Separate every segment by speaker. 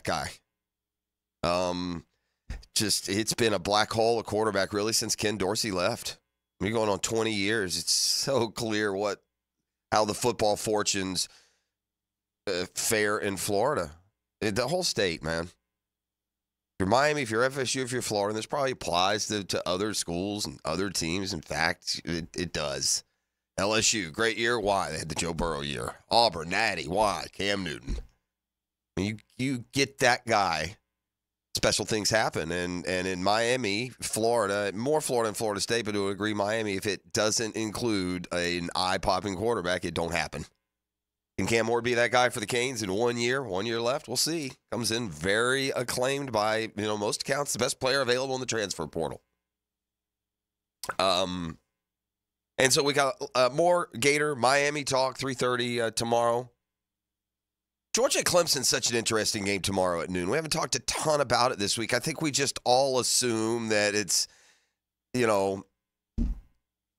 Speaker 1: guy. It's been a black hole, a quarterback, really, since Ken Dorsey left. We're going on 20 years. It's so clear how the football fortunes fare in Florida. The whole state, man. If you're Miami, if you're FSU, if you're Florida, and this probably applies to other schools and other teams. In fact, it does. LSU, great year. Why? They had the Joe Burrow year. Auburn, Natty. Why? Cam Newton. I mean, you get that guy, special things happen. And in Miami, Florida, more Florida and Florida State, but to agree, Miami, if it doesn't include an eye-popping quarterback, it don't happen. Can Cam Ward be that guy for the Canes in 1 year? 1 year left? We'll see. Comes in very acclaimed by, most accounts, the best player available in the transfer portal. And so we got more Gator, Miami talk, 3:30 tomorrow. Georgia Clemson's such an interesting game tomorrow at noon. We haven't talked a ton about it this week. I think we just all assume that it's,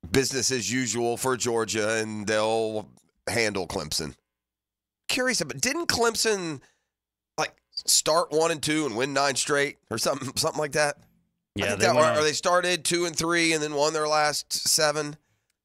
Speaker 1: business as usual for Georgia, and they'll handle Clemson. Curious, but didn't Clemson start 1-2 and win 9 straight or something like that?
Speaker 2: Yeah,
Speaker 1: or they started 2-3 and then won their last 7.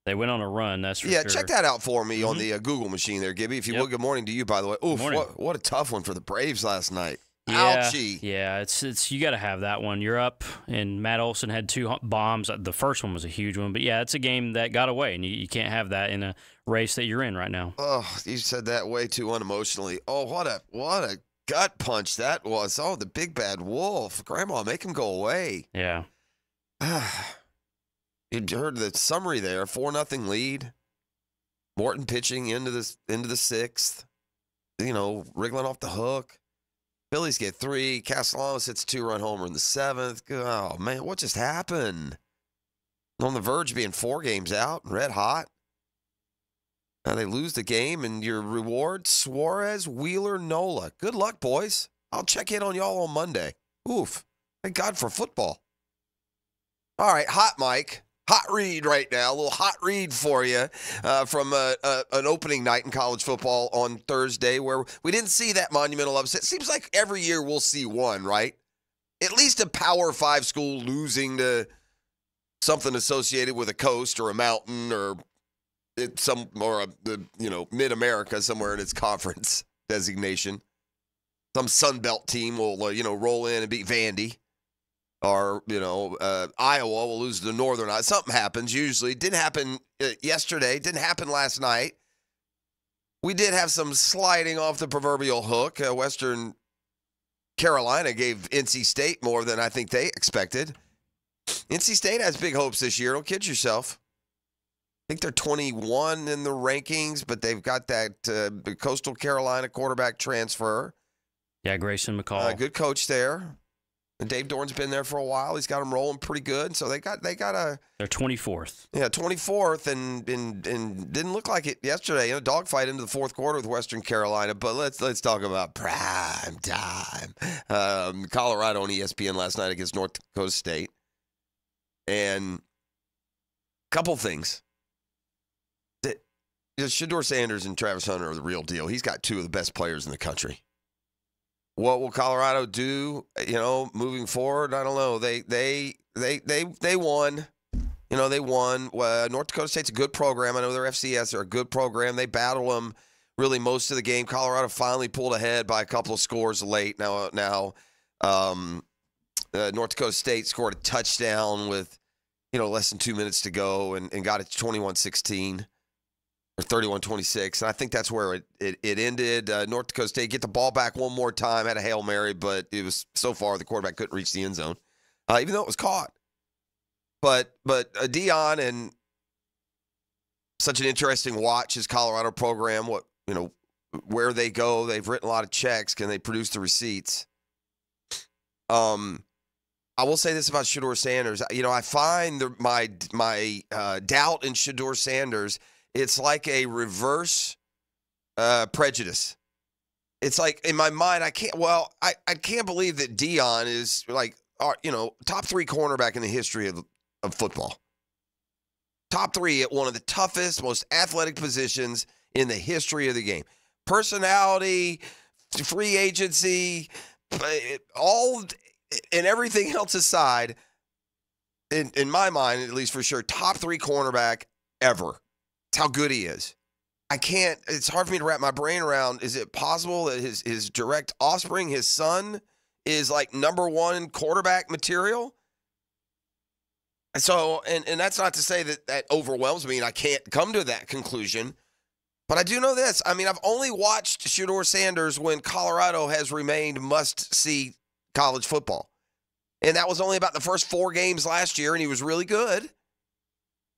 Speaker 2: They went on a run, that's for sure.
Speaker 1: Yeah, check that out for me on the Google machine there, Gibby. If you will, good morning to you, by the way. Oof, what a tough one for the Braves last night.
Speaker 2: Yeah,
Speaker 1: ouchie.
Speaker 2: Yeah, it's you got to have that one. You're up, and Matt Olson had 2 bombs. The first one was a huge one, but yeah, it's a game that got away, and you can't have that in a race that you're in right now.
Speaker 1: Oh, you said that way too unemotionally. Oh, what a gut punch that was. Oh, the big bad wolf. Grandma, make him go away.
Speaker 2: Yeah.
Speaker 1: You heard the summary there. 4-0 lead. Morton pitching into the 6th. Wriggling off the hook. Phillies get 3. Castellanos hits a 2-run homer in the 7th. Oh, man, what just happened? On the verge of being 4 games out, red hot. Now they lose the game, and your reward, Suarez, Wheeler, Nola. Good luck, boys. I'll check in on y'all on Monday. Oof. Thank God for football. All right, hot Mike. Hot read right now, a little hot read for you from an opening night in college football on Thursday where we didn't see that monumental upset. It seems like every year we'll see one, right? At least a Power 5 school losing to something associated with a coast or a mountain or Mid-America somewhere in its conference designation. Some Sun Belt team will roll in and beat Vandy. Or, Iowa will lose to Northern. Something happens usually. Didn't happen yesterday. Didn't happen last night. We did have some sliding off the proverbial hook. Western Carolina gave NC State more than I think they expected. NC State has big hopes this year. Don't kid yourself. I think they're 21 in the rankings, but they've got that Coastal Carolina quarterback transfer.
Speaker 2: Yeah, Grayson McCall.
Speaker 1: Good coach there. And Dave Dorn's been there for a while. He's got them rolling pretty good. So they got a.
Speaker 2: They're 24th.
Speaker 1: Yeah, 24th, and didn't look like it yesterday. Dogfight into the 4th quarter with Western Carolina. But let's talk about prime time. Colorado on ESPN last night against North Dakota State, and a couple things. Shedeur Sanders and Travis Hunter are the real deal. He's got 2 of the best players in the country. What will Colorado do, moving forward? I don't know. They won. They won. North Dakota State's a good program. I know they're FCS. They're a good program. They battled them really most of the game. Colorado finally pulled ahead by a couple of scores late. Now, North Dakota State scored a touchdown with, less than 2 minutes to go and got it to 21-16. Or 31-26, and I think that's where it ended. North Dakota State get the ball back one more time, had a Hail Mary, but it was so far the quarterback couldn't reach the end zone, even though it was caught. But Dion and such an interesting watch his Colorado program. Where they go, they've written a lot of checks. Can they produce the receipts? I will say this about Shedeur Sanders. I find my doubt in Shedeur Sanders. It's like a reverse prejudice. It's like in my mind, I can't believe that Dion is top 3 cornerback in the history of football. Top 3 at one of the toughest, most athletic positions in the history of the game. Personality, free agency, all and everything else aside, in my mind, at least for sure, top 3 cornerback ever. That's how good he is. It's hard for me to wrap my brain around. Is it possible that his direct offspring, his son, is like number 1 quarterback material? And so, and that's not to say that overwhelms me and I can't come to that conclusion. But I do know this. I mean, I've only watched Shedeur Sanders when Colorado has remained must-see college football. And that was only about the first 4 games last year, and he was really good.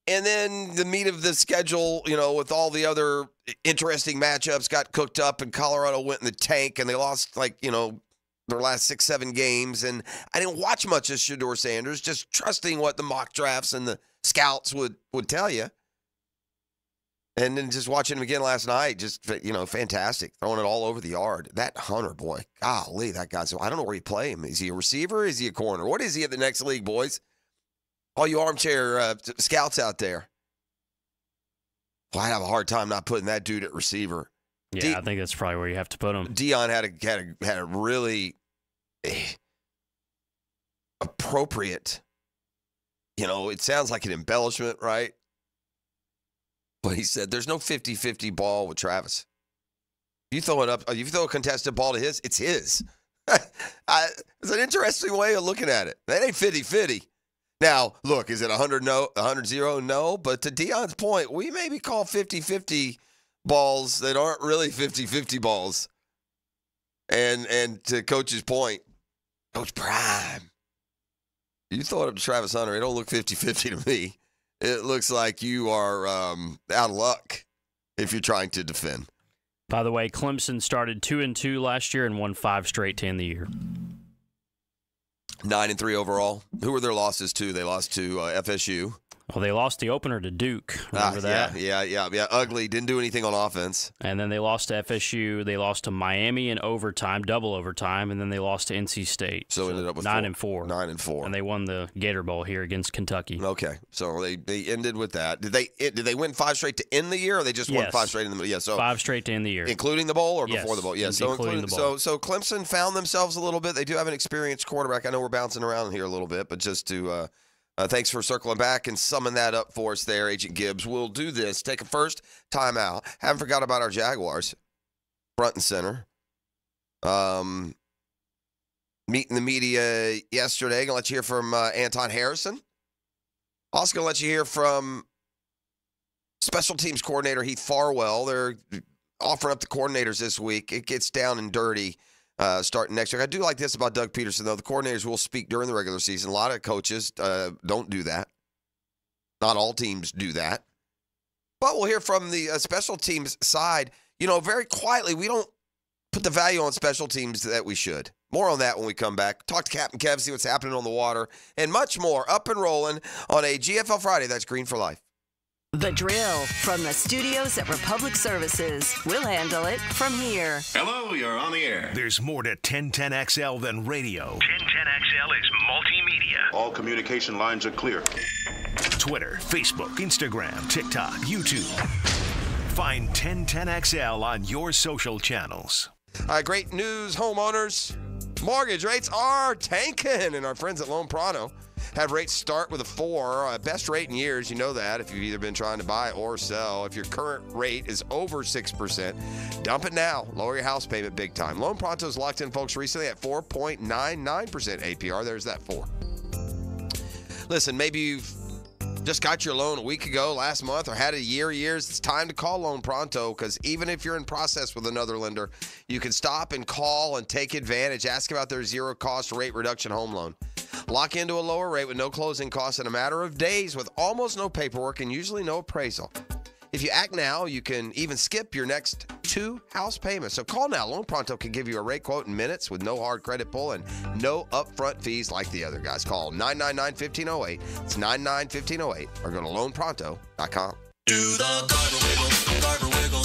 Speaker 1: And then the meat of the schedule, with all the other interesting matchups got cooked up, and Colorado went in the tank, and they lost, their last 6-7 games. And I didn't watch much of Shedeur Sanders, just trusting what the mock drafts and the scouts would tell you. And then just watching him again last night, just, fantastic. Throwing it all over the yard. That Hunter, boy, golly, that guy's, I don't know where you play him. Is he a receiver? Is he a corner? What is he at the next league, boys? All you armchair scouts out there. Well, I'd have a hard time not putting that dude at receiver.
Speaker 2: Yeah, I think that's probably where you have to put him.
Speaker 1: Dion had a really appropriate, it sounds like an embellishment, right? But he said, there's no 50-50 ball with Travis. You throw a contested ball to his, it's his. It's an interesting way of looking at it. That ain't 50-50. Now, look, is it 100-0? No. But to Dion's point, we maybe call 50-50 balls that aren't really 50-50 balls. And to Coach's point, Coach Prime, you throw it up to Travis Hunter, it don't look 50-50 to me. It looks like you are out of luck if you're trying to defend.
Speaker 2: By the way, Clemson started 2-2 last year and won 5 straight to end the year.
Speaker 1: 9-3 overall. Who were their losses to? They lost to FSU.
Speaker 2: Well, they lost the opener to Duke. Remember that?
Speaker 1: Yeah. Ugly. Didn't do anything on offense.
Speaker 2: And then they lost to FSU. They lost to Miami in overtime, double overtime, and then they lost to NC State.
Speaker 1: So ended up with
Speaker 2: 9-4.
Speaker 1: 9-4.
Speaker 2: And they won the Gator Bowl here against Kentucky.
Speaker 1: Okay, so they ended with that. Did they win 5 straight to end the year, or they just won 5 straight in the middle? Yeah, so
Speaker 2: 5 straight to end the year,
Speaker 1: including the bowl or before the bowl. Yeah, so
Speaker 2: including the bowl.
Speaker 1: So Clemson found themselves a little bit. They do have an experienced quarterback. I know we're bouncing around here a little bit, but just to. Thanks for circling back and summing that up for us there, Agent Gibbs. We'll do this. Take a first timeout. Haven't forgot about our Jaguars, front and center. Meeting the media yesterday. Going to let you hear from Anton Harrison. Also going to let you hear from special teams coordinator Heath Farwell. They're offering up the coordinators this week. It gets down and dirty. Starting next year. I do like this about Doug Peterson, though. The coordinators will speak during the regular season. A lot of coaches don't do that. Not all teams do that. But we'll hear from the special teams side. Very quietly, we don't put the value on special teams that we should. More on that when we come back. Talk to Captain Kev, see what's happening on the water, and much more up and rolling on a GFL Friday. That's Green for Life.
Speaker 3: The Drill from the studios at Republic Services. We'll handle it from here.
Speaker 4: Hello, you're on the air.
Speaker 5: There's more to 1010XL than radio.
Speaker 4: 1010XL is multimedia.
Speaker 6: All communication lines are clear.
Speaker 5: Twitter, Facebook, Instagram, TikTok, YouTube. Find 1010XL on your social channels.
Speaker 1: Great news, homeowners. Mortgage rates are tanking, and our friends at Loan Pronto have rates start with a 4. Best rate in years. You know that if you've either been trying to buy or sell. If your current rate is over 6%, dump it now. Lower your house payment big time. Loan Pronto's locked in folks recently at 4.99% APR. There's that 4. Listen, maybe you've just got your loan a week ago, last month, or had it years. It's time to call Loan Pronto, because even if you're in process with another lender, you can stop and call and take advantage. Ask about their zero-cost rate reduction home loan. Lock into a lower rate with no closing costs in a matter of days with almost no paperwork and usually no appraisal. If you act now, you can even skip your next 2 house payments. So call now. Loan Pronto can give you a rate quote in minutes with no hard credit pull and no upfront fees like the other guys. Call 999-1508. It's 999-1508 or go to loanpronto.com.
Speaker 7: Do the Garber wiggle,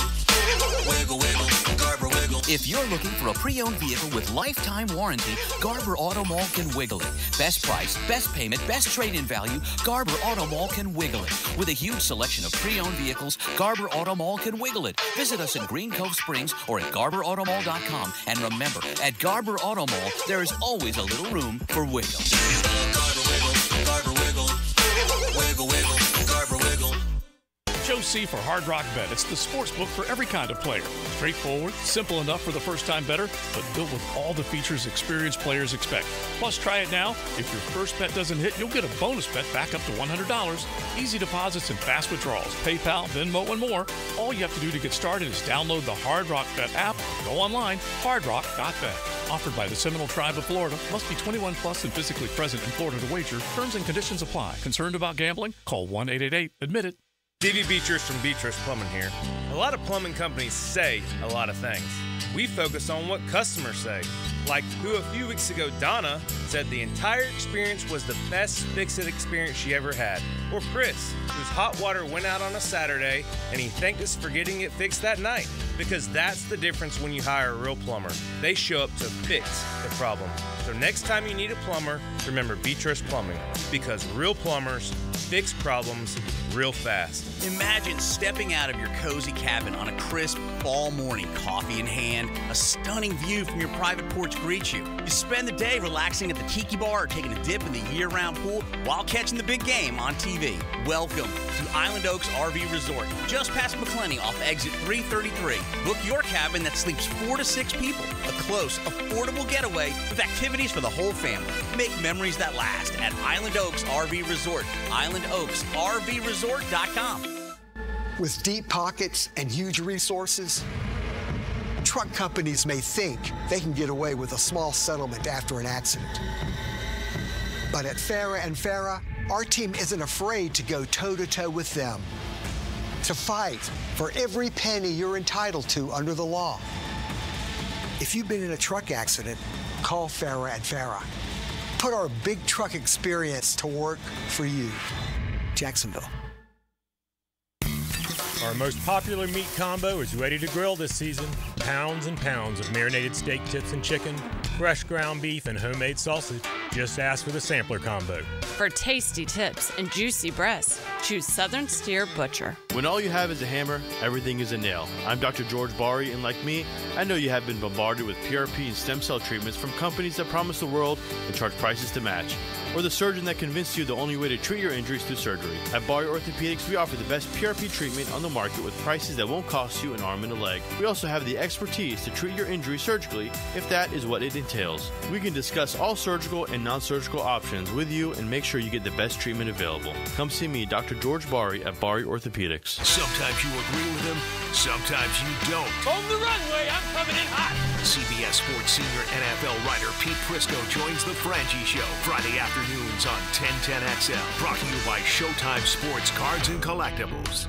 Speaker 7: wiggle, wiggle, wiggle, Garber wiggle. If you're looking for a pre-owned vehicle with lifetime warranty, Garber Auto Mall can wiggle it. Best price, best payment, best trade-in value, Garber Auto Mall can wiggle it. With a huge selection of pre-owned vehicles, Garber Auto Mall can wiggle it. Visit us in Green Cove Springs or at GarberAutomall.com. And remember, at Garber Auto Mall, there is always a little room for wiggle.
Speaker 8: Garber wiggle, Garber wiggle, wiggle, wiggle, Garber wiggle.
Speaker 9: Joe C. for Hard Rock Bet. It's the sports book for every kind of player. Straightforward, simple enough for the first-time bettor, but built with all the features experienced players expect. Plus, try it now. If your first bet doesn't hit, you'll get a bonus bet back up to $100. Easy deposits and fast withdrawals. PayPal, Venmo, and more. All you have to do to get started is download the Hard Rock Bet app. Go online, hardrock.bet. Offered by the Seminole Tribe of Florida. Must be 21 plus and physically present in Florida to wager. Terms and conditions apply. Concerned about gambling? Call 1-888-ADMIT-IT.
Speaker 10: Davey Beatrice from Beatrice Plumbing here. A lot of plumbing companies say a lot of things. We focus on what customers say. Like who a few weeks ago, Donna, said the entire experience was the best fix-it experience she ever had. Or Chris, whose hot water went out on a Saturday and he thanked us for getting it fixed that night. Because that's the difference when you hire a real plumber. They show up to fix the problem. So next time you need a plumber, remember Beatrice Plumbing. Because real plumbers fix problems real fast.
Speaker 7: Imagine stepping out of your cozy cabin on a crisp fall morning, coffee in hand, a stunning view from your private porch greets you. You spend the day relaxing at the tiki bar or taking a dip in the year-round pool while catching the big game on TV. Welcome to Island Oaks RV Resort, just past McClenny off exit 333. Book your cabin that sleeps 4 to 6 people. A close, affordable getaway with activities for the whole family. Make memories that last at Island Oaks RV Resort. IslandOaksRVResort.com.
Speaker 11: With deep pockets and huge resources, truck companies may think they can get away with a small settlement after an accident. But at Farah & Farah, our team isn't afraid to go toe-to-toe with them, to fight for every penny you're entitled to under the law. If you've been in a truck accident, call Farah & Farah. Put our big truck experience to work for you. Jacksonville.
Speaker 12: Our most popular meat combo is ready to grill this season. Pounds and pounds of marinated steak tips and chicken, fresh ground beef, and homemade sausage. Just ask for the sampler combo.
Speaker 13: For tasty tips and juicy breasts, choose Southern Steer Butcher.
Speaker 14: When all you have is a hammer, everything is a nail. I'm Dr. George Bari, and like me, I know you have been bombarded with PRP and stem cell treatments from companies that promise the world and charge prices to match. Or the surgeon that convinced you the only way to treat your injuries through surgery. At Bari Orthopedics, we offer the best PRP treatment on the market with prices that won't cost you an arm and a leg. We also have the expertise to treat your injury surgically if that is what it entails. We can discuss all surgical and non-surgical options with you and make sure you get the best treatment available. Come see me, Dr. George Bari at Bari Orthopedics.
Speaker 5: Sometimes you agree with him, sometimes you don't.
Speaker 8: On the runway, I'm coming in hot.
Speaker 5: CBS Sports senior NFL writer Pete Prisco joins the Franchi Show Friday afternoons on 1010XL. Brought to you by Showtime Sports Cards and Collectibles.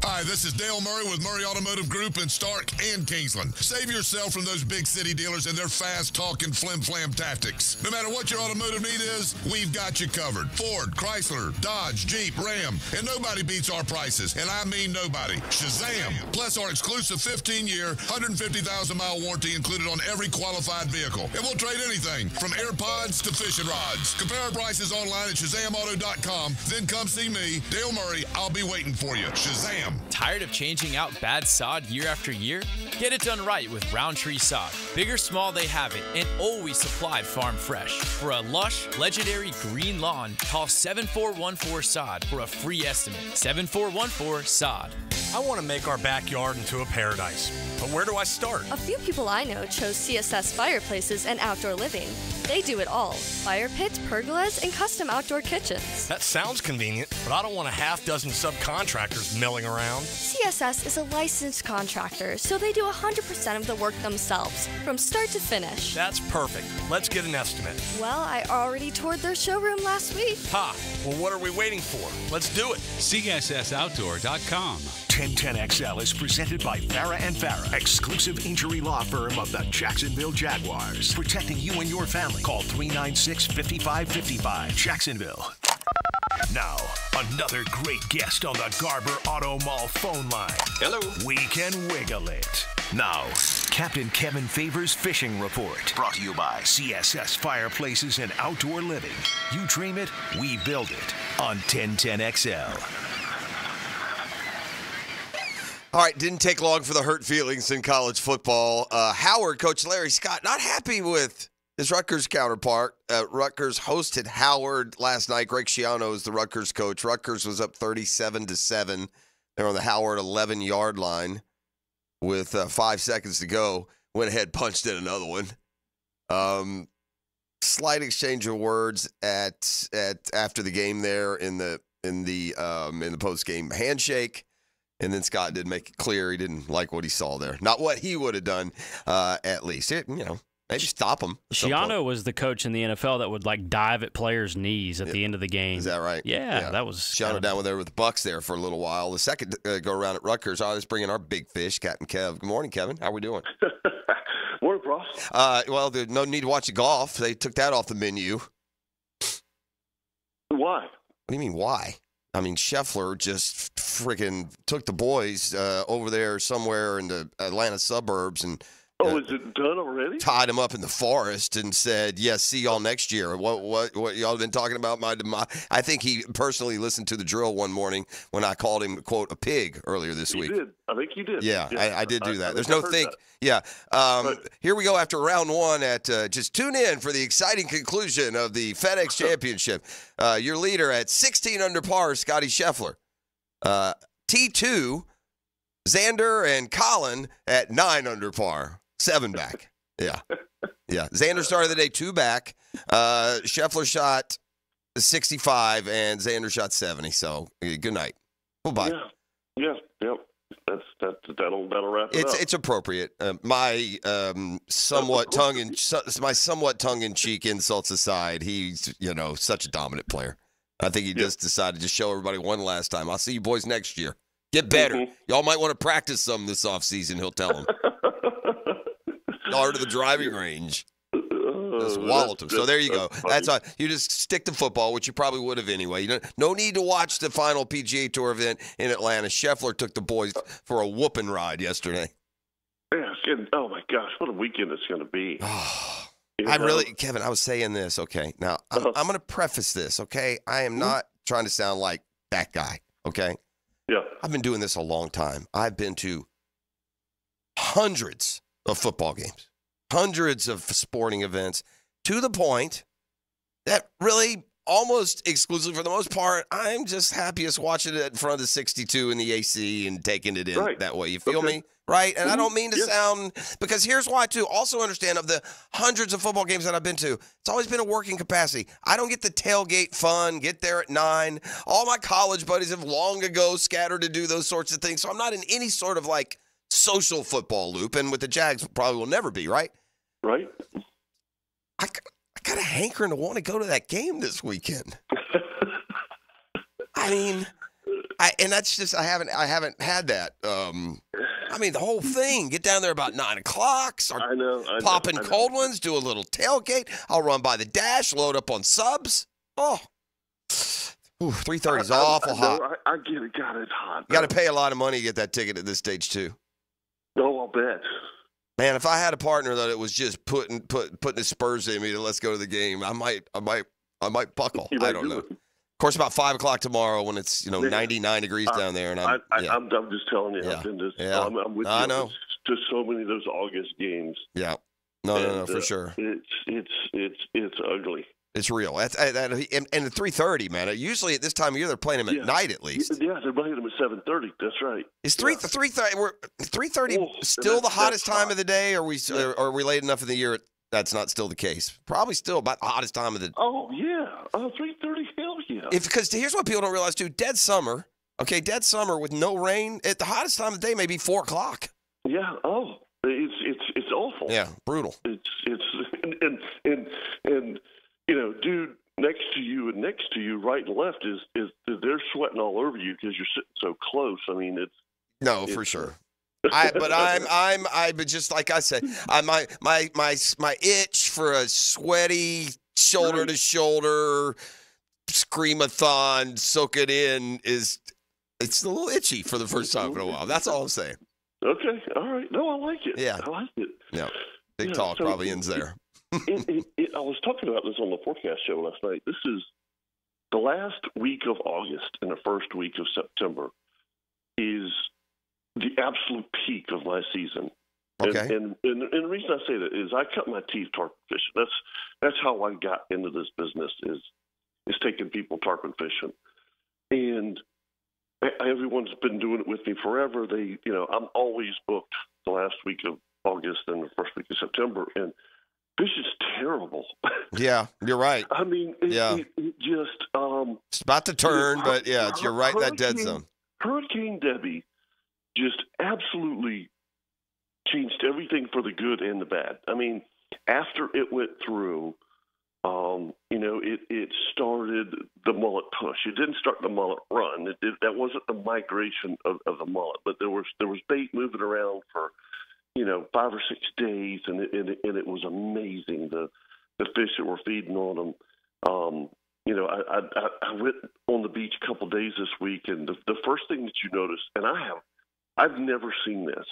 Speaker 15: Hi, this is Dale Murray with Murray Automotive Group in Stark and Kingsland. Save yourself from those big city dealers and their fast-talking flim-flam tactics. No matter what your automotive need is, we've got you covered. Ford, Chrysler, Dodge, Jeep, Ram, and nobody beats our prices, and I mean nobody. Shazam! Plus our exclusive 15-year, 150,000-mile warranty included on every qualified vehicle. And we'll trade anything from AirPods to fishing rods. Compare our prices online at ShazamAuto.com. Then come see me, Dale Murray. I'll be waiting for you. Shazam!
Speaker 16: Tired of changing out bad sod year after year? Get it done right with Roundtree Sod. Big or small, they have it, and always supplied farm fresh. For a lush, legendary green lawn, call 7414-SOD for a free estimate. 7414-SOD.
Speaker 17: I want to make our backyard into a paradise, but where do I start?
Speaker 18: A few people I know chose CSS Fireplaces and Outdoor Living. They do it all. Fire pits, pergolas, and custom outdoor kitchens.
Speaker 17: That sounds convenient, but I don't want a half dozen subcontractors milling around.
Speaker 18: CSS is a licensed contractor, so they do 100% of the work themselves, from start to finish.
Speaker 17: That's perfect. Let's get an estimate.
Speaker 18: Well, I already toured their showroom last week.
Speaker 17: Ha! Well, what are we waiting for? Let's do it.
Speaker 5: CSSOutdoor.com. 1010XL is presented by Farah & Farah, exclusive injury law firm of the Jacksonville Jaguars. Protecting you and your family. Call 396-5555. Jacksonville. Now, another great guest on the Garber Auto Mall phone line.
Speaker 4: Hello.
Speaker 5: We can wiggle it. Now, Captain Kevin Favors Fishing Report. Brought to you by CSS Fireplaces and Outdoor Living. You dream it, we build it. On 1010XL.
Speaker 1: All right, didn't take long for the hurt feelings in college football. Howard, Coach Larry Scott, not happy with his Rutgers counterpart. Rutgers hosted Howard last night. Greg Schiano is the Rutgers coach. Rutgers was up 37-7. They're on the Howard 11-yard line with 5 seconds to go. Went ahead, punched in another one. Slight exchange of words at after the game there in the post-game handshake. And then Scott did make it clear he didn't like what he saw there. Not what he would have done, at least. Maybe stop him.
Speaker 2: Schiano was the coach in the NFL that would, dive at players' knees at the end of the game.
Speaker 1: Is that right?
Speaker 2: Yeah. That was
Speaker 1: Schiano down there with the Bucks there for a little while. The second go-around at Rutgers, let's bring in our big fish, Captain Kev. Good morning, Kevin. How we doing?
Speaker 19: Morning, Ross.
Speaker 1: Well, there's no need to watch golf. They took that off the menu.
Speaker 19: Why?
Speaker 1: What do you mean, why? I mean, Scheffler just freaking took the boys over there somewhere in the Atlanta suburbs and
Speaker 19: is it done already?
Speaker 1: Tied him up in the forest and said, "Yes, see y'all next year." What y'all been talking about? I think he personally listened to the drill one morning when I called him, quote, a pig earlier this week.
Speaker 19: Did. I think you did.
Speaker 1: Yeah, I did do that. There's no think.
Speaker 19: That.
Speaker 1: Yeah.
Speaker 19: Right.
Speaker 1: Here we go after round one. Just tune in for the exciting conclusion of the FedEx Championship. Your leader at 16 under par, Scotty Scheffler. T2, Xander and Colin at 9 under par. 7 back. Yeah. Xander started the day 2 back. Scheffler shot 65 and Xander shot 70. So good night. Bye-bye.
Speaker 19: Yeah. That'll wrap it up.
Speaker 1: It's appropriate. My somewhat tongue in cheek insults aside, he's such a dominant player. I think he just decided to show everybody one last time. I'll see you boys next year. Get better.
Speaker 19: Mm-hmm.
Speaker 1: Y'all might want to practice some this offseason, he'll tell them. Or to the driving range. Just walloped him. So there you go. That's all. You just stick to football, which you probably would have anyway. No need to watch the final PGA Tour event in Atlanta. Scheffler took the boys for a whooping ride yesterday.
Speaker 19: Yeah, oh my gosh, what a weekend it's going to be.
Speaker 1: Kevin, I was saying this, okay? Now, I'm going to preface this, okay? I am not trying to sound like that guy, okay?
Speaker 19: Yeah.
Speaker 1: I've been doing this a long time. I've been to hundreds of football games, hundreds of sporting events, to the point that really almost exclusively, for the most part, I'm just happiest watching it in front of the 62 in the AC and taking it in that way. You feel me? Right? And I don't mean to sound, because here's why, too. Also understand, of the hundreds of football games that I've been to, it's always been a working capacity. I don't get the tailgate fun, get there at 9. All my college buddies have long ago scattered to do those sorts of things. So I'm not in any sort of social football loop, and with the Jags probably will never be, right?
Speaker 19: Right.
Speaker 1: I got a hankering to want to go to that game this weekend. I mean, and that's just I haven't had that. I mean, the whole thing. Get down there about 9 o'clock. Start popping cold ones. Do a little tailgate. I'll run by the dash. Load up on subs. Oh. 3:30 is awful hot.
Speaker 19: I get it. God, it's hot.
Speaker 1: You got to pay a lot of money to get that ticket at this stage too.
Speaker 19: Oh, I'll bet.
Speaker 1: Man, if I had a partner that it was just putting his spurs in me to let's go to the game, I might buckle. I don't know. Of course, about 5 o'clock tomorrow when it's 99 degrees down there, and I'm
Speaker 19: just telling you, I've been I'm with you.
Speaker 1: I know.
Speaker 19: Just so many of those August games.
Speaker 1: Yeah. No, for sure.
Speaker 19: It's ugly.
Speaker 1: It's real. And at 3:30, man. Usually at this time of year, they're playing them at night at least.
Speaker 19: Yeah, they're playing them at 7:30. That's right.
Speaker 1: Is 3:30 still the hottest time of the day? Or are we late enough in the year? That's not still the case. Probably still about the hottest time of the.
Speaker 19: Oh yeah, 3:30. Hell yeah.
Speaker 1: Because here's what people don't realize too: dead summer. Okay, dead summer with no rain. At the hottest time of the day, maybe 4 o'clock.
Speaker 19: Yeah. Oh, it's awful.
Speaker 1: Yeah, brutal.
Speaker 19: It's dude next to you and next to you, right and left is they're sweating all over you because you're sitting so close. I mean, it's
Speaker 1: for sure. But just like I said, my itch for a sweaty shoulder to shoulder screamathon, soak it in it's a little itchy for the first time in a while. That's all I'm saying.
Speaker 19: Okay, all right. No, I like it.
Speaker 1: Yeah,
Speaker 19: I like it.
Speaker 1: Yeah. Big talk probably ends there.
Speaker 19: I was talking about this on the forecast show last night. This is the last week of August and the first week of September is the absolute peak of my season.
Speaker 1: Okay.
Speaker 19: And the reason I say that is I cut my teeth tarpon fishing. That's how I got into this business is taking people tarpon fishing. And everyone's been doing it with me forever. I'm always booked the last week of August and the first week of September, and fish is terrible.
Speaker 1: Yeah, you're right.
Speaker 19: I mean, it just
Speaker 1: it's about to turn, but yeah, you're right in that dead zone.
Speaker 19: Hurricane Debbie just absolutely changed everything for the good and the bad. I mean, after it went through, it started the mullet push. It didn't start the mullet run. That wasn't the migration of the mullet, but there was bait moving around for 5 or 6 days, and it was amazing the fish that were feeding on them. I went on the beach a couple days this week, and the first thing that you notice, and I've never seen this,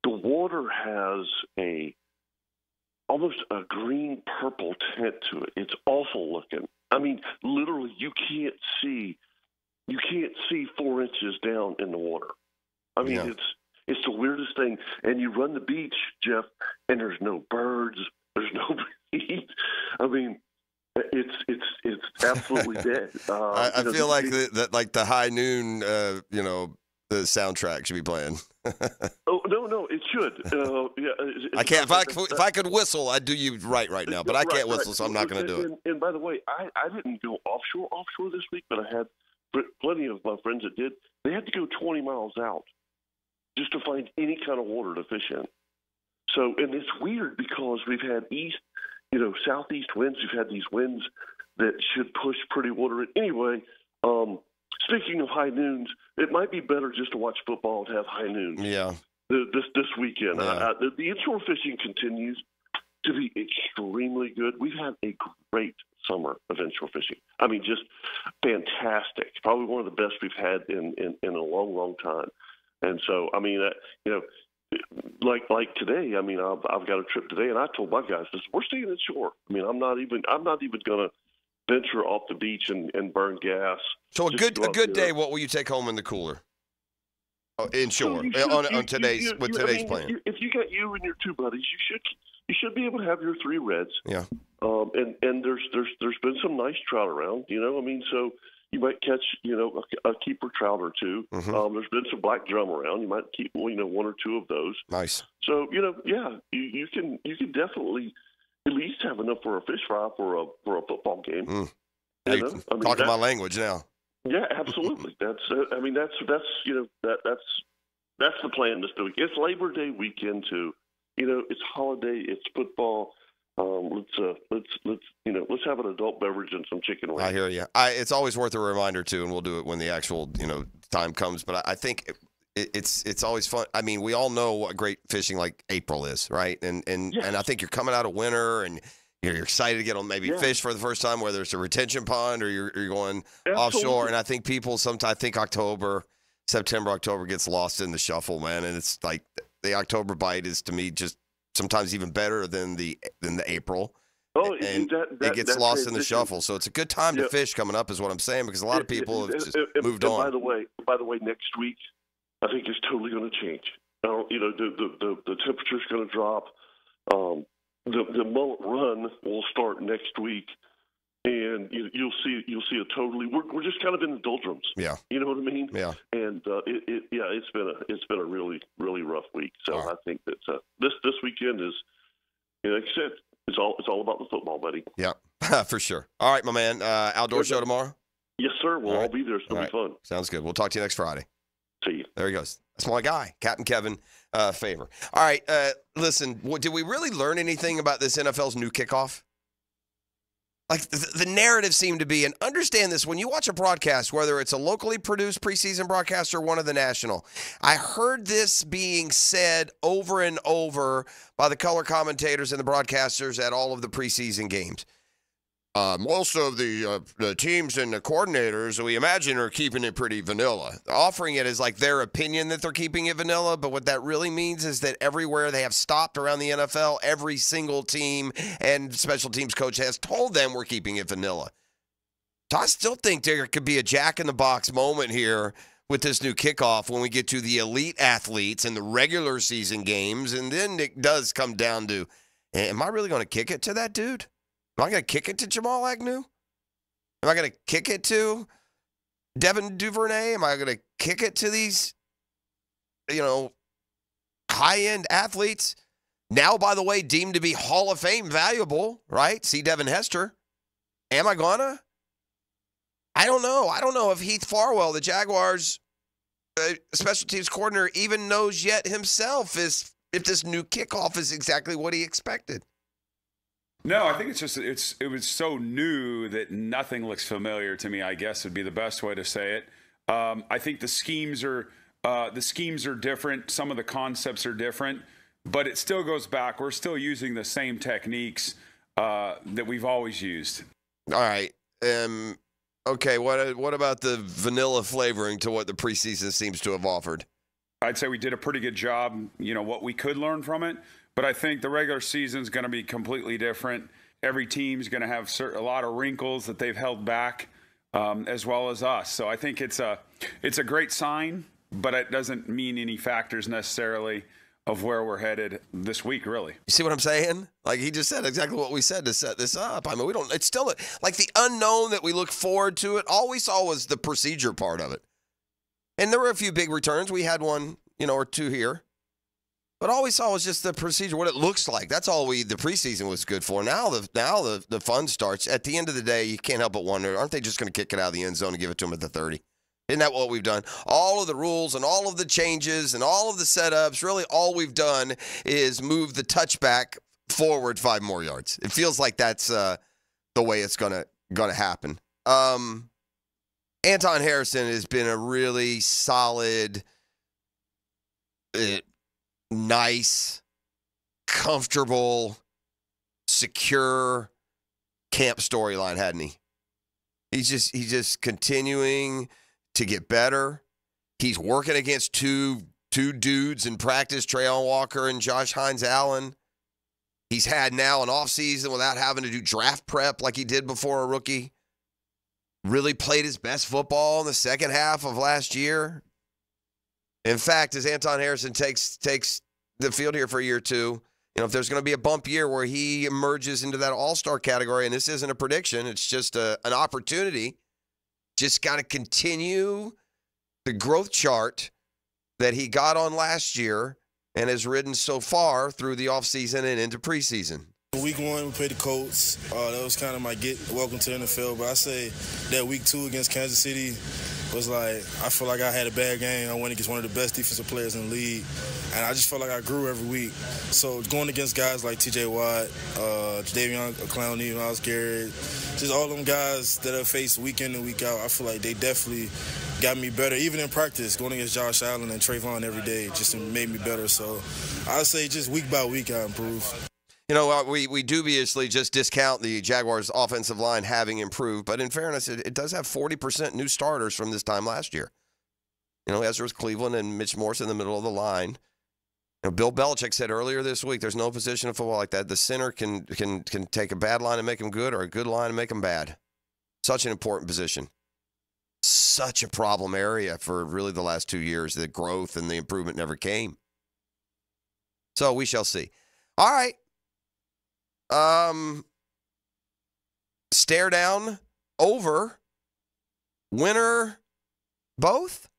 Speaker 19: the water has almost a green purple tint to it. It's awful looking. I mean, literally, you can't see 4 inches down in the water. I mean, it's the weirdest thing. And you run the beach, Jeff, and there's no birds, there's no bees. I mean, it's absolutely dead.
Speaker 1: I feel like the high noon, the soundtrack should be playing.
Speaker 19: Oh no, it should.
Speaker 1: I can't. If I could whistle, I'd do you right now. But I can't whistle, so I'm not going to do it.
Speaker 19: And by the way, I didn't go offshore this week, but I had plenty of my friends that did. They had to go 20 miles out just to find any kind of water to fish in. So, and it's weird because we've had southeast winds. We've had these winds that should push pretty water in. Anyway, speaking of high noons, it might be better just to watch football and have high noons.
Speaker 1: Yeah.
Speaker 19: This weekend.
Speaker 1: Yeah.
Speaker 19: The inshore fishing continues to be extremely good. We've had a great summer of inshore fishing. I mean, just fantastic. Probably one of the best we've had in a long, long time. And so, I mean, like today. I mean, I've got a trip today, and I told my guys, we're staying inshore. I mean, I'm not even going to venture off the beach and burn gas.
Speaker 1: So a good day. What will you take home in the cooler? Inshore on today's plan.
Speaker 19: If you got you and your 2 buddies, you should be able to have your 3 reds.
Speaker 1: Yeah.
Speaker 19: And there's been some nice trout around. I mean, so you might catch a keeper trout or 2.
Speaker 1: Mm-hmm.
Speaker 19: There's been some black drum around. You might keep 1 or 2 of those.
Speaker 1: Nice.
Speaker 19: So you can definitely at least have enough for a fish fry for a football game.
Speaker 1: Talking my language now.
Speaker 19: Yeah, absolutely. That's the plan this week. It's Labor Day weekend too. It's holiday. It's football. Let's have an adult beverage and some chicken wings.
Speaker 1: I hear you. It's always worth a reminder too, and we'll do it when the actual time comes. But I think it's always fun. I mean, we all know what great fishing like April is, right? And I think you're coming out of winter and you're excited to get on fish for the first time, whether it's a retention pond or you're going offshore. And I think people sometimes think September, October gets lost in the shuffle, man. And it's like the October bite is to me just sometimes even better than the April.
Speaker 19: Oh,
Speaker 1: and it gets lost in the shuffle. So it's a good time to fish coming up is what I'm saying, because a lot of people have just moved on.
Speaker 19: By the way, next week, I think it's totally going to change. The temperature's going to drop. The mullet run will start next week, and you'll see a totally. We're just kind of in the doldrums.
Speaker 1: Yeah,
Speaker 19: you know what I mean.
Speaker 1: Yeah,
Speaker 19: and it's been a really, really rough week. So I think that this weekend is, like I said, it's all about the football, buddy.
Speaker 1: Yeah, for sure. All right, my man. Outdoor show tomorrow.
Speaker 19: Yes, sir. We'll all be there. It's going to be fun.
Speaker 1: Sounds good. We'll talk to you next Friday.
Speaker 19: See you.
Speaker 1: There he goes. That's my guy, Captain Kevin Favor. All right, listen, did we really learn anything about this NFL's new kickoff? Like, the narrative seemed to be, and understand this, when you watch a broadcast, whether it's a locally produced preseason broadcast or one of the national, I heard this being said over and over by the color commentators and the broadcasters at all of the preseason games. Most of the teams and the coordinators, we imagine, are keeping it pretty vanilla. Offering it as like their opinion that they're keeping it vanilla, but what that really means is that everywhere they have stopped around the NFL, every single team and special teams coach has told them we're keeping it vanilla. So I still think there could be a jack-in-the-box moment here with this new kickoff when we get to the elite athletes and the regular season games, and then it does come down to, am I really going to kick it to that dude? Am I going to kick it to Jamal Agnew? Am I going to kick it to Devin Duvernay? Am I going to kick it to these, high-end athletes? Now, by the way, deemed to be Hall of Fame valuable, right? See Devin Hester. Am I going to? I don't know. I don't know if Heath Farwell, the Jaguars special teams coordinator, even knows yet himself if this new kickoff is exactly what he expected.
Speaker 20: No, I think it was so new that nothing looks familiar to me, I guess would be the best way to say it. I think the schemes are different. Some of the concepts are different, but it still goes back. We're still using the same techniques that we've always used.
Speaker 1: All right. Okay, what about the vanilla flavoring to what the preseason seems to have offered?
Speaker 20: I'd say we did a pretty good job, what we could learn from it. But I think the regular season is going to be completely different. Every team's going to have a lot of wrinkles that they've held back, as well as us. So I think it's a great sign, but it doesn't mean any factors necessarily of where we're headed this week, really.
Speaker 1: You see what I'm saying? Like he just said exactly what we said to set this up. I mean, it's still like the unknown that we look forward to it. All we saw was the procedure part of it. And there were a few big returns. We had one, or two here. But all we saw was just the procedure, what it looks like. That's all the preseason was good for. Now the fun starts. At the end of the day, you can't help but wonder, aren't they just going to kick it out of the end zone and give it to them at the 30? Isn't that what we've done? All of the rules and all of the changes and all of the setups, really all we've done is move the touchback forward 5 more yards. It feels like that's the way it's gonna happen. Anton Harrison has been a really solid, nice, comfortable, secure camp storyline, hadn't he? He's just continuing to get better. He's working against two dudes in practice, Trayon Walker and Josh Hines-Allen. He's had now an offseason without having to do draft prep like he did before a rookie. Really played his best football in the second half of last year. In fact, as Anton Harrison takes the field here for a year or two, if there's going to be a bump year where he emerges into that all-star category, and this isn't a prediction, it's just an opportunity, just got to continue the growth chart that he got on last year and has ridden so far through the offseason and into preseason.
Speaker 21: Week 1, we played the Colts. That was kind of my welcome to the NFL. But I say that week 2 against Kansas City was like, I feel like I had a bad game. I went against one of the best defensive players in the league. And I just felt like I grew every week. So going against guys like T.J. Watt, Jadeveon Clowney, Myles Garrett, just all them guys that I faced week in and week out, I feel like they definitely got me better. Even in practice, going against Josh Allen and Trayvon every day just made me better. So I'd say just week by week I improved.
Speaker 1: We dubiously just discount the Jaguars' offensive line having improved, but in fairness, it does have 40% new starters from this time last year. Ezra's Cleveland and Mitch Morse in the middle of the line. Bill Belichick said earlier this week, there's no position of football like that. The center can take a bad line and make them good, or a good line and make them bad. Such an important position. Such a problem area for really the last 2 years. The growth and the improvement never came. So we shall see. All right. Stare down, over, winner, both?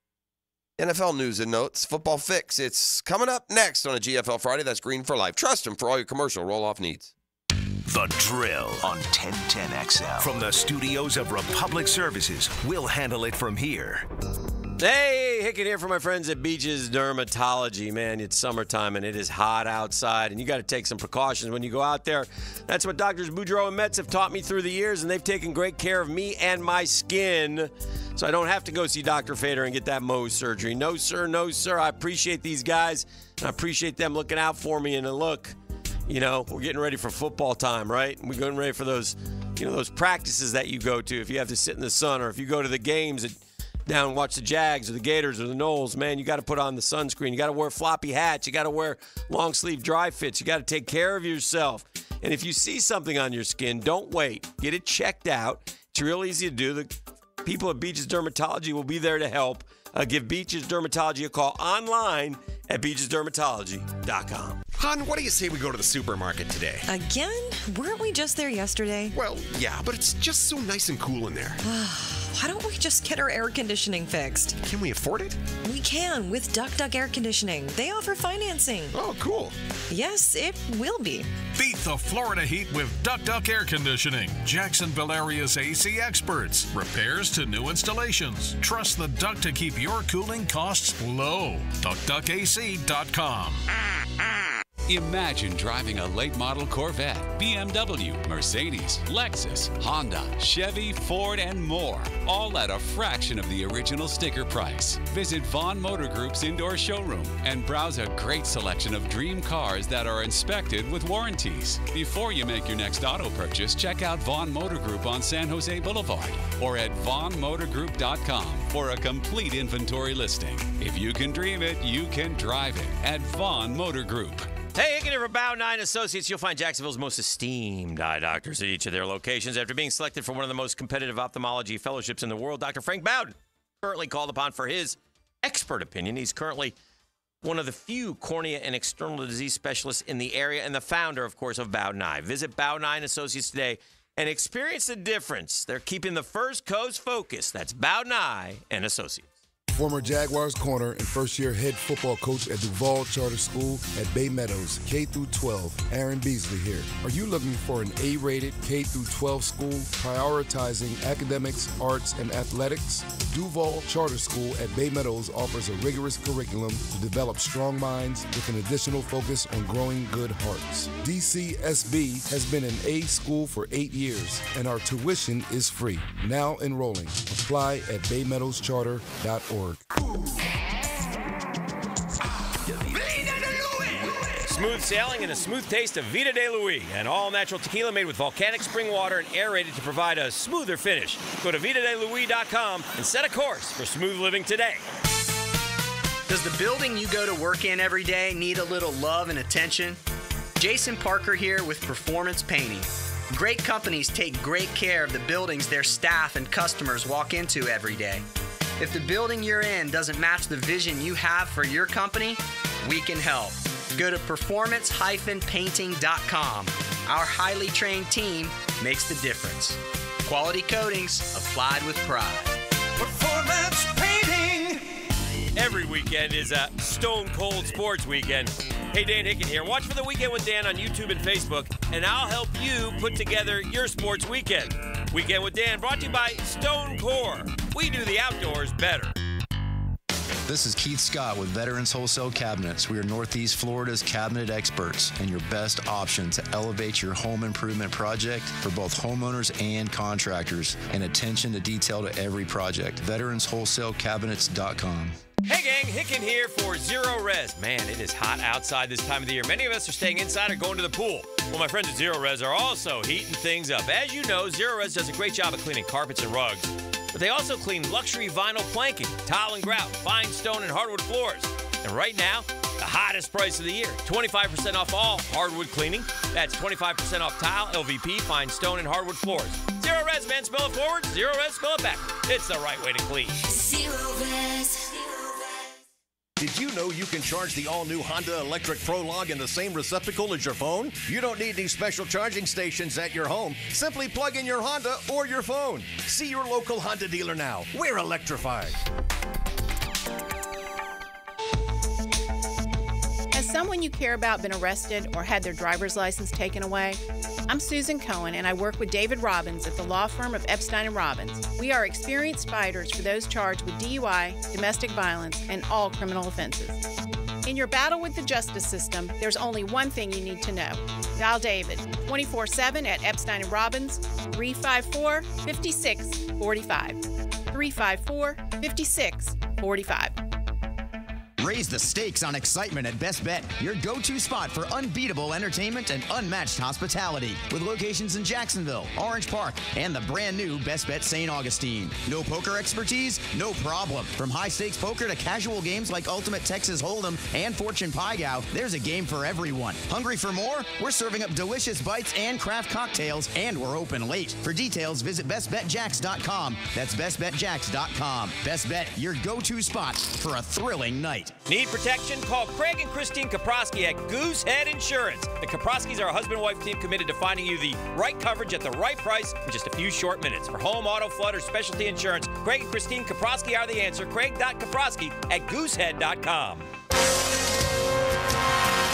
Speaker 1: NFL news and notes, football fix. It's coming up next on a GFL Friday. That's Green for Life. Trust him for all your commercial roll-off needs.
Speaker 5: The Drill on 1010XL. From the studios of Republic Services, we'll handle it from here.
Speaker 22: Hey, Hicken here for my friends at Beaches Dermatology. Man, it's summertime and it is hot outside, and you got to take some precautions when you go out there. That's what Doctors Boudreaux and Metz have taught me through the years, and they've taken great care of me and my skin, so I don't have to go see Dr. Fader and get that Mohs surgery. No, sir, no, sir. I appreciate these guys, and I appreciate them looking out for me. And look, You know, we're getting ready for football time, right? We're getting ready for those, those practices that you go to. If you have to sit in the sun, or if you go to the games down and watch the Jags or the Gators or the Knowles, man, you got to put on the sunscreen. You got to wear floppy hats. You got to wear long sleeve dry fits. You got to take care of yourself. And if you see something on your skin, don't wait. Get it checked out. It's real easy to do. The people at Beaches Dermatology will be there to help. Give Beaches Dermatology a call online at beachesdermatology.com.
Speaker 3: Hon, what do you say we go to the supermarket today?
Speaker 6: Again? Weren't we just there yesterday?
Speaker 3: Well, yeah, but it's just so nice and cool in there.
Speaker 6: Why don't we just get our air conditioning fixed?
Speaker 3: Can we afford it?
Speaker 6: We can with Duck Duck Air Conditioning. They offer financing.
Speaker 3: Oh, cool.
Speaker 6: Yes, it will be.
Speaker 5: Beat the Florida heat with Duck Duck Air Conditioning. Jacksonville area's AC experts. Repairs to new installations. Trust the Duck to keep your cooling costs low. DuckDuckAC.com.
Speaker 23: Imagine driving a late model Corvette, BMW, Mercedes, Lexus, Honda, Chevy, Ford, and more, all at a fraction of the original sticker price. Visit Vaughn Motor Group's indoor showroom and browse a great selection of dream cars that are inspected with warranties. Before you make your next auto purchase, check out Vaughn Motor Group on San Jose Boulevard or at vaughnmotorgroup.com for a complete inventory listing. If you can dream it, you can drive it at Vaughn Motor Group.
Speaker 22: Hey, Hicken here for Bow 9 Associates. You'll find Jacksonville's most esteemed eye doctors at each of their locations. After being selected for one of the most competitive ophthalmology fellowships in the world, Dr. Frank Bowden, currently called upon for his expert opinion. He's currently one of the few cornea and external disease specialists in the area and the founder, of course, of Bowden Eye. Visit Bow 9 Associates today and experience the difference. They're keeping the First Coast focused. That's Bowden Eye and Associates.
Speaker 24: Former Jaguars corner and first-year head football coach at Duval Charter School at Bay Meadows, K-12, Aaron Beasley here. Are you looking for an A-rated K-12 school prioritizing academics, arts, and athletics? Duval Charter School at Bay Meadows offers a rigorous curriculum to develop strong minds with an additional focus on growing good hearts. DCSB has been an A school for 8 years, and our tuition is free. Now enrolling. Apply at baymeadowscharter.org.
Speaker 22: Smooth sailing and a smooth taste of Vida de Luis, an all-natural tequila made with volcanic spring water and aerated to provide a smoother finish. Go to VidaDeLuis.com and set a course for smooth living today.
Speaker 25: Does the building you go to work in every day need a little love and attention? Jason Parker here with Performance Painting. Great companies take great care of the buildings their staff and customers walk into every day. If the building you're in doesn't match the vision you have for your company, we can help. Go to performance-painting.com. Our highly trained team makes the difference. Quality coatings applied with pride.
Speaker 22: Performance Painting! Every weekend is a Stone Cold Sports Weekend. Hey, Dan Hicken here. Watch for The Weekend with Dan on YouTube and Facebook, and I'll help you put together your sports weekend. Weekend with Dan brought to you by Stone Core. We do the outdoors better.
Speaker 26: This is Keith Scott with Veterans Wholesale Cabinets. We are Northeast Florida's cabinet experts and your best option to elevate your home improvement project for both homeowners and contractors, and attention to detail to every project. VeteransWholesaleCabinets.com.
Speaker 22: Hey gang, Hicken here for Zero Res. Man, it is hot outside this time of the year. Many of us are staying inside or going to the pool. Well, my friends at Zero Res are also heating things up. As you know, Zero Res does a great job of cleaning carpets and rugs, but they also clean luxury vinyl planking, tile and grout, fine stone and hardwood floors. And right now, the hottest price of the year, 25% off all hardwood cleaning. That's 25% off tile, LVP, fine stone, and hardwood floors. Zero Res, man, spell it forward. Zero Res, spell it back. It's the right way to clean.
Speaker 8: Zero Res.
Speaker 27: Did you know you can charge the all-new Honda Electric Prologue in the same receptacle as your phone? You don't need any special charging stations at your home. Simply plug in your Honda or your phone. See your local Honda dealer now. We're electrified.
Speaker 28: Has someone you care about been arrested or had their driver's license taken away? I'm Susan Cohen, and I work with David Robbins at the law firm of Epstein & Robbins. We are experienced fighters for those charged with DUI, domestic violence, and all criminal offenses. In your battle with the justice system, there's only one thing you need to know. Dial David 24/7 at Epstein & Robbins, 354-5645. 354-5645.
Speaker 7: Raise the stakes on excitement at Best Bet, your go-to spot for unbeatable entertainment and unmatched hospitality. With locations in Jacksonville, Orange Park, and the brand new Best Bet St. Augustine. No poker expertise? No problem. From high-stakes poker to casual games like Ultimate Texas Hold'em and Fortune Pie Gow, there's a game for everyone. Hungry for more? We're serving up delicious bites and craft cocktails, and we're open late. For details, visit bestbetjacks.com. That's bestbetjacks.com. Best Bet, your go-to spot for a thrilling night.
Speaker 9: Need protection? Call Craig and Christine Kaprosky at Goosehead Insurance. The Kaproskys are a husband-wife team committed to finding you the right coverage at the right price in just a few short minutes. For home, auto, flood, or specialty insurance, Craig and Christine Kaprosky are the answer. Craig.Kaprosky at goosehead.com.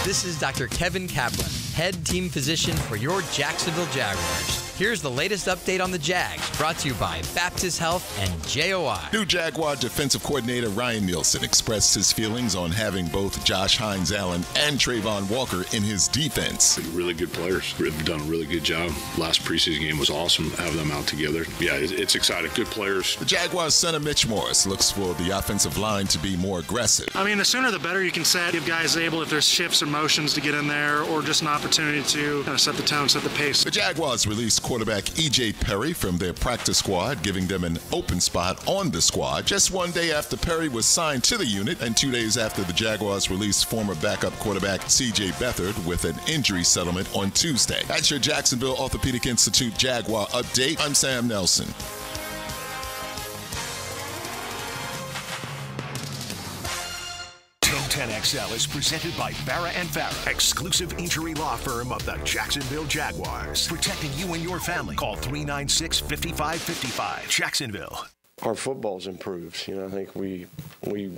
Speaker 10: This is Dr. Kevin Kaplan, head team physician for your Jacksonville Jaguars. Here's the latest update on the Jags, brought to you by Baptist Health and JOI.
Speaker 11: New Jaguar defensive coordinator Ryan Nielsen expressed his feelings on having both Josh Hines-Allen and Trayvon Walker in his defense.
Speaker 12: Really good players. They've done a really good job. Last preseason game was awesome, having them out together. Yeah, it's exciting. Good players.
Speaker 11: The Jaguars center Mitch Morris looks for the offensive line to be more aggressive.
Speaker 13: I mean, the sooner the better you can set. Give guys able, if there's shifts or motions, to get in there, or just an opportunity to kind of set the tone, set the pace.
Speaker 11: The Jaguars released quarterback E.J. Perry from their practice squad, giving them an open spot on the squad just one day after Perry was signed to the unit and 2 days after the Jaguars released former backup quarterback C.J. Beathard with an injury settlement on Tuesday. That's your Jacksonville Orthopedic Institute Jaguar update. I'm Sam Nelson.
Speaker 14: XL is presented by Farah and Farah, exclusive injury law firm of the Jacksonville Jaguars. Protecting you and your family. Call 396-5555. Jacksonville.
Speaker 15: Our football's improved. I think we've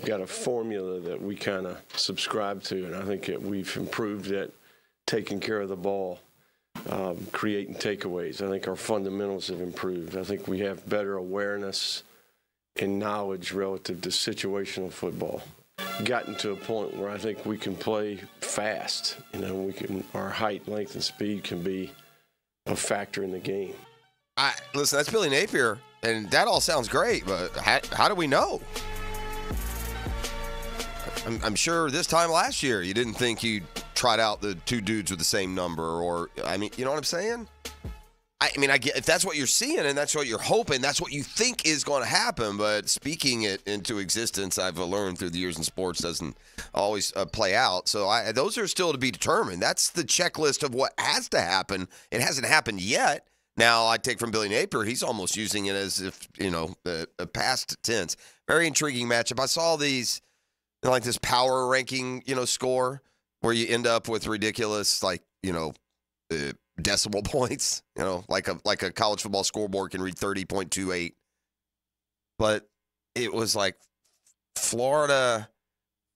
Speaker 15: got a formula that we kind of subscribe to, and I think that we've improved at taking care of the ball, creating takeaways. I think our fundamentals have improved. I think we have better awareness and knowledge relative to situational football. Gotten to a point where I think we can play fast. Our height, length, and speed can be a factor in the game.
Speaker 1: Listen, that's Billy Napier, and that all sounds great, but how do we know? I'm sure this time last year you didn't think you'd tried out the two dudes with the same number, or you know what I'm saying? I get if that's what you're seeing and that's what you're hoping, that's what you think is going to happen. But speaking it into existence, I've learned through the years in sports, doesn't always play out. So those are still to be determined. That's the checklist of what has to happen. It hasn't happened yet. Now, I take from Billy Napier, he's almost using it as if, a past tense. Very intriguing matchup. I saw these, like this power ranking, score where you end up with ridiculous, decimal points, like a college football scoreboard can read 30.28. But it was like Florida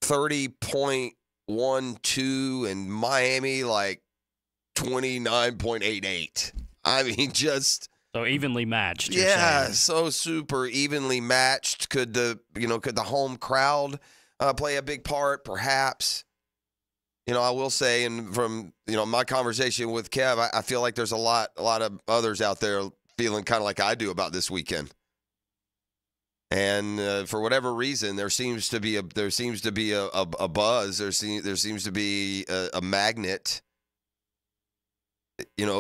Speaker 1: 30.12 and Miami like 29.88. Just
Speaker 2: so evenly matched.
Speaker 1: Yeah, so super evenly matched. Could the home crowd play a big part? Perhaps. I will say, and from my conversation with Kev, I feel like there's a lot of others out there feeling kind of like I do about this weekend. And for whatever reason, there seems to be a buzz. There seems to be a magnet,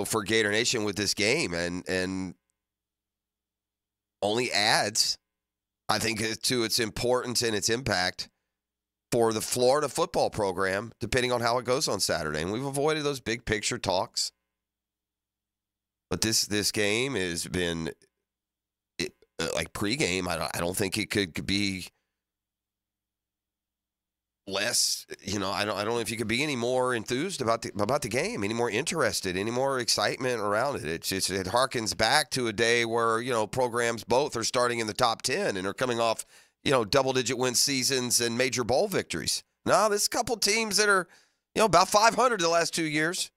Speaker 1: for Gator Nation with this game, and only adds, I think, to its importance and its impact for the Florida football program, depending on how it goes on Saturday. And we've avoided those big picture talks. But this game has been, like pregame, I don't think it could be less, I don't know if you could be any more enthused about the game, any more interested, any more excitement around it. It harkens back to a day where, programs both are starting in the top 10 and are coming off double-digit win seasons and major bowl victories. No, there's a couple teams that are, about 500 the last 2 years.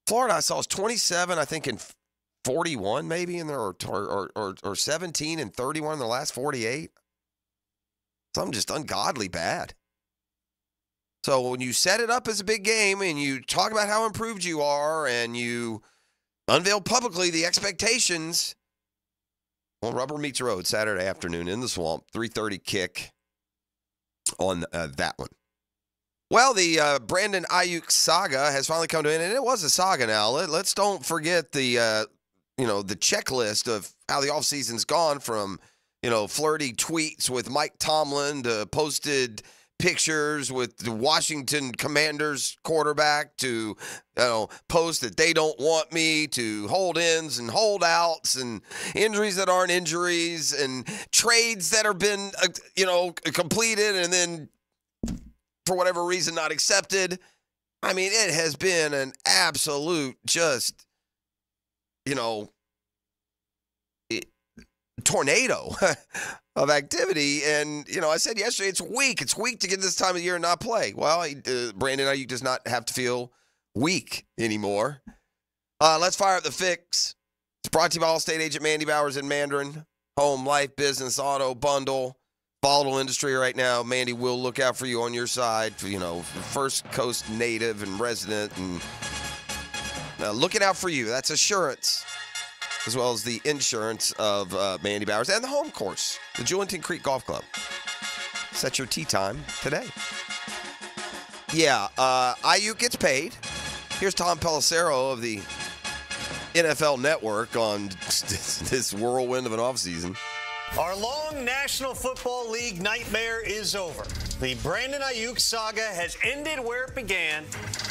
Speaker 1: Florida, I saw, is 27, I think, in 41 maybe in there, or 17 and 31 in the last 48. Something just ungodly bad. So when you set it up as a big game and you talk about how improved you are and you unveil publicly the expectations, well, rubber meets road Saturday afternoon in the Swamp, 3:30 kick on that one. Well, the Brandon Ayuk saga has finally come to an end, and it was a saga now. Let's don't forget the checklist of how the offseason's gone from, flirty tweets with Mike Tomlin to posted pictures with the Washington Commanders quarterback to, posts that they don't want me, to hold-ins and holdouts and injuries that aren't injuries and trades that have been, completed and then for whatever reason not accepted. I mean, it has been an absolute just, tornado of activity. And, I said yesterday, it's weak. It's weak to get this time of year and not play. Well, Brandon Ayuk does not have to feel weak anymore. Let's fire up the fix. It's brought to you by Allstate agent Mandy Bowers in Mandarin. Home, life, business, auto, bundle. Volatile industry right now. Mandy will look out for you on your side. First Coast native and resident, and looking out for you. That's assurance, as well as the insurance of Mandy Bowers and the home course, the Jewelton Creek Golf Club. Set your tee time today. Yeah, Ayuk gets paid. Here's Tom Pelissero of the NFL Network on this whirlwind of an offseason.
Speaker 3: Our long National Football League nightmare is over. The Brandon Ayuk saga has ended where it began,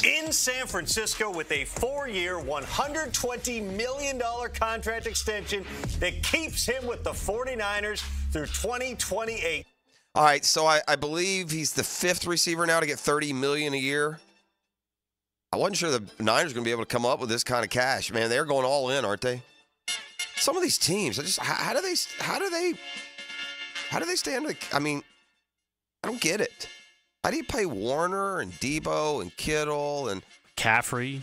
Speaker 3: in San Francisco, with a 4-year, $120 million contract extension that keeps him with the 49ers through 2028.
Speaker 1: All right, so I believe he's the 5th receiver now to get $30 million a year. I wasn't sure the Niners were going to be able to come up with this kind of cash. Man, they're going all in, aren't they? Some of these teams, how do they stay under the, I don't get it. How do you pay Warner and Debo and Kittle and McCaffrey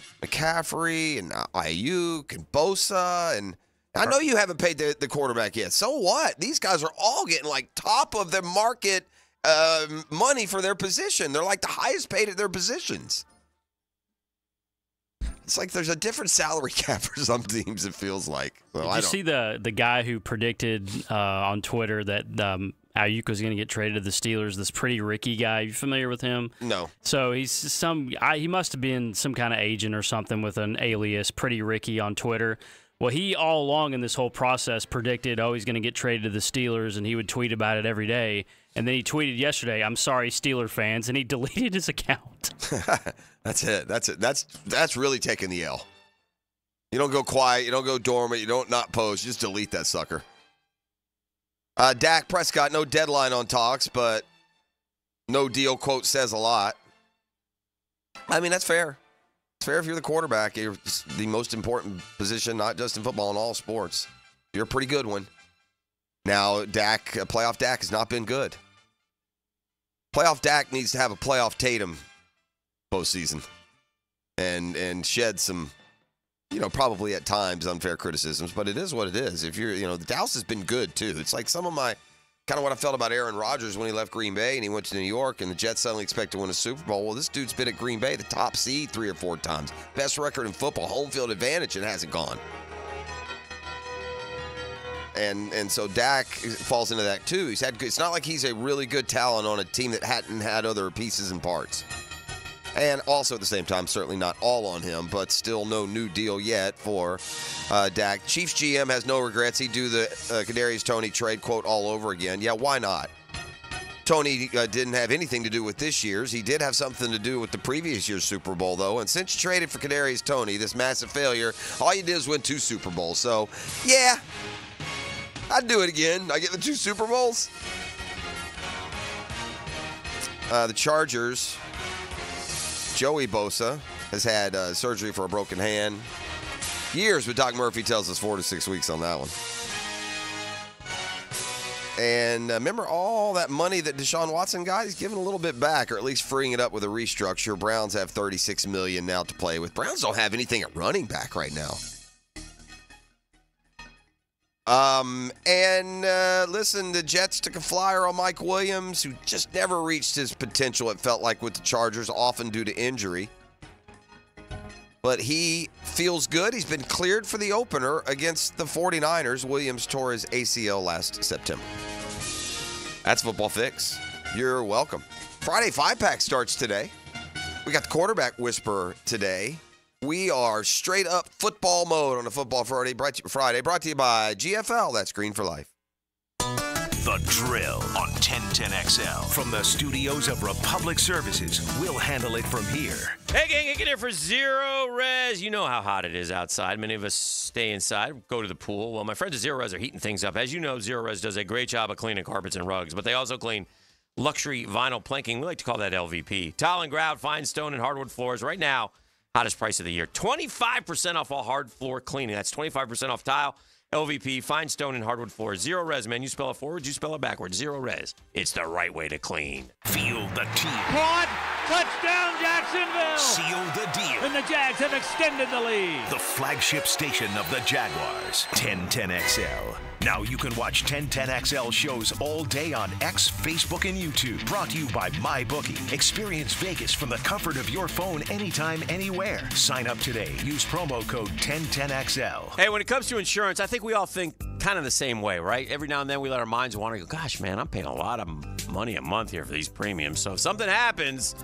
Speaker 1: and Ayuk and Bosa, and I know you haven't paid the quarterback yet. So what? These guys are all getting like top of their market money for their position. They're like the highest paid at their positions. It's like there's a different salary cap for some teams, it feels like. Well,
Speaker 2: Did you see the guy who predicted on Twitter that Ayuk was going to get traded to the Steelers, this Pretty Ricky guy? You familiar with him?
Speaker 1: No.
Speaker 2: So he must have been some kind of agent or something with an alias, Pretty Ricky, on Twitter. Well, he all along in this whole process predicted, he's going to get traded to the Steelers, and he would tweet about it every day. And then he tweeted yesterday, "I'm sorry, Steeler fans," and he deleted his account.
Speaker 1: That's it. That's really taking the L. You don't go quiet. You don't go dormant. You don't not post. You just delete that sucker. Dak Prescott, no deadline on talks, but no deal, quote, says a lot. That's fair. It's fair if you're the quarterback. You're the most important position, not just in football, in all sports. You're a pretty good one. Now, playoff Dak has not been good. Playoff Dak needs to have a playoff Tatum postseason and shed some, probably at times unfair criticisms, but it is what it is. If you're, the Dallas has been good too. It's like some of my, kind of what I felt about Aaron Rodgers when he left Green Bay and he went to New York and the Jets suddenly expect to win a Super Bowl. Well, this dude's been at Green Bay, the top seed 3 or 4 times. Best record in football, home field advantage, and hasn't gone. And so Dak falls into that too. It's not like he's a really good talent on a team that hadn't had other pieces and parts. And also at the same time, certainly not all on him, but still no new deal yet for Dak. Chiefs GM has no regrets. He'd do the Kadarius Toney trade, quote, all over again. Yeah, why not? Toney didn't have anything to do with this year's. He did have something to do with the previous year's Super Bowl, though. And since you traded for Kadarius Toney, this massive failure, all you did was win 2 Super Bowls. So, yeah, I'd do it again. I get the 2 Super Bowls. The Chargers, Joey Bosa has had surgery for a broken hand. Years, but Doc Murphy tells us 4 to 6 weeks on that one. And remember all that money that Deshaun Watson got? He's giving a little bit back, or at least freeing it up with a restructure. Browns have $36 million now to play with. Browns don't have anything at running back right now. Listen, the Jets took a flyer on Mike Williams, who just never reached his potential, it felt like, with the Chargers, often due to injury. But he feels good. He's been cleared for the opener against the 49ers. Williams tore his ACL last September. That's Football Fix. You're welcome. Friday 5-pack starts today. We got the quarterback whisperer today. We are straight up football mode on a Football Friday brought to you by GFL. That's Green for Life.
Speaker 14: The Drill on 1010XL. From the studios of Republic Services, we'll handle it from here.
Speaker 22: Hey, gang, Hicken here for Zero Res. You know how hot it is outside. Many of us stay inside, go to the pool. Well, my friends at Zero Res are heating things up. As you know, Zero Res does a great job of cleaning carpets and rugs, but they also clean luxury vinyl planking. We like to call that LVP. Tile and grout, fine stone, and hardwood floors. Right now, hottest price of the year. 25% off all hard floor cleaning. That's 25% off tile, LVP, fine stone, and hardwood floors. Zero Res, man. You spell it forward, you spell it backwards. Zero Res. It's the right way to clean.
Speaker 14: Feel the team.
Speaker 4: Caught. Touchdown, Jacksonville.
Speaker 14: Seal the deal.
Speaker 4: And the Jags have extended the lead.
Speaker 14: The flagship station of the Jaguars. 1010XL. Now you can watch 1010XL shows all day on X, Facebook, and YouTube. Brought to you by MyBookie. Experience Vegas from the comfort of your phone anytime, anywhere. Sign up today. Use promo code 1010XL.
Speaker 22: Hey, when it comes to insurance, I think we all think kind of the same way, right? Every now and then we let our minds wander and go, gosh, man, I'm paying a lot of money a month here for these premiums. So if something happens,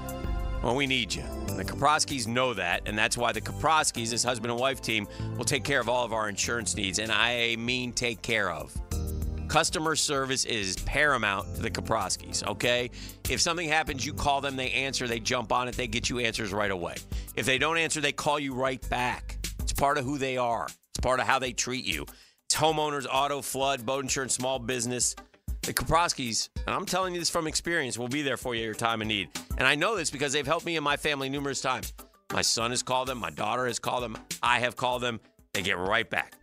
Speaker 22: well, we need you. And the Kaproskis know that, and that's why the Kaproskis, this husband and wife team, will take care of all of our insurance needs, and I mean take care of. Customer service is paramount to the Kaproskis, okay? If something happens, you call them, they answer, they jump on it, they get you answers right away. If they don't answer, they call you right back. It's part of who they are. It's part of how they treat you. It's homeowners, auto, flood, boat insurance, small business. The Kaproskis, and I'm telling you this from experience, will be there for you at your time of need. And I know this because they've helped me and my family numerous times. My son has called them. My daughter has called them. I have called them. They get right back.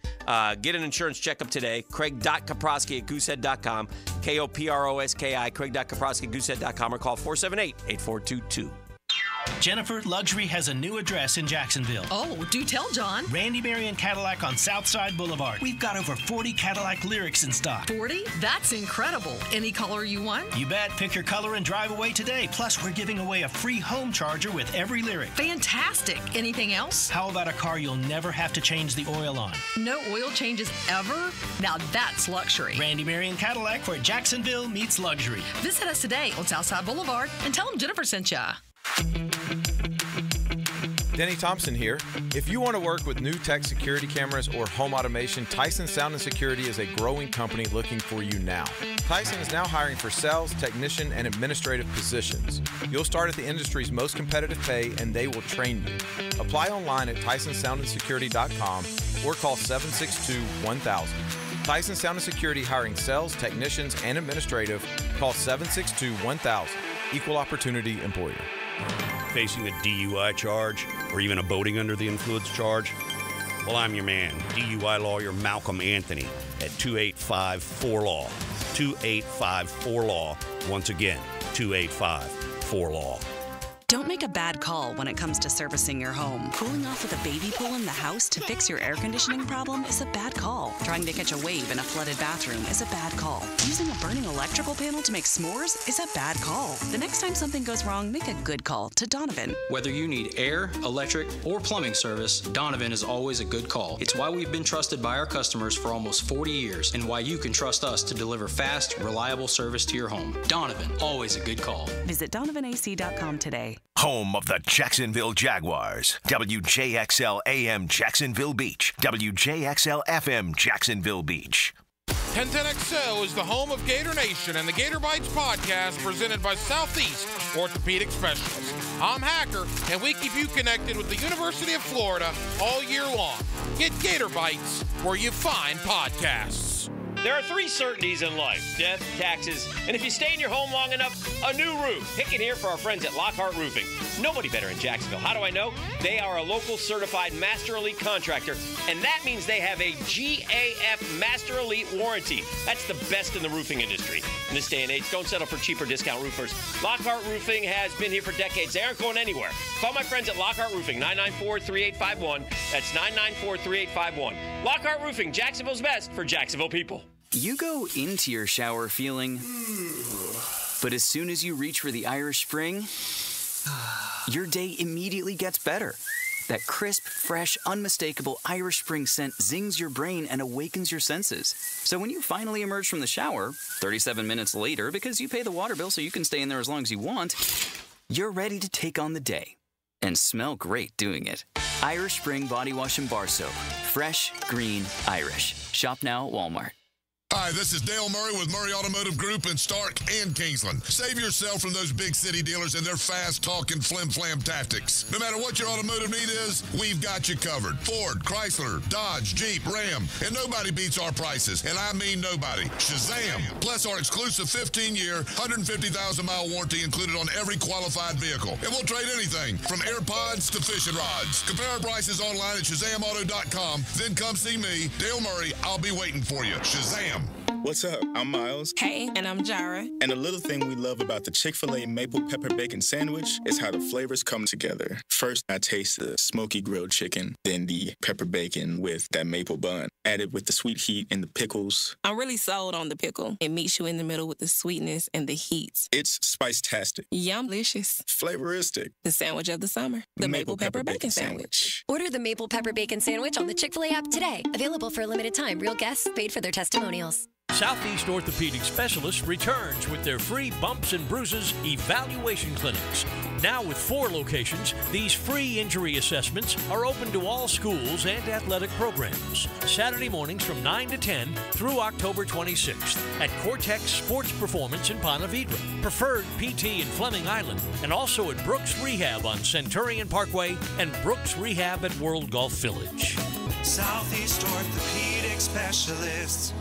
Speaker 22: Get an insurance checkup today. Craig.Kaproski at goosehead.com. K-O-P-R-O-S-K-I. Craig.Kaproski at goosehead.com or call 478-8422.
Speaker 6: Jennifer, Luxury has a new address in Jacksonville.
Speaker 16: Oh, do tell, John.
Speaker 6: Randy Marion Cadillac on Southside Boulevard. We've got over 40 Cadillac Lyrics in stock.
Speaker 16: 40? That's incredible. Any color you want?
Speaker 6: You bet. Pick your color and drive away today. Plus, we're giving away a free home charger with every Lyric.
Speaker 16: Fantastic. Anything else?
Speaker 6: How about a car you'll never have to change the oil on?
Speaker 16: No oil changes ever? Now that's luxury.
Speaker 6: Randy Marion Cadillac, where Jacksonville meets luxury.
Speaker 16: Visit us today on Southside Boulevard and tell them Jennifer sent ya.
Speaker 17: Denny Thompson here. If you want to work with new tech security cameras or home automation, Tyson Sound & Security is a growing company looking for you now. Tyson is now hiring for sales, technician, and administrative positions. You'll start at the industry's most competitive pay, and they will train you. Apply online at TysonSoundandSecurity.com or call 762-1000. Tyson Sound & Security hiring sales, technicians, and administrative. Call 762-1000. Equal opportunity employer.
Speaker 18: Facing a DUI charge or even a boating under the influence charge? Well, I'm your man, DUI lawyer Malcolm Anthony at 285-4LAW. 285-4LAW. Once again, 285-4LAW.
Speaker 19: Don't make a bad call when it comes to servicing your home. Cooling off with a baby pool in the house to fix your air conditioning problem is a bad call. Trying to catch a wave in a flooded bathroom is a bad call. Using a burning electrical panel to make s'mores is a bad call. The next time something goes wrong, make a good call to Donovan.
Speaker 20: Whether you need air, electric, or plumbing service, Donovan is always a good call. It's why we've been trusted by our customers for almost 40 years and why you can trust us to deliver fast, reliable service to your home. Donovan, always a good call.
Speaker 19: Visit DonovanAC.com today.
Speaker 14: Home of the Jacksonville Jaguars. WJXL AM Jacksonville Beach. WJXL FM Jacksonville Beach.
Speaker 21: 1010XL is the home of Gator Nation and the Gator Bites podcast presented by Southeast Orthopedic Specialists. I'm Hacker, and we keep you connected with the University of Florida all year long. Get Gator Bites where you find podcasts.
Speaker 22: There are three certainties in life: death, taxes, and if you stay in your home long enough, a new roof. Hicken here for our friends at Lockhart Roofing. Nobody better in Jacksonville. How do I know? They are a local certified Master Elite contractor, and that means they have a GAF Master Elite warranty. That's the best in the roofing industry. In this day and age, don't settle for cheaper discount roofers. Lockhart Roofing has been here for decades. They aren't going anywhere. Call my friends at Lockhart Roofing, 994-3851. That's 994-3851. Lockhart Roofing, Jacksonville's best for Jacksonville people.
Speaker 29: You go into your shower feeling, but as soon as you reach for the Irish Spring, your day immediately gets better. That crisp, fresh, unmistakable Irish Spring scent zings your brain and awakens your senses. So when you finally emerge from the shower, 37 minutes later, because you pay the water bill so you can stay in there as long as you want, you're ready to take on the day. And smell great doing it. Irish Spring Body Wash and Bar Soap. Fresh, green, Irish. Shop now at Walmart.
Speaker 11: Hi, this is Dale Murray with Murray Automotive Group in Stark and Kingsland. Save yourself from those big city dealers and their fast-talking flim-flam tactics. No matter what your automotive need is, we've got you covered. Ford, Chrysler, Dodge, Jeep, Ram, and nobody beats our prices, and I mean nobody. Shazam! Plus our exclusive 15-year, 150,000-mile warranty included on every qualified vehicle. And we'll trade anything from AirPods to fishing rods. Compare our prices online at ShazamAuto.com. Then come see me, Dale Murray. I'll be waiting for you. Shazam!
Speaker 5: What's up? I'm Miles.
Speaker 7: Hey, and I'm Jara.
Speaker 5: And the little thing we love about the Chick-fil-A Maple Pepper Bacon Sandwich is how the flavors come together. First, I taste the smoky grilled chicken, then the pepper bacon with that maple bun, added with the sweet heat and the pickles.
Speaker 7: I'm really sold on the pickle. It meets you in the middle with the sweetness and the heat.
Speaker 5: It's spice-tastic.
Speaker 7: Yum-licious.
Speaker 5: Flavoristic.
Speaker 7: The sandwich of the summer. The Maple Pepper Bacon Sandwich.
Speaker 8: Order the Maple Pepper Bacon Sandwich on the Chick-fil-A app today. Available for a limited time. Real guests paid for their testimonials.
Speaker 4: Southeast Orthopedic Specialists returns with their free bumps and bruises evaluation clinics. Now with 4 locations, these free injury assessments are open to all schools and athletic programs. Saturday mornings from 9 to 10 through October 26th at Cortex Sports Performance in Ponte Vedra, Preferred PT in Fleming Island, and also at Brooks Rehab on Centurion Parkway and Brooks Rehab at World Golf Village.
Speaker 23: Southeast Orthopedic Specialists.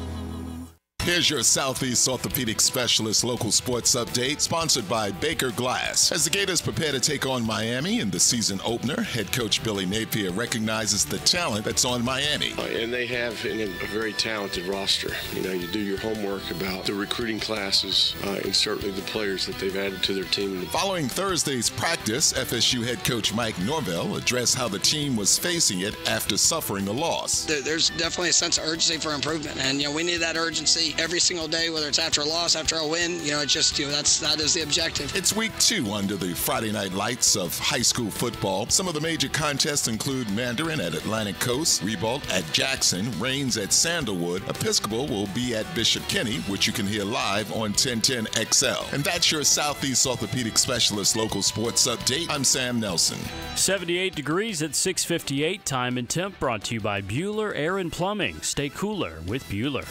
Speaker 11: Here's your Southeast Orthopedic Specialist local sports update, sponsored by Baker Glass. As the Gators prepare to take on Miami in the season opener, head coach Billy Napier recognizes the talent that's on Miami.
Speaker 15: And they have a very talented roster. You know, you do your homework about the recruiting classes and certainly the players that they've added to their team.
Speaker 11: Following Thursday's practice, FSU head coach Mike Norvell addressed how the team was facing it after suffering a loss.
Speaker 24: There's definitely a sense of urgency for improvement, and we need that urgency every single day, whether it's after a loss, after a win. It's just that is the objective.
Speaker 11: It's week 2 under the Friday night lights of high school football. Some of the major contests include Mandarin at Atlantic Coast, Ribault at Jackson, Rains at Sandalwood. Episcopal will be at Bishop Kenny, which you can hear live on 1010 XL. And that's your Southeast Orthopedic Specialist local sports update. I'm Sam Nelson.
Speaker 2: 78 degrees at 6:58. Time and temp brought to you by Bueller Air and Plumbing. Stay cooler with Bueller.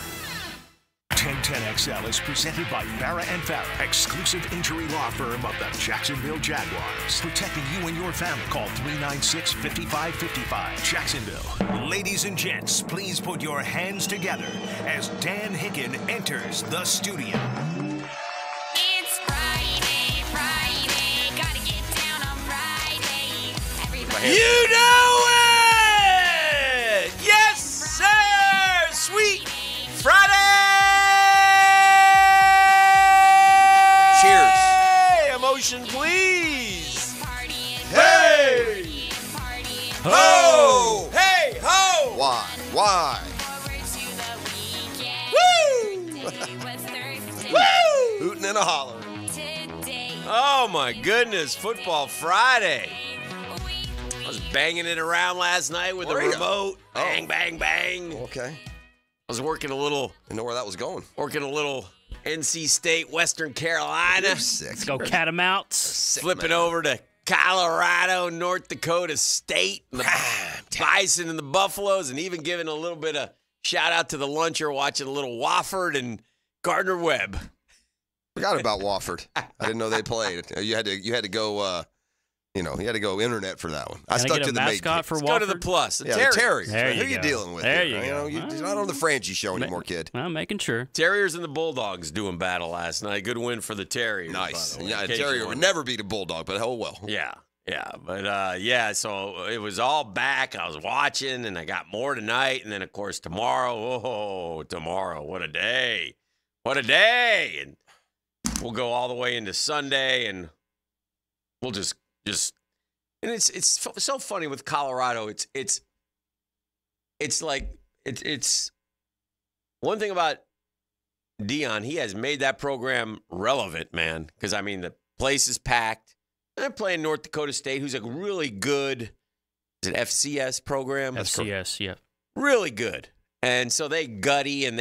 Speaker 14: 1010XL is presented by Farah & Farah, exclusive injury law firm of the Jacksonville Jaguars. Protecting you and your family. Call 396-5555. Jacksonville. Ladies and gents, please put your hands together as Dan Hicken enters the studio.
Speaker 25: It's Friday. Gotta get down on Friday. Everybody.
Speaker 22: You know it! Yes, sir! Sweet Friday!
Speaker 1: Cheers.
Speaker 22: Emotion, please.
Speaker 1: Hey!
Speaker 22: Ho! Hey, ho!
Speaker 1: Why?
Speaker 22: Woo! Woo!
Speaker 1: Hooting and a hollering.
Speaker 22: Oh, my goodness. Football Friday. I was banging it around last night with the remote. Bang, bang, bang.
Speaker 1: Okay.
Speaker 22: I was working a little.
Speaker 1: Didn't know where that was going.
Speaker 22: Working a little NC State, Western Carolina.
Speaker 2: Let's go Catamounts.
Speaker 22: Flipping over to Colorado, North Dakota State, and the Bison and the Buffaloes, and even giving a little bit of shout out to the luncher watching a little Wofford and Gardner Webb.
Speaker 1: Forgot about Wofford. I didn't know they played. You had to go. You had to go internet for that one. I stuck to the
Speaker 2: mascot for
Speaker 22: Let's go to the plus.
Speaker 1: Yeah, Terry.
Speaker 2: There
Speaker 1: Who
Speaker 2: you
Speaker 1: you
Speaker 2: go.
Speaker 1: dealing with?
Speaker 2: There
Speaker 1: here?
Speaker 2: you go.
Speaker 1: You're not on the Frangie show anymore, kid.
Speaker 2: I'm making sure.
Speaker 22: Terriers and the Bulldogs doing battle last night. Good win for the Terriers.
Speaker 1: Nice.
Speaker 22: by the way.
Speaker 1: Yeah,
Speaker 22: Case
Speaker 1: Terrier
Speaker 22: you
Speaker 1: would
Speaker 22: wonder.
Speaker 1: never beat a Bulldog, but oh well.
Speaker 22: Yeah. But, so it was all back. I was watching, and I got more tonight. And then, of course, tomorrow. Oh, tomorrow. What a day. What a day. And we'll go all the way into Sunday, and we'll just and it's so funny with Colorado. It's one thing about Dion. He has made that program relevant, man, because, the place is packed. They're playing North Dakota State, who's a really good is it FCS program?
Speaker 2: FCS, yeah.
Speaker 22: Really good. And so they gutty and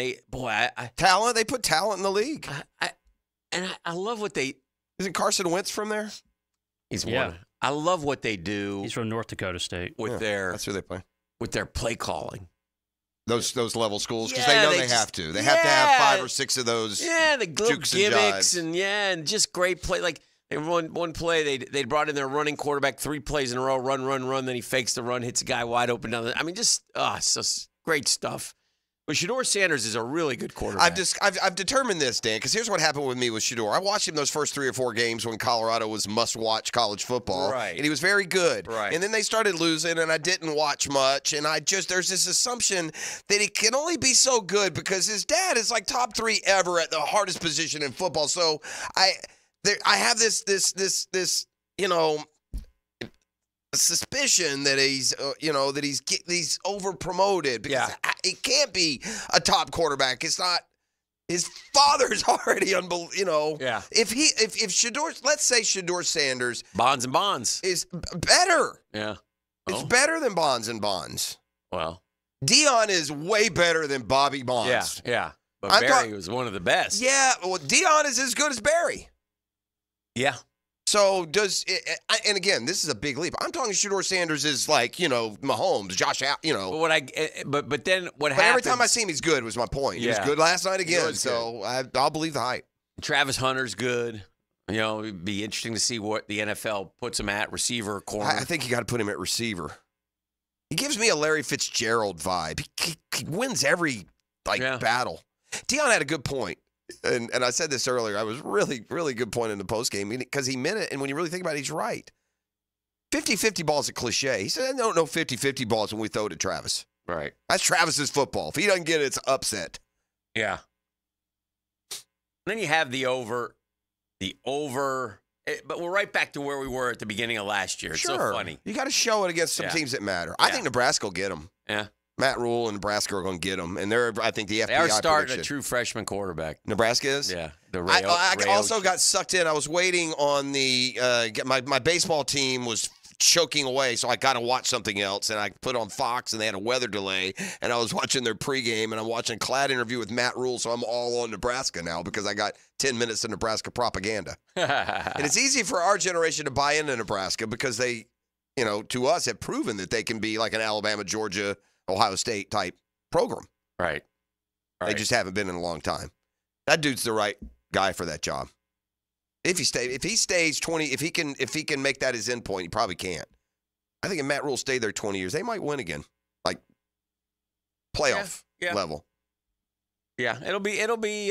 Speaker 1: talent. They put talent in the league.
Speaker 22: I love what they.
Speaker 1: Isn't Carson Wentz from there?
Speaker 22: He's one. I love what they do.
Speaker 2: He's from North Dakota State.
Speaker 22: With
Speaker 1: that's who they play.
Speaker 22: With their play calling.
Speaker 1: Those level schools, because they know they have to. They have to have 5 or 6 of those.
Speaker 22: Yeah, the little
Speaker 1: jukes
Speaker 22: gimmicks
Speaker 1: and
Speaker 22: and just great play. Like one play, they brought in their running quarterback 3 plays in a row, run. Then he fakes the run, hits a guy wide open down. Just so great stuff. But Shedeur Sanders is a really good quarterback.
Speaker 1: I've determined this, Dan, because here's what happened with me with Shedeur. I watched him those first 3 or 4 games when Colorado was must-watch college football.
Speaker 22: Right.
Speaker 1: And he was very good.
Speaker 22: Right.
Speaker 1: And then they started losing, and I didn't watch much. And there's this assumption that he can only be so good because his dad is like top 3 ever at the hardest position in football. So I have this suspicion that he's over promoted because it can't be a top quarterback. It's not. His father's already unbelievable.
Speaker 22: Yeah.
Speaker 1: If Shedeur, let's say Shedeur Sanders,
Speaker 22: Bonds
Speaker 1: is better.
Speaker 22: Yeah.
Speaker 1: It's better than Bonds.
Speaker 22: Well,
Speaker 1: Dion is way better than Bobby Bonds.
Speaker 22: Yeah. But Barry was one of the best.
Speaker 1: Yeah. Well, Dion is as good as Barry.
Speaker 22: Yeah.
Speaker 1: So and again, this is a big leap. I'm talking Shedeur Sanders is like, Mahomes, Josh Allen,
Speaker 22: But then what happens?
Speaker 1: Every time I see him, he's good. Was my point. He was good last night again. So I'll believe the hype.
Speaker 22: Travis Hunter's good. It'd be interesting to see what the NFL puts him at receiver, corner.
Speaker 1: I think you got to put him at receiver. He gives me a Larry Fitzgerald vibe. He wins every battle. Dion had a good point. And I said this earlier. I was really, really good point in the postgame because he meant it. And when you really think about it, he's right. 50-50 ball is a cliche. He said, I don't know 50-50 balls when we throw it at Travis.
Speaker 22: Right.
Speaker 1: That's Travis's football. If he doesn't get it, it's upset.
Speaker 22: Yeah. Then you have the over. But we're right back to where we were at the beginning of last year. It's so funny.
Speaker 1: You got to show it against some teams that matter. I think Nebraska will get them.
Speaker 22: Yeah.
Speaker 1: Matt Rule and Nebraska are going to get them, and I think the FBI
Speaker 22: They are starting
Speaker 1: prediction.
Speaker 22: a true freshman quarterback.
Speaker 1: Nebraska is?
Speaker 22: Yeah.
Speaker 1: I also got sucked in. I was waiting on my baseball team was choking away, so I got to watch something else, and I put on Fox, and they had a weather delay, and I was watching their pregame, and I'm watching a Clad interview with Matt Rule, so I'm all on Nebraska now because I got 10 minutes of Nebraska propaganda. And it's easy for our generation to buy into Nebraska because they, to us, have proven that they can be like an Alabama, Georgia, Ohio State type program.
Speaker 22: Right.
Speaker 1: They just haven't been in a long time. That dude's the right guy for that job. If he stays 20, if he can make that his end point, he probably can't. I think if Matt Rule stayed there 20 years, they might win again, like playoff level.
Speaker 22: Yeah, it'll be.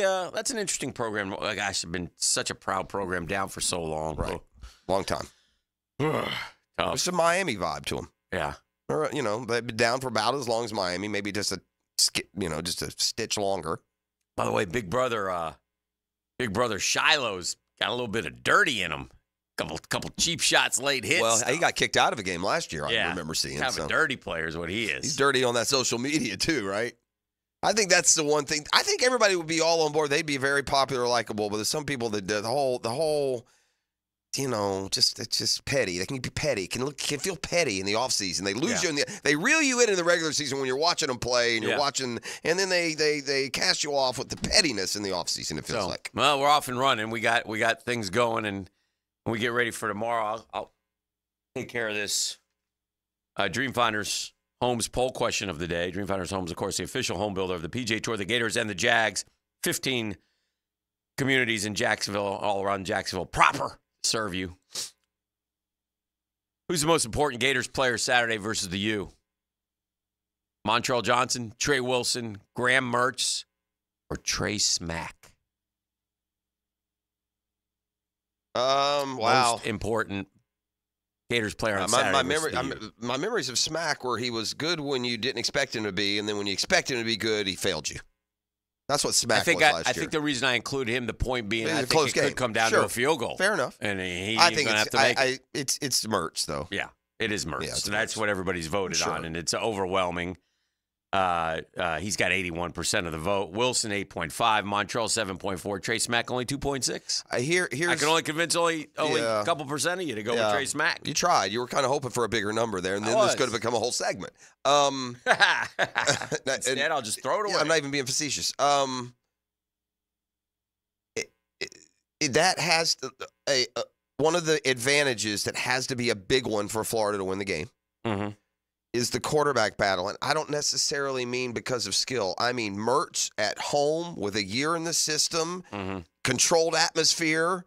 Speaker 22: That's an interesting program. Gosh, it's been such a proud program down for so long.
Speaker 1: Right, long time. There's a Miami vibe to him.
Speaker 22: Yeah.
Speaker 1: Or, they've been down for about as long as Miami, maybe just a stitch longer.
Speaker 22: By the way, big brother Shiloh's got a little bit of dirty in him. Couple cheap shots, late hits.
Speaker 1: Well, he got kicked out of a game last year. I remember seeing.
Speaker 22: Kind of a dirty player is what he is.
Speaker 1: He's dirty on that social media too, right? I think that's the one thing. I think everybody would be all on board. They'd be very popular, likable. But there's some people that the whole. It's just petty. They can be petty. Can feel petty in the offseason. They lose you they reel you in the regular season when you're watching them play and you're watching, and then they cast you off with the pettiness in the offseason. It feels like.
Speaker 22: Well, we're off and running. We got things going, and when we get ready for tomorrow, I'll take care of this. Dreamfinders Homes poll question of the day. Dreamfinders Homes, of course, the official home builder of the PGA Tour, the Gators, and the Jags. 15 communities in Jacksonville, all around Jacksonville proper. Serve you. Who's the most important Gators player Saturday versus the U? Montrell Johnson, Trey Wilson, Graham Mertz, or Trey Smack?
Speaker 1: Wow.
Speaker 22: Most important Gators player on Saturday.
Speaker 1: My memories of Smack were he was good when you didn't expect him to be, and then when you expect him to be good, he failed you. That's what Smack was last year.
Speaker 22: I think the reason I include him, the point being, I think it could come down to a field goal.
Speaker 1: Fair enough.
Speaker 22: And he's
Speaker 1: going
Speaker 22: to have to make it.
Speaker 1: It's Mertz, though.
Speaker 22: Yeah, it is Mertz.
Speaker 1: Yeah,
Speaker 22: so that's what everybody's voted on, and it's overwhelming. He's got 81% of the vote. Wilson, 8.5. Montrell, 7.4. Trace Mack, only 2.6. I can only convince only a couple percent of you to go with Trace Mack.
Speaker 1: You tried. You were kind of hoping for a bigger number there, and then this could have become a whole segment.
Speaker 22: Instead, I'll just throw it away.
Speaker 1: I'm not even being facetious. That has one of the advantages that has to be a big one for Florida to win the game.
Speaker 22: Mm-hmm.
Speaker 1: Is the quarterback battle. And I don't necessarily mean because of skill. I mean Mertz at home with a year in the system, controlled atmosphere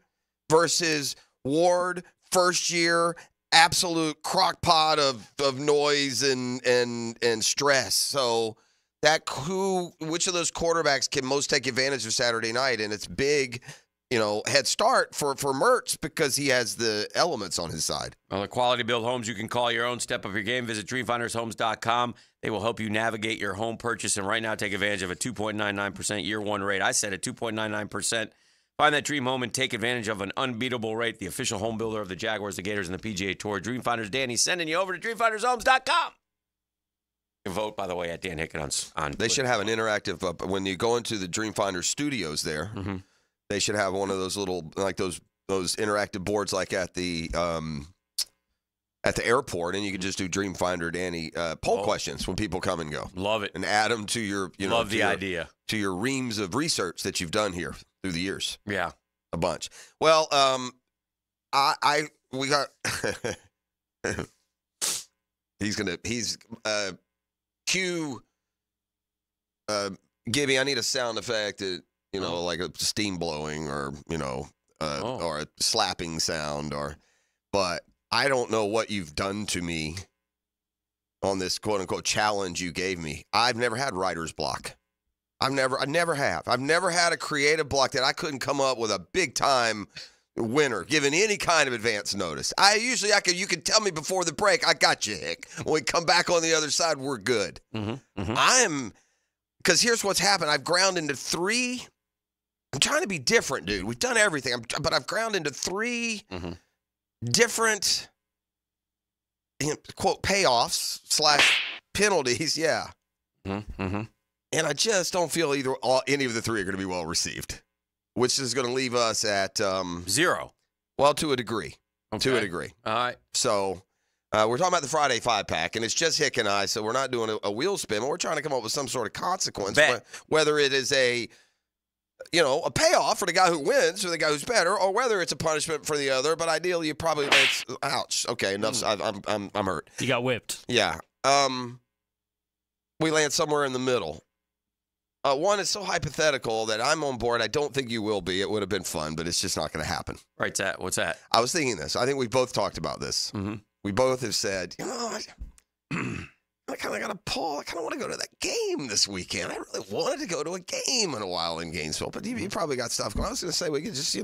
Speaker 1: versus Ward, first year, absolute crock pot of noise and stress. So which of those quarterbacks can most take advantage of Saturday night? And it's big, head start for Mertz because he has the elements on his side.
Speaker 22: Well, the Quality Build Homes, you can call your own, step up your game. Visit DreamFindersHomes.com. They will help you navigate your home purchase. And right now, take advantage of a 2.99% year one rate. I said it, 2.99%. Find that dream home and take advantage of an unbeatable rate. The official home builder of the Jaguars, the Gators, and the PGA Tour. Dream Finders Danny's sending you over to DreamFindersHomes.com. You can vote, by the way, at Dan Hicken on
Speaker 1: They should have an interactive, when you go into the Dream Finder studios there, they should have one of those little, like those interactive boards like at the airport, and you can just do Dream Finder Danny poll questions when people come and go.
Speaker 22: Love it.
Speaker 1: And add them to your,
Speaker 22: love the idea.
Speaker 1: To your reams of research that you've done here through the years.
Speaker 22: Yeah.
Speaker 1: A bunch. Well, we got, cue, Gibby, I need a sound effect that, like a steam blowing or, or a slapping sound but I don't know what you've done to me on this quote unquote challenge you gave me. I've never had writer's block. I never have. I've never had a creative block that I couldn't come up with a big time winner, given any kind of advance notice. You can tell me before the break, I got you, Hick. When we come back on the other side, we're good. Because here's what's happened. I've ground into three. I'm trying to be different, dude. We've done everything, but I've ground into three different, quote, payoffs / penalties. Yeah. And I just don't feel any of the three are going to be well received, which is going to leave us at
Speaker 22: 0.
Speaker 1: Well, to a degree.
Speaker 22: Okay.
Speaker 1: To a degree.
Speaker 22: All right.
Speaker 1: So we're talking about the Friday 5-pack, and it's just Hick and I, so we're not doing a wheel spin, but we're trying to come up with some sort of consequence, whether it is a payoff for the guy who wins or the guy who's better, or whether it's a punishment for the other. But ideally, you probably ouch. Okay, enough. I'm hurt.
Speaker 2: You got whipped.
Speaker 1: Yeah. We land somewhere in the middle. One is so hypothetical that I'm on board. I don't think you will be. It would have been fun, but it's just not going to happen.
Speaker 22: Right. What's that?
Speaker 1: I was thinking this. I think we both talked about this. We both have said, I kind of got a pull. I kind of want to go to that game this weekend. I really wanted to go to a game in a while in Gainesville, but you probably got stuff going. I was going to say we could just,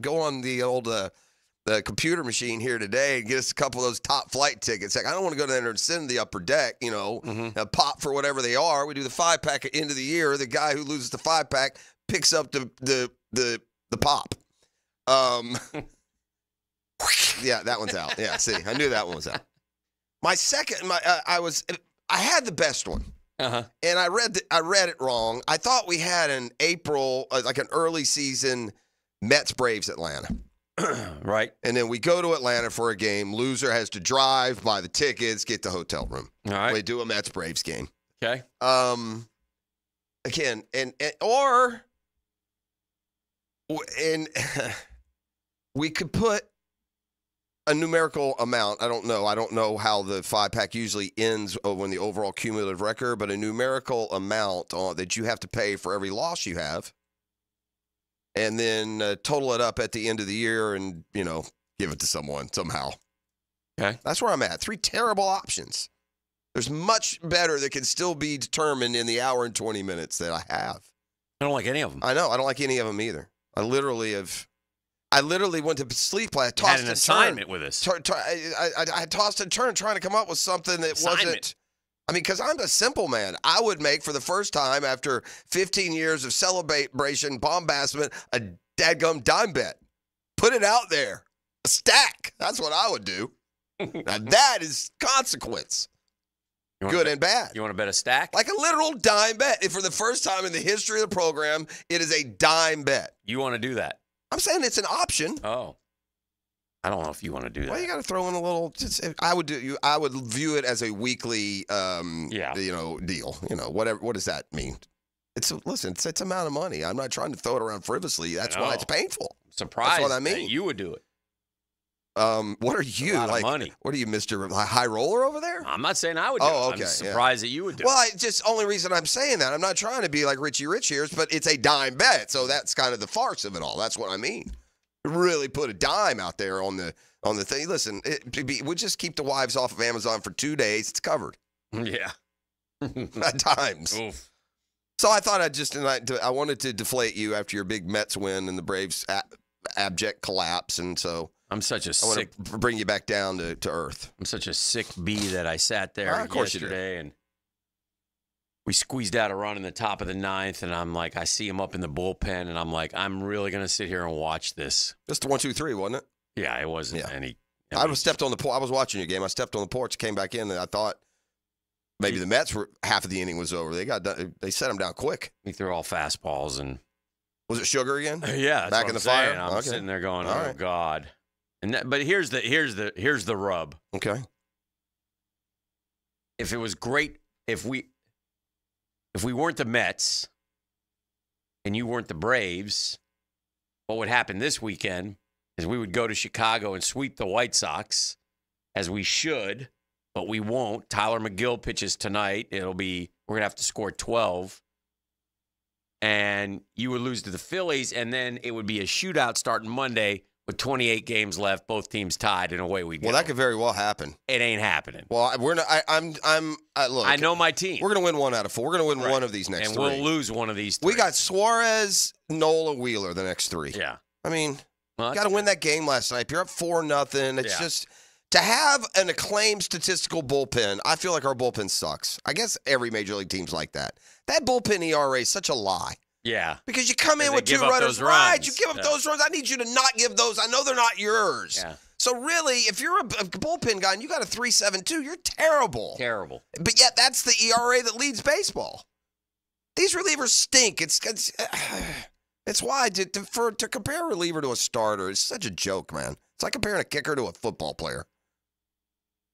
Speaker 1: go on the old the computer machine here today and get us a couple of those top flight tickets. Like, I don't want to go down there and send the upper deck, a pop for whatever they are. We do the 5-pack at the end of the year. The guy who loses the 5-pack picks up the pop. Yeah, that one's out. Yeah, see, I knew that one was out. My second, I had the best one, and I read it wrong. I thought we had an April, like an early season Mets Braves Atlanta,
Speaker 22: right?
Speaker 1: And then we go to Atlanta for a game. Loser has to drive, buy the tickets, get the hotel room.
Speaker 22: All right,
Speaker 1: we do a Mets Braves game.
Speaker 22: Okay.
Speaker 1: Again, we could put a numerical amount. I don't know how the 5-pack usually ends when the overall cumulative record, but a numerical amount that you have to pay for every loss you have, and then total it up at the end of the year and, give it to someone somehow.
Speaker 22: Okay.
Speaker 1: That's where I'm at. 3 terrible options. There's much better that can still be determined in the hour and 20 minutes that I have.
Speaker 22: I don't like any of them.
Speaker 1: I know. I don't like any of them either. I literally went to sleep. I tossed
Speaker 22: had an assignment with us.
Speaker 1: I tossed and turned trying to come up with something that wasn't. I mean, because I'm a simple man. I would make, for the first time after 15 years of celebration, bombastment, a dadgum dime bet. Put it out there. A stack. That's what I would do. Now, that is consequence. Good and bad.
Speaker 22: You want to bet a stack?
Speaker 1: Like a literal dime bet. If for the first time in the history of the program, it is a dime bet.
Speaker 22: You want to do that?
Speaker 1: I'm saying it's an option.
Speaker 22: Oh. I don't know if you want to do that.
Speaker 1: Well, you got to throw in a little. I would view it as a weekly, deal. Whatever. What does that mean? It's it's amount of money. I'm not trying to throw it around frivolously. That's why it's painful.
Speaker 22: Surprised
Speaker 1: That's what I mean.
Speaker 22: that you would do it.
Speaker 1: What are you like?
Speaker 22: Money.
Speaker 1: What are you, Mr. High Roller over there?
Speaker 22: I'm not saying I would do it.
Speaker 1: Okay.
Speaker 22: I'm surprised that you would do
Speaker 1: Well,
Speaker 22: it.
Speaker 1: just only reason I'm saying that, I'm not trying to be like Richie Rich here, but it's a dime bet. So that's kind of the farce of it all. That's what I mean. Really put a dime out there on the thing. Listen, we'll just keep the wives off of Amazon for 2 days. It's covered.
Speaker 22: Yeah.
Speaker 1: At times.
Speaker 22: Oof.
Speaker 1: So I thought I wanted to deflate you after your big Mets win and the Braves' abject collapse, and so
Speaker 22: I'm such a
Speaker 1: I want to bring you back down to earth.
Speaker 22: I'm such a sick bee that I sat there
Speaker 1: of course
Speaker 22: yesterday and we squeezed out a run in the top of the ninth, and I'm like, I see him up in the bullpen, and I'm like, I'm really gonna sit here and watch this.
Speaker 1: Just 1, 2, 3, wasn't it?
Speaker 22: Yeah, it wasn't any.
Speaker 1: I stepped on the porch. I was watching your game. I stepped on the porch, came back in, and I thought maybe the Mets were half of the inning was over. They got done, they set them down quick.
Speaker 22: We threw all fastballs and.
Speaker 1: Was it Sugar again?
Speaker 22: Yeah,
Speaker 1: back in the fire.
Speaker 22: I'm sitting there going, "Oh God!" But here's the rub.
Speaker 1: Okay.
Speaker 22: If it was great, if we weren't the Mets, and you weren't the Braves, what would happen this weekend is we would go to Chicago and sweep the White Sox, as we should, but we won't. Tyler McGill pitches tonight. We're gonna have to score 12. And you would lose to the Phillies, and then it would be a shootout starting Monday with 28 games left, both teams tied, and away we go.
Speaker 1: Well, that could very well happen.
Speaker 22: It ain't happening.
Speaker 1: Well, we're not. Look.
Speaker 22: I know my team.
Speaker 1: We're going to win 1 out of 4. We're going to win one of these next
Speaker 22: and
Speaker 1: 3.
Speaker 22: And we'll lose one of these 3.
Speaker 1: We got Suarez, Nola, Wheeler the next 3.
Speaker 22: Yeah.
Speaker 1: I mean, you got to win that game last night. You're up 4-0. It's just to have an acclaimed statistical bullpen. I feel like our bullpen sucks. I guess every major league team's like that. That bullpen ERA is such a lie.
Speaker 22: Yeah.
Speaker 1: Because you come in with 2 runners. Right. You give up those runs. I need you to not give those. I know they're not yours.
Speaker 22: Yeah.
Speaker 1: So really, if you're a bullpen guy and you got a 3.72, you're terrible.
Speaker 22: Terrible.
Speaker 1: But yet that's the ERA that leads baseball. These relievers stink. It's why to compare a reliever to a starter is such a joke, man. It's like comparing a kicker to a football player.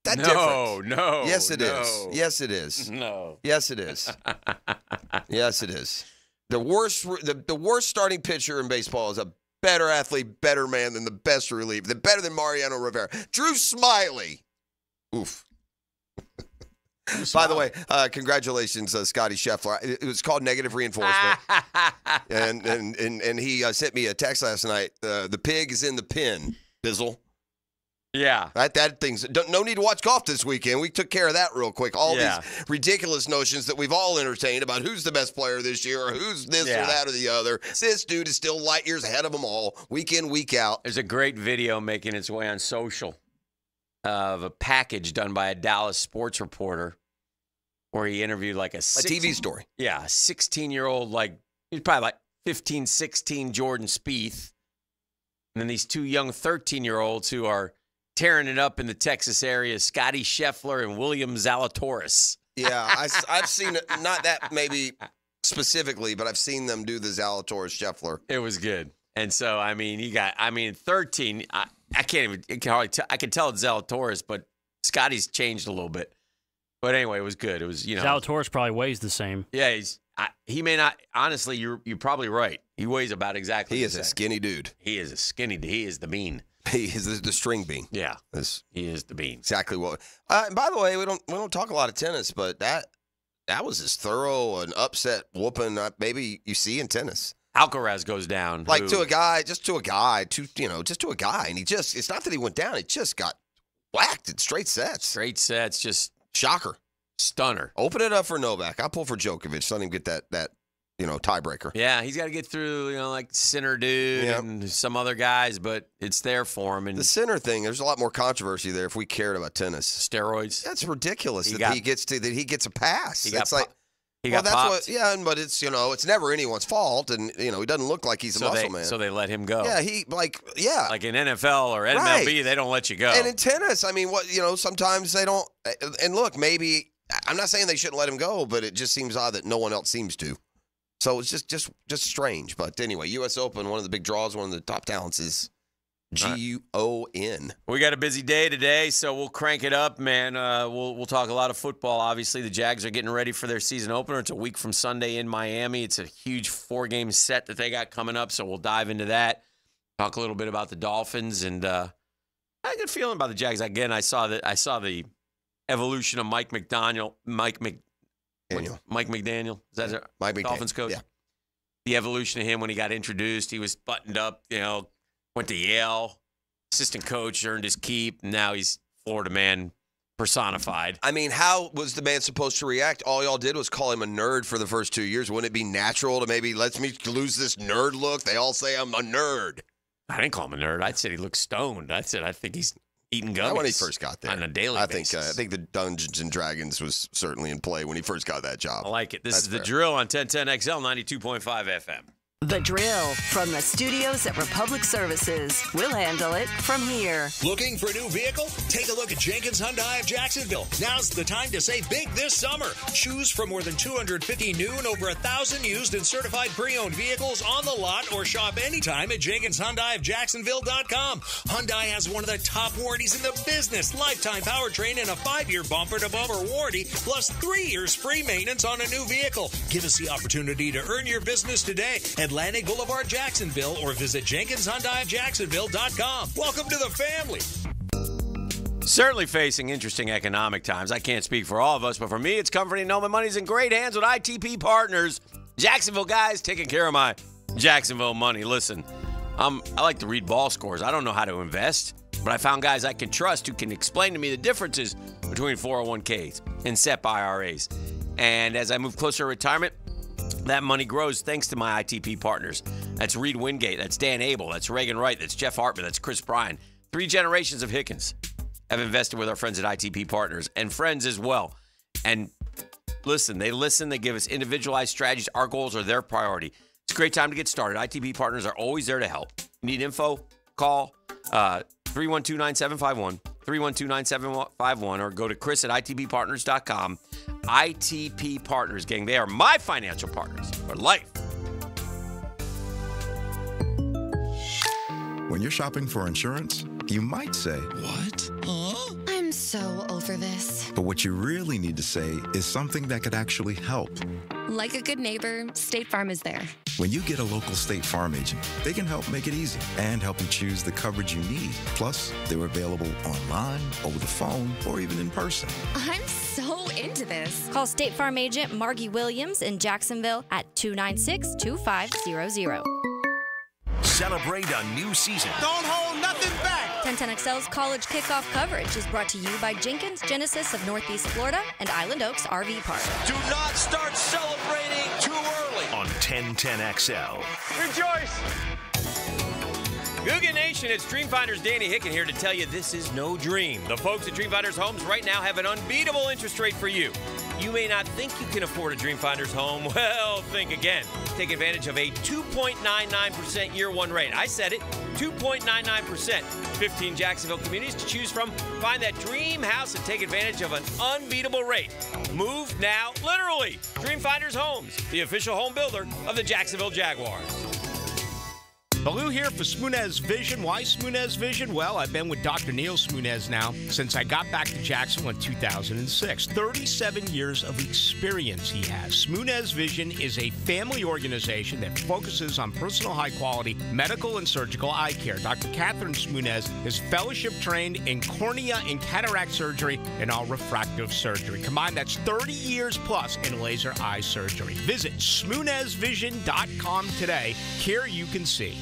Speaker 1: That difference.
Speaker 22: No.
Speaker 1: Yes, it is. Yes, it is.
Speaker 22: No.
Speaker 1: Yes, it is. Yes, it is. The worst starting pitcher in baseball is a better athlete, better man than the best reliever. Better than Mariano Rivera. Drew Smiley. Oof. By the way, congratulations, Scotty Scheffler. It was called negative reinforcement. and he sent me a text last night. The pig is in the pen, Bizzle.
Speaker 22: Yeah.
Speaker 1: That thing's no need to watch golf this weekend. We took care of that real quick. All these ridiculous notions that we've all entertained about who's the best player this year or who's this or that or the other. This dude is still light years ahead of them all, week in, week out.
Speaker 22: There's a great video making its way on social of a package done by a Dallas sports reporter where he interviewed like a
Speaker 1: TV story.
Speaker 22: Yeah, a 16-year-old, he's probably like 15, 16 Jordan Spieth. And then these 2 young 13-year-olds who are tearing it up in the Texas area, Scotty Scheffler and William Zalatoris.
Speaker 1: Yeah, I've seen it, not that maybe specifically, but I've seen them do the Zalatoris Scheffler.
Speaker 22: It was good. And so, 13, I can tell it's Zalatoris, but Scotty's changed a little bit. But anyway, it was good. It was,
Speaker 2: Zalatoris probably weighs the same.
Speaker 22: Yeah, he may not, honestly, you're probably right. He weighs about exactly
Speaker 1: He
Speaker 22: the
Speaker 1: is
Speaker 22: same.
Speaker 1: a skinny dude.
Speaker 22: He is the bean.
Speaker 1: He is the string bean.
Speaker 22: Yeah, he is the bean.
Speaker 1: Exactly what. And by the way, we don't talk a lot of tennis, but that was as thorough an upset whooping maybe you see in tennis.
Speaker 22: Alcaraz goes down,
Speaker 1: to a guy, and it's not that he went down; he just got whacked in straight sets.
Speaker 22: Just
Speaker 1: shocker,
Speaker 22: stunner.
Speaker 1: Open it up for Novak. I'll pull for Djokovic. Let him get that tiebreaker.
Speaker 22: Yeah, he's got to get through, like Sinner dude and some other guys, but it's there for him. And
Speaker 1: the Sinner thing, there's a lot more controversy there if we cared about tennis.
Speaker 22: Steroids.
Speaker 1: That's ridiculous he gets a pass.
Speaker 22: He got
Speaker 1: popped. But it's it's never anyone's fault, and he doesn't look like he's a muscle man.
Speaker 22: So they let him go.
Speaker 1: Yeah,
Speaker 22: like in NFL or MLB, they don't let you go.
Speaker 1: And in tennis, sometimes they don't. And look, maybe I'm not saying they shouldn't let him go, but it just seems odd that no one else seems to. So it's just strange. But anyway, U.S. Open, one of the big draws, one of the top talents is G-U-O-N.
Speaker 22: We got a busy day today, so we'll crank it up, man. We'll talk a lot of football. Obviously, the Jags are getting ready for their season opener. It's a week from Sunday in Miami. It's a huge 4-game set that they got coming up, so we'll dive into that. Talk a little bit about the Dolphins, and I had a good feeling about the Jags. Again, I saw the evolution of Mike McDaniel. Mike McDaniel. Is that
Speaker 1: Mike McDaniel.
Speaker 22: Dolphins coach?
Speaker 1: Yeah.
Speaker 22: The evolution of him when he got introduced. He was buttoned up, went to Yale, assistant coach, earned his keep. And now he's Florida man personified.
Speaker 1: I mean, how was the man supposed to react? All y'all did was call him a nerd for the first 2 years. Wouldn't it be natural to maybe let me lose this nerd look? They all say I'm a nerd.
Speaker 22: I didn't call him a nerd. I said he looked stoned. I said I think he's eating gummies.
Speaker 1: When he first got there.
Speaker 22: On a daily basis.
Speaker 1: I think the Dungeons and Dragons was certainly in play when he first got that job.
Speaker 22: I like it. This is The Drill on 1010XL 92.5 FM.
Speaker 3: The Drill from the studios at Republic Services. We'll handle it from here.
Speaker 6: Looking for a new vehicle? Take a look at Jenkins Hyundai of Jacksonville. Now's the time to save big this summer. Choose from more than 250 new and over 1,000 used and certified pre-owned vehicles on the lot, or shop anytime at JenkinsHyundaiofJacksonville.com. Hyundai has one of the top warranties in the business. Lifetime powertrain and a 5-year bumper-to-bumper warranty, plus 3 years free maintenance on a new vehicle. Give us the opportunity to earn your business today. Atlantic Boulevard, Jacksonville, or visit JenkinsHyundaiofJacksonville.com. Welcome to the family.
Speaker 22: Certainly facing interesting economic times. I can't speak for all of us, but for me, it's comforting to know my money's in great hands with ITP Partners. Jacksonville guys taking care of my Jacksonville money. Listen, I like to read ball scores. I don't know how to invest, but I found guys I can trust who can explain to me the differences between 401ks and SEP IRAs. And as I move closer to retirement, that money grows thanks to my ITP partners. That's Reed Wingate. That's Dan Abel. That's Reagan Wright. That's Jeff Hartman. That's Chris Bryan. 3 generations of Hickens have invested with our friends at ITP Partners and friends as well. And listen. They give us individualized strategies. Our goals are their priority. It's a great time to get started. ITP Partners are always there to help. Need info? Call 312-9751, 312-9751, or go to Chris at ITPPartners.com. ITP Partners, gang. They are my financial partners for life.
Speaker 9: When you're shopping for insurance, you might say, "What? Huh?"
Speaker 8: I'm so over this.
Speaker 9: But what you really need to say is something that could actually help.
Speaker 8: Like a good neighbor, State Farm is there.
Speaker 9: When you get a local State Farm agent, they can help make it easy and help you choose the coverage you need. Plus, they're available online, over the phone, or even in person.
Speaker 8: I'm so into this.
Speaker 10: Call State Farm agent Margie Williams in Jacksonville at 296-2500.
Speaker 14: Celebrate a new season.
Speaker 6: Don't hold nothing back.
Speaker 10: 1010XL's college kickoff coverage is brought to you by Jenkins Genesis of Northeast Florida and Island Oaks RV Park.
Speaker 6: Do not start celebrating too early.
Speaker 14: On 1010XL.
Speaker 22: Rejoice! Googan Nation, it's Dreamfinders Danny Hicken here to tell you this is no dream. The folks at Dreamfinders Homes right now have an unbeatable interest rate for you. You may not think you can afford a Dreamfinders home. Well, think again. Take advantage of a 2.99% year one rate. I said it, 2.99%. 15 Jacksonville communities to choose from. Find that dream house and take advantage of an unbeatable rate. Move now, literally. Dreamfinders Homes, the official home builder of the Jacksonville Jaguars.
Speaker 12: Baloo here for Smoonez Vision. Why Smoonez Vision? Well, I've been with Dr. Neil Smoonez now since I got back to Jacksonville in 2006. 37 years of experience he has. Smoonez Vision is a family organization that focuses on personal high-quality medical and surgical eye care. Dr. Catherine Smoonez is fellowship-trained in cornea and cataract surgery and all refractive surgery. Combined, that's 30 years plus in laser eye surgery. Visit SmoonezVision.com today. Care you can see.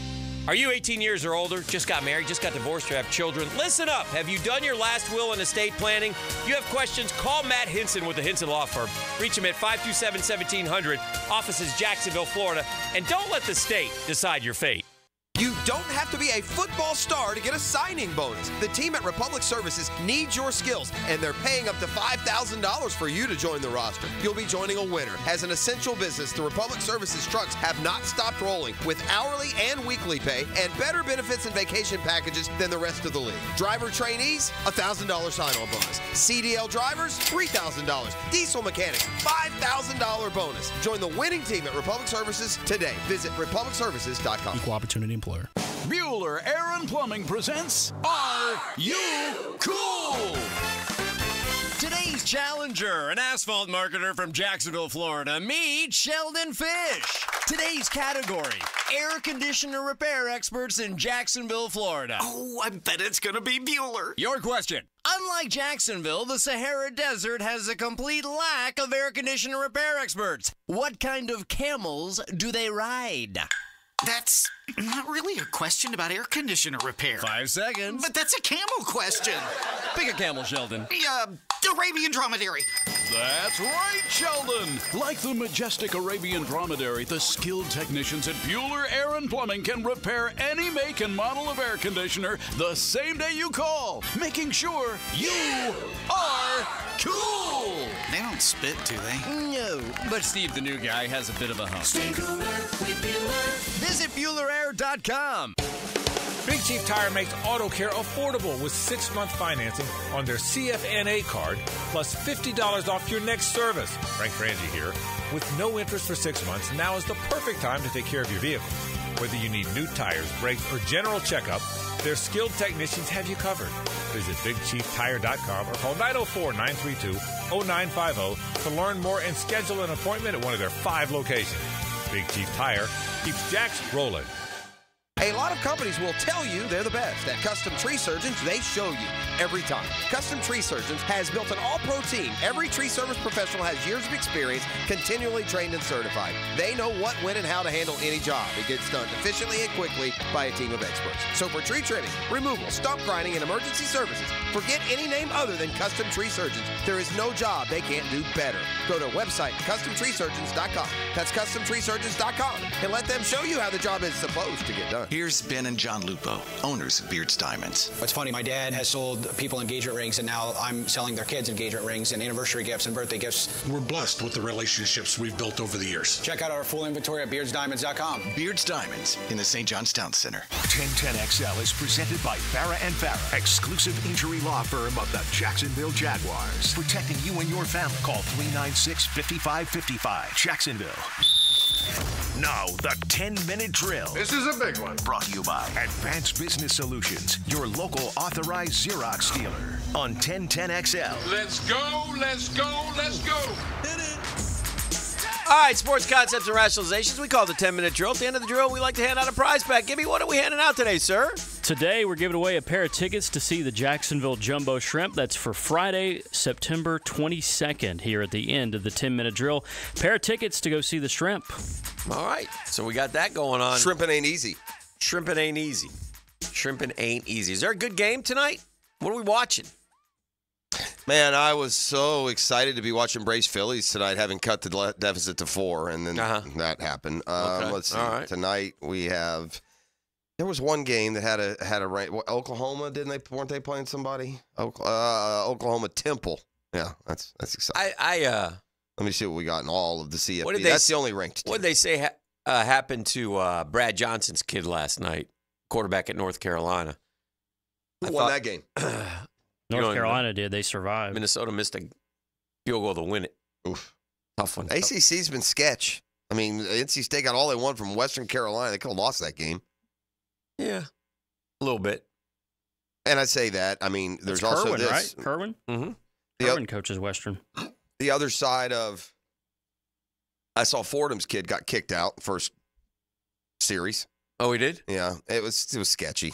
Speaker 22: Are you 18 years or older, just got married, just got divorced, or have children? Listen up. Have you done your last will and estate planning? If you have questions, call Matt Hinson with the Hinson Law Firm. Reach him at 527-1700, offices Jacksonville, Florida. And don't let the state decide your fate.
Speaker 1: You
Speaker 13: don't have to be a football star to get a signing bonus. The team at Republic Services needs your skills, and they're paying up to $5,000 for you to join the roster. You'll be joining a winner. As an essential business, the Republic Services trucks have not stopped rolling with hourly and weekly pay and better benefits and vacation packages than the rest of the league. Driver trainees, $1,000 sign-on bonus. CDL drivers, $3,000. Diesel mechanics, $5,000 bonus. Join the winning team at Republic Services today. Visit republicservices.com.
Speaker 16: Equal opportunity employer.
Speaker 17: Bueller Air and Plumbing presents Are You Cool?
Speaker 18: Today's challenger, an asphalt marketer from Jacksonville, Florida. Meet Sheldon Fish. Today's category, air conditioner repair experts in Jacksonville, Florida.
Speaker 17: Oh, I bet it's going to be Bueller.
Speaker 18: Your question. Unlike Jacksonville, the Sahara Desert has a complete lack of air conditioner repair experts. What kind of camels do they ride?
Speaker 17: That's not really a question about air conditioner repair.
Speaker 18: 5 seconds.
Speaker 17: But that's a camel question.
Speaker 18: Pick a camel, Sheldon.
Speaker 17: Arabian dromedary. That's right, Sheldon. Like the majestic Arabian dromedary, the skilled technicians at Bueller Air and Plumbing can repair any make and model of air conditioner the same day you call, making sure you are cool.
Speaker 16: They don't spit, do they?
Speaker 18: No, but Steve, the new guy, has a bit of a hump.
Speaker 23: Stay cooler with Bueller.
Speaker 18: Visit BuellerAir.com.
Speaker 19: Big Chief Tire makes auto care affordable with 6-month financing on their CFNA card, plus $50 off your next service. Frank Frangie here. With no interest for 6 months, now is the perfect time to take care of your vehicle. Whether you need new tires, brakes, or general checkup, their skilled technicians have you covered. Visit BigChiefTire.com or call 904-932-0950 to learn more and schedule an appointment at one of their 5 locations. Big Chief Tire keeps jacks rolling.
Speaker 13: A lot of companies will tell you they're the best. At Custom Tree Surgeons, they show you every time. Custom Tree Surgeons has built an all-pro team. Every tree service professional has years of experience, continually trained and certified. They know what, when, and how to handle any job. It gets done efficiently and quickly by a team of experts. So for tree trimming, removal, stump grinding, and emergency services, forget any name other than Custom Tree Surgeons. There is no job they can't do better. Go to website CustomTreeSurgeons.com. That's CustomTreeSurgeons.com, and let them show you how the job is supposed to get done.
Speaker 9: Here's Ben and John Lupo, owners of Beards Diamonds.
Speaker 20: What's funny, my dad has sold people engagement rings, and now I'm selling their kids engagement rings and anniversary gifts and birthday gifts.
Speaker 26: We're blessed with the relationships we've built over the years.
Speaker 20: Check out our full inventory at beardsdiamonds.com.
Speaker 9: Beards Diamonds in the St. John's Town Center.
Speaker 14: 1010XL is presented by Farrah & Farrah, exclusive injury law firm of the Jacksonville Jaguars. Protecting you and your family. Call 396-5555. Jacksonville. Now, the 10-minute drill.
Speaker 21: This is a big one.
Speaker 14: Brought to you by Advanced Business Solutions, your local authorized Xerox dealer. On 1010XL.
Speaker 21: Let's go, let's go, let's go.
Speaker 22: All right, sports concepts and rationalizations. We call it the 10-minute drill. At the end of the drill, we like to hand out a prize pack. Gibby, what are we handing out today, sir?
Speaker 2: Today, we're giving away a pair of tickets to see the Jacksonville Jumbo Shrimp. That's for Friday, September 22nd, here at the end of the 10-minute drill. Pair of tickets to go see the Shrimp.
Speaker 22: All right, so we got that going on.
Speaker 13: Shrimping ain't easy.
Speaker 22: Shrimping ain't easy. Shrimping ain't easy. Is there a good game tonight? What are we watching?
Speaker 1: Man, I was so excited to be watching Braves Phillies tonight, having cut the deficit to 4, and then that happened.
Speaker 22: Okay.
Speaker 1: Let's see.
Speaker 22: All right.
Speaker 1: Tonight we have. There was one game that had a rain. Oklahoma, weren't they playing somebody? Oklahoma Temple. Yeah, that's exciting. Let me see what we got in all of the CFP. That's the only ranked team.
Speaker 22: What did they say happened to Brad Johnson's kid last night, quarterback at North Carolina?
Speaker 1: Who won that game?
Speaker 2: North Carolina did. They survived.
Speaker 22: Minnesota missed a field goal to win it.
Speaker 1: Oof.
Speaker 22: Tough one.
Speaker 1: ACC's been sketch. I mean, NC State got all they won from Western Carolina. They could have lost that game.
Speaker 22: Yeah, a little bit.
Speaker 1: And I say that. I mean, there's
Speaker 2: That's
Speaker 1: also
Speaker 2: Kerwin,
Speaker 1: this.
Speaker 2: right? Kerwin?
Speaker 22: Mm-hmm.
Speaker 2: Kerwin coaches Western.
Speaker 1: The other side of, I saw Fordham's kid got kicked out first series.
Speaker 22: Oh, he did?
Speaker 1: Yeah, it was sketchy.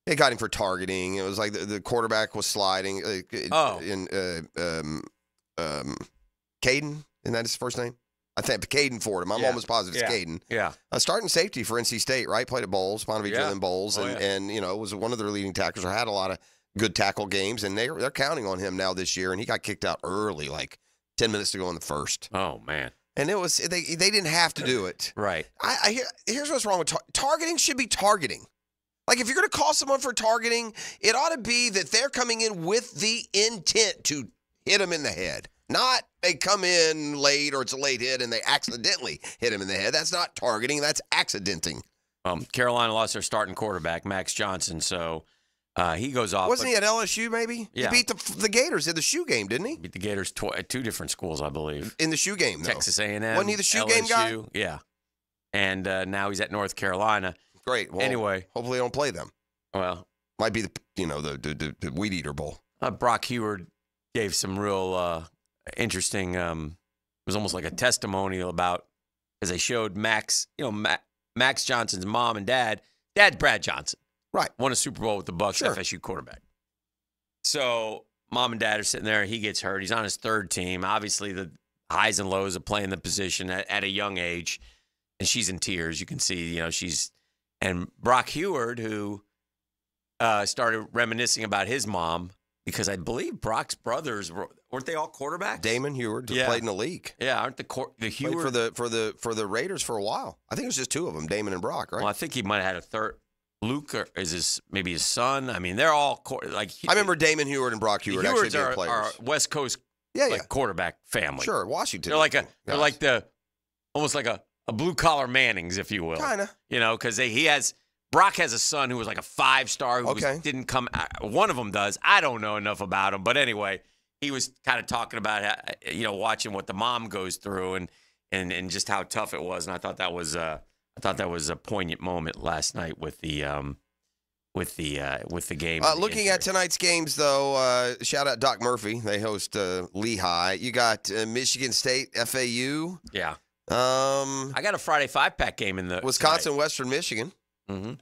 Speaker 1: They got him for targeting. It was like the quarterback was sliding. Caden, isn't that his first name? I think Caden Fordham. I'm almost positive it's Caden.
Speaker 22: Yeah.
Speaker 1: Starting safety for NC State, right? Played at Bowles, Ponte Vedra Bowles, and was one of their leading tacklers. Or had a lot of good tackle games, and they're counting on him now this year. And he got kicked out early, like 10 minutes to go in the first.
Speaker 22: Oh man.
Speaker 1: And it was they didn't have to do it.
Speaker 22: Right.
Speaker 1: Here's what's wrong with targeting. Should be targeting. Like if you're going to call someone for targeting, it ought to be that they're coming in with the intent to hit them in the head. Not they come in late or it's a late hit and they accidentally hit him in the head. That's not targeting. That's accidenting.
Speaker 22: Carolina lost their starting quarterback, Max Johnson, so he goes off.
Speaker 1: Wasn't he at LSU maybe?
Speaker 22: Yeah.
Speaker 1: He beat the Gators in the shoe game, didn't he?
Speaker 22: Beat the Gators at 2 different schools, I believe.
Speaker 1: In the shoe game, though.
Speaker 22: Texas A&M.
Speaker 1: Wasn't he the shoe
Speaker 22: LSU,
Speaker 1: game guy?
Speaker 22: Yeah. And now he's at North Carolina.
Speaker 1: Great. Well,
Speaker 22: anyway.
Speaker 1: Hopefully they don't play them.
Speaker 22: Well.
Speaker 1: Might be the Weed Eater Bowl.
Speaker 22: Brock Heward gave some real interesting, it was almost like a testimonial about, as they showed Max, Max Johnson's mom and dad's Brad Johnson.
Speaker 1: Right.
Speaker 22: Won a Super Bowl with the Bucs,
Speaker 1: Sure.
Speaker 22: FSU quarterback. So mom and dad are sitting there. He gets hurt. He's on his third team. Obviously, the highs and lows of playing the position at a young age. And she's in tears. You can see, and Brock Heward, who started reminiscing about his mom, because I believe Brock's brothers weren't they all quarterbacks?
Speaker 1: Damon Heward played in the league.
Speaker 22: Yeah, aren't the Heward
Speaker 1: for the Raiders for a while? I think it was just 2 of them, Damon and Brock, right?
Speaker 22: Well, I think he might have had a third. Luke is maybe his son. I mean, they're all I
Speaker 1: remember Damon Heward and Brock Heward actually being players.
Speaker 22: Are West Coast quarterback family.
Speaker 1: Sure, Washington.
Speaker 22: They're like almost like a blue collar Mannings, if you will.
Speaker 1: Kinda.
Speaker 22: Because Brock has a son who was like a 5-star who didn't come. One of them does. I don't know enough about him, but anyway, he was kind of talking about watching what the mom goes through and just how tough it was, and I thought that was a poignant moment last night with the game.
Speaker 1: Looking at tonight's games, though, shout out Doc Murphy. They host Lehigh. You got Michigan State, FAU.
Speaker 22: Yeah. I got a Friday 5-pack game in the
Speaker 1: Wisconsin,
Speaker 22: tonight.
Speaker 1: Western Michigan.
Speaker 22: Mm-hmm.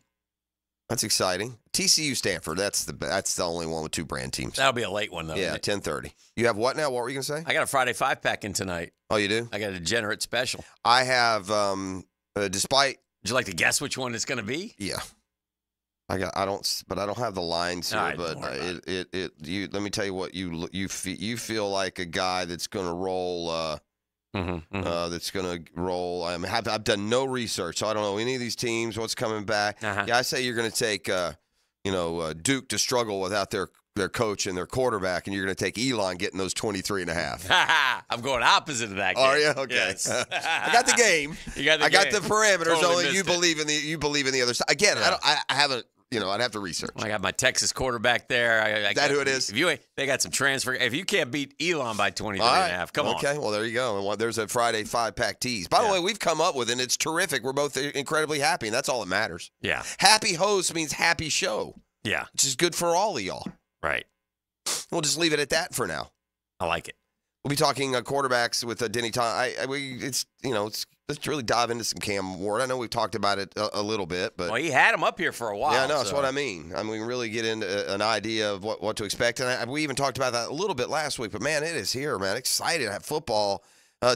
Speaker 1: That's exciting. TCU, Stanford. That's the only one with 2 brand teams.
Speaker 22: That'll be a late one though.
Speaker 1: Yeah, 10:30. You have what now? What were you gonna say?
Speaker 22: I got a Friday 5-pack in tonight.
Speaker 1: Oh, you do?
Speaker 22: I got a degenerate special.
Speaker 1: I have. Despite.
Speaker 22: Would you like to guess which one it's going to be?
Speaker 1: Yeah. I don't have the lines here,
Speaker 22: right,
Speaker 1: but let me tell you what you feel like a guy that's going to roll. That's going to roll. I've done no research, so I don't know any of these teams. What's coming back? Yeah, I say you're going to take Duke to struggle without their coach and their quarterback, and you're going to take Elon getting those 23.5.
Speaker 22: I'm going opposite of that game.
Speaker 1: Are you? Okay.
Speaker 22: Yes.
Speaker 1: I got the game.
Speaker 22: You got the
Speaker 1: I got
Speaker 22: game.
Speaker 1: the parameters.
Speaker 22: Totally
Speaker 1: only you believe in the other side. Again,
Speaker 22: Yeah.
Speaker 1: I haven't. I'd have to research.
Speaker 22: I got my Texas quarterback there.
Speaker 1: Is that who it is?
Speaker 22: They got some transfer. If you can't beat Elon by 23.5,
Speaker 1: right.
Speaker 22: come on.
Speaker 1: Okay, well, there you go. And there's a Friday 5-pack tease. By the way, we've come up with it, and it's terrific. We're both incredibly happy, and that's all that matters.
Speaker 22: Yeah.
Speaker 1: Happy host means happy show.
Speaker 22: Yeah.
Speaker 1: Which is good for all of y'all.
Speaker 22: Right.
Speaker 1: We'll just leave it at that for now.
Speaker 22: I like it.
Speaker 1: We'll be talking quarterbacks with Denny Tom. Let's really dive into some Cam Ward. I know we've talked about it a little bit, but
Speaker 22: he had him up here for a while.
Speaker 1: Yeah, I know. That's what I mean. We can really get into an idea of what to expect. And we even talked about that a little bit last week. But man, it is here, man. Excited to have football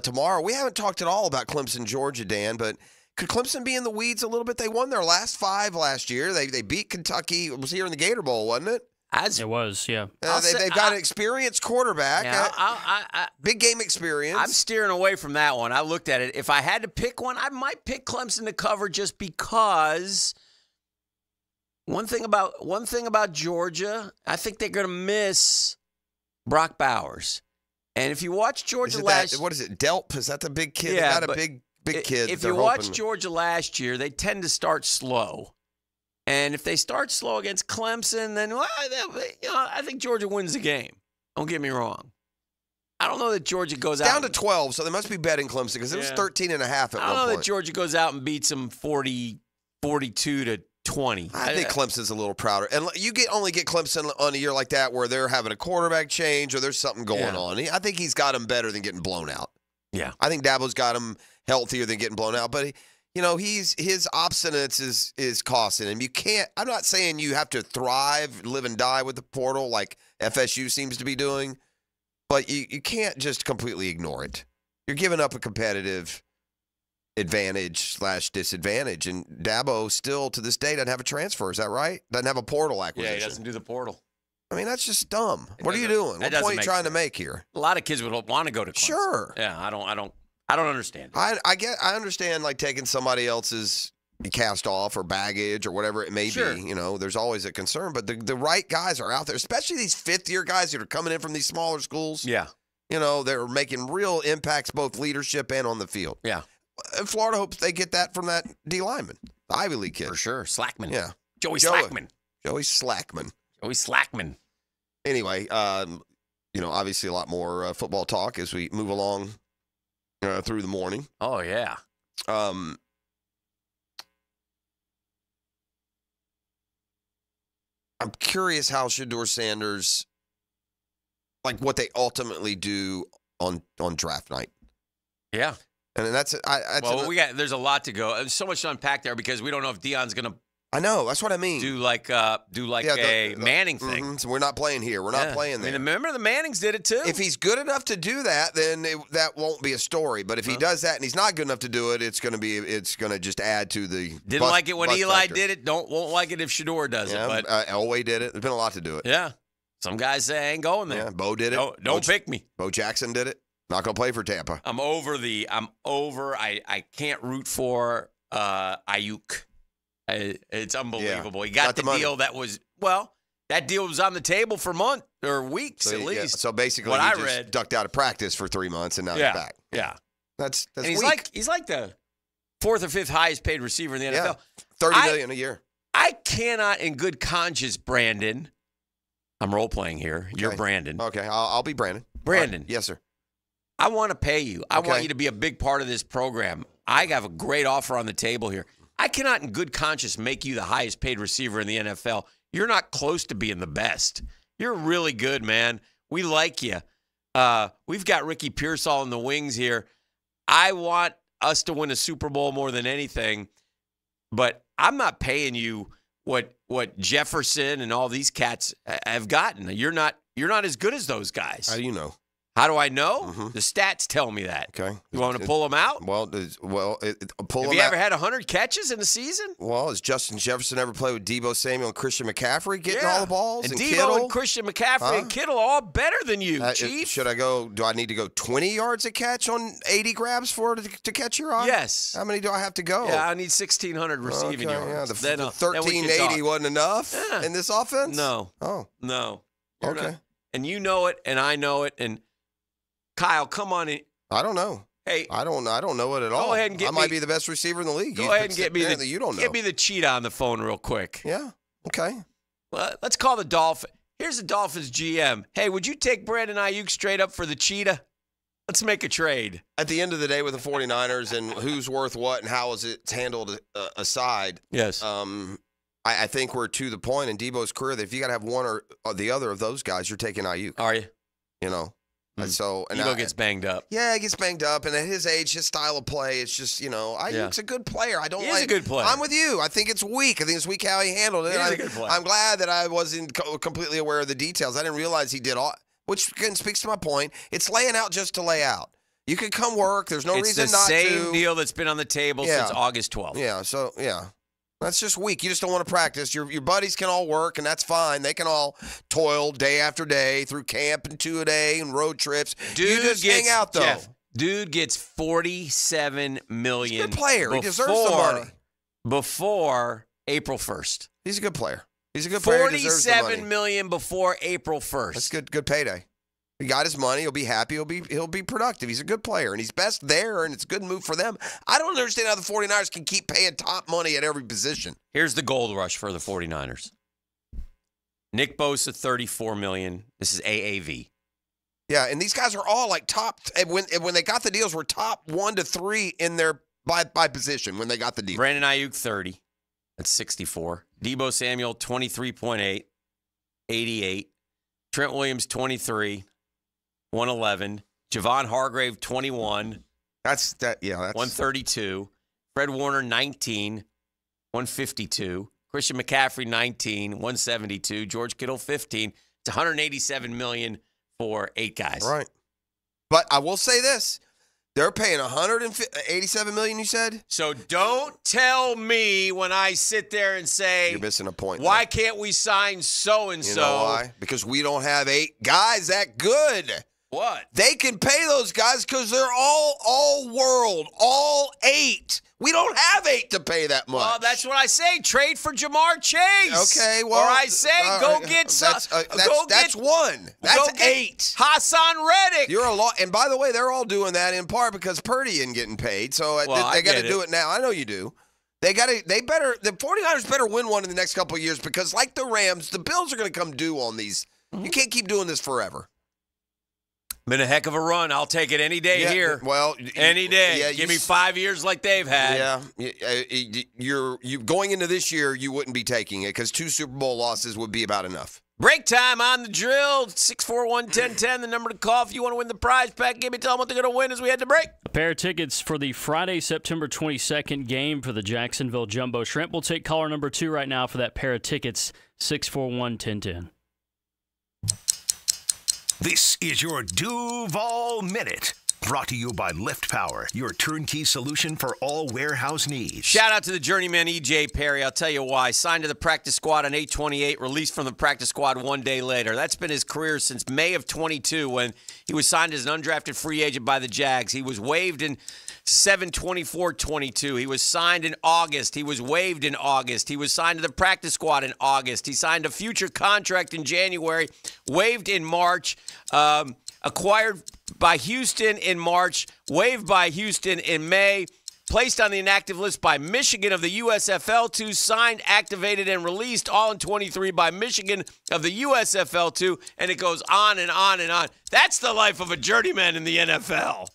Speaker 1: tomorrow. We haven't talked at all about Clemson, Georgia, Dan, but could Clemson be in the weeds a little bit? They won their last 5 last year. They beat Kentucky. It was here in the Gator Bowl, wasn't it?
Speaker 2: It was, yeah.
Speaker 1: They've got an experienced quarterback.
Speaker 22: Yeah,
Speaker 1: big game experience.
Speaker 22: I'm steering away from that one. I looked at it. If I had to pick one, I might pick Clemson to cover just because one thing about Georgia, I think they're going to miss Brock Bowers. And if you watch Georgia
Speaker 1: what is it, Delp? Is that the big kid?
Speaker 22: Yeah,
Speaker 1: they got a big kid.
Speaker 22: If you watch Georgia last year, they tend to start slow. And if they start slow against Clemson, then I think Georgia wins the game. Don't get me wrong. I don't know that Georgia goes out.
Speaker 1: Down to 12, so they must be betting Clemson because it was 13.5 at one point.
Speaker 22: I don't know that Georgia goes out and beats them 42 to 20.
Speaker 1: I think Clemson's a little prouder. And you only get Clemson on a year like that where they're having a quarterback change or there's something going on. I think he's got them better than getting blown out.
Speaker 22: Yeah.
Speaker 1: I think Dabo's got him healthier than getting blown out, but his obstinance is costing him. You can't. I'm not saying you have to thrive, live and die with the portal like FSU seems to be doing, but you can't just completely ignore it. You're giving up a competitive advantage / disadvantage, and Dabo still to this day doesn't have a transfer. Is that right? Doesn't have a portal acquisition.
Speaker 22: Yeah, he doesn't do the portal.
Speaker 1: I mean, that's just dumb. What are you doing? What point are you trying to make here?
Speaker 22: A lot of kids would want to go to Clemson.
Speaker 1: Sure.
Speaker 22: Yeah, I don't. I don't understand.
Speaker 1: I understand like taking somebody else's cast off or baggage or whatever it may
Speaker 22: Sure.
Speaker 1: be. There's always a concern, but the right guys are out there, especially these fifth-year guys that are coming in from these smaller schools.
Speaker 22: Yeah.
Speaker 1: They're making real impacts, both leadership and on the field.
Speaker 22: Yeah.
Speaker 1: And Florida hopes they get that from that D lineman, the Ivy League kid.
Speaker 22: For sure. Slackman.
Speaker 1: Yeah.
Speaker 22: Joey Slackman.
Speaker 1: Joey Slackman.
Speaker 22: Joey Slackman.
Speaker 1: Anyway, obviously a lot more football talk as we move along through the morning.
Speaker 22: Oh, yeah.
Speaker 1: I'm curious how Shedeur Sanders, like what they ultimately do on draft night.
Speaker 22: Yeah.
Speaker 1: And that's
Speaker 22: there's a lot to go. There's so much to unpack there because we don't know if Deion's going to.
Speaker 1: I know. That's what I mean.
Speaker 22: Do like a Manning thing.
Speaker 1: Mm-hmm. So we're not playing here. We're not playing there.
Speaker 22: Remember the Mannings did it too.
Speaker 1: If he's good enough to do that, then that won't be a story. But if he does that and he's not good enough to do it, it's going to just add to the.
Speaker 22: Didn't like it when Eli did it. Won't like it if Shedeur does it. But
Speaker 1: Elway did it. There's been a lot to do it.
Speaker 22: Yeah. Some guys say I ain't going there.
Speaker 1: Yeah. Bo did it.
Speaker 22: Don't pick me.
Speaker 1: Bo Jackson did it. Not going to play for Tampa.
Speaker 22: I'm over. I can't root for Ayuk. It's unbelievable.
Speaker 1: Yeah.
Speaker 22: He got the deal that deal was on the table for months or weeks at least.
Speaker 1: Yeah. So basically,
Speaker 22: what
Speaker 1: he
Speaker 22: I
Speaker 1: just
Speaker 22: read,
Speaker 1: ducked out of practice for 3 months and now he's back.
Speaker 22: Yeah.
Speaker 1: That's
Speaker 22: and he's
Speaker 1: weak.
Speaker 22: he's like the fourth or fifth highest paid receiver in the NFL.
Speaker 1: $30 million a year.
Speaker 22: I cannot, in good conscience, Brandon. I'm role playing here. Okay. You're Brandon.
Speaker 1: Okay, I'll be Brandon.
Speaker 22: Brandon.
Speaker 1: Right. Yes, sir.
Speaker 22: I want to pay you. I want you to be a big part of this program. I have a great offer on the table here. I cannot, in good conscience, make you the highest paid receiver in the NFL. You're not close to being the best. You're really good, man. We like you. We've got Ricky Pearsall in the wings here. I want us to win a Super Bowl more than anything, but I'm not paying you what Jefferson and all these cats have gotten. You're not as good as those guys.
Speaker 1: How do you know?
Speaker 22: How do I know?
Speaker 1: Mm-hmm.
Speaker 22: The stats tell me that.
Speaker 1: Okay.
Speaker 22: You want to pull them out?
Speaker 1: Pull them
Speaker 22: Have you ever had 100 catches in a season?
Speaker 1: Well, has Justin Jefferson ever played with Deebo Samuel and Christian McCaffrey getting all the balls?
Speaker 22: And
Speaker 1: and
Speaker 22: Deebo
Speaker 1: Kittle?
Speaker 22: and Christian McCaffrey and Kittle are all better than you, Chief.
Speaker 1: Do I need to go 20 yards a catch on 80 grabs to catch your eye?
Speaker 22: Yes.
Speaker 1: How many do I have to go?
Speaker 22: Yeah, I need 1,600 receiving yards.
Speaker 1: Yeah, the
Speaker 22: then
Speaker 1: 1380 wasn't enough in this offense?
Speaker 22: No.
Speaker 1: Oh.
Speaker 22: No.
Speaker 1: Okay.
Speaker 22: And you know it, and I know it, and Kyle, come on in.
Speaker 1: I don't know.
Speaker 22: Hey,
Speaker 1: I don't know it at all.
Speaker 22: Go ahead and get
Speaker 1: I might be the best receiver in the league.
Speaker 22: Go ahead and get me the cheetah on the phone real quick.
Speaker 1: Yeah. Okay.
Speaker 22: Well, let's call the Dolphin. Here's the Dolphins GM. Hey, would you take Brandon Ayuk straight up for the cheetah? Let's make a trade.
Speaker 1: At the end of the day with the 49ers and who's worth what and how is it handled aside.
Speaker 22: Yes.
Speaker 1: I think we're to the point in Deebo's career that if you got to have one or the other of those guys, you're taking Ayuk.
Speaker 22: Are you?
Speaker 1: So
Speaker 22: Deebo gets banged up.
Speaker 1: Yeah, he gets banged up, and at his age, his style of play, it's just Ayuk's a good player.
Speaker 22: He is a good player.
Speaker 1: I'm with you. I think it's weak. I think it's weak how he handled it.
Speaker 22: He is a good player.
Speaker 1: I'm glad that I wasn't completely aware of the details. I didn't realize he did all. Which again speaks to my point. It's laying out just to lay out. You can come work. There's no reason not to.
Speaker 22: It's the same deal that's been on the table since August 12th.
Speaker 1: Yeah. So that's just weak. You just don't want to practice. Your buddies can all work, and that's fine. They can all toil day after day through camp and two-a-day and road trips. You just hang out, though.
Speaker 22: Jeff, dude gets $47 million.
Speaker 1: He's a good player. He deserves the money.
Speaker 22: Before April 1st.
Speaker 1: He's a good player. He's a good player.
Speaker 22: $47 million before April 1st.
Speaker 1: That's good payday. He got his money. He'll be happy. He'll be productive. He's a good player, and he's best there, and it's a good move for them. I don't understand how the 49ers can keep paying top money at every position.
Speaker 22: Here's the gold rush for the 49ers. Nick Bosa, $34 million. This is AAV.
Speaker 1: Yeah, and these guys are all like top. When they got the deals, were top 1 to 3 in their by position when they got the deal.
Speaker 22: Brandon Ayuk, 30. That's 64. Deebo Samuel, 23.8, 88. Trent Williams, 23. 111. Javon Hargrave, 21.
Speaker 1: That's
Speaker 22: 132. Fred Warner, 19. 152. Christian McCaffrey, 19. 172. George Kittle, 15. It's $187 million for 8 guys.
Speaker 1: Right. But I will say this. They're paying $187 million, you said?
Speaker 22: So don't tell me when I sit there and say,
Speaker 1: you're missing a point.
Speaker 22: Why can't we sign so-and-so?
Speaker 1: You know why? Because we don't have 8 guys that good.
Speaker 22: What?
Speaker 1: They can pay those guys because they're all world, all 8. We don't have 8 to pay that much.
Speaker 22: Well, that's what I say. Trade for Jamar Chase.
Speaker 1: Okay, well,
Speaker 22: or I say go get some.
Speaker 1: That's 1. That's 8.
Speaker 22: Hassan Reddick.
Speaker 1: You're a lot. And by the way, they're all doing that in part because Purdy isn't getting paid. So they got to do it now. I know you do. The 49ers better win one in the next couple of years because, like the Rams, the Bills are going to come due on these. You can't keep doing this forever.
Speaker 22: Been a heck of a run. I'll take it any day here.
Speaker 1: Well,
Speaker 22: any day.
Speaker 1: Yeah,
Speaker 22: Give me 5 years like they've had.
Speaker 1: Yeah, you're going into this year. You wouldn't be taking it because 2 Super Bowl losses would be about enough.
Speaker 22: Break time on the drill. 641-1010, the number to call if you want to win the prize pack. Tell them what they're going to win as we head to break.
Speaker 2: A pair of tickets for the Friday, September 22nd game for the Jacksonville Jumbo Shrimp. We'll take caller number 2 right now for that pair of tickets. 641-1010.
Speaker 14: This is your Duval Minute, brought to you by Lift Power, your turnkey solution for all warehouse needs.
Speaker 22: Shout out to the journeyman E.J. Perry. I'll tell you why. Signed to the practice squad on 8/28, released from the practice squad 1 day later. That's been his career since May of 22 when he was signed as an undrafted free agent by the Jags. He was waived in 7/24/22. He was signed in August. He was waived in August. He was signed to the practice squad in August. He signed a future contract in January, waived in March, acquired by Houston in March, waived by Houston in May, placed on the inactive list by Michigan of the USFL2, signed, activated, and released all in 23 by Michigan of the USFL2, and it goes on and on and on. That's the life of a journeyman in the NFL.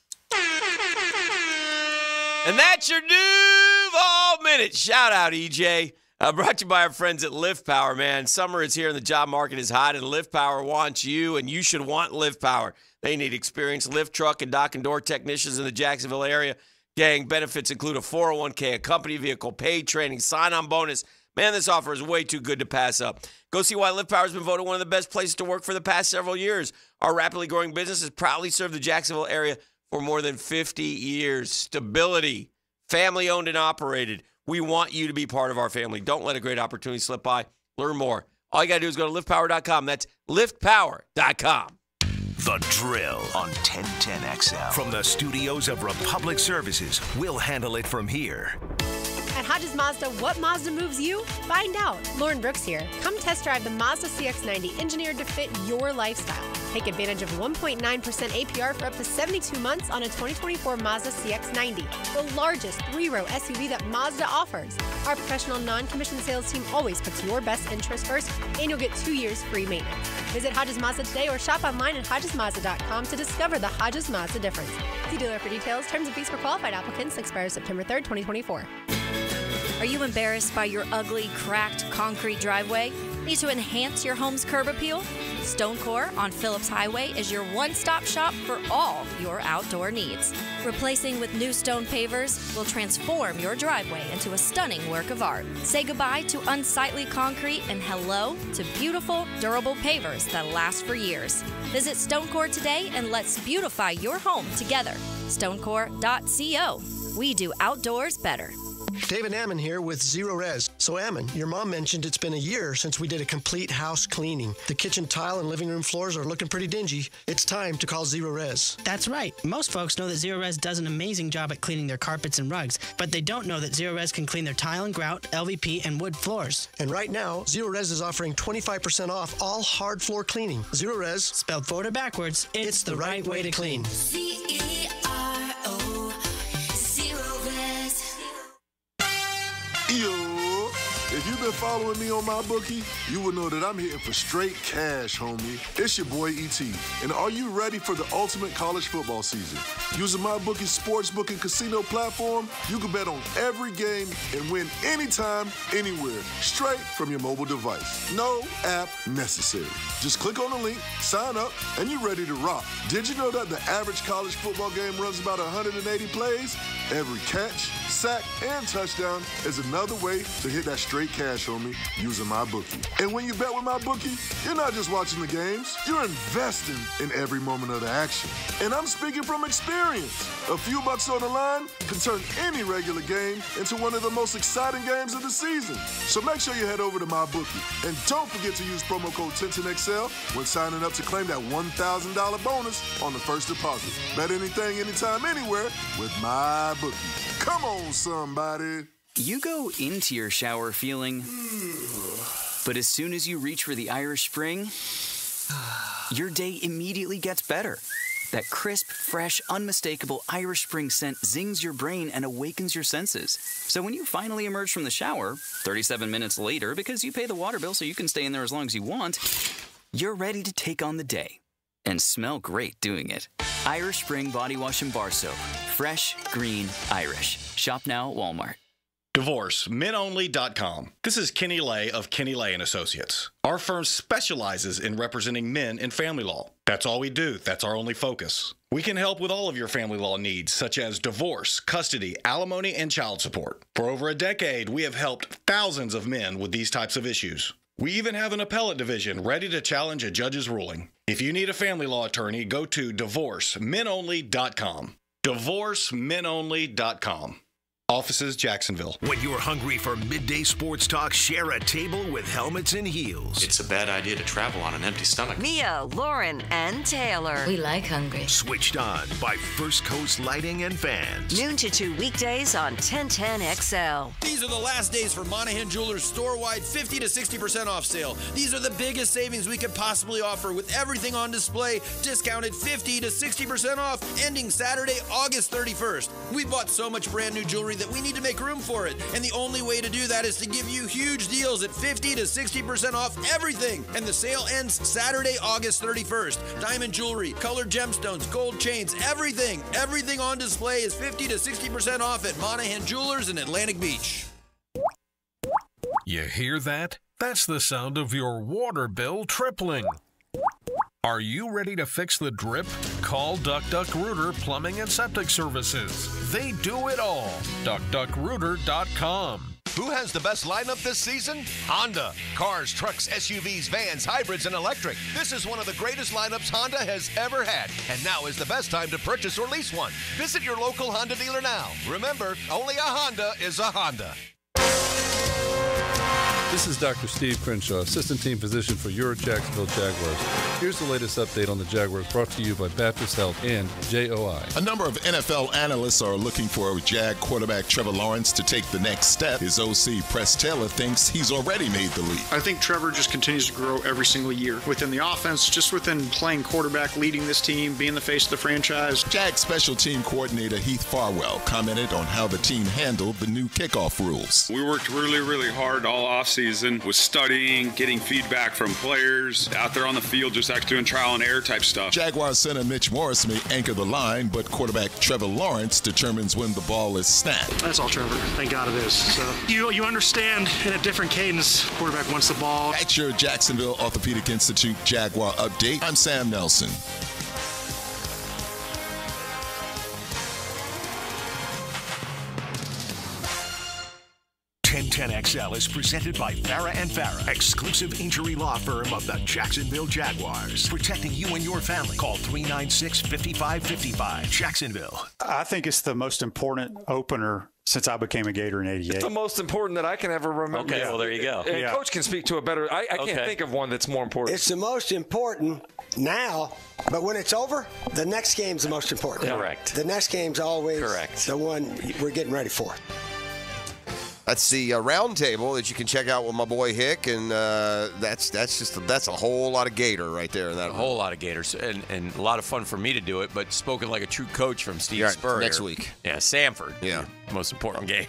Speaker 22: And that's your Duval Minute. Shout out, EJ. Brought to you by our friends at Lift Power, man. Summer is here and the job market is hot, and Lift Power wants you, and you should want Lift Power. They need experienced lift truck and dock and door technicians in the Jacksonville area. Gang benefits include a 401k, a company vehicle, paid training, sign-on bonus. Man, this offer is way too good to pass up. Go see why Lift Power has been voted one of the best places to work for the past several years. Our rapidly growing business has proudly served the Jacksonville area for more than 50 years. Stability, family-owned and operated. We want you to be part of our family. Don't let a great opportunity slip by. Learn more. All you got to do is go to liftpower.com. That's liftpower.com.
Speaker 14: The Drill on 1010XL. From the studios of Republic Services, we'll handle it from here.
Speaker 4: At Hodges Mazda, what Mazda moves you? Find out. Lauren Brooks here. Come test drive the Mazda CX-90, engineered to fit your lifestyle. Take advantage of 1.9% APR for up to 72 months on a 2024 Mazda CX-90, the largest 3-row SUV that Mazda offers. Our professional non-commissioned sales team always puts your best interest first, and you'll get 2 years free maintenance. Visit Hodges Mazda today or shop online at HodgesMazda.com to discover the Hodges Mazda difference. See dealer for details. Terms and fees for qualified applicants expire September 3rd, 2024.
Speaker 10: Are you embarrassed by your ugly, cracked concrete driveway? Need to enhance your home's curb appeal? Stonecore on Phillips Highway is your one-stop shop for all your outdoor needs. Replacing with new stone pavers will transform your driveway into a stunning work of art. Say goodbye to unsightly concrete and hello to beautiful, durable pavers that last for years. Visit Stonecore today and let's beautify your home together. Stonecore.co. We do outdoors better.
Speaker 5: David Ammon here with Zero Res. So Ammon, your mom mentioned it's been a year since we did a complete house cleaning. The kitchen tile and living room floors are looking pretty dingy. It's time to call Zero Res.
Speaker 7: That's right. Most folks know that Zero Res does an amazing job at cleaning their carpets and rugs, but they don't know that Zero Res can clean their tile and grout, LVP, and wood floors.
Speaker 5: And right now, Zero Res is offering 25% off all hard floor cleaning. Zero Res,
Speaker 7: spelled forward or backwards, it's the right way to clean.
Speaker 11: Yo, if you've been following me on my bookie, you will know that I'm hitting for straight cash, homie. It's your boy E.T. And are you ready for the ultimate college football season? Using my bookie's sportsbook and casino platform, you can bet on every game and win anytime, anywhere, straight from your mobile device. No app necessary. Just click on the link, sign up, and you're ready to rock. Did you know that the average college football game runs about 180 plays? Every catch, sack, and touchdown is another way to hit that straight cash, homie, using MyBookie. And when you bet with MyBookie, you're not just watching the games, you're investing in every moment of the action. And I'm speaking from experience. A few bucks on the line can turn any regular game into one of the most exciting games of the season. So make sure you head over to MyBookie. And don't forget to use promo code TenTenXL when signing up to claim that $1,000 bonus on the first deposit. Bet anything, anytime, anywhere with MyBookie. Come on, somebody.
Speaker 3: You go into your shower feeling, but as soon as you reach for the Irish Spring, your day immediately gets better. That crisp, fresh, unmistakable Irish Spring scent zings your brain and awakens your senses. So when you finally emerge from the shower, 37 minutes later, because you pay the water bill so you can stay in there as long as you want, you're ready to take on the day and smell great doing it. Irish Spring Body Wash and Bar Soap. Fresh, green, Irish. Shop now at Walmart.
Speaker 6: DivorceMenOnly.com. This is Kenny Lay of Kenny Lay & Associates. Our firm specializes in representing men in family law. That's all we do. That's our only focus. We can help with all of your family law needs, such as divorce, custody, alimony, and child support. For over a decade, we have helped thousands of men with these types of issues. We even have an appellate division ready to challenge a judge's ruling. If you need a family law attorney, go to DivorceMenOnly.com. DivorceMenOnly.com. Offices, Jacksonville.
Speaker 14: When you're hungry for midday sports talk, share a table with Helmets and Heels.
Speaker 8: It's a bad idea to travel on an empty stomach.
Speaker 15: Mia, Lauren, and Taylor. We like hungry.
Speaker 14: Switched on by First Coast Lighting and Fans.
Speaker 15: Noon to 2 weekdays on 1010XL.
Speaker 18: These are the last days for Monahan Jewelers store-wide 50 to 60% off sale. These are the biggest savings we could possibly offer with everything on display, discounted 50 to 60% off, ending Saturday, August 31st. We bought so much brand new jewelry that we need to make room for it. And the only way to do that is to give you huge deals at 50 to 60% off everything. And the sale ends Saturday, August 31st. Diamond jewelry, colored gemstones, gold chains, everything. Everything on display is 50 to 60% off at Monahan Jewelers in Atlantic Beach.
Speaker 17: You hear that? That's the sound of your water bill tripling. Are you ready to fix the drip? Call Duck Duck Rooter Plumbing and Septic Services. They do it all. DuckDuckRooter.com.
Speaker 24: Who has the best lineup this season? Honda. Cars, trucks, SUVs, vans, hybrids, and electric. This is one of the greatest lineups Honda has ever had. And now is the best time to purchase or lease one. Visit your local Honda dealer now. Remember, only a Honda is a Honda.
Speaker 25: This is Dr. Steve Crenshaw, Assistant Team Physician for your Jacksonville Jaguars. Here's the latest update on the Jaguars brought to you by Baptist Health and JOI.
Speaker 27: A number of NFL analysts are looking for Jag quarterback Trevor Lawrence to take the next step. His OC, Press Taylor, thinks he's already made the leap.
Speaker 28: I think Trevor just continues to grow every single year within the offense, just within playing quarterback, leading this team, being the face of the franchise.
Speaker 27: Jag special team coordinator Heath Farwell commented on how the team handled the new kickoff rules.
Speaker 29: We worked really, really hard all offseason with studying, getting feedback from players, out there on the field, just actually doing trial and error type stuff.
Speaker 27: Jaguars center Mitch Morris may anchor the line, but quarterback Trevor Lawrence determines when the ball is snapped.
Speaker 28: That's all Trevor. Thank God it is. So you understand in a different cadence, quarterback wants the ball.
Speaker 27: At your Jacksonville Orthopedic Institute Jaguar update, I'm Sam Nelson.
Speaker 14: 1010XL is presented by Farah & Farah, exclusive injury law firm of the Jacksonville Jaguars. Protecting you and your family. Call 396-5555. Jacksonville.
Speaker 30: I think it's the most important opener since I became a Gator in '88.
Speaker 31: It's the most important that I can ever remember.
Speaker 22: Okay, well, there you go.
Speaker 31: And Coach can speak to a better. I can't think of one that's more important.
Speaker 32: It's the most important now, but when it's over, the next game's the most important.
Speaker 22: Correct.
Speaker 32: The next game's always the one we're getting ready for.
Speaker 1: That's the round table that you can check out with my boy Hick, and that's a whole lot of Gator right there.
Speaker 22: A whole lot of Gators, and a lot of fun for me to do it, but spoken like a true coach from Steve Spurrier.
Speaker 1: Next week.
Speaker 22: Yeah, Sanford.
Speaker 1: Yeah.
Speaker 22: Most important game.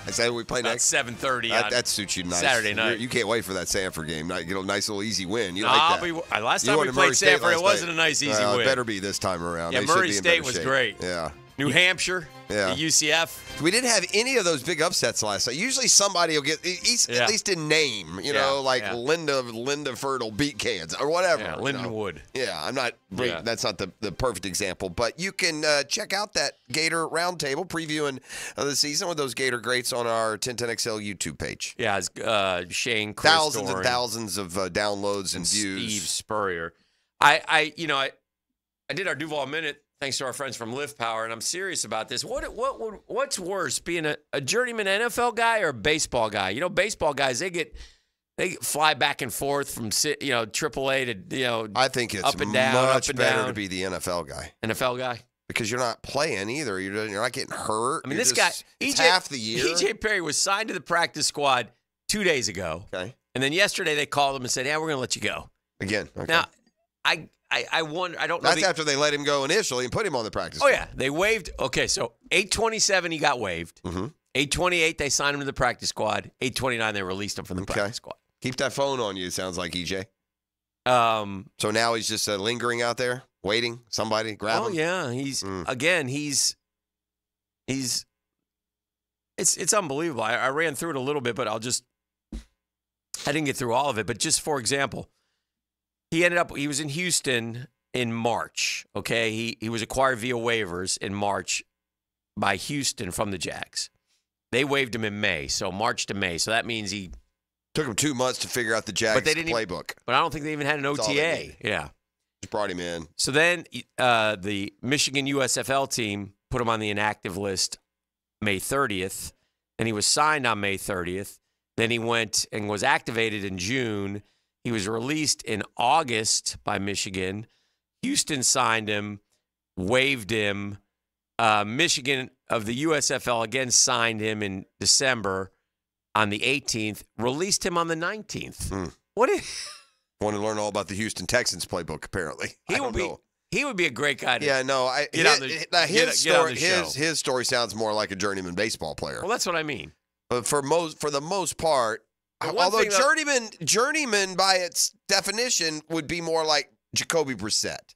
Speaker 1: Is that what we play next?
Speaker 22: 7:30.
Speaker 1: That suits you nice.
Speaker 22: Saturday night.
Speaker 1: You can't wait for that Sanford game. Get a nice little easy win. You like that.
Speaker 22: Last time we played Sanford, it wasn't a nice easy win.
Speaker 1: It better be this time around.
Speaker 22: Yeah, Murray State was great.
Speaker 1: Yeah.
Speaker 22: New Hampshire,
Speaker 1: Yeah.
Speaker 22: UCF.
Speaker 1: We didn't have any of those big upsets last night. Usually somebody will get, at least in name, Linda Fertile beat Kansas or whatever.
Speaker 22: Yeah, Lindenwood.
Speaker 1: Yeah, I'm not. That's not the perfect example, but you can check out that Gator roundtable previewing the season with those Gator greats on our 1010XL YouTube page.
Speaker 22: Yeah, it's Shane, Chris
Speaker 1: thousands
Speaker 22: Doran,
Speaker 1: and thousands of downloads and views.
Speaker 22: Steve Spurrier. I did our Duval Minute thanks to our friends from Lift Power, and I'm serious about this. What's worse, being a journeyman NFL guy or a baseball guy? Baseball guys they fly back and forth from AAA to
Speaker 1: I think it's
Speaker 22: up and down,
Speaker 1: much
Speaker 22: up and
Speaker 1: better
Speaker 22: down.
Speaker 1: to be the NFL guy.
Speaker 22: NFL guy.
Speaker 1: Because you're not playing either. You're not getting hurt.
Speaker 22: I mean, this guy,
Speaker 1: it's half the year.
Speaker 22: EJ Perry was signed to the practice squad 2 days ago.
Speaker 1: Okay.
Speaker 22: And then yesterday they called him and said, "Yeah, we're going to let you go."
Speaker 1: Again. Okay.
Speaker 22: Now, I wonder. I don't know.
Speaker 1: That's after they let him go initially and put him on the practice.
Speaker 22: Oh yeah, they waived. Okay, so 8:27 he got waived. 8:28 they signed him to the practice squad. 8:29 they released him from the practice squad.
Speaker 1: Keep that phone on you. It sounds like EJ. So now he's just lingering out there, waiting. Somebody grab him.
Speaker 22: Oh yeah, he's again. He's. It's unbelievable. I ran through it a little bit, but I didn't get through all of it. But just for example. He was in Houston in March, okay? He was acquired via waivers in March by Houston from the Jags. They waived him in May, so March to May. So that means he
Speaker 1: took him 2 months to figure out the Jags playbook.
Speaker 22: But I don't think they even had an OTA. Yeah.
Speaker 1: Just brought him in.
Speaker 22: So then the Michigan USFL team put him on the inactive list May 30th, and he was signed on May 30th. Then he went and was activated in June. He was released in August by Michigan. Houston signed him, waived him. Michigan of the USFL again signed him in December on the 18th, released him on the 19th. What?
Speaker 1: Want to learn all about the Houston Texans playbook, apparently.
Speaker 22: He would be a great guy to
Speaker 1: his story sounds more like a journeyman baseball player.
Speaker 22: Well, that's what I mean.
Speaker 1: But for the most part, although journeyman by its definition would be more like Jacoby Brissett.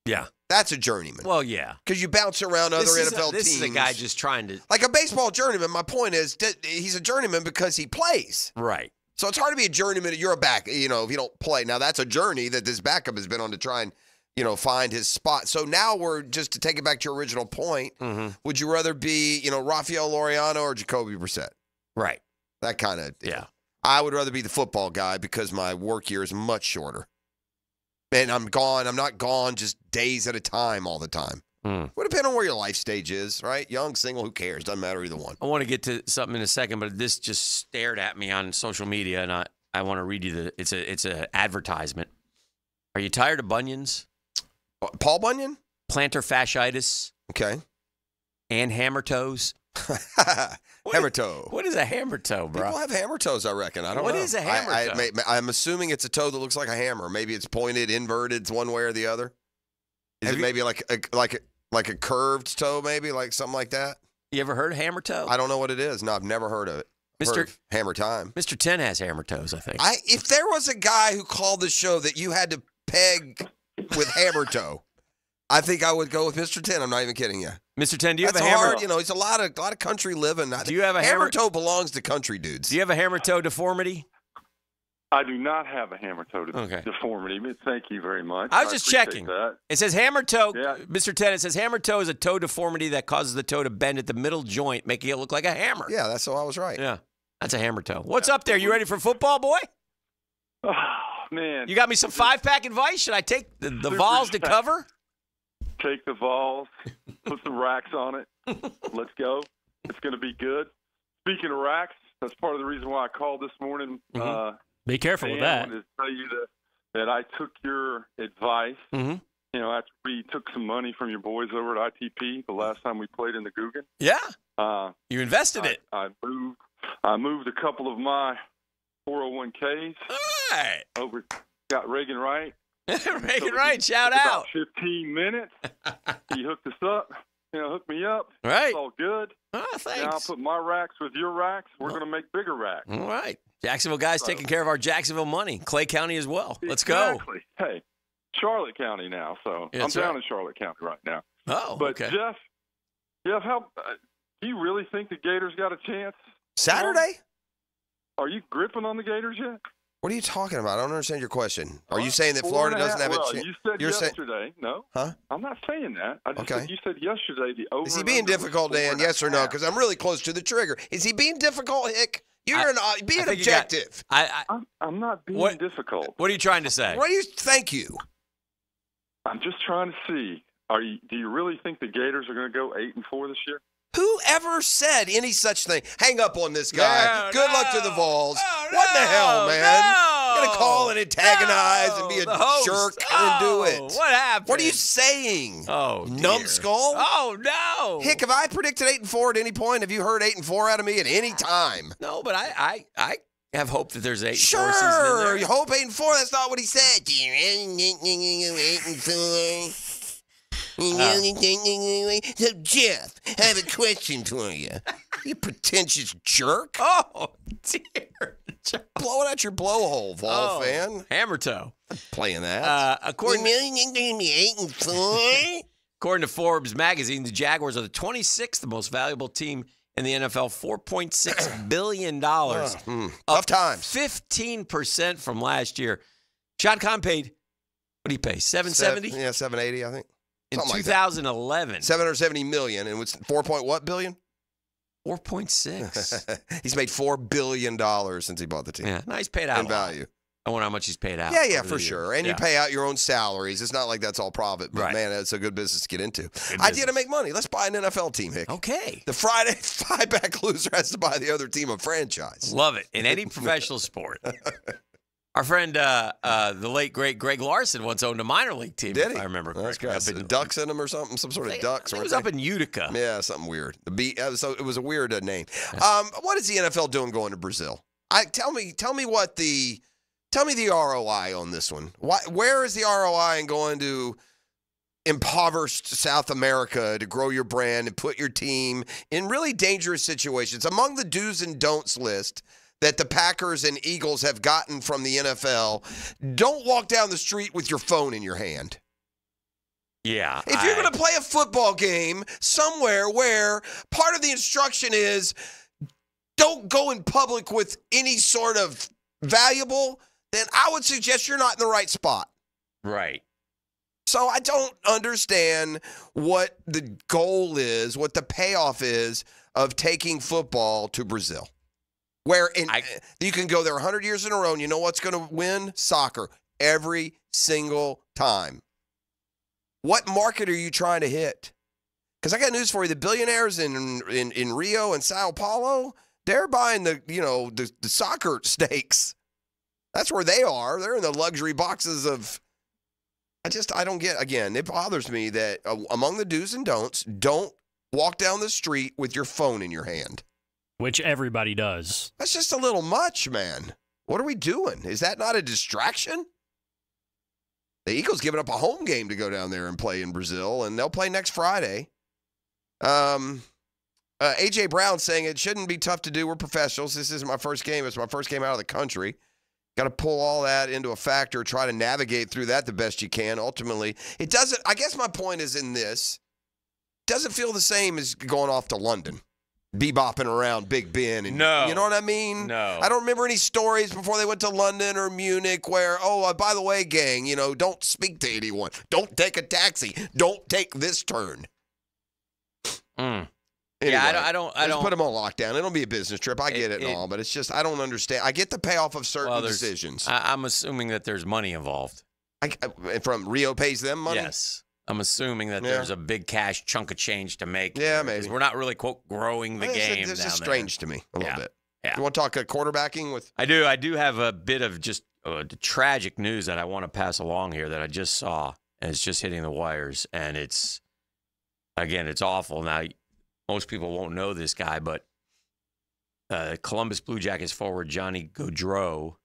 Speaker 22: Yeah.
Speaker 1: That's a journeyman.
Speaker 22: Well, yeah.
Speaker 1: Because you bounce around other NFL teams.
Speaker 22: This is a guy just trying to.
Speaker 1: Like a baseball journeyman, my point is he's a journeyman because he plays.
Speaker 22: Right.
Speaker 1: So it's hard to be a journeyman if you're a back, if you don't play. Now, that's a journey that this backup has been on to try and, find his spot. So now we're, just to take it back to your original point, would you rather be, Rafael Laureano or Jacoby Brissett?
Speaker 22: Right.
Speaker 1: That kind of deal.
Speaker 22: Yeah.
Speaker 1: I would rather be the football guy because my work year is much shorter. And I'm gone. I'm not gone just days at a time all the time. Would depend on where your life stage is, right? Young, single, who cares? Doesn't matter either one.
Speaker 22: I want to get to something in a second, but this just stared at me on social media, and I want to read you it's an advertisement. Are you tired of bunions?
Speaker 1: Paul Bunyan?
Speaker 22: Plantar fasciitis.
Speaker 1: Okay.
Speaker 22: And hammer toes.
Speaker 1: Hammer toe.
Speaker 22: What is a hammer toe, bro?
Speaker 1: People have hammer toes, I reckon. I don't know.
Speaker 22: What is a hammer toe?
Speaker 1: I'm assuming it's a toe that looks like a hammer. Maybe it's pointed, inverted, it's one way or the other. Is it maybe like a curved toe, maybe like something like that?
Speaker 22: You ever heard of hammer toe?
Speaker 1: I don't know what it is. No, I've never heard of it. Heard of hammer time.
Speaker 22: Mr. 10 has hammer toes, I think.
Speaker 1: If there was a guy who called the show that you had to peg with hammer toe, I think I would go with Mr. 10. I'm not even kidding you.
Speaker 22: Mr. 10, do you have a hammer?
Speaker 1: It's a lot of country living.
Speaker 22: Do you have a
Speaker 1: hammer toe belongs to country dudes.
Speaker 22: Do you have a hammer toe deformity?
Speaker 2: I do not have a hammer toe deformity. Thank you very much.
Speaker 22: I was just checking.
Speaker 2: That.
Speaker 22: It says hammer toe,
Speaker 2: yeah.
Speaker 22: Mr. 10, it says hammer toe is a toe deformity that causes the toe to bend at the middle joint, making it look like a hammer.
Speaker 1: Yeah, that's so I was right.
Speaker 22: Yeah, that's a hammer toe. What's up there? You ready for football, boy?
Speaker 2: Oh, man.
Speaker 22: You got me some 5-pack advice? Should I take the Vols to cover?
Speaker 2: Take the Vols, put some racks on it. Let's go. It's going to be good. Speaking of racks, that's part of the reason why I called this morning.
Speaker 4: Be careful with that.
Speaker 2: I wanted to tell you that I took your advice. After we took some money from your boys over at ITP the last time we played in the Guggen.
Speaker 22: Yeah. You invested it.
Speaker 2: I moved a couple of my 401ks.
Speaker 22: All right.
Speaker 2: Over, got Reagan Wright.
Speaker 22: Reagan Wright, shout
Speaker 2: about
Speaker 22: out.
Speaker 2: 15 minutes. He hooked us up. Hooked me up.
Speaker 22: Right.
Speaker 2: It's all good.
Speaker 22: Oh, thanks.
Speaker 2: Now I'll put my racks with your racks. We're going to make bigger racks.
Speaker 22: All right. Jacksonville guys taking care of our Jacksonville money. Clay County as well. Let's go.
Speaker 2: Hey, Charlotte County now. So I'm down in Charlotte County right now.
Speaker 22: Oh,
Speaker 2: but
Speaker 22: okay.
Speaker 2: Jeff, Yeah, do you really think the Gators got a chance?
Speaker 1: Saturday?
Speaker 2: Are you gripping on the Gators yet?
Speaker 1: What are you talking about? I don't understand your question. Are you saying that Florida doesn't have a chance?
Speaker 2: You said yesterday. No.
Speaker 1: Huh?
Speaker 2: I'm not saying that. You said yesterday the over.
Speaker 1: Is he being difficult, Dan? Yes or no? Because I'm really close to the trigger. Is he being difficult, Hick? You're being objective.
Speaker 2: I'm not being difficult.
Speaker 22: What are you trying to say?
Speaker 1: Thank you.
Speaker 2: I'm just trying to see. Do you really think the Gators are going to go 8-4 this year?
Speaker 1: Who ever said any such thing? Hang up on this guy. Good luck to the Vols. What the hell, man? You're going to call and antagonize and be a jerk and do it.
Speaker 22: What happened?
Speaker 1: What are you saying?
Speaker 22: Oh, dear.
Speaker 1: Numbskull?
Speaker 22: Oh, no.
Speaker 1: Hick, have I predicted 8-4 at any point? Have you heard 8-4 out of me at any time?
Speaker 22: No, but I have hope that there's 8-4 season in
Speaker 1: Sure.
Speaker 22: there.
Speaker 1: You hope 8-4. That's not what he said. 8-4. So, Jeff, I have a question for you. You pretentious jerk.
Speaker 22: Oh, dear.
Speaker 1: Blowing out your blowhole, Vol fan.
Speaker 22: Hammer toe.
Speaker 1: Playing that.
Speaker 22: According to Forbes magazine, the Jaguars are the 26th most valuable team in the NFL, $4.6 billion.
Speaker 1: Tough times.
Speaker 22: 15% from last year. Sean Conn paid, what did he pay, $770?
Speaker 1: Yeah, $780, I think.
Speaker 22: In 2011.
Speaker 1: $770 million, and it's 4 billion?
Speaker 22: 4.6.
Speaker 1: He's made $4 billion since he bought the team.
Speaker 22: Yeah, no, he's paid out
Speaker 1: in value.
Speaker 22: I wonder how much he's paid out.
Speaker 1: Yeah, for sure. And you pay out your own salaries. It's not like that's all profit, but man, it's a good business to get into. Idea to make money. Let's buy an NFL team, Hick.
Speaker 22: Okay.
Speaker 1: The Friday five-back loser has to buy the other team a franchise.
Speaker 22: Love it. In any professional sport. Our friend, the late, great Greg Larson once owned a minor league team,
Speaker 1: Did he?
Speaker 22: if I remember correctly.
Speaker 1: That's the Ducks in them or something? Some sort of Ducks.
Speaker 22: It was up in Utica.
Speaker 1: Yeah, something weird. So it was a weird name. What is the NFL doing going to Brazil? Tell me the ROI on this one. Where is the ROI in going to impoverished South America to grow your brand and put your team in really dangerous situations? Among the do's and don'ts list that the Packers and Eagles have gotten from the NFL, don't walk down the street with your phone in your hand.
Speaker 22: Yeah.
Speaker 1: If you're going to play a football game somewhere where part of the instruction is don't go in public with any sort of valuable, then I would suggest you're not in the right spot.
Speaker 22: Right.
Speaker 1: So I don't understand what the goal is, what the payoff is of taking football to Brazil. Where you can go there 100 years in a row, and you know what's going to win? Soccer. Every single time. What market are you trying to hit? Because I got news for you. The billionaires in Rio and Sao Paulo, they're buying the soccer stakes. That's where they are. They're in the luxury boxes of – I don't get – again, it bothers me that among the do's and don'ts, don't walk down the street with your phone in your hand.
Speaker 4: Which everybody does.
Speaker 1: That's just a little much, man. What are we doing? Is that not a distraction? The Eagles giving up a home game to go down there and play in Brazil, and they'll play next Friday. A.J. Brown saying it shouldn't be tough to do. We're professionals. This isn't my first game. It's my first game out of the country. Got to pull all that into a factor, try to navigate through that the best you can. Ultimately, it doesn't – I guess my point is in this. It doesn't feel the same as going off to London. Bebopping around Big Ben. And,
Speaker 22: no.
Speaker 1: You know what I mean?
Speaker 22: No.
Speaker 1: I don't remember any stories before they went to London or Munich where, by the way, gang, don't speak to anyone. Don't take a taxi. Don't take this turn. Anyway,
Speaker 22: yeah, I don't
Speaker 1: put them on lockdown. It'll be a business trip. I get it and all, but it's just I don't understand. I get the payoff of certain decisions.
Speaker 22: I'm assuming that there's money involved.
Speaker 1: From Rio pays them money?
Speaker 22: Yes. I'm assuming that there's a big cash chunk of change to make.
Speaker 1: Yeah, maybe.
Speaker 22: We're not really, quote, growing the game.
Speaker 1: It's just strange to me a little bit.
Speaker 22: Yeah.
Speaker 1: You want to talk quarterbacking with?
Speaker 22: I do. I do have a bit of just tragic news that I want to pass along here that I just saw, and it's just hitting the wires. And it's awful. Now, most people won't know this guy, but Columbus Blue Jackets forward Johnny Gaudreau.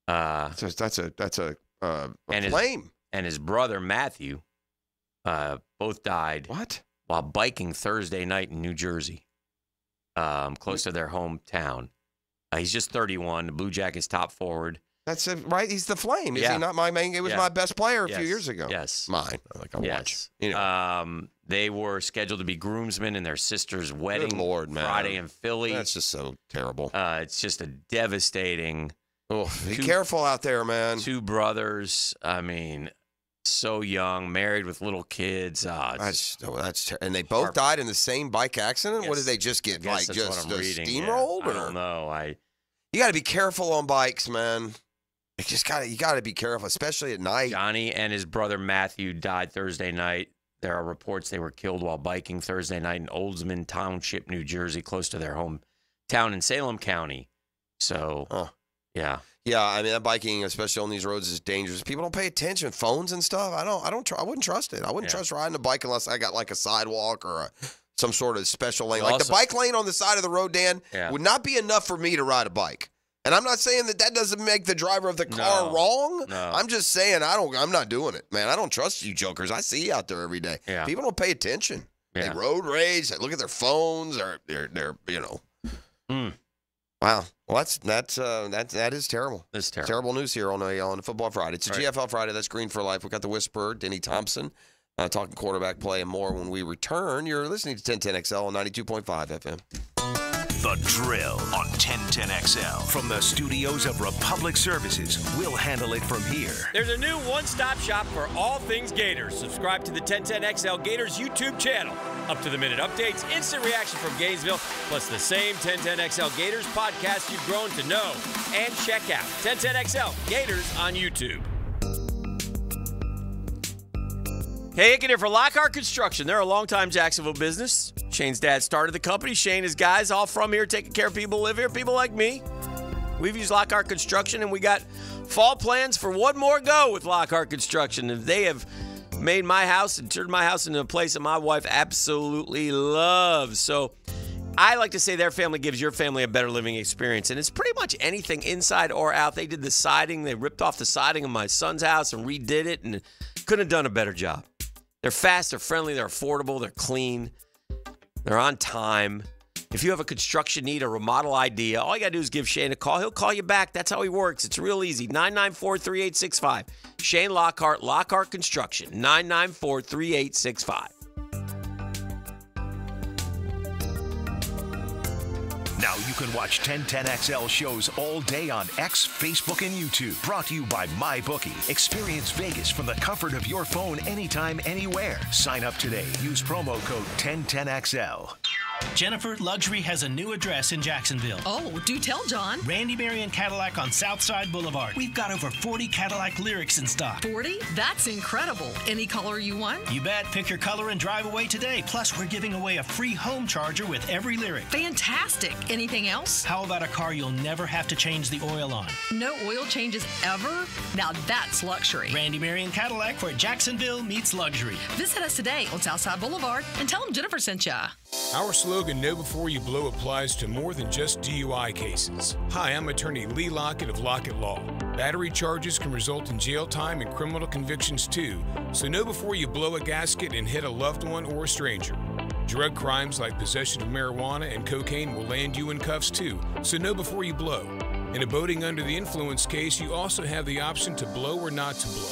Speaker 1: That's a claim.
Speaker 22: And his brother Matthew. Both died.
Speaker 1: What?
Speaker 22: While biking Thursday night in New Jersey, close to their hometown. He's just 31, the Blue Jackets top forward.
Speaker 1: That's it, right? He's the Flame. Is
Speaker 22: Yeah.
Speaker 1: he not my main? It was my best player a few years ago.
Speaker 22: Yes.
Speaker 1: Mine. I watch. You know.
Speaker 22: They were scheduled to be groomsmen in their sister's wedding.
Speaker 1: Good Lord, man.
Speaker 22: Friday in Philly.
Speaker 1: That's just so terrible.
Speaker 22: It's just a devastating.
Speaker 1: Oh, be careful out there, man.
Speaker 22: 2 brothers. I mean, so young, married with little kids.
Speaker 1: And they both died in the same bike accident. What did they just get? Like just steamrolled?
Speaker 22: Yeah. I don't know.
Speaker 1: You got to be careful on bikes, man. You got to be careful, especially at night.
Speaker 22: Johnny and his brother Matthew died Thursday night. There are reports they were killed while biking Thursday night in Oldsman Township, New Jersey, close to their hometown in Salem County. So, yeah.
Speaker 1: Yeah, I mean, that biking, especially on these roads, is dangerous. People don't pay attention. Phones and stuff. I wouldn't trust it. I wouldn't trust riding a bike unless I got like a sidewalk or some sort of special lane. Like the bike lane on the side of the road, Dan, would not be enough for me to ride a bike. And I'm not saying that doesn't make the driver of the car wrong. No. I'm just saying I'm not doing it, man. I don't trust you jokers. I see you out there every day.
Speaker 22: Yeah.
Speaker 1: People don't pay attention. They road rage. They look at their phones. They're you know. Wow. Well, that is terrible.
Speaker 22: That's terrible.
Speaker 1: Terrible news here on a Football Friday. It's a GFL Friday. That's Green for Life. We got the Whisperer, Denny Thompson, talking quarterback play and more when we return. You're listening to 1010XL on 92.5 FM.
Speaker 14: The Drill on 1010XL. From the studios of Republic Services, we'll handle it from here.
Speaker 18: There's a new one-stop shop for all things Gators. Subscribe to the 1010XL Gators YouTube channel. Up-to-the-minute updates, instant reaction from Gainesville, plus the same 1010XL Gators podcast you've grown to know. And check out 1010XL Gators on YouTube.
Speaker 22: Hey, Hicken here for Lockhart Construction. They're a longtime Jacksonville business. Shane's dad started the company. Shane is guys all from here, taking care of people who live here, people like me. We've used Lockhart Construction, and we got fall plans for one more go with Lockhart Construction. And they have made my house and turned my house into a place that my wife absolutely loves. So I like to say their family gives your family a better living experience. And it's pretty much anything inside or out. They did the siding. They ripped off the siding of my son's house and redid it, and couldn't have done a better job. They're fast, they're friendly, they're affordable, they're clean, they're on time. If you have a construction need, a remodel idea, all you got to do is give Shane a call. He'll call you back. That's how he works. It's real easy. 994-3865. Shane Lockhart, Lockhart Construction, 994-3865.
Speaker 14: Now you can watch 1010XL shows all day on X, Facebook, and YouTube. Brought to you by MyBookie. Experience Vegas from the comfort of your phone anytime, anywhere. Sign up today. Use promo code 1010XL.
Speaker 5: Jennifer, Luxury has a new address in Jacksonville.
Speaker 7: Oh, do tell, John.
Speaker 5: Randy Marion Cadillac on Southside Boulevard. We've got over 40 Cadillac Lyrics in stock.
Speaker 7: 40? That's incredible. Any color you want?
Speaker 5: You bet. Pick your color and drive away today. Plus, we're giving away a free home charger with every Lyric.
Speaker 7: Fantastic. Anything else?
Speaker 5: How about a car you'll never have to change the oil on?
Speaker 7: No oil changes ever? Now that's luxury.
Speaker 5: Randy Marion Cadillac, where Jacksonville meets luxury.
Speaker 7: Visit us today on Southside Boulevard and tell them Jennifer sent ya.
Speaker 9: Our slogan, Know Before You Blow, applies to more than just DUI cases. Hi, I'm attorney Lee Lockett of Lockett Law. Battery charges can result in jail time and criminal convictions too, so know before you blow a gasket and hit a loved one or a stranger. Drug crimes like possession of marijuana and cocaine will land you in cuffs too, so know before you blow. In a boating under the influence case, you also have the option to blow or not to blow.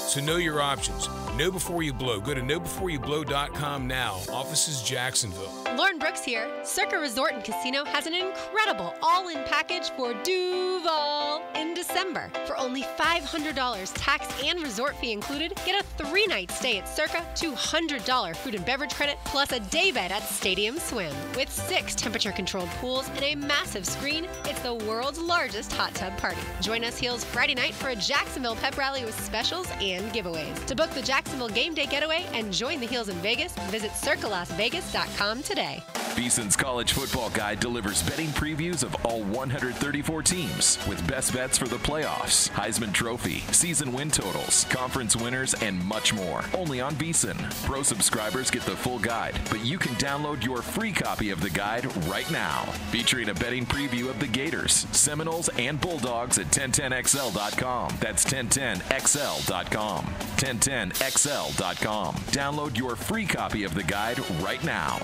Speaker 9: So know your options. Know before you blow. Go to knowbeforeyouBlow.com now. Offices Jacksonville.
Speaker 10: Lauren Brooks here. Circa Resort and Casino has an incredible all-in package for Duval in December. For only $500 tax and resort fee included, get a 3-night stay at Circa, $200 food and beverage credit, plus a day bed at Stadium Swim. With 6 temperature-controlled pools and a massive screen, it's the world's largest hot tub party. Join us Heels Friday night for a Jacksonville pep rally with specials and giveaways. To book the Jacksonville Game Day Getaway and join the Heels in Vegas, visit circalasvegas.com today.
Speaker 12: VSiN's College Football Guide delivers betting previews of all 134 teams with best bets for the playoffs, Heisman Trophy, season win totals, conference winners, and much more. Only on VSiN. Pro subscribers get the full guide, but you can download your free copy of the guide right now. Featuring a betting preview of the Gators, Seminoles, and Bulldogs at 1010XL.com. That's 1010XL.com. 1010XL.com. Download your free copy of the guide right now.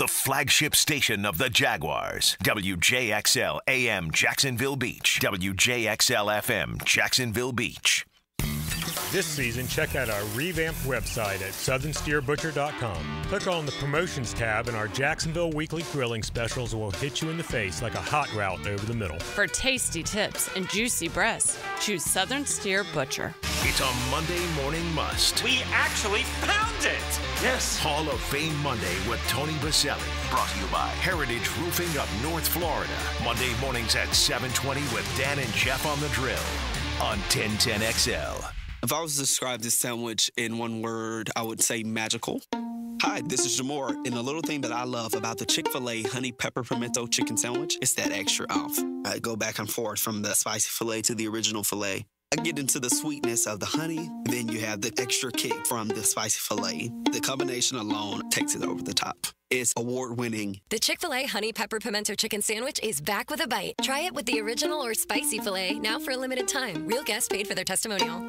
Speaker 14: the flagship station of the Jaguars. WJXL AM Jacksonville Beach. WJXL FM Jacksonville Beach.
Speaker 3: This season, check out our revamped website at southernsteerbutcher.com. Click on the Promotions tab, and our Jacksonville weekly grilling specials will hit you in the face like a hot route over the middle.
Speaker 6: For tasty tips and juicy breasts, choose Southern Steer Butcher.
Speaker 14: It's a Monday morning must.
Speaker 8: We actually found it!
Speaker 14: Yes. Hall of Fame Monday with Tony Baselli. Brought to you by Heritage Roofing of North Florida. Monday mornings at 7:20 with Dan and Jeff on the drill on 1010XL.
Speaker 11: If I was to describe this sandwich in one word, I would say magical. Hi, this is Jamor, and the little thing that I love about the Chick-fil-A honey pepper pimento chicken sandwich is that extra oomph. I go back and forth from the spicy filet to the original filet. I get into the sweetness of the honey, then you have the extra kick from the spicy filet. The combination alone takes it over the top. It's award-winning.
Speaker 13: The Chick-fil-A Honey Pepper Pimento Chicken Sandwich is back with a bite. Try it with the original or spicy filet, now for a limited time. Real guests paid for their testimonial.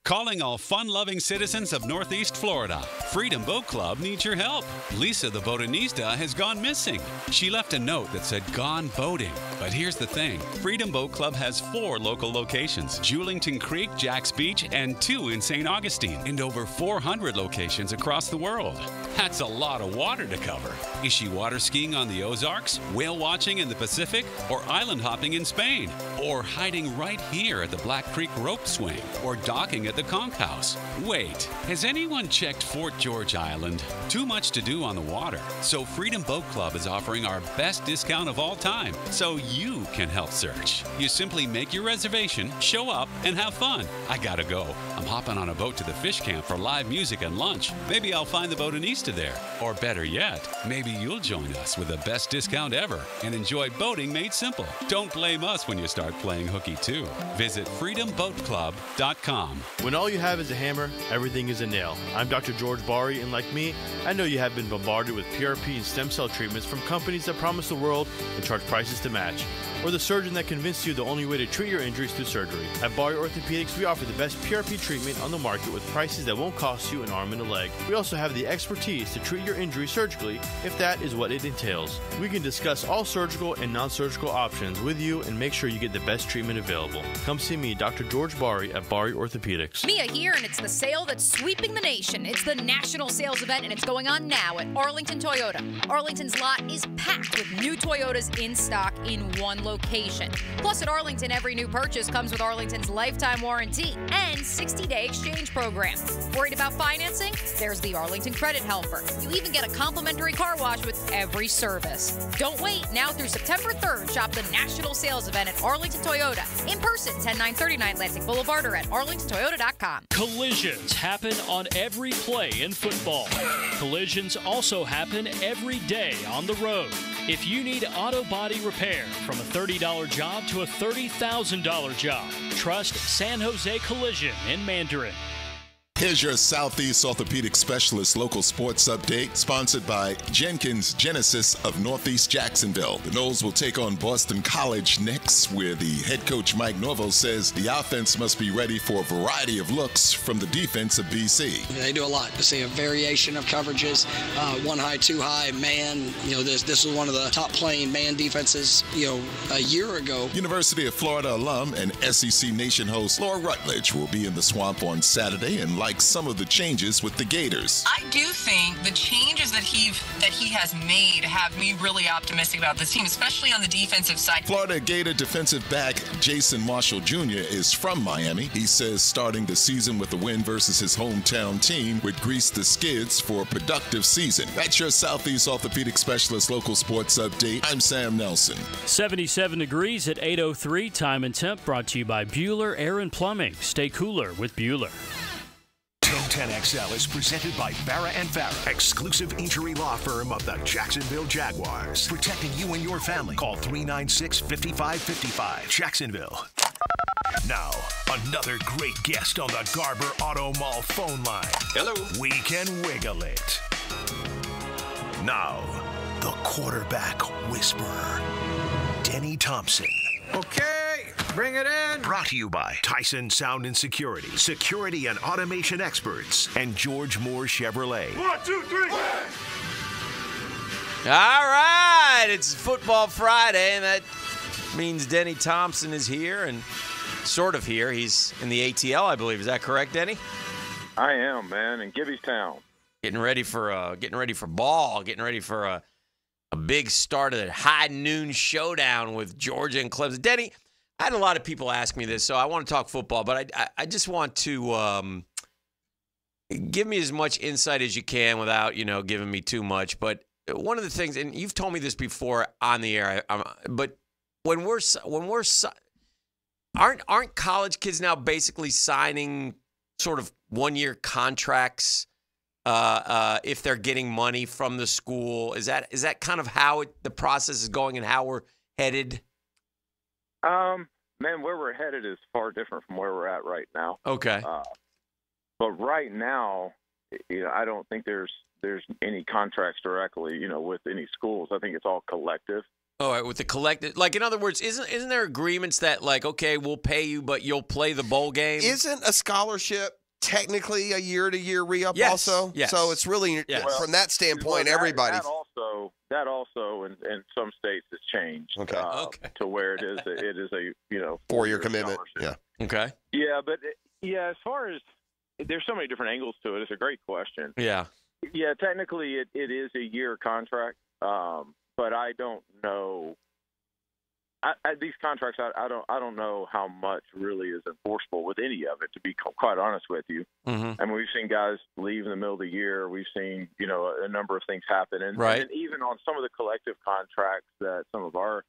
Speaker 15: Calling all fun-loving citizens of Northeast Florida. Freedom Boat Club needs your help. Lisa the botanista has gone missing. She left a note that said gone boating. But here's the thing. Freedom Boat Club has 4 local locations. Julington Creek, Jack's Beach, and 2 in St. Augustine. And over 400 locations across the world. That's a lot of water to cover. Is she water skiing on the Ozarks, whale watching in the Pacific, or island hopping in Spain? Or hiding right here at the Black Creek Rope Swing? Or docking at the Conch House? Wait, has anyone checked Fort George Island? Too much to do on the water. So Freedom Boat Club is offering our best discount of all time, so you can help search. You simply make your reservation, show up, and have fun. I gotta go. I'm hopping on a boat to the fish camp for live music and lunch. Maybe I'll find the botanista there. Or better yet, maybe you'll join us with the best discount ever and enjoy boating made simple. Don't blame us when you start playing hooky too. Visit freedomboatclub.com.
Speaker 16: When all you have is a hammer, everything is a nail. I'm Dr. George Bari, and like me, I know you have been bombarded with PRP and stem cell treatments from companies that promise the world and charge prices to match. Or the surgeon that convinced you the only way to treat your injuries through surgery. At Bari Orthopedics, we offer the best PRP treatment on the market with prices that won't cost you an arm and a leg. We also have the expertise to treat your injury surgically, if that is what it entails. We can discuss all surgical and non-surgical options with you and make sure you get the best treatment available. Come see me, Dr. George Bari at Bari Orthopedics.
Speaker 19: Mia here, and it's the sale that's sweeping the nation. It's the national sales event, and it's going on now at Arlington Toyota. Arlington's lot is packed with new Toyotas in stock in one location. Plus, at Arlington, every new purchase comes with Arlington's lifetime warranty and 60-day exchange program. Worried about financing? There's the Arlington Credit Helper. You even get a complimentary car wash with every service. Don't wait. Now through September 3rd, shop the national sales event at Arlington Toyota. In person, 10939 Lansing Boulevard or at arlingtontoyota.com.
Speaker 4: Collisions happen on every play in football. Collisions also happen every day on the road. If you need auto body repair, from a $30 job to a $30,000 job, trust San Jose Collision in Mandarin.
Speaker 27: Here's your Southeast Orthopedic Specialist local sports update, sponsored by Jenkins Genesis of Northeast Jacksonville. The Noles will take on Boston College next, where the head coach Mike Norvell says the offense must be ready for a variety of looks from the defense of BC.
Speaker 20: They do a lot. To see a variation of coverages, 1 high, 2 high, man. This is one of the top playing man defenses, a year ago.
Speaker 27: University of Florida alum and SEC Nation host Laura Rutledge will be in the Swamp on Saturday and like some of the changes with the Gators.
Speaker 21: I do think the changes that he has made have me really optimistic about this team, especially on the defensive side.
Speaker 27: Florida Gator defensive back Jason Marshall Jr. is from Miami. He says starting the season with a win versus his hometown team would grease the skids for a productive season. That's your Southeast Orthopedic Specialist local sports update. I'm Sam Nelson.
Speaker 4: 77 degrees at 8:03. Time and temp brought to you by Bueller Air & Plumbing. Stay cooler with Bueller.
Speaker 14: 1010XL is presented by Farah & Farah, exclusive injury law firm of the Jacksonville Jaguars. Protecting you and your family. Call 396-5555. Jacksonville. Now, another great guest on the Garber Auto Mall phone line.
Speaker 22: Hello.
Speaker 14: We can wiggle it. Now, the quarterback whisperer, Denny Thompson.
Speaker 23: Okay, bring it in.
Speaker 14: Brought to you by Tyson Sound and Security, security and automation experts, and George Moore Chevrolet.
Speaker 23: 1, 2, 3.
Speaker 22: All right, it's Football Friday, and that means Denny Thompson is here and sort of here. He's in the ATL, I believe. Is that correct, Denny?
Speaker 1: I am, man, in Gibbystown.
Speaker 22: Getting ready for ball, getting ready for a big start of the high noon showdown with Georgia and Clemson. Denny, I had a lot of people ask me this, so I want to talk football, but I just want to give me as much insight as you can without, giving me too much. But one of the things, and you've told me this before on the air, but when we're aren't college kids now basically signing sort of 1-year contracts if they're getting money from the school? Is that kind of how the process is going and how we're headed?
Speaker 1: Man, where we're headed is far different from where we're at right now.
Speaker 22: Okay.
Speaker 1: But right now, I don't think there's any contracts directly, with any schools. I think it's all collective.
Speaker 22: All right, with the collective, like, in other words, isn't there agreements that, like, okay, we'll pay you, but you'll play the bowl game?
Speaker 2: Isn't a scholarship technically a year-to-year re-up also?
Speaker 22: Yes.
Speaker 2: So it's really, from that standpoint, everybody.
Speaker 1: That also in some states has changed.
Speaker 2: Okay.
Speaker 1: To where it is a
Speaker 2: 4-year commitment. Yeah.
Speaker 22: Okay.
Speaker 1: Yeah, but as far as there's so many different angles to it. It's a great question.
Speaker 22: Yeah.
Speaker 1: Yeah, technically it is a year contract, but I don't know. These contracts, I don't know how much really is enforceable with any of it. To be quite honest with you,
Speaker 22: mm-hmm.
Speaker 1: I mean, we've seen guys leave in the middle of the year. We've seen a number of things happen, and even on some of the collective contracts that some of our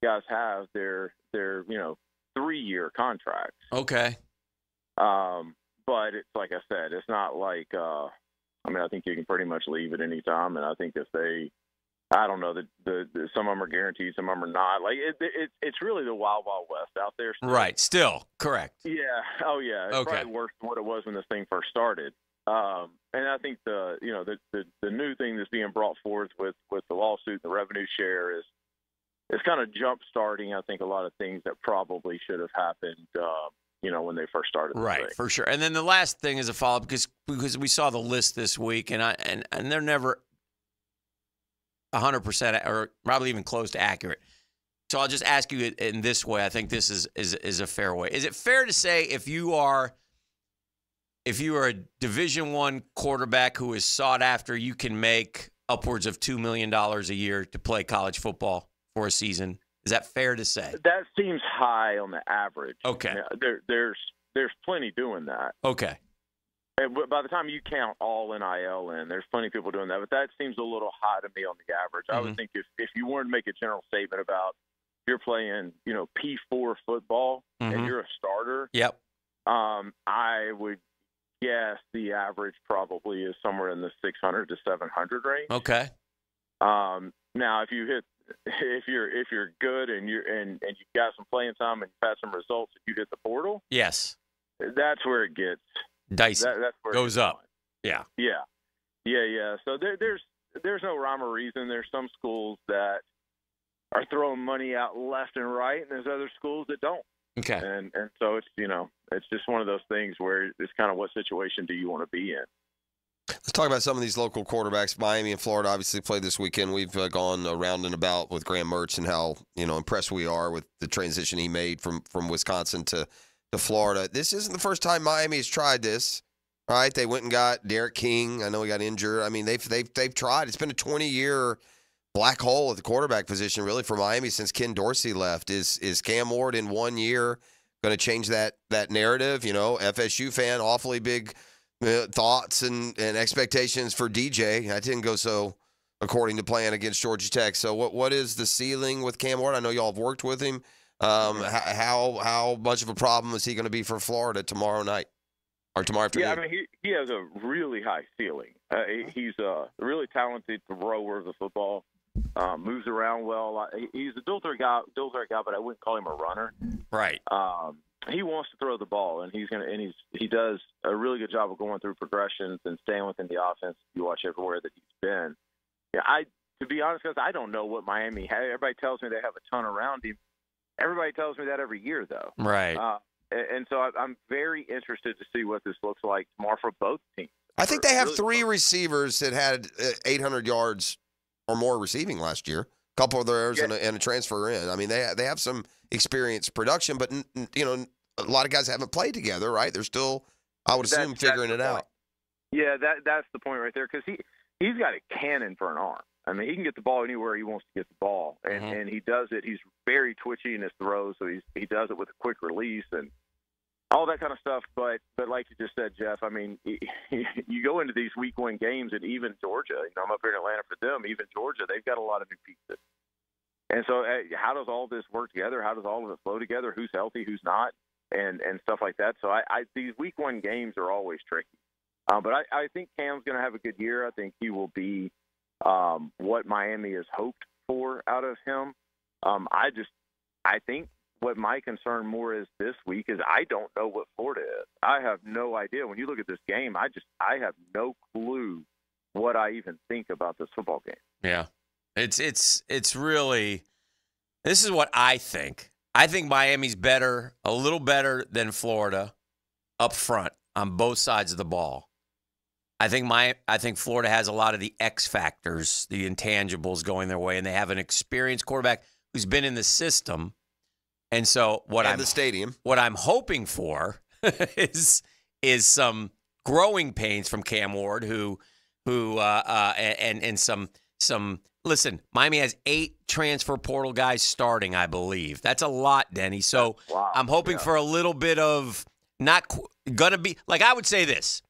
Speaker 1: guys have, they're 3-year contracts.
Speaker 22: Okay.
Speaker 1: But it's like I said, it's not like I think you can pretty much leave at any time, and I think if they, I don't know, some of them are guaranteed, some of them are not. Like it's really the wild west out there. Still.
Speaker 22: Right. Still correct.
Speaker 1: Yeah. Oh yeah. It's probably worse than what it was when this thing first started. And I think the new thing that's being brought forth with the lawsuit and the revenue share is kind of jump starting. I think a lot of things that probably should have happened. When they first started.
Speaker 22: Right, for sure. And then the last thing is a follow-up because we saw the list this week, and they're never 100% or probably even close to accurate. So I'll just ask you in this way. I think this is a fair way. Is it fair to say if you are a Division I quarterback who is sought after, you can make upwards of $2 million a year to play college football for a season? Is that fair to say?
Speaker 1: That seems high on the average.
Speaker 22: Okay.
Speaker 1: There's plenty doing that.
Speaker 22: Okay.
Speaker 1: And by the time you count all NIL in, there's plenty of people doing that. But that seems a little high to me on the average. Mm-hmm. I would think if you wanted to make a general statement about you're playing, P4 football
Speaker 22: mm-hmm.
Speaker 1: and you're a starter.
Speaker 22: Yep.
Speaker 1: I would guess the average probably is somewhere in the 600 to 700 range.
Speaker 22: Okay.
Speaker 1: Now, if you're good and you've got some playing time and you've had some results, if you hit the portal,
Speaker 22: yes,
Speaker 1: that's where it gets
Speaker 22: dicey.
Speaker 1: That's where
Speaker 22: goes up. Yeah.
Speaker 1: So there's no rhyme or reason. There's some schools that are throwing money out left and right, and there's other schools that don't.
Speaker 22: Okay.
Speaker 1: And so it's just one of those things where it's kind of what situation do you want to be in.
Speaker 2: Let's talk about some of these local quarterbacks. Miami and Florida obviously played this weekend. We've gone around and about with Graham Mertz and how impressed we are with the transition he made from Wisconsin to Florida. This isn't the first time Miami has tried this. Right? They went and got Derek King. I know he got injured. I mean, they've tried. It's been a 20-year black hole at the quarterback position really for Miami since Ken Dorsey left. Is Cam Ward in 1 year going to change that narrative? FSU fan, awfully big thoughts and expectations for DJ. That didn't go so according to plan against Georgia Tech. So what is the ceiling with Cam Ward? I know y'all have worked with him. How much of a problem is he going to be for Florida tomorrow night or tomorrow afternoon?
Speaker 1: Yeah, I mean he has a really high ceiling. He's a really talented thrower of the football. Moves around well. He's a dual threat guy, but I wouldn't call him a runner.
Speaker 22: Right.
Speaker 1: He wants to throw the ball, and he does a really good job of going through progressions and staying within the offense. You watch everywhere that he's been. Yeah, to be honest, guys, I don't know what Miami has. Everybody tells me they have a ton around him. Everybody tells me that every year, though.
Speaker 22: Right.
Speaker 1: And so I'm very interested to see what this looks like tomorrow for both teams.
Speaker 2: I think they have 3 receivers that had 800 yards or more receiving last year. A couple of theirs and a transfer in. I mean, they have some experienced production, but a lot of guys haven't played together, right? They're still, I would assume, figuring it out.
Speaker 1: Yeah, that's the point right there, because he's got a cannon for an arm. I mean, he can get the ball anywhere he wants to get the ball, and he does it. He's very twitchy in his throws, so he does it with a quick release and all that kind of stuff. But like you just said, Jeff, I mean, you go into these week 1 games, and even Georgia, I'm up here in Atlanta for them, even Georgia, they've got a lot of new pieces. And so how does all this work together? How does all of it flow together? Who's healthy, who's not, and stuff like that. So these week 1 games are always tricky. But I think Cam's going to have a good year. I think he will be what Miami has hoped for out of him. I think what my concern more is this week is I don't know what Florida is. I have no idea. When you look at this game, I have no clue what I even think about this football game.
Speaker 22: Yeah. It's really, this is what I think. I think Miami's better, a little better than Florida up front on both sides of the ball. I think Florida has a lot of the X factors, the intangibles going their way, and they have an experienced quarterback who's been in the system. And so
Speaker 2: the stadium. What
Speaker 22: I'm hoping for is some growing pains from Cam Ward, who some. Listen, Miami has 8 transfer portal guys starting, I believe. That's a lot, Denny. So I'm hoping for a little bit of not going to be – like I would say this.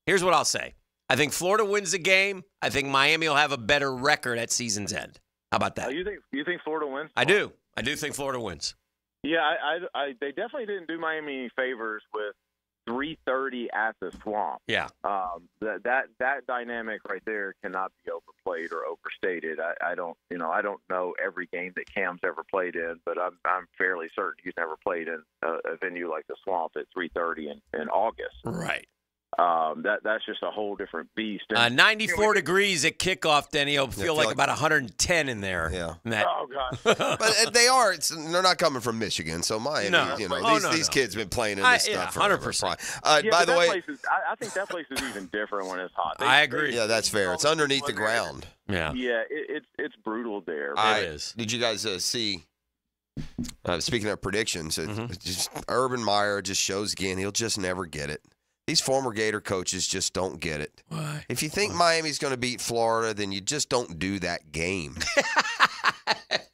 Speaker 22: Here's what I'll say. I think Florida wins the game. I think Miami will have a better record at season's end. How about that?
Speaker 1: You think Florida wins?
Speaker 22: I do. I do think Florida wins.
Speaker 1: Yeah, they definitely didn't do Miami any favors with 3:30 at the Swamp.
Speaker 22: Yeah.
Speaker 1: That dynamic right there cannot be overplayed or overstated. I don't know every game that Cam's ever played in, but I'm fairly certain he's never played in a venue like the Swamp at 3:30 in August.
Speaker 22: Right.
Speaker 1: That's just a whole different beast.
Speaker 22: 94 degrees at kickoff, Denny. It'll feel like about 110 in there.
Speaker 2: Yeah.
Speaker 1: Oh, gosh.
Speaker 2: But they are. They're not coming from Michigan, so Miami, these kids have been playing in this stuff for
Speaker 22: 100%.
Speaker 2: By the way,
Speaker 1: I think that place is even different when it's hot.
Speaker 22: I agree.
Speaker 2: Yeah, that's fair. It's underneath the ground.
Speaker 22: Yeah.
Speaker 1: Yeah, it's brutal there.
Speaker 22: It is.
Speaker 2: Did you guys see? Speaking of predictions, just Urban Meyer just shows again he'll just never get it. These former Gator coaches just don't get it.
Speaker 22: Why?
Speaker 2: If you think Miami's going to beat Florida, then you just don't do that game.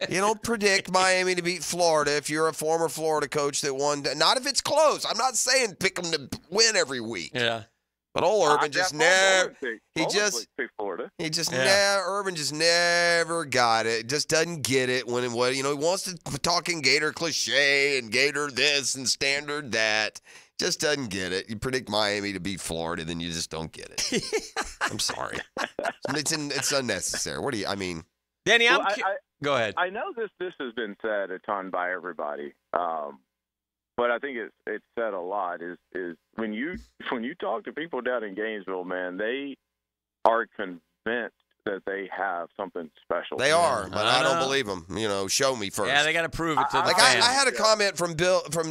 Speaker 2: You don't predict Miami to beat Florida if you're a former Florida coach that won. Not if it's close. I'm not saying pick them to win every week.
Speaker 22: Yeah.
Speaker 2: But old Urban just never. Urban just never got it. Just doesn't get it when he wants to talk in Gator cliche and Gator this and standard that. Just doesn't get it. You predict Miami to beat Florida, then you just don't get it. I'm sorry. It's unnecessary. What do you? I mean,
Speaker 22: Danny, go ahead.
Speaker 1: I know this has been said a ton by everybody, but I think it's said a lot. Is when you talk to people down in Gainesville, man, they are convinced that they have something special.
Speaker 2: They are, but I don't believe them. Show me first.
Speaker 22: Yeah, they got to prove it to the
Speaker 2: fans. I had a comment from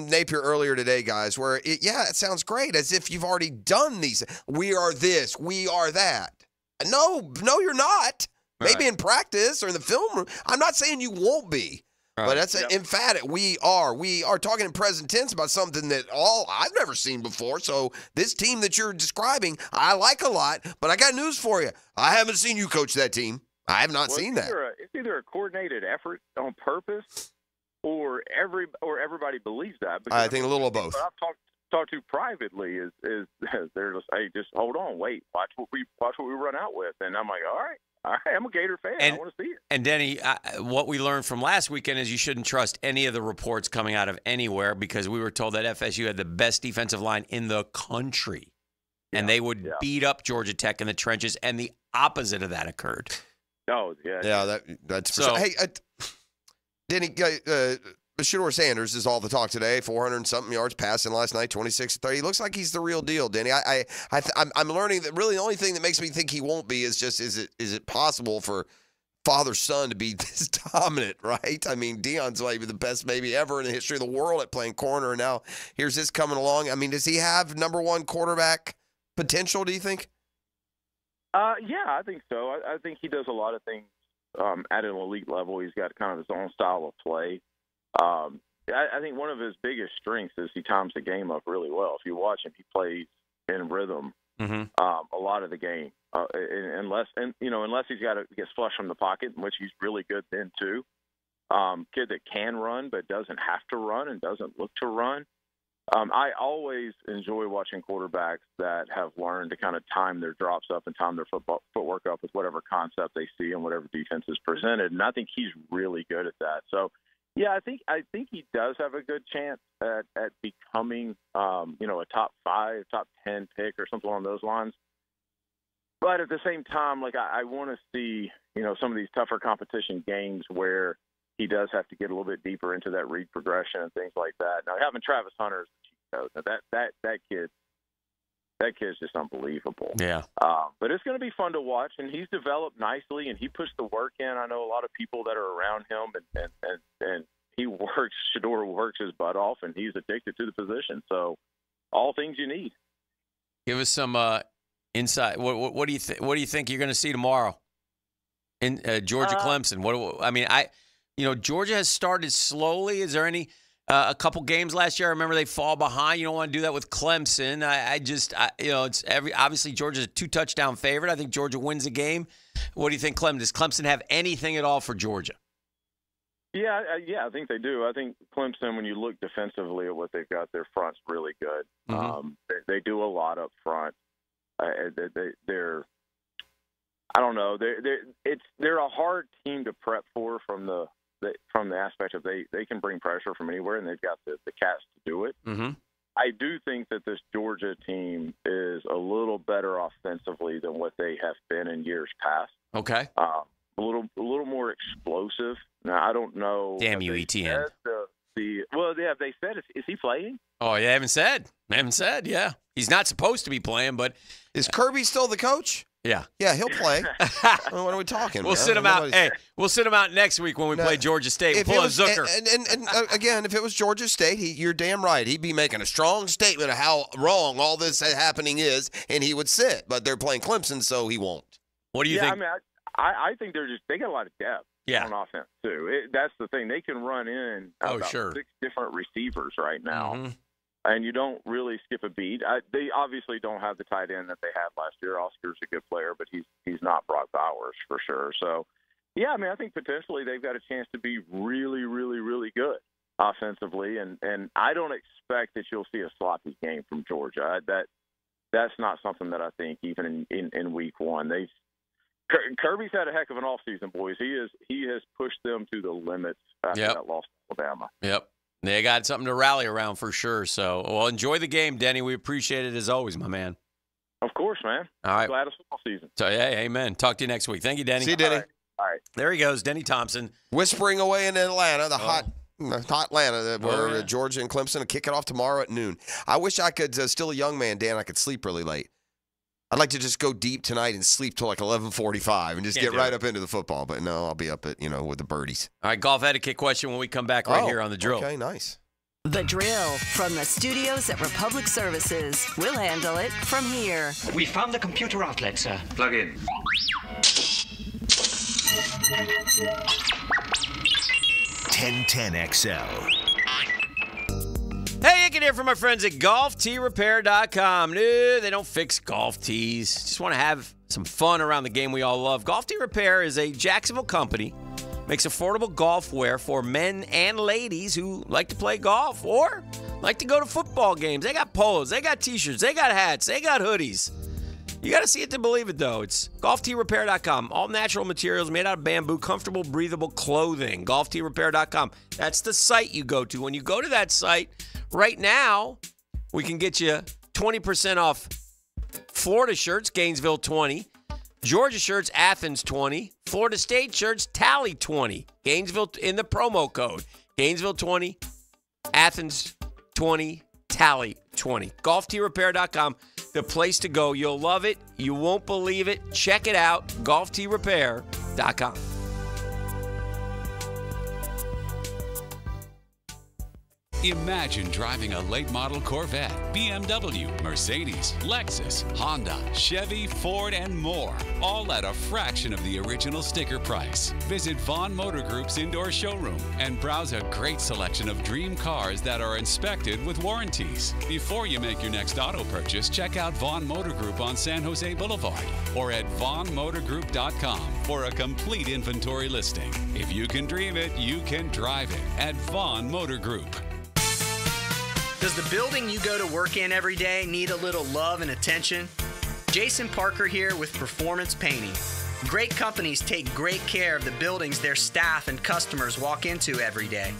Speaker 2: Napier earlier today, guys, where it sounds great, as if you've already done these. We are this, we are that. No, you're not. Maybe in practice or in the film room. I'm not saying you won't be. But that's emphatic. We are talking in present tense about something that I've never seen before. So this team that you're describing, I like a lot. But I got news for you. I haven't seen you coach that team. I have not seen that.
Speaker 1: It's either a coordinated effort on purpose, or everybody believes that.
Speaker 2: I think a little of both.
Speaker 1: What I've talked to privately is they're just, hey, just hold on, wait, watch what we run out with, and I'm like, all right, I'm a Gator fan. I want to see it.
Speaker 22: And Denny, what we learned from last weekend is you shouldn't trust any of the reports coming out of anywhere, because we were told that FSU had the best defensive line in the country, and they would beat up Georgia Tech in the trenches, and the opposite of that occurred.
Speaker 1: Oh, yeah.
Speaker 2: Yeah, that's so. Hey, Denny, Shedeur Sanders is all the talk today. 400-something yards passing last night, 26-30. He looks like he's the real deal, Denny. I'm learning that really the only thing that makes me think he won't be is just is it possible for father-son to be this dominant, right? I mean, Deion's maybe the best maybe ever in the history of the world at playing corner, and now here's this coming along. I mean, does he have number one quarterback potential, do you think?
Speaker 1: Yeah, I think so. I think he does a lot of things at an elite level. He's got kind of his own style of play. I think one of his biggest strengths is he times the game up really well. If you watch him, he plays in rhythm a lot of the game, unless he's gets flush from the pocket, in which he's really good then too. Kid that can run but doesn't have to run and doesn't look to run. I always enjoy watching quarterbacks that have learned to kind of time their drops up and time their footwork up with whatever concept they see and whatever defense is presented, and I think he's really good at that. So, yeah, I think he does have a good chance at becoming, a top 5, top 10 pick or something along those lines. But at the same time, like I want to see, some of these tougher competition games where he does have to get a little bit deeper into that read progression and things like that. Now, having Travis Hunter as the cheat code, that kid's just unbelievable.
Speaker 22: Yeah.
Speaker 1: But it's going to be fun to watch, and he's developed nicely, and he puts the work in. I know a lot of people that are around him, and Shedeur works his butt off, and he's addicted to the position. So, all things you need.
Speaker 22: Give us some insight. What do you think? What do you think you're going to see tomorrow in Georgia Clemson? Georgia has started slowly. Is there any a couple games last year? I remember they fall behind. You don't want to do that with Clemson. It's obviously Georgia's a 2-touchdown favorite. I think Georgia wins the game. What do you think, Clemson? Does Clemson have anything at all for Georgia?
Speaker 1: Yeah, I think they do. I think Clemson, when you look defensively at what they've got, their front's really good. They do a lot up front. They're I don't know. They're a hard team to prep for from the aspect of they can bring pressure from anywhere, and they've got the cats to do it. I do think that this Georgia team is a little better offensively than what they have been in years past.
Speaker 22: Okay.
Speaker 1: A little more explosive. Now, I don't know.
Speaker 22: Damn you, ETN.
Speaker 1: Have they said, is he playing?
Speaker 22: Oh, they haven't said. Yeah. He's not supposed to be playing, but.
Speaker 2: Is Kirby still the coach?
Speaker 22: Yeah.
Speaker 2: Yeah, he'll play. What are we talking about?
Speaker 22: We'll sit him out. Hey, we'll sit him out next week when we play Georgia State. We'll pull a Zucker.
Speaker 2: And again, if it was Georgia State, you're damn right. He'd be making a strong statement of how wrong all this happening is, and he would sit. But they're playing Clemson, so he won't.
Speaker 22: What do you think?
Speaker 1: I mean, I think they got a lot of depth on offense, too. That's the thing. They can run in about 6 different receivers right now. And you don't really skip a beat. They obviously don't have the tight end that they had last year. Oscar's a good player, but he's not Brock Bowers for sure. So, yeah, I mean, I think potentially they've got a chance to be really, really, really good offensively. And I don't expect that you'll see a sloppy game from Georgia. That's not something that I think even in week one. Kirby's had a heck of an offseason, boys. He has pushed them to the limits after that loss to Alabama.
Speaker 22: Yep. They got something to rally around for sure. So, enjoy the game, Denny. We appreciate it as always, my man.
Speaker 1: Of course, man.
Speaker 22: All right.
Speaker 1: Glad it's football season.
Speaker 22: So, yeah, amen. Talk to you next week. Thank you, Denny.
Speaker 2: See you, Denny.
Speaker 1: All right.
Speaker 22: There he goes, Denny Thompson.
Speaker 2: Whispering away in Atlanta, hot Atlanta, where Georgia and Clemson will kick it off tomorrow at noon. I wish I could, still a young man, Dan, I could sleep really late. I'd like to just go deep tonight and sleep till like 11:45 and just get right up into the football. But no, I'll be up at, with the birdies.
Speaker 22: All right, golf etiquette question when we come back here on The Drill.
Speaker 2: Okay, nice.
Speaker 5: The Drill from the studios at Republic Services. We'll handle it from here.
Speaker 7: We found the computer outlet, sir. Plug in.
Speaker 14: 1010XL.
Speaker 22: Hey, Hicken here from my friends at GolfTeeRepair.com. No, they don't fix golf tees. Just want to have some fun around the game we all love. Golf Tee Repair is a Jacksonville company. Makes affordable golf wear for men and ladies who like to play golf or like to go to football games. They got polos, they got T-shirts, they got hats, they got hoodies. You got to see it to believe it, though. It's GolfTeeRepair.com. All natural materials made out of bamboo, comfortable, breathable clothing. GolfTeeRepair.com. That's the site you go to. When you go to that site, right now, we can get you 20% off Florida shirts, Gainesville 20. Georgia shirts, Athens 20. Florida State shirts, Tally 20. Gainesville in the promo code. Gainesville 20, Athens 20, Tally 20. GolfTeeRepair.com. The place to go. You'll love it. You won't believe it. Check it out. GolfTeeRepair.com.
Speaker 15: Imagine driving a late model Corvette, BMW, Mercedes, Lexus, Honda, Chevy, Ford, and more, all at a fraction of the original sticker price. Visit Vaughn Motor Group's indoor showroom and browse a great selection of dream cars that are inspected with warranties. Before you make your next auto purchase, check out Vaughn Motor Group on San Jose Boulevard or at vaughnmotorgroup.com for a complete inventory listing. If you can dream it, you can drive it at Vaughn Motor Group.
Speaker 9: Does the building you go to work in every day need a little love and attention? Jason Parker here with Performance Painting. Great companies take great care of the buildings their staff and customers walk into every day.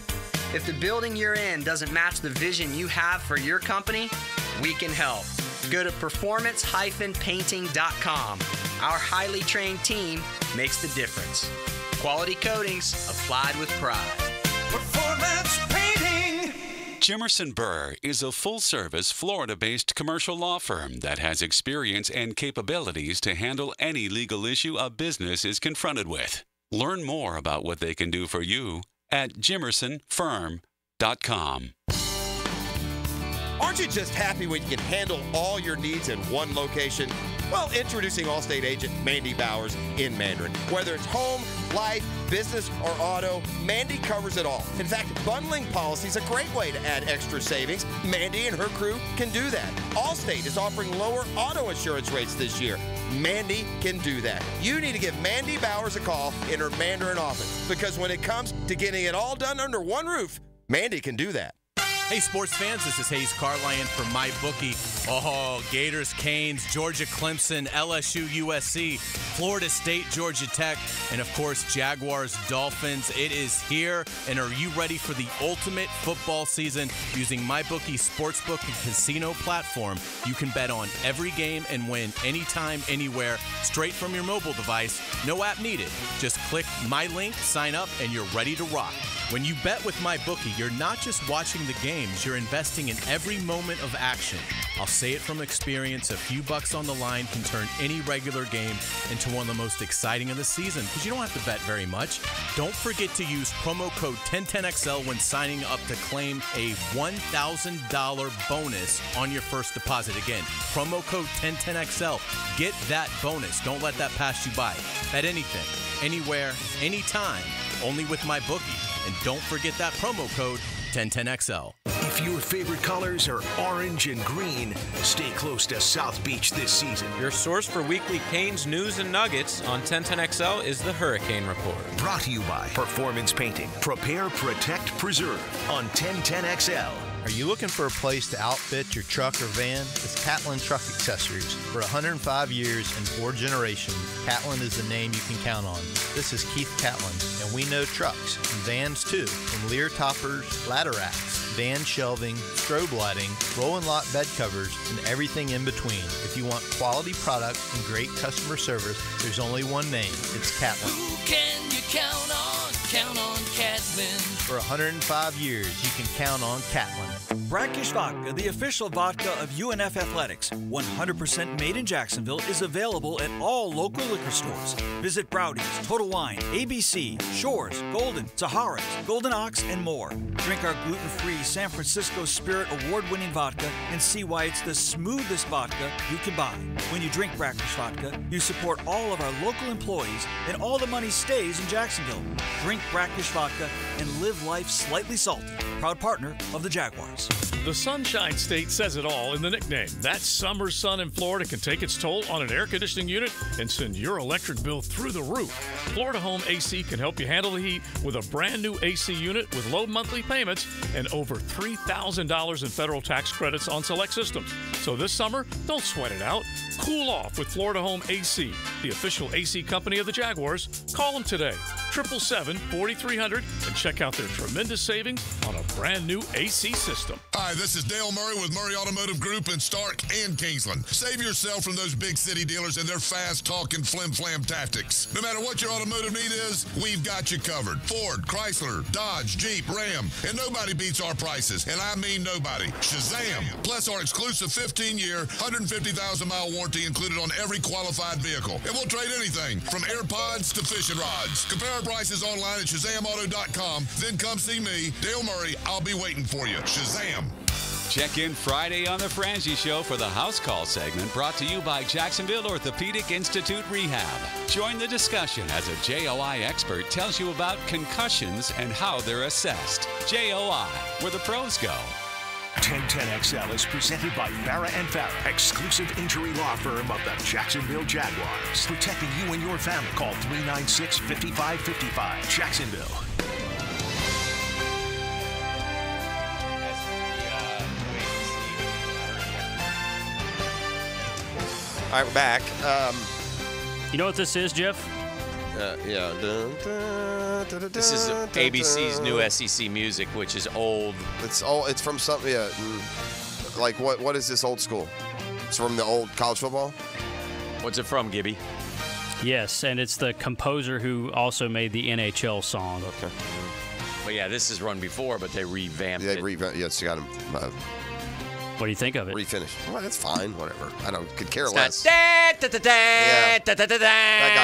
Speaker 9: If the building you're in doesn't match the vision you have for your company, we can help. Go to performance-painting.com. Our highly trained team makes the difference. Quality coatings applied with pride.
Speaker 8: Performance Painting.
Speaker 15: Jimerson Burr is a full-service, Florida-based commercial law firm that has experience and capabilities to handle any legal issue a business is confronted with. Learn more about what they can do for you at jimersonfirm.com.
Speaker 10: Aren't you just happy when you can handle all your needs in one location? Well, introducing Allstate agent Mandy Bowers in Mandarin. Whether it's home, life, business, or auto, Mandy covers it all. In fact, bundling policy is a great way to add extra savings. Mandy and her crew can do that. Allstate is offering lower auto insurance rates this year. Mandy can do that. You need to give Mandy Bowers a call in her Mandarin office, because when it comes to getting it all done under one roof, Mandy can do that.
Speaker 17: Hey, sports fans, this is Hayes Carlyon from MyBookie. Oh, Gators, Canes, Georgia, Clemson, LSU, USC, Florida State, Georgia Tech, and of course, Jaguars, Dolphins. It is here, and are you ready for the ultimate football season? Using MyBookie Sportsbook and Casino platform, you can bet on every game and win anytime, anywhere, straight from your mobile device. No app needed. Just click my link, sign up, and you're ready to rock. When you bet with MyBookie, you're not just watching the games, you're investing in every moment of action. I'll say it from experience, a few bucks on the line can turn any regular game into one of the most exciting of the season, because you don't have to bet very much. Don't forget to use promo code 1010XL when signing up to claim a $1,000 bonus on your first deposit. Again, promo code 1010XL. Get that bonus. Don't let that pass you by. Bet anything, anywhere, anytime, only with MyBookie. And don't forget that promo code 1010XL.
Speaker 14: If your favorite colors are orange and green, stay close to South Beach this season.
Speaker 18: Your source for weekly Canes news and nuggets on 1010XL is the Hurricane Report.
Speaker 14: Brought to you by Performance Painting. Prepare, protect, preserve on 1010XL.
Speaker 24: Are you looking for a place to outfit your truck or van? It's Catlin Truck Accessories. For 105 years and 4 generations, Catlin is the name you can count on. This is Keith Catlin, and we know trucks and vans too, from Lear toppers, ladder racks, van shelving, strobe lighting, rolling lot bed covers, and everything in between. If you want quality product and great customer service, there's only one name. It's Catlin.
Speaker 8: Who can you count on? Count on Catlin.
Speaker 24: For 105 years, you can count on Catlin.
Speaker 25: Brackish Vodka, the official vodka of UNF Athletics, 100% made in Jacksonville, is available at all local liquor stores. Visit Browdy's, Total Wine, ABC, Shores, Golden, Sahara's, Golden Ox, and more. Drink our gluten-free San Francisco Spirit award-winning vodka and see why it's the smoothest vodka you can buy. When you drink Brackish Vodka, you support all of our local employees, and all the money stays in Jacksonville. Drink Brackish Vodka and live life slightly salty. Proud partner of the Jaguars.
Speaker 26: The Sunshine State says it all in the nickname. That summer sun in Florida can take its toll on an air conditioning unit and send your electric bill through the roof. Florida Home AC can help you handle the heat with a brand new AC unit with low monthly payments and over $3,000 in federal tax credits on select systems. So this summer, don't sweat it out. Cool off with Florida Home AC, the official AC company of the Jaguars. Call them today, 777-4300, and check out their tremendous savings on a brand new AC system.
Speaker 28: Hi, this is Dale Murray with Murray Automotive Group in Stark and Kingsland. Save yourself from those big city dealers and their fast-talking flim-flam tactics. No matter what your automotive need is, we've got you covered. Ford, Chrysler, Dodge, Jeep, Ram, and nobody beats our prices, and I mean nobody. Shazam! Plus our exclusive 15-year, 150,000-mile warranty included on every qualified vehicle. And we'll trade anything from AirPods to fishing rods. Compare our our prices online at ShazamAuto.com. Then come see me, Dale Murray. I'll be waiting for you. Shazam!
Speaker 15: Check in Friday on The Frangie Show for the House Call segment brought to you by Jacksonville Orthopedic Institute Rehab. Join the discussion as a JOI expert tells you about concussions and how they're assessed. JOI, where the pros go.
Speaker 14: 1010XL is presented by Farah and Farah, exclusive injury law firm of the Jacksonville Jaguars. Protecting you and your family. Call 396-5555. Jacksonville.
Speaker 2: All right, we're back.
Speaker 4: You know what this is, Jeff?
Speaker 2: Yeah.
Speaker 22: This is ABC's new SEC music, which is old.
Speaker 2: It's old. It's from something. Yeah, like what is this old school? It's from the old college football.
Speaker 22: What's it from, Gibby?
Speaker 4: Yes, and it's the composer who also made the NHL song.
Speaker 2: Okay.
Speaker 22: But yeah, this is run before, but they revamped it.
Speaker 2: Yes, you got him.
Speaker 4: What do you think of it?
Speaker 2: Refinish. Well, that's fine. Whatever. I could care
Speaker 22: It's
Speaker 2: less.
Speaker 22: That
Speaker 2: got a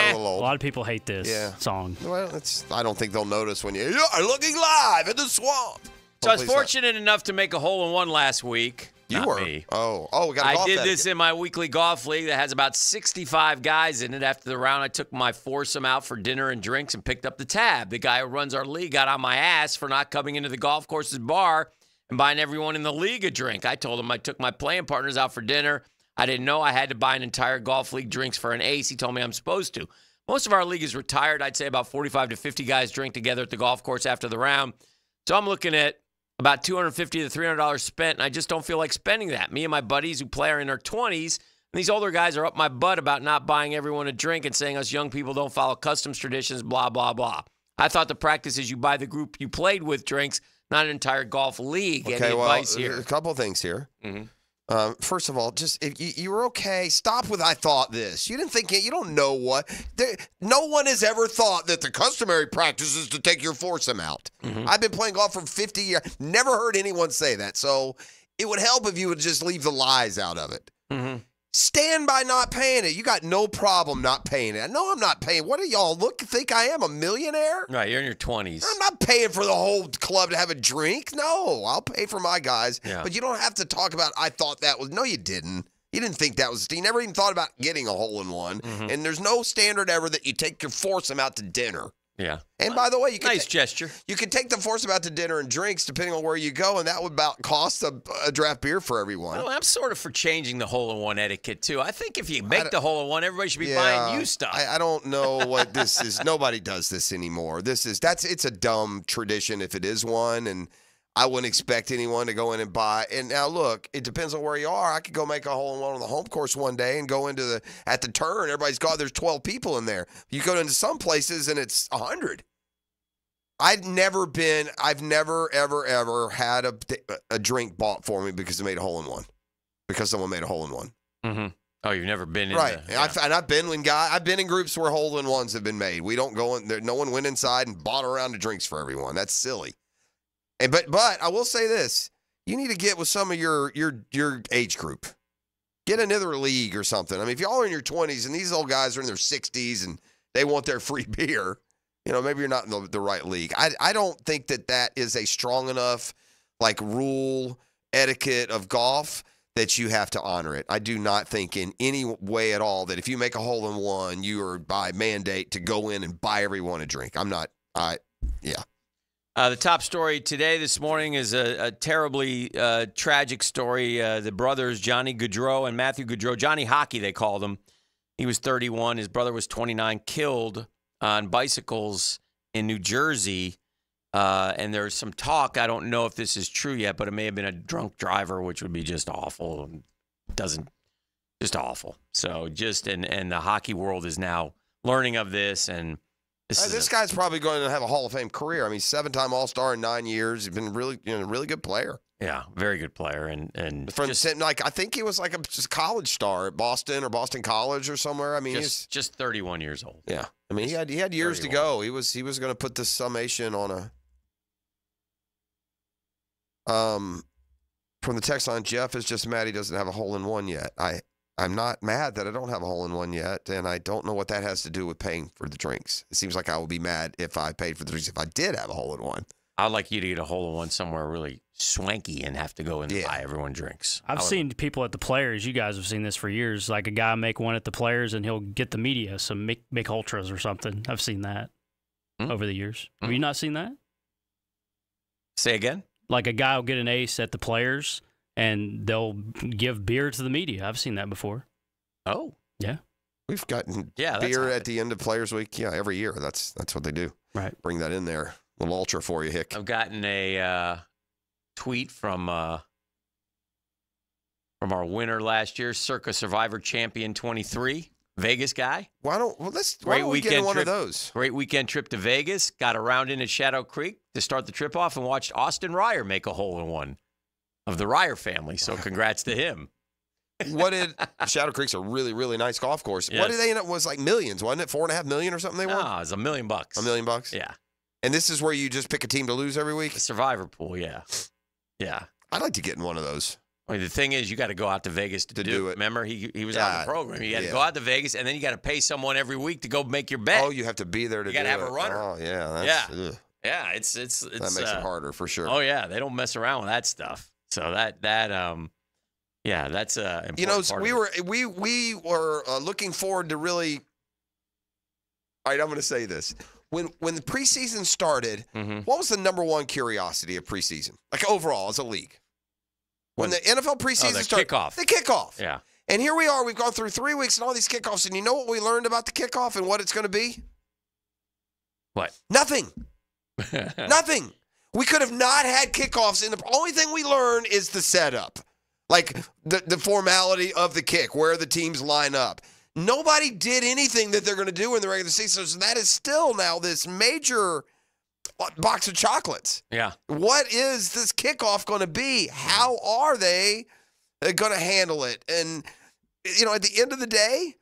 Speaker 2: little old.
Speaker 4: A lot of people hate this song.
Speaker 2: Well, I don't think they'll notice when you're looking live in the swamp.
Speaker 22: So I was fortunate enough to make a hole-in-one last week.
Speaker 2: You
Speaker 22: Not
Speaker 2: were?
Speaker 22: me.
Speaker 2: Oh, we got a golf
Speaker 22: I did
Speaker 2: etiquette.
Speaker 22: this in my weekly golf league that has about 65 guys in it. After the round, I took my foursome out for dinner and drinks and picked up the tab. The guy who runs our league got on my ass for not coming into the golf course's bar and buying everyone in the league a drink. I told him I took my playing partners out for dinner. I didn't know I had to buy an entire golf league drinks for an ace. He told me I'm supposed to. Most of our league is retired. I'd say about 45 to 50 guys drink together at the golf course after the round. So I'm looking at about $250 to $300 spent, and I just don't feel like spending that. Me and my buddies who play are in their 20s, and these older guys are up my butt about not buying everyone a drink and saying us young people don't follow customs traditions, blah, blah, blah. I thought the practice is you buy the group you played with drinks, not an entire golf league.
Speaker 2: Okay,
Speaker 22: Any advice here?
Speaker 2: A couple of things here.
Speaker 22: Mm-hmm.
Speaker 2: First of all, just if you were okay, stop with I thought this. You didn't think it. You don't know what. No one has ever thought that the customary practice is to take your foursome out.
Speaker 22: Mm-hmm.
Speaker 2: I've been playing golf for 50 years. Never heard anyone say that. So it would help if you would just leave the lies out of it.
Speaker 22: Mm-hmm.
Speaker 2: Stand by not paying it. You got no problem not paying it. No, I'm not paying. What do y'all think I am, a millionaire?
Speaker 22: Right, you're in your 20s.
Speaker 2: I'm not paying for the whole club to have a drink. No, I'll pay for my guys.
Speaker 22: Yeah.
Speaker 2: But you don't have to talk about, I thought that was, no, you didn't. You didn't think that was, you never even thought about getting a hole-in-one.
Speaker 22: Mm-hmm.
Speaker 2: And there's no standard ever that you take your foursome out to dinner.
Speaker 22: Yeah.
Speaker 2: And by the way, you can
Speaker 22: nice gesture.
Speaker 2: You can take the foursome out to dinner and drinks depending on where you go, and that would about cost a draft beer for everyone.
Speaker 22: Well, I'm sort of for changing the hole-in-one etiquette, too. I think if you make the hole-in-one, everybody should be buying you stuff.
Speaker 2: I don't know what this is. Nobody does this anymore. It's a dumb tradition if it is one, and I wouldn't expect anyone to go in and buy. And now, look, it depends on where you are. I could go make a hole-in-one on the home course one day and go at the turn. Everybody's got, there's 12 people in there. You go into some places and it's 100. I've never, ever had a drink bought for me because they made a hole-in-one. Because someone made a hole-in-one.
Speaker 22: Mm-hmm. Oh, you've never been in
Speaker 2: right.
Speaker 22: Yeah.
Speaker 2: I've been in groups where hole-in-ones have been made. We don't go in there. No one went inside and bought a round of drinks for everyone. That's silly. And but I will say this: you need to get with some of your age group. Get another league or something. I mean, if y'all are in your 20s and these old guys are in their 60s and they want their free beer, maybe you're not in the right league. I don't think that is a strong enough rule etiquette of golf that you have to honor it. I do not think in any way at all that if you make a hole-in-one, you are by mandate to go in and buy everyone a drink. Yeah.
Speaker 22: The top story this morning is a terribly tragic story. The brothers, Johnny Gaudreau and Matthew Gaudreau, Johnny Hockey, they called him. He was 31. His brother was 29, killed on bicycles in New Jersey. And there's some talk, I don't know if this is true yet, but it may have been a drunk driver, which would be just awful. Just awful. So and the hockey world is now learning of this, and
Speaker 2: this guy's probably going to have a Hall of Fame career. I mean, 7-time All-Star in 9 years. He's been really, a really good player.
Speaker 22: Yeah, very good player, and
Speaker 2: from I think he was just a college star at Boston or Boston College or somewhere. I mean,
Speaker 22: he's just 31 years old.
Speaker 2: Yeah, I mean, he had years 31. To go. He was going to put this summation on a. From the text line, Jeff is just mad he doesn't have a hole-in-one yet. I'm not mad that I don't have a hole-in-one yet, and I don't know what that has to do with paying for the drinks. It seems like I would be mad if I paid for the drinks if I did have a hole-in-one.
Speaker 22: I'd like you to get a hole-in-one somewhere really swanky and have to go and buy everyone drinks.
Speaker 3: I've seen people at the Players. You guys have seen this for years. Like a guy make one at the Players, and he'll get the media, some Mick Ultras or something. I've seen that over the years. Have you not seen that?
Speaker 22: Say again?
Speaker 3: Like a guy will get an ace at the Players, and they'll give beer to the media. I've seen that before.
Speaker 22: Oh.
Speaker 3: Yeah.
Speaker 2: We've gotten beer at the end of Players Week. Yeah, every year. That's what they do.
Speaker 3: Right.
Speaker 2: Bring that in there. A little ultra for you, Hick.
Speaker 22: I've gotten a tweet from our winner last year, Circa Survivor Champion 23, Vegas guy.
Speaker 2: Why don't we get one of those?
Speaker 22: Great weekend trip to Vegas. Got around in at Shadow Creek to start the trip off and watched Austin Ryer make a hole-in-one of the Ryer family. So congrats to him.
Speaker 2: Shadow Creek's a really, really nice golf course.
Speaker 22: Yes.
Speaker 2: What did they end up was like millions, wasn't it? $4.5 million or something they won?
Speaker 22: No, it was $1 million.
Speaker 2: $1 million?
Speaker 22: Yeah.
Speaker 2: And this is where you just pick a team to lose every week?
Speaker 22: The Survivor pool, yeah. Yeah.
Speaker 2: I'd like to get in one of those.
Speaker 22: I mean, the thing is, you got to go out to Vegas to do it. Remember, he was on the program. You got to go out to Vegas, and then you got to pay someone every week to go make your bet.
Speaker 2: Oh, you have to be there to do it.
Speaker 22: You got to have a runner.
Speaker 2: Oh, yeah.
Speaker 22: Yeah, it's
Speaker 2: that makes it harder for sure.
Speaker 22: Oh, yeah. They don't mess around with that stuff. So that's important part
Speaker 2: we were looking forward to really. All right, I'm going to say this. When the preseason started, what was the number one curiosity of preseason? Like overall as a league? When the NFL preseason started.
Speaker 22: Kickoff.
Speaker 2: The kickoff.
Speaker 22: Yeah.
Speaker 2: And here we are. We've gone through 3 weeks and all these kickoffs. And you know what we learned about the kickoff and what it's going to be?
Speaker 22: What?
Speaker 2: Nothing. Nothing. We could have not had kickoffs. And the only thing we learned is the setup. Like the formality of the kick, where the teams line up. Nobody did anything that they're going to do in the regular season. So that is still now this major box of chocolates.
Speaker 22: Yeah.
Speaker 2: What is this kickoff going to be? How are they going to handle it? And, at the end of the day,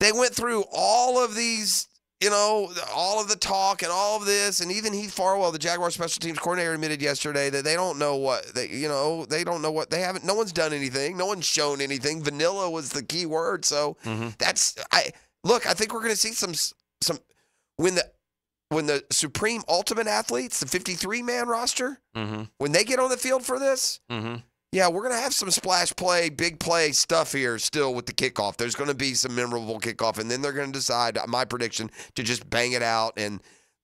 Speaker 2: they went through all of these, all of the talk and all of this. And even Heath Farwell, the Jaguar special teams coordinator, admitted yesterday that they don't know what they don't know what they haven't. No one's done anything. No one's shown anything. Vanilla was the key word. So I think we're going to see some when the supreme ultimate athletes, the 53-man roster, when they get on the field for this, yeah, we're going to have some splash play, big play stuff here still with the kickoff. There's going to be some memorable kickoff, and then they're going to decide, my prediction, to just bang it out. And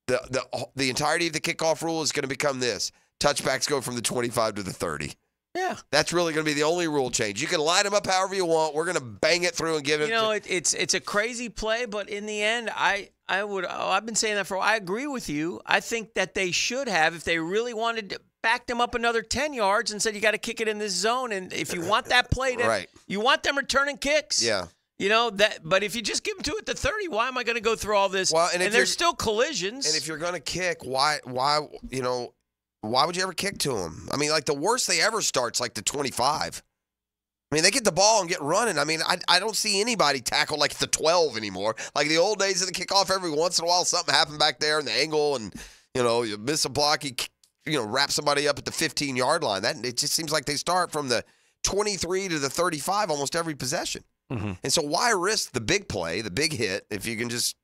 Speaker 2: the entirety of the kickoff rule is going to become this. Touchbacks go from the 25 to the 30.
Speaker 22: Yeah.
Speaker 2: That's really going to be the only rule change. You can line them up however you want. We're going to bang it through and give it.
Speaker 22: It's a crazy play, but in the end, I've been saying that for a while. I agree with you. I think that they should have, if they really wanted to back them up another 10 yards and said, you got to kick it in this zone. And if you want that play, you want them returning kicks.
Speaker 2: Yeah.
Speaker 22: But if you just give them to it to 30, why am I going to go through all this?
Speaker 2: Well, and
Speaker 22: there's still collisions.
Speaker 2: And if you're going to kick, why would you ever kick to them? I mean, like the worst they ever start's like the 25. I mean, they get the ball and get running. I mean, I don't see anybody tackle like the 12 anymore. Like the old days of the kickoff, every once in a while something happened back there in the angle and, you miss a block, you wrap somebody up at the 15-yard line. It just seems like they start from the 23 to the 35 almost every possession. And so why risk the big play, the big hit, if you can just,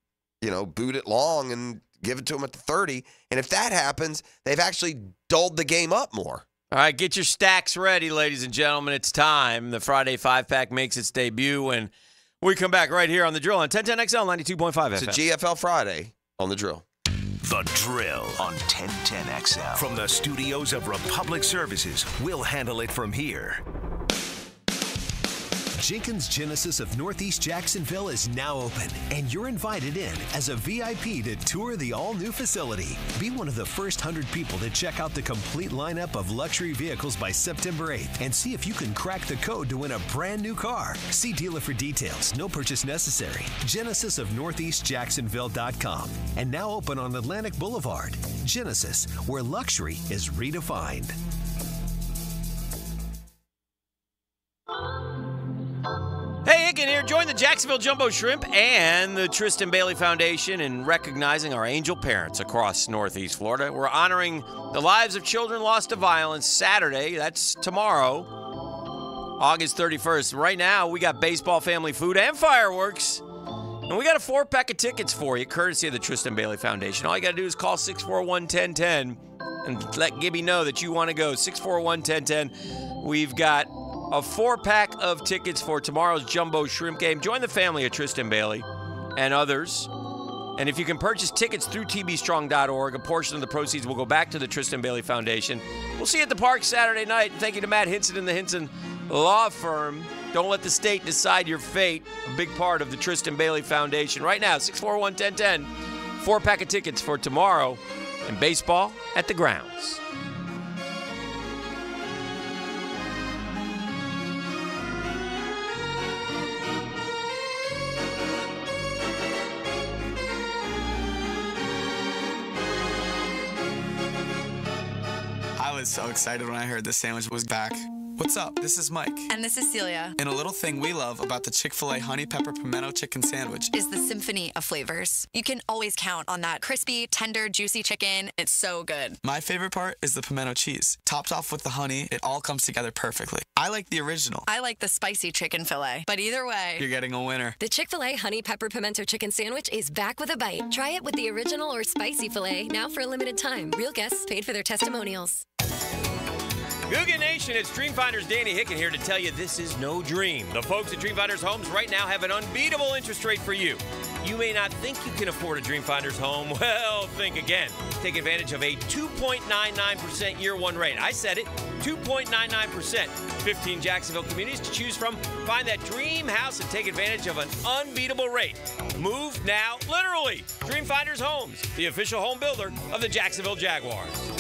Speaker 2: boot it long and give it to them at the 30. And if that happens, they've actually dulled the game up more.
Speaker 22: All right, get your stacks ready, ladies and gentlemen. It's time. The Friday 5-pack makes its debut, and we come back right here on The Drill on 1010XL 92.5 FM.
Speaker 2: It's a GFL Friday on The Drill.
Speaker 14: The Drill on 1010XL. From the studios of Republic Services, we'll handle it from here. Jenkins Genesis of Northeast Jacksonville is now open, and you're invited in as a VIP to tour the all-new facility. Be one of the first 100 people to check out the complete lineup of luxury vehicles by September 8th and see if you can crack the code to win a brand new car. See dealer for details. No purchase necessary. Genesis of NortheastJacksonville.com. And now open on Atlantic Boulevard. Genesis, where luxury is redefined.
Speaker 22: Hey, Hicken here. Join the Jacksonville Jumbo Shrimp and the Tristan Bailey Foundation in recognizing our angel parents across Northeast Florida. We're honoring the lives of children lost to violence Saturday. That's tomorrow. August 31st. Right now, we got baseball, family food, and fireworks. And we got a 4-pack of tickets for you, courtesy of the Tristan Bailey Foundation. All you got to do is call 641-1010 and let Gibby know that you want to go. 641-1010. We've got a 4-pack of tickets for tomorrow's Jumbo Shrimp game. Join the family of Tristan Bailey and others. And if you can purchase tickets through tbstrong.org, a portion of the proceeds will go back to the Tristan Bailey Foundation. We'll see you at the park Saturday night. Thank you to Matt Hinson and the Hinson Law Firm. Don't let the state decide your fate. A big part of the Tristan Bailey Foundation. Right now, 641-1010. 4-pack of tickets for tomorrow in baseball at the grounds.
Speaker 6: I was so excited when I heard the sandwich was back. What's up? This is Mike.
Speaker 11: And this is Celia.
Speaker 6: And a little thing we love about the Chick-fil-A Honey Pepper Pimento Chicken Sandwich
Speaker 11: is the symphony of flavors. You can always count on that crispy, tender, juicy chicken. It's so good.
Speaker 6: My favorite part is the pimento cheese. Topped off with the honey, it all comes together perfectly. I like the original.
Speaker 11: I like the spicy chicken fillet. But either way,
Speaker 6: you're getting a winner.
Speaker 12: The Chick-fil-A Honey Pepper Pimento Chicken Sandwich is back with a bite. Try it with the original or spicy filet now for a limited time. Real guests paid for their testimonials.
Speaker 22: Googan Nation, it's Dreamfinders Danny Hicken here to tell you this is no dream. The folks at Dreamfinders Homes right now have an unbeatable interest rate for you. You may not think you can afford a Dreamfinders home. Well, think again. Take advantage of a 2.99% year one rate. I said it, 2.99%. 15 Jacksonville communities to choose from. Find that dream house and take advantage of an unbeatable rate. Move now, literally. Dreamfinders Homes, the official home builder of the Jacksonville Jaguars.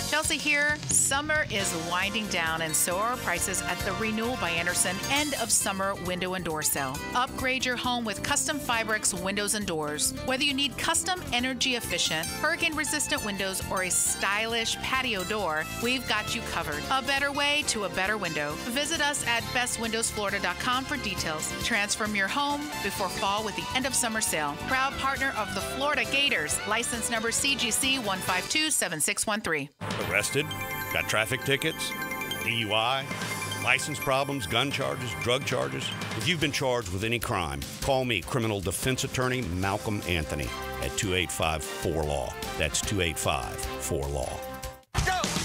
Speaker 13: Chelsea here. Summer is winding down, and so are prices at the Renewal by Andersen end of summer window and door sale. Upgrade your home with custom Fibrix windows and doors. Whether you need custom energy efficient, hurricane resistant windows, or a stylish patio door, we've got you covered. A better way to a better window. Visit us at bestwindowsflorida.com for details. Transform your home before fall with the end of summer sale. Proud partner of the Florida Gators. License number CGC 1527613.
Speaker 16: Arrested? Got traffic tickets? DUI? License problems? Gun charges? Drug charges? If you've been charged with any crime, call me, criminal defense attorney Malcolm Anthony, at 285-4LAW. That's 285-4LAW.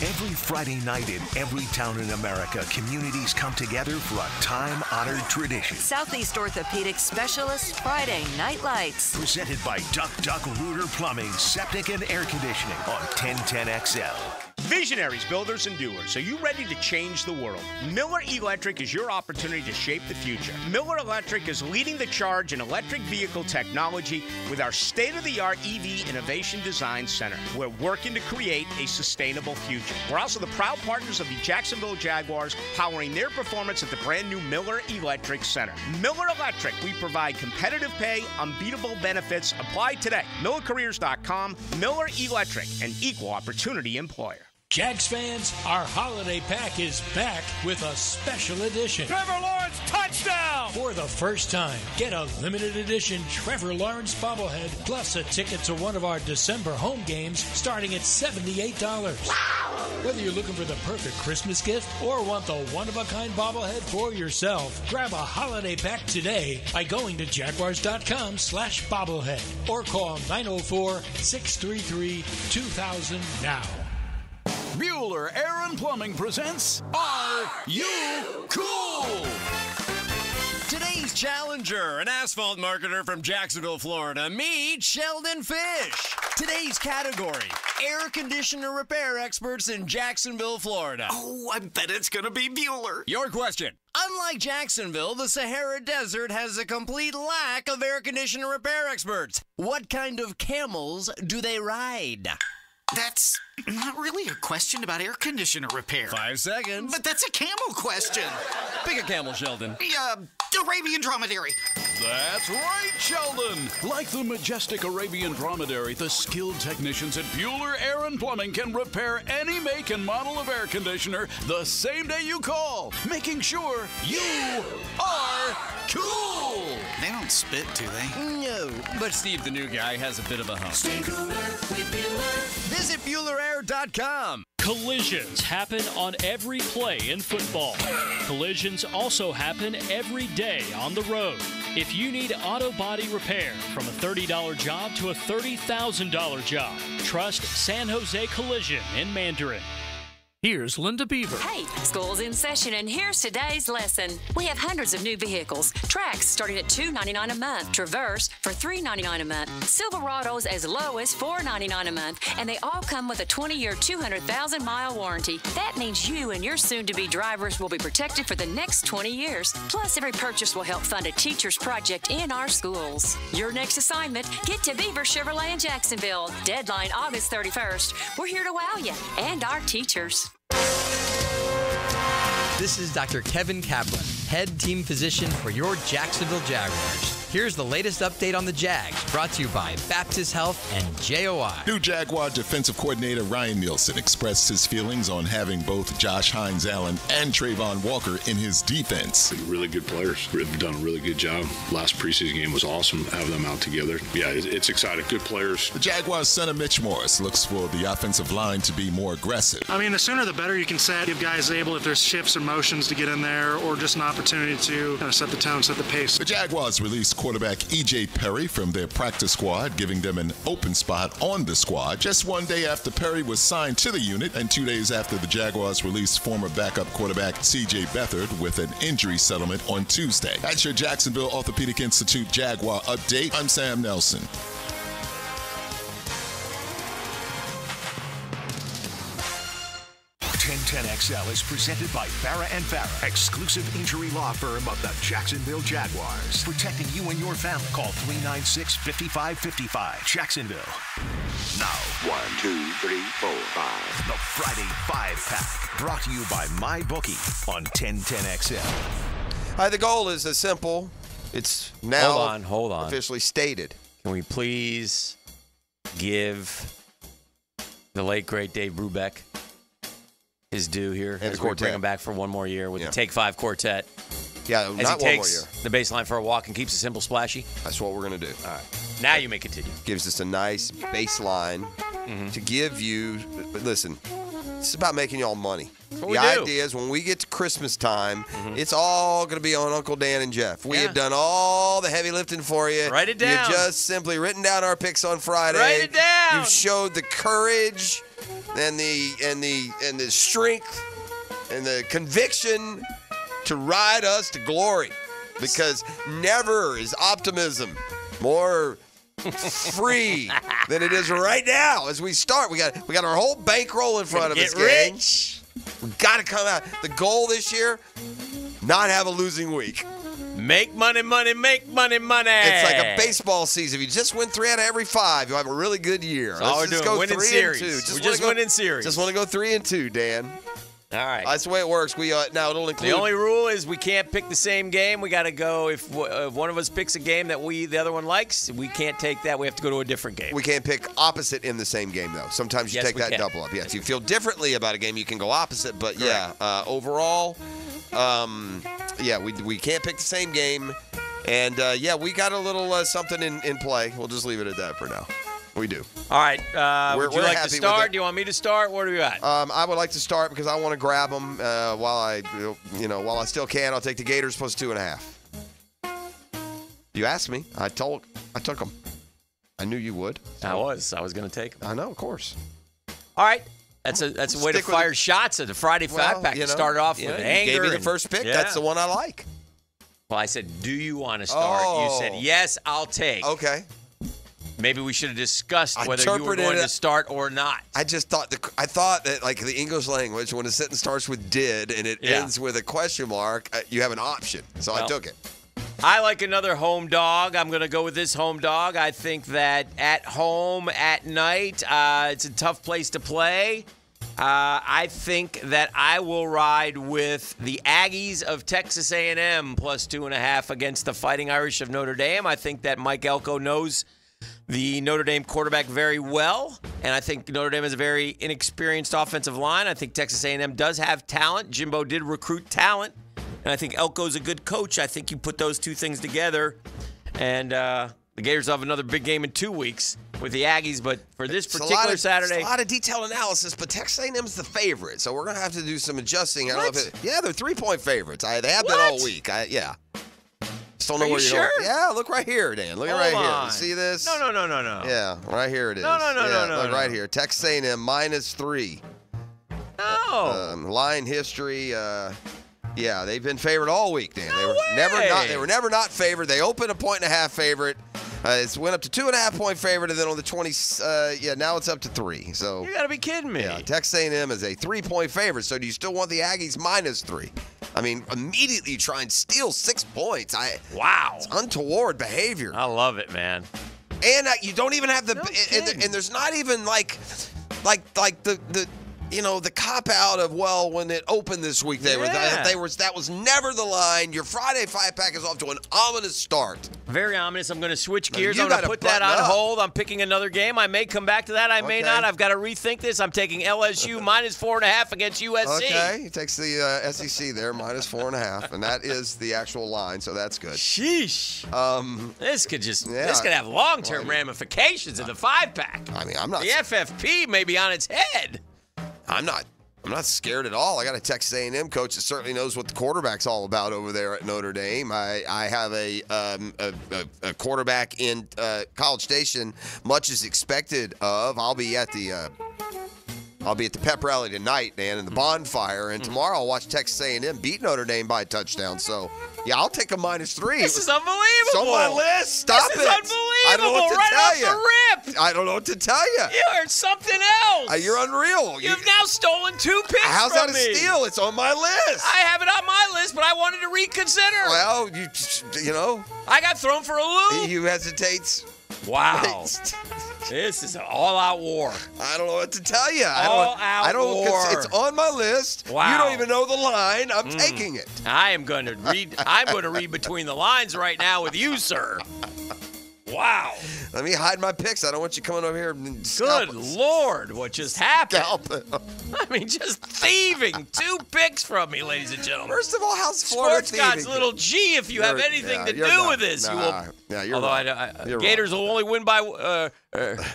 Speaker 14: Every Friday night in every town in America, communities come together for a time-honored tradition.
Speaker 5: Southeast Orthopedic Specialist Friday Night Lights.
Speaker 14: Presented by Duck Duck Rooter Plumbing, Septic and Air Conditioning on 1010XL.
Speaker 19: Visionaries, builders, and doers. Are you ready to change the world? Miller Electric is your opportunity to shape the future. Miller Electric is leading the charge in electric vehicle technology with our state-of-the-art EV Innovation Design Center. We're working to create a sustainable future. We're also the proud partners of the Jacksonville Jaguars, powering their performance at the brand new Miller Electric Center. Miller Electric, we provide competitive pay, unbeatable benefits. Apply today. MillerCareers.com. Miller Electric, an equal opportunity employer.
Speaker 20: Jags fans, our holiday pack is back with a special edition.
Speaker 16: Trevor Lawrence touchdown!
Speaker 20: For the first time, get a limited edition Trevor Lawrence bobblehead plus a ticket to one of our December home games starting at $78. Wow! Whether you're looking for the perfect Christmas gift or want the one-of-a-kind bobblehead for yourself, grab a holiday pack today by going to jaguars.com/bobblehead or call 904-633-2000 now.
Speaker 21: Bueller Air and Plumbing presents Are You Cool?
Speaker 29: Today's challenger, an asphalt marketer from Jacksonville, Florida. Meet Sheldon Fish. Today's category, air conditioner repair experts in Jacksonville, Florida. Oh, I bet it's going to be Bueller. Your question. Unlike Jacksonville, the Sahara Desert has a complete lack of air conditioner repair experts. What kind of camels do they ride?
Speaker 30: That's not really a question about air conditioner repair.
Speaker 29: 5 seconds.
Speaker 30: But that's a camel question.
Speaker 29: Pick a camel, Sheldon.
Speaker 30: Arabian dromedary.
Speaker 21: That's right, Sheldon. Like the majestic Arabian dromedary, the skilled technicians at Bueller Air and Plumbing can repair any make and model of air conditioner the same day you call, making sure you are cool.
Speaker 30: They don't spit, do they?
Speaker 29: No, but Steve, the new guy, has a bit of a hump.
Speaker 30: Stay cooler with Bueller.
Speaker 29: Visit BuellerAir.com.
Speaker 4: Collisions happen on every play in football. Collisions also happen every day on the road. If you need auto body repair, from a $30 job to a $30,000 job, trust San Jose Collision in Mandarin.
Speaker 26: Here's Linda Beaver.
Speaker 1: Hey, school's in session, and here's today's lesson. We have hundreds of new vehicles. Trax starting at $2.99 a month. Traverse for $3.99 a month. Silverados as low as $4.99 a month. And they all come with a 20-year, 200,000-mile warranty. That means you and your soon-to-be drivers will be protected for the next 20 years. Plus, every purchase will help fund a teacher's project in our schools. Your next assignment, get to Beaver Chevrolet in Jacksonville. Deadline August 31st. We're here to wow you and our teachers.
Speaker 7: This is Dr. Kevin Kaplan, head team physician for your Jacksonville Jaguars. Here's the latest update on the Jags, brought to you by Baptist Health and JOI.
Speaker 28: New Jaguar defensive coordinator Ryan Nielsen expressed his feelings on having both Josh Hines-Allen and Trayvon Walker in his defense.
Speaker 8: Really good players. They've done a really good job. Last preseason game was awesome, having them out together. Yeah, it's exciting. Good players.
Speaker 28: The Jaguars center Mitch Morris looks for the offensive line to be more aggressive.
Speaker 9: I mean, the sooner the better you can give guys able, if there's shifts or motions, to get in there, or just an opportunity to kind of set the tone, set the pace.
Speaker 28: The Jaguars released quarterback E.J. Perry from their practice squad, giving them an open spot on the squad just one day after Perry was signed to the unit and 2 days after the Jaguars released former backup quarterback C.J. Beathard with an injury settlement on Tuesday. That's your Jacksonville Orthopedic Institute Jaguar update. I'm Sam Nelson.
Speaker 14: 1010XL is presented by Farah & Farah, exclusive injury law firm of the Jacksonville Jaguars. Protecting you and your family. Call 396-5555. Jacksonville. Now, 1, 2, 3, 4, 5. The Friday 5-Pack. Brought to you by MyBookie on 1010XL.
Speaker 2: Hi, the goal is simple. It's now
Speaker 22: Hold on.
Speaker 2: officially stated.
Speaker 22: Can we please give the late, great Dave Brubeck his due here
Speaker 2: And
Speaker 22: as
Speaker 2: the
Speaker 22: we
Speaker 2: quartet.
Speaker 22: bring him back for one more year with the Take 5 quartet?
Speaker 2: Yeah,
Speaker 22: as
Speaker 2: not
Speaker 22: he
Speaker 2: one
Speaker 22: takes
Speaker 2: more year.
Speaker 22: the bass line for a walk and keeps it simple, splashy.
Speaker 2: That's what we're going to do.
Speaker 22: All right. Now you may continue.
Speaker 2: Gives us a nice baseline to give you. Listen, it's about making y'all money. The
Speaker 22: we do.
Speaker 2: idea is when we get to Christmas time, it's all going to be on Uncle Dan and Jeff. We have done all the heavy lifting for you.
Speaker 22: Write it down.
Speaker 2: You've just simply written down our picks on Friday.
Speaker 22: Write it down.
Speaker 2: You've showed the courage and the strength and the conviction to ride us to glory, because never is optimism more free than it is right now. As we start, we got our whole bankroll in front of us, gang.
Speaker 22: Rich.
Speaker 2: We got to come out. The goal this year, not have a losing week.
Speaker 22: Make money, money, make money, money.
Speaker 2: It's like a baseball season. If you just win 3 out of every 5, you'll have a really good year.
Speaker 22: That's all we're
Speaker 2: just
Speaker 22: doing.
Speaker 2: go
Speaker 22: Winning
Speaker 2: 3
Speaker 22: series.
Speaker 2: and 2.
Speaker 22: We're just winning series.
Speaker 2: Just want to go 3 and 2, Dan.
Speaker 22: All right.
Speaker 2: That's the way it works. We now it'll include.
Speaker 22: The only rule is we can't pick the same game. We got to go if one of us picks a game that the other one likes. We can't take that. We have to go to a different game.
Speaker 2: We can't pick opposite in the same game, though. Sometimes you
Speaker 22: Yes,
Speaker 2: take
Speaker 22: we
Speaker 2: that
Speaker 22: can.
Speaker 2: double up. Yeah, if you feel differently about a game, you can go opposite. But overall, we can't pick the same game. And we got a little something in play. We'll just leave it at that for now. We do.
Speaker 22: All right. Would you
Speaker 2: we're
Speaker 22: like to
Speaker 2: happy with
Speaker 22: start?
Speaker 2: it.
Speaker 22: Do you want me to start? What do we got?
Speaker 2: I would like to start because I want to grab them while I still can. I'll take the Gators plus 2.5. You asked me. I took them. I knew you would.
Speaker 22: I was going to take them.
Speaker 2: I know, of course.
Speaker 22: All right. That's a way to fire shots at the Friday Fat Pack.
Speaker 2: you
Speaker 22: To
Speaker 2: know,
Speaker 22: start off with
Speaker 2: you
Speaker 22: anger.
Speaker 2: gave me the
Speaker 22: and-
Speaker 2: first pick.
Speaker 22: Yeah.
Speaker 2: That's the one I like.
Speaker 22: Well, I said, do you want to start? You said, yes, I'll take.
Speaker 2: Okay.
Speaker 22: Maybe we should have discussed whether you were
Speaker 2: interpreted
Speaker 22: going
Speaker 2: it-
Speaker 22: to start or not.
Speaker 2: I just thought that like the English language, when a sentence starts with did and it ends with a question mark, you have an option. So I took it.
Speaker 22: I like another home dog. I'm going to go with this home dog. I think that at home, at night, it's a tough place to play. I think that I will ride with the Aggies of Texas A&M plus 2.5 against the Fighting Irish of Notre Dame. I think that Mike Elko knows the Notre Dame quarterback very well, and I think Notre Dame has a very inexperienced offensive line. I think Texas A&M does have talent. Jimbo did recruit talent, and I think Elko's a good coach. I think you put those two things together, and the The Gators have another big game in 2 weeks with the Aggies, but for this particular Saturday,
Speaker 2: it's a lot of detailed analysis. But Texas A&M's the favorite, so we're gonna have to do some adjusting. I don't know if they're 3-point favorites. They have been all week. Yeah. Just don't know where you're
Speaker 22: sure?
Speaker 2: going. Yeah, look right here, Dan. Look right here. You see this?
Speaker 22: No.
Speaker 2: Yeah, right here it is.
Speaker 22: No.
Speaker 2: Look right here. Texas A&M -3.
Speaker 22: No.
Speaker 2: Line history. Yeah, they've been favored all week, Dan. They were never not favored. They opened a 1.5 favorite. It went up to 2.5-point favorite, and then on the 20, now it's up to 3. So
Speaker 22: You got to be kidding me.
Speaker 2: Yeah, Texas A&M is a 3-point favorite. So do you still want the Aggies -3? I mean, immediately try and steal 6 points.
Speaker 22: Wow.
Speaker 2: It's untoward behavior.
Speaker 22: I love it, man.
Speaker 2: And you don't even have and there's not even like the cop out of when it opened this week that was never the line. Your Friday 5-pack is off to an ominous start.
Speaker 22: Very ominous. I'm going to switch gears.
Speaker 2: You
Speaker 22: I'm going to
Speaker 2: gotta
Speaker 22: put that on
Speaker 2: button up.
Speaker 22: hold. I'm picking another game. I may come back to that. I may not. I've got to rethink this. I'm taking LSU -4.5 against USC.
Speaker 2: Okay, he takes the SEC there -4.5, and that is the actual line. So that's good.
Speaker 22: Sheesh. This could have long-term ramifications in the 5-pack.
Speaker 2: I mean, I'm not.
Speaker 22: The FFP may be on its head.
Speaker 2: I'm not scared at all. I got a Texas A&M coach that certainly knows what the quarterback's all about over there at Notre Dame. I have a quarterback in College Station, much as expected of. I'll be at the pep rally tonight, Dan, and the bonfire, and tomorrow I'll watch Texas A&M beat Notre Dame by a touchdown. So, yeah, I'll take a -3.
Speaker 22: This is unbelievable.
Speaker 2: It's on my list. Stop
Speaker 22: this
Speaker 2: it.
Speaker 22: This is unbelievable.
Speaker 2: I don't know what to
Speaker 22: right
Speaker 2: tell
Speaker 22: off
Speaker 2: you.
Speaker 22: the rip.
Speaker 2: I don't know what to tell you.
Speaker 22: You are something else.
Speaker 2: You're unreal.
Speaker 22: You've now stolen 2 picks
Speaker 2: How's
Speaker 22: from
Speaker 2: that
Speaker 22: me.
Speaker 2: a steal? It's on my list.
Speaker 22: I have it on my list, but I wanted to reconsider.
Speaker 2: Well, you know.
Speaker 22: I got thrown for a loop.
Speaker 2: You hesitate.
Speaker 22: Wow. This is an all-out war.
Speaker 2: I don't know what to tell you.
Speaker 22: All-out war.
Speaker 2: It's on my list.
Speaker 22: Wow.
Speaker 2: You don't even know the line. I'm taking it.
Speaker 22: I am going to read. I'm going to read between the lines right now with you, sir. Wow.
Speaker 2: Let me hide my picks. I don't want you coming over here and
Speaker 22: Good Lord, what just happened?
Speaker 2: I
Speaker 22: mean, just thieving 2 picks from me, ladies and gentlemen.
Speaker 2: First of all, how's Florida
Speaker 22: Sports God's
Speaker 2: thieving?
Speaker 22: little G if you have anything to do with this.
Speaker 2: You're
Speaker 22: although
Speaker 2: wrong.
Speaker 22: Gators will only win by...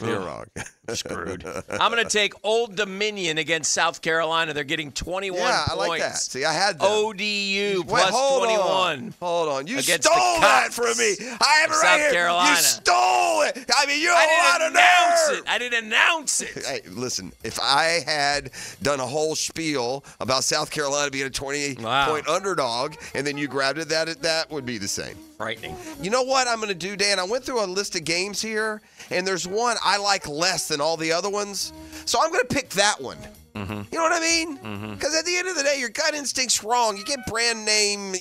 Speaker 2: You're wrong.
Speaker 22: Screwed. I'm going to take Old Dominion against South Carolina. They're getting 21 points.
Speaker 2: I like that. See, I had them.
Speaker 22: ODU plus 21.
Speaker 2: Hold on. You
Speaker 22: against
Speaker 2: stole that from me. I have it right here.
Speaker 22: South Carolina.
Speaker 2: You stole it. I mean, you have a lot of nerve.
Speaker 22: I didn't announce it.
Speaker 2: Hey, listen, if I had done a whole spiel about South Carolina being a 20-point underdog and then you grabbed it, that would be the same.
Speaker 22: Frightening.
Speaker 2: You know what I'm going to do, Dan? I went through a list of games here, and there's one I like less than all the other ones. So I'm going to pick that one.
Speaker 22: Mm-hmm.
Speaker 2: You know what I mean? Because at the end of the day, your gut instinct's wrong. You get brand name,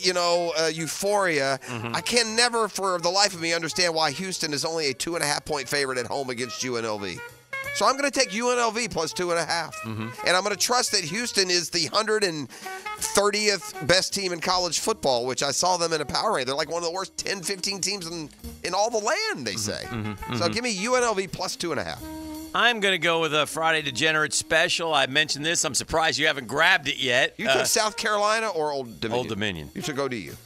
Speaker 2: euphoria. I can never, for the life of me, understand why Houston is only a 2.5-point favorite at home against UNLV. So I'm going to take UNLV plus 2.5. And I'm going to trust that Houston is the 130th best team in college football, which I saw them in a power ranking. They're like one of the worst 10, 15 teams in all the land, they say. So give me UNLV plus 2.5.
Speaker 22: I'm going to go with a Friday Degenerate special. I mentioned this. I'm surprised you haven't grabbed it yet.
Speaker 2: You took South Carolina or Old Dominion?
Speaker 22: Old Dominion.
Speaker 2: You took ODU.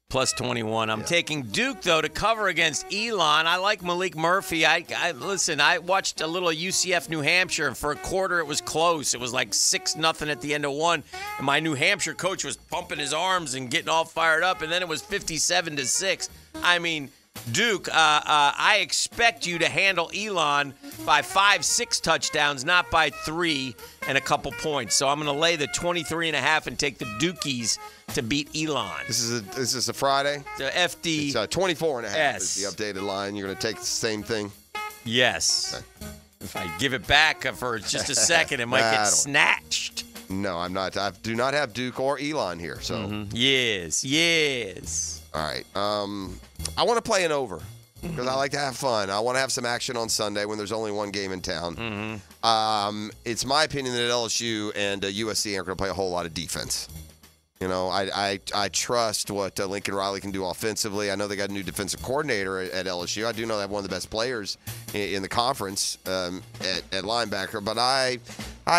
Speaker 22: Plus 21. I'm taking Duke, though, to cover against Elon. I like Malik Murphy. Listen, I watched a little UCF New Hampshire, and for a quarter it was close. It was like 6-0 at the end of one. And my New Hampshire coach was pumping his arms and getting all fired up, and then it was 57-6. I mean, Duke, I expect you to handle Elon by 5-6 touchdowns, not by 3 and a couple points. So I'm going to lay the 23.5 and take the Dukies to beat Elon.
Speaker 2: This is a Friday?
Speaker 22: The FD.
Speaker 2: It's 24.5
Speaker 22: yes.
Speaker 2: is the updated line. You're going to take the same thing?
Speaker 22: Yes. Okay. If I give it back for just a second, it might get snatched.
Speaker 2: No, I'm not. I do not have Duke or Elon here. So
Speaker 22: Yes.
Speaker 2: All right. I want to play an over because I like to have fun. I want to have some action on Sunday when there's only one game in town. It's my opinion that LSU and USC aren't going to play a whole lot of defense. You know, I trust what Lincoln Riley can do offensively. I know they got a new defensive coordinator at LSU. I do know they have one of the best players in the conference at linebacker. But I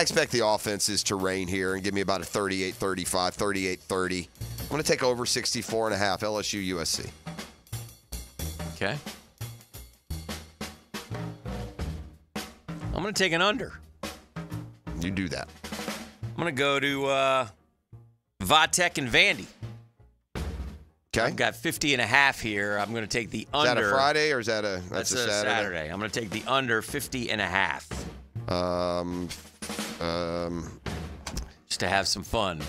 Speaker 2: expect the offenses to reign here and give me about a 38-35, 38-30. I'm going to take over 64.5 LSU USC.
Speaker 22: Okay. I'm going to take an under.
Speaker 2: You do that.
Speaker 22: I'm going to go to Vatek and Vandy.
Speaker 2: Okay.
Speaker 22: I've got 50.5 here. I'm going to take the under.
Speaker 2: Is that a Friday or is that
Speaker 22: that's
Speaker 2: a
Speaker 22: Saturday? I'm going to take the under 50.5. Just to have some fun.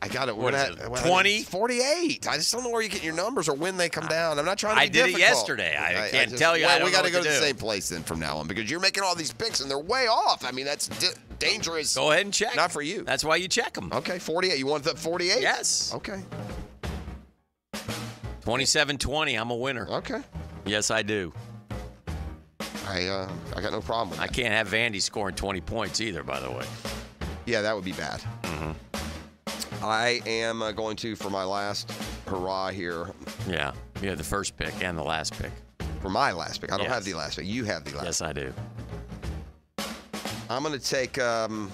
Speaker 2: I got it.
Speaker 22: What is it, 20?
Speaker 2: 48. I just don't know where you get your numbers or when they come down. I'm not trying to be
Speaker 22: difficult. I did it yesterday. I can't tell you.
Speaker 2: Well, we got to go to the same place then from now on because you're making all these picks and they're way off. I mean, that's dangerous.
Speaker 22: Go ahead and check.
Speaker 2: Not for you.
Speaker 22: That's why you check them.
Speaker 2: Okay, 48. You want the 48?
Speaker 22: Yes.
Speaker 2: Okay.
Speaker 22: 27-20. I'm a winner.
Speaker 2: Okay.
Speaker 22: Yes, I do.
Speaker 2: I got no problem with that.
Speaker 22: I can't have Vandy scoring 20 points either, by the way.
Speaker 2: Yeah, that would be bad.
Speaker 22: Mm-hmm.
Speaker 2: I am going to, for my last hurrah here.
Speaker 22: Yeah, you had the first pick and the last pick.
Speaker 2: For my last pick. I don't have the last pick. You have the last pick.
Speaker 22: Yes, I do.
Speaker 2: I'm going to take, I'm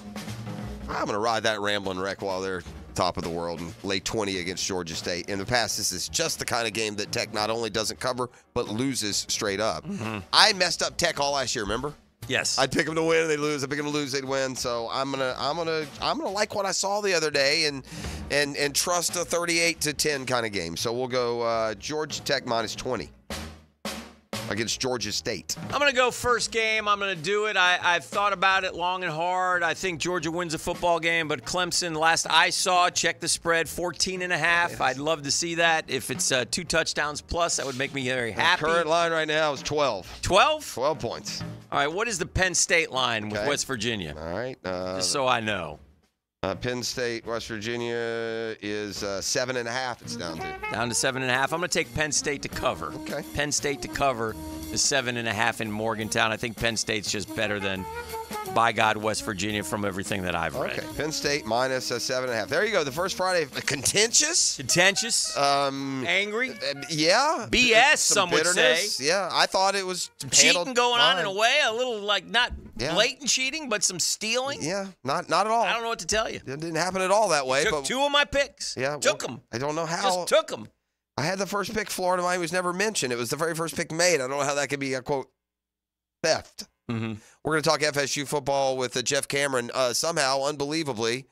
Speaker 2: going to ride that rambling wreck while they're top of the world and lay 20 against Georgia State. In the past, this is just the kind of game that Tech not only doesn't cover, but loses straight up.
Speaker 22: Mm-hmm.
Speaker 2: I messed up Tech all last year, remember?
Speaker 22: Yes.
Speaker 2: I'd pick them to win and they'd lose. I'd pick them to lose, they'd win. So I'm gonna like what I saw the other day and trust a 38-10 kind of game. So we'll go Georgia Tech minus 20 against Georgia State.
Speaker 22: I'm going to go first game. I'm going to do it. I've thought about it long and hard. I think Georgia wins a football game, but Clemson, last I saw, check the spread, 14.5. Yes. I'd love to see that. If it's 2 touchdowns plus, that would make me very happy.
Speaker 2: The current line right now is 12.
Speaker 22: 12?
Speaker 2: 12 points.
Speaker 22: All right, what is the Penn State line with West Virginia?
Speaker 2: All right.
Speaker 22: Just so I know.
Speaker 2: Penn State, West Virginia is 7.5. It's down to.
Speaker 22: Down to 7.5. I'm going to take Penn State to cover.
Speaker 2: Okay.
Speaker 22: Penn State to cover the 7.5 in Morgantown. I think Penn State's just better than, by God, West Virginia from everything that I've read.
Speaker 2: Okay. Penn State minus 7.5. There you go. The first Friday. Contentious.
Speaker 22: Contentious. Angry.
Speaker 2: Yeah.
Speaker 22: BS, some would say.
Speaker 2: Yeah. I thought it was
Speaker 22: some cheating going on in a way. A little not
Speaker 2: Yeah.
Speaker 22: blatant cheating, but some stealing.
Speaker 2: Yeah, not at all.
Speaker 22: I don't know what to tell you.
Speaker 2: It didn't happen at all that way.
Speaker 22: Took
Speaker 2: but
Speaker 22: 2 of my picks.
Speaker 2: Yeah,
Speaker 22: took them.
Speaker 2: I don't know how.
Speaker 22: Just took them.
Speaker 2: I had the first pick. Florida Miami was never mentioned. It was the very first pick made. I don't know how that could be a quote theft.
Speaker 22: Mm-hmm.
Speaker 2: We're going to talk FSU football with Jeff Cameron. Somehow, unbelievably,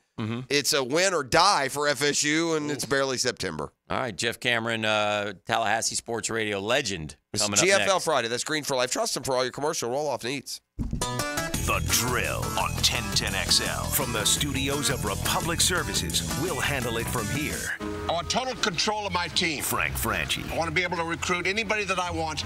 Speaker 2: it's a win or die for FSU, and it's barely September.
Speaker 22: All right, Jeff Cameron, Tallahassee Sports Radio legend, coming up
Speaker 2: GFL
Speaker 22: next.
Speaker 2: Friday. That's Green for Life. Trust them for all your commercial roll-off needs.
Speaker 14: The Drill on 1010XL. From the studios of Republic Services, we'll handle it from here.
Speaker 3: I want total control of my team.
Speaker 14: Frank Franchi.
Speaker 3: I want to be able to recruit anybody that I want.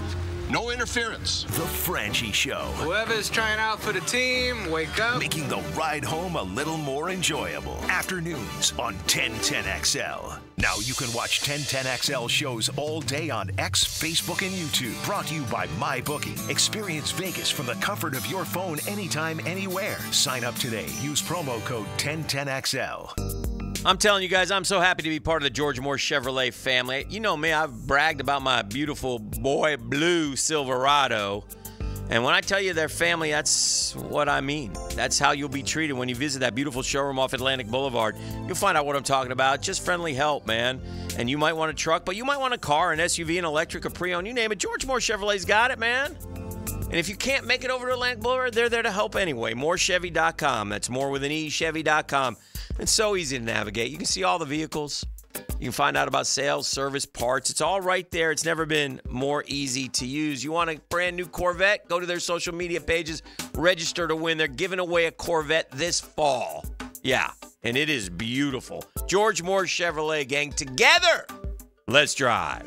Speaker 3: No interference.
Speaker 14: The Franchi Show.
Speaker 10: Whoever's trying out for the team, wake up.
Speaker 14: Making the ride home a little more enjoyable. Afternoons on 1010XL. Now you can watch 1010XL shows all day on X, Facebook, and YouTube. Brought to you by MyBookie. Experience Vegas from the comfort of your phone anytime, anywhere. Sign up today. Use promo code 1010XL.
Speaker 22: I'm telling you guys, I'm so happy to be part of the George Moore Chevrolet family. You know me, I've bragged about my beautiful boy blue Silverado. And when I tell you they're family, that's what I mean. That's how you'll be treated when you visit that beautiful showroom off Atlantic Boulevard. You'll find out what I'm talking about. Just friendly help, man. And you might want a truck, but you might want a car, an SUV, an electric, a pre-owned, you name it. George Moore Chevrolet's got it, man. And if you can't make it over to Atlantic Boulevard, they're there to help anyway. MoreChevy.com. That's more with an E, Chevy.com. It's so easy to navigate. You can see all the vehicles. You can find out about sales, service, parts. It's all right there. It's never been more easy to use. You want a brand new Corvette? Go to their social media pages. Register to win. They're giving away a Corvette this fall. Yeah, and it is beautiful. George Moore Chevrolet, gang. Together, let's drive.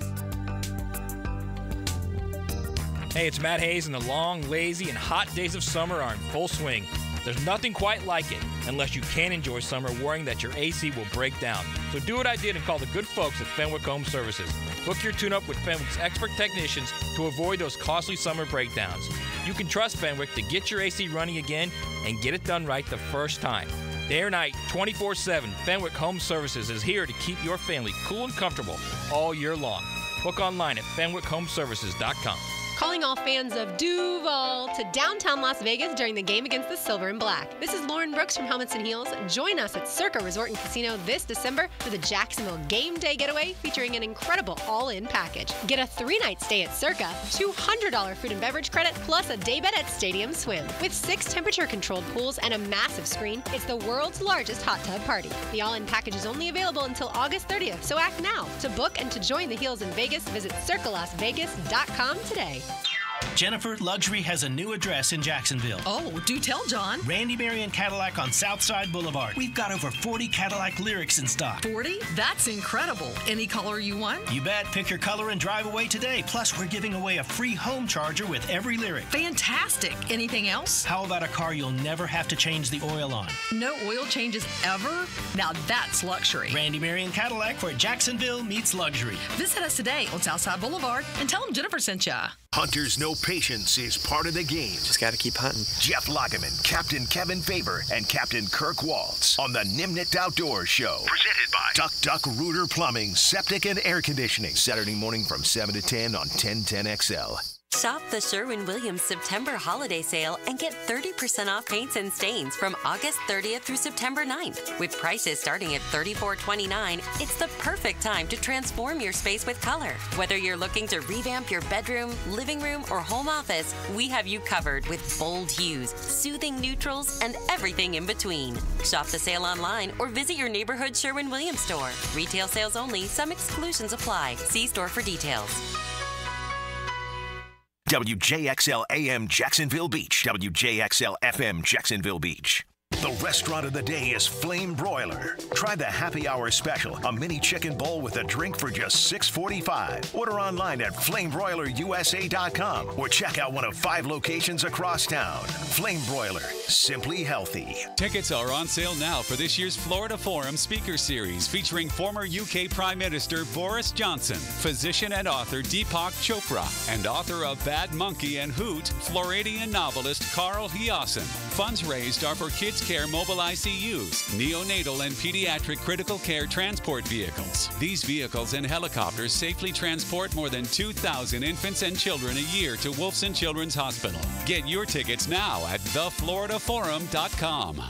Speaker 11: Hey, it's Matt Hayes, and the long, lazy, and hot days of summer are in full swing. There's nothing quite like it, unless you can enjoy summer worrying that your AC will break down. So do what I did and call the good folks at Fenwick Home Services. Book your tune-up with Fenwick's expert technicians to avoid those costly summer breakdowns. You can trust Fenwick to get your AC running again and get it done right the first time. Day or night, 24/7, Fenwick Home Services is here to keep your family cool and comfortable all year long. Book online at FenwickHomeservices.com.
Speaker 6: Calling all fans of Duval to downtown Las Vegas during the game against the Silver and Black. This is Lauren Brooks from Helmets and Heels. Join us at Circa Resort and Casino this December for the Jacksonville Game Day Getaway featuring an incredible all-in package. Get a 3-night stay at Circa, $200 food and beverage credit, plus a day bed at Stadium Swim. With 6 temperature-controlled pools and a massive screen, it's the world's largest hot tub party. The all-in package is only available until August 30th, so act now. To book and to join the Heels in Vegas, visit circalasvegas.com today.
Speaker 12: Jennifer, Luxury has a new address in Jacksonville.
Speaker 13: Oh, do tell, John.
Speaker 12: Randy Marion Cadillac on Southside Boulevard. We've got over 40 Cadillac Lyrics in stock.
Speaker 13: 40? That's incredible. Any color you want?
Speaker 12: You bet. Pick your color and drive away today. Plus, we're giving away a free home charger with every Lyric.
Speaker 13: Fantastic. Anything else?
Speaker 12: How about a car you'll never have to change the oil on?
Speaker 13: No oil changes ever? Now that's luxury.
Speaker 12: Randy Marion Cadillac, where Jacksonville meets luxury.
Speaker 13: Visit us today on Southside Boulevard and tell them Jennifer sent ya.
Speaker 14: Hunters know patience is part of the game.
Speaker 15: Just got to keep hunting.
Speaker 14: Jeff Lageman, Captain Kevin Favor, and Captain Kirk Waltz on the Nimnicht Outdoors Show. Presented by Duck Rooter Plumbing, Septic and Air Conditioning. Saturday morning from 7 to 10 on 1010XL.
Speaker 17: Shop the Sherwin-Williams September holiday sale and get 30% off paints and stains from August 30th through September 9th. With prices starting at $34.29, it's the perfect time to transform your space with color. Whether you're looking to revamp your bedroom, living room, or home office, we have you covered with bold hues, soothing neutrals, and everything in between. Shop the sale online or visit your neighborhood Sherwin-Williams store. Retail sales only. Some exclusions apply. See store for details.
Speaker 14: WJXL AM Jacksonville Beach. WJXL FM Jacksonville Beach. The restaurant of the day is Flame Broiler. Try the happy hour special, a mini chicken bowl with a drink for just $6.45. Order online at flamebroilerusa.com or check out one of 5 locations across town. Flame Broiler, simply healthy.
Speaker 18: Tickets are on sale now for this year's Florida Forum Speaker Series featuring former UK Prime Minister Boris Johnson, physician and author Deepak Chopra, and author of Bad Monkey and Hoot, Floridian novelist Carl Hiaasen. Funds raised are for Kids Care Mobile ICUs, neonatal and pediatric critical care transport vehicles. These vehicles and helicopters safely transport more than 2,000 infants and children a year to Wolfson Children's Hospital. Get your tickets now at thefloridaforum.com.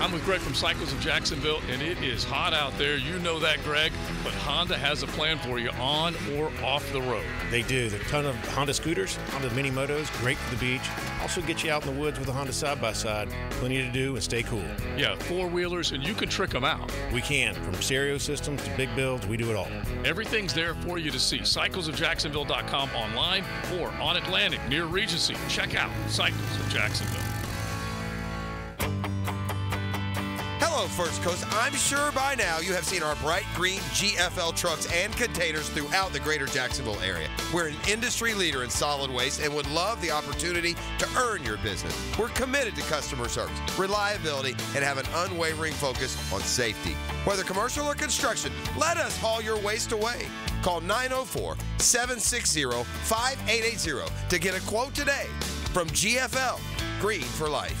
Speaker 26: I'm with Greg from Cycles of Jacksonville, and it is hot out there. You know that, Greg. But Honda has a plan for you on or off the road.
Speaker 23: They do. There's a ton of Honda scooters, Honda mini motos, great for the beach. Also get you out in the woods with a Honda side-by-side. Plenty to do and stay cool.
Speaker 26: Yeah, four-wheelers, and you can trick them out.
Speaker 23: We can. From stereo systems to big builds, we do it all.
Speaker 26: Everything's there for you to see. CyclesOfJacksonville.com online or on Atlantic near Regency. Check out Cycles of Jacksonville.
Speaker 2: Hello, First Coast. I'm sure by now you have seen our bright green GFL trucks and containers throughout the greater Jacksonville area. We're an industry leader in solid waste and would love the opportunity to earn your business. We're committed to customer service, reliability, and have an unwavering focus on safety. Whether commercial or construction, let us haul your waste away. Call 904-760-5880 to get a quote today from GFL, Green for Life.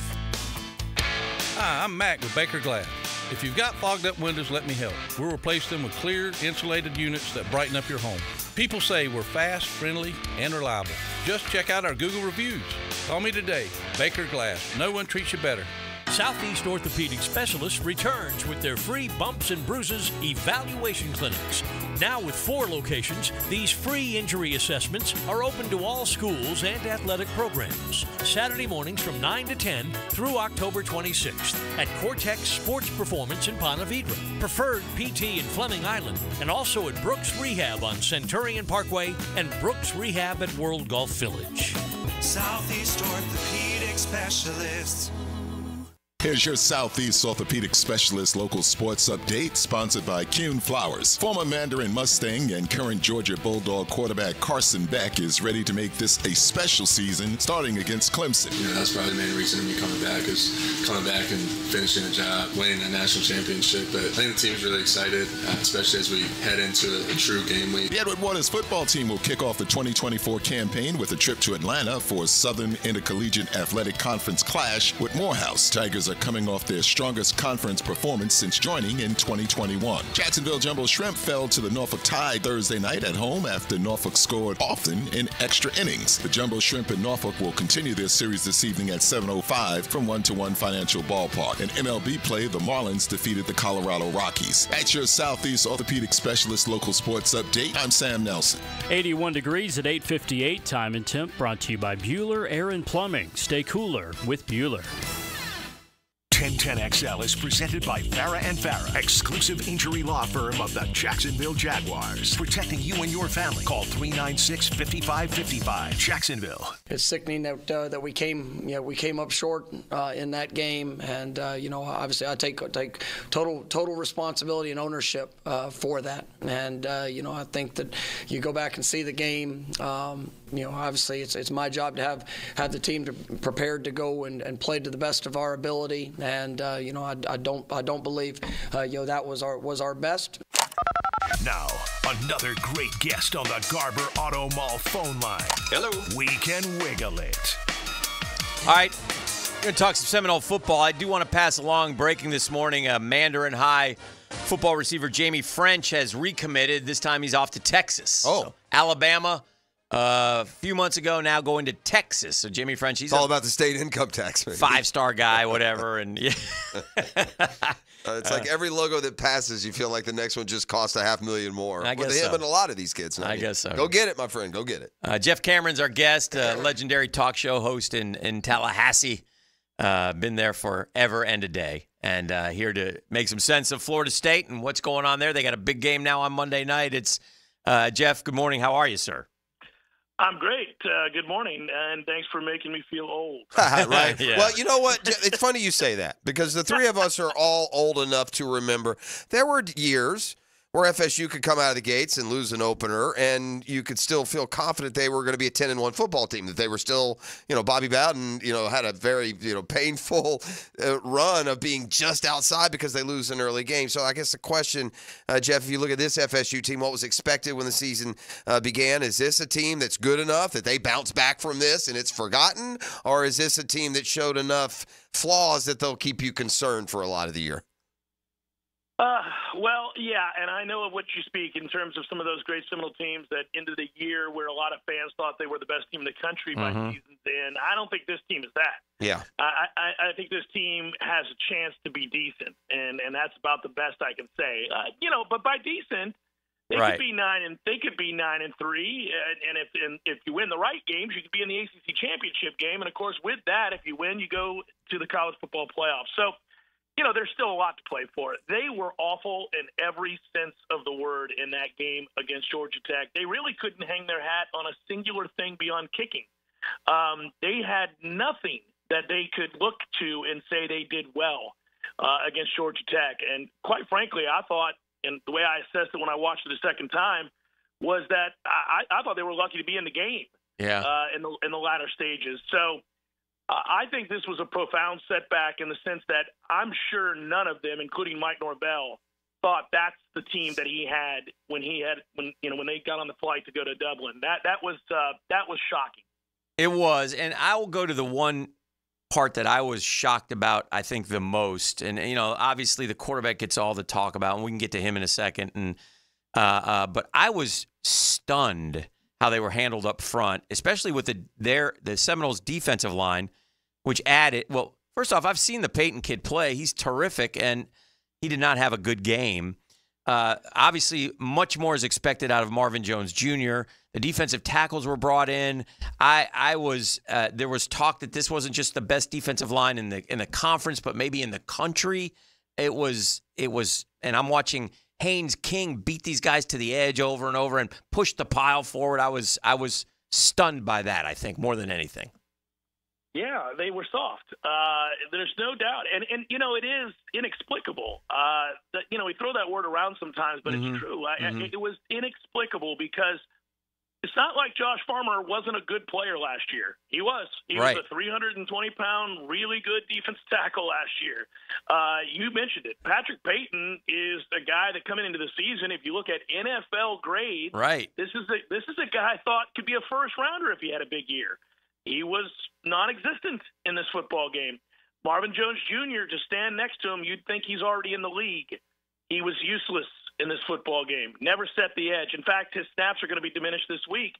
Speaker 24: Hi, I'm Mac with Baker Glass. If you've got fogged up windows, let me help. We'll replace them with clear, insulated units that brighten up your home. People say we're fast, friendly, and reliable. Just check out our Google reviews. Call me today. Baker Glass. No one treats you better.
Speaker 20: Southeast Orthopedic Specialists returns with their free bumps and bruises evaluation clinics. Now with 4 locations, these free injury assessments are open to all schools and athletic programs. Saturday mornings from 9 to 10 through October 26th at Cortex Sports Performance in Ponte Vedra, Preferred PT in Fleming Island, and also at Brooks Rehab on Centurion Parkway and Brooks Rehab at World Golf Village.
Speaker 25: Southeast Orthopedic Specialists.
Speaker 28: Here's your Southeast Orthopedic Specialist local sports update, sponsored by Kuhn Flowers. Former Mandarin Mustang and current Georgia Bulldog quarterback Carson Beck is ready to make this a special season, starting against Clemson.
Speaker 27: You know, that's probably the main reason of me coming back, is coming back and finishing a job, winning a national championship. But I think the team's really excited, especially as we head into a true game week.
Speaker 28: The Edward Waters football team will kick off the 2024 campaign with a trip to Atlanta for Southern Intercollegiate Athletic Conference clash with Morehouse. Tigers are
Speaker 1: are coming off their strongest conference performance since joining in 2021. Jacksonville Jumbo Shrimp fell to the Norfolk Tide Thursday night at home after Norfolk scored often in extra innings. The Jumbo Shrimp in Norfolk will continue their series this evening at 7:05 from 1-1 Financial Ballpark. In MLB play, the Marlins defeated the Colorado Rockies. At your Southeast Orthopedic Specialist local sports update, I'm Sam Nelson.
Speaker 4: 81 degrees at 8:58. Time and temp brought to you by Bueller Air and Plumbing. Stay cooler with Bueller.
Speaker 14: 1010XL is presented by Farah and Farah, exclusive injury law firm of the Jacksonville Jaguars. Protecting you and your family. Call 396-5555. Jacksonville.
Speaker 5: It's sickening that we came up short in that game, and obviously I take total responsibility and ownership for that. And I think that you go back and see the game. Obviously it's my job to have the team prepared to go and play to the best of our ability. And I don't believe that was our best.
Speaker 14: Now, another great guest on the Garber Auto Mall phone line.
Speaker 22: Hello.
Speaker 14: We can wiggle it.
Speaker 22: All right, we're going to talk some Seminole football. I do want to pass along, breaking this morning, Mandarin High football receiver Jamie French has recommitted. This time he's off to Texas.
Speaker 2: Oh.
Speaker 22: So, Alabama. A few months ago, now going to Texas. So Jimmy French, he's
Speaker 2: all about the state income tax.
Speaker 22: 5-star guy, whatever, and yeah.
Speaker 2: It's like every logo that passes, you feel like the next one just cost $500,000 more.
Speaker 22: I guess
Speaker 2: with him
Speaker 22: so.
Speaker 2: and a lot of these kids.
Speaker 22: I guess so.
Speaker 2: Go get it, my friend. Go get it.
Speaker 22: Jeff Cameron's our guest, legendary talk show host in Tallahassee. Been there forever and a day, and here to make some sense of Florida State and what's going on there. They got a big game now on Monday night. It's Jeff. Good morning. How are you, sir?
Speaker 7: I'm great. Good morning, and thanks for making me feel old.
Speaker 2: Right.
Speaker 22: Yeah.
Speaker 2: Well, you know what? It's funny you say that because the three of us are all old enough to remember there were years where FSU could come out of the gates and lose an opener, and you could still feel confident they were going to be a 10-1 football team, that they were still, Bobby Bowden, had a very, painful run of being just outside because they lose an early game. So I guess the question, Jeff, if you look at this FSU team, what was expected when the season began? Is this a team that's good enough that they bounce back from this and it's forgotten? Or is this a team that showed enough flaws that they'll keep you concerned for a lot of the year?
Speaker 7: Well, yeah, and I know of what you speak in terms of some of those great Seminole teams that ended the year where a lot of fans thought they were the best team in the country by season's end. I don't think this team is that.
Speaker 2: Yeah.
Speaker 7: I think this team has a chance to be decent, and that's about the best I can say. But by decent, they could be 9-3, and if you win the right games, you could be in the ACC championship game, and of course, with that, if you win, you go to the college football playoffs. So. There's still a lot to play for. They were awful in every sense of the word in that game against Georgia Tech. They really couldn't hang their hat on a singular thing beyond kicking. They had nothing that they could look to and say they did well against Georgia Tech. And quite frankly, I thought, and the way I assessed it when I watched it a second time, was that I thought they were lucky to be in the game in the latter stages. So I think this was a profound setback in the sense that I'm sure none of them, including Mike Norvell, thought that's the team that he had when they got on the flight to go to Dublin. That was shocking.
Speaker 22: It was, and I will go to the one part that I was shocked about, I think, the most. And obviously the quarterback gets all the talk about, and we can get to him in a second. And but I was stunned how they were handled up front, especially with the Seminoles defensive line, which added, well, first off, I've seen the Peyton kid play. He's terrific, and he did not have a good game. Obviously, much more is expected out of Marvin Jones Jr. The defensive tackles were brought in. There was talk that this wasn't just the best defensive line in the conference, but maybe in the country. It was, and I'm watching Haynes King beat these guys to the edge over and over and push the pile forward. I was stunned by that, I think, more than anything.
Speaker 7: Yeah, they were soft. There's no doubt. And it is inexplicable. We throw that word around sometimes, but it's true. It was inexplicable because it's not like Josh Farmer wasn't a good player last year. He was. He was a 320-pound, really good defensive tackle last year. You mentioned it. Patrick Peyton is a guy that coming into the season, if you look at NFL grades, this is a guy I thought could be a first-rounder if he had a big year. He was non-existent in this football game. Marvin Jones Jr., to stand next to him, you'd think he's already in the league. He was useless in this football game, never set the edge. In fact, his snaps are going to be diminished this week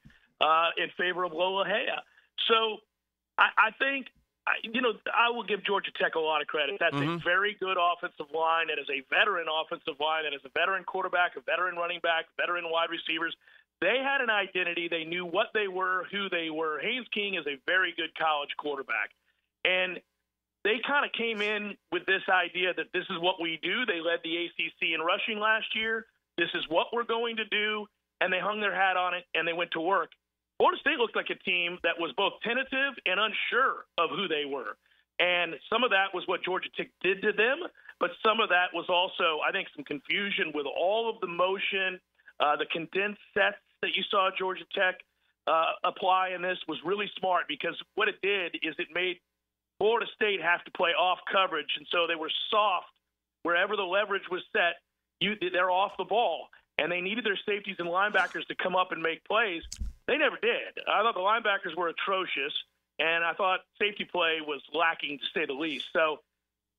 Speaker 7: in favor of Lola Hea. So I think, I will give Georgia Tech a lot of credit. That's a very good offensive line. That is a veteran offensive line. That is a veteran quarterback, a veteran running back, veteran wide receivers. They had an identity. They knew what they were, who they were. Haynes King is a very good college quarterback. And they kind of came in with this idea that this is what we do. They led the ACC in rushing last year. This is what we're going to do. And they hung their hat on it, and they went to work. Florida State looked like a team that was both tentative and unsure of who they were. And some of that was what Georgia Tech did to them, but some of that was also, I think, some confusion with all of the motion, the condensed sets that you saw Georgia Tech apply in this was really smart, because what it did is it made Florida State have to play off coverage, and so they were soft. Wherever the leverage was set, they're off the ball, and they needed their safeties and linebackers to come up and make plays. They never did. I thought the linebackers were atrocious, and I thought safety play was lacking, to say the least. So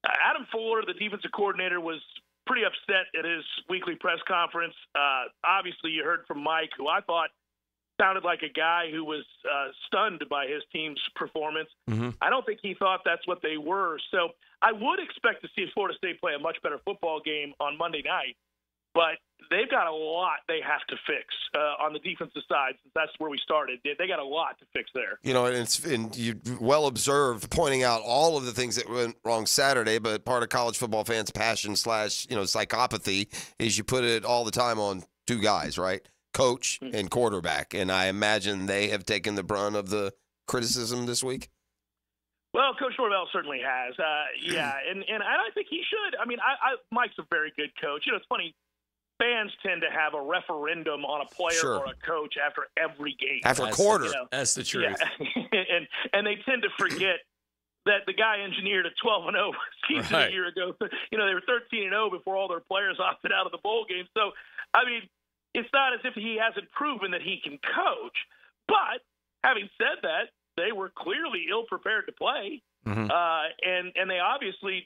Speaker 7: Adam Fuller, the defensive coordinator, was pretty upset at his weekly press conference. Obviously, you heard from Mike, who I thought sounded like a guy who was stunned by his team's performance. I don't think he thought that's what they were. So I would expect to see Florida State play a much better football game on Monday night. But they've got a lot they have to fix on the defensive side, since that's where we started. They got a lot to fix there.
Speaker 2: And you well observed, pointing out all of the things that went wrong Saturday, but part of college football fans' passion / psychopathy is you put it all the time on two guys, right? Coach and quarterback. And I imagine they have taken the brunt of the criticism this week.
Speaker 7: Well, Coach Norvell certainly has. And I think he should. I mean, Mike's a very good coach. It's funny. Fans tend to have a referendum on a player or a coach after every game.
Speaker 22: After a quarter. That's the truth.
Speaker 7: Yeah. and they tend to forget that the guy engineered a 12-0 season a year ago. They were 13-0 before all their players opted out of the bowl game. So, I mean, it's not as if he hasn't proven that he can coach. But having said that, they were clearly ill-prepared to play. And they obviously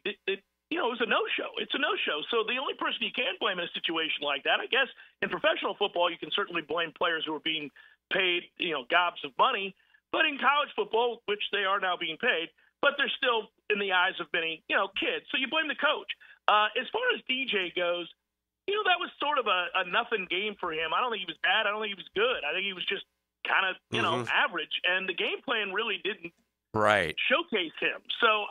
Speaker 7: it was a no-show. It's a no-show. So the only person you can blame in a situation like that, I guess, in professional football, you can certainly blame players who are being paid, gobs of money. But in college football, which they are now being paid, but they're still in the eyes of many, kids. So you blame the coach. As far as DJ goes, that was sort of a nothing game for him. I don't think he was bad. I don't think he was good. I think he was just kind of, average. And the game plan really didn't showcase him. So,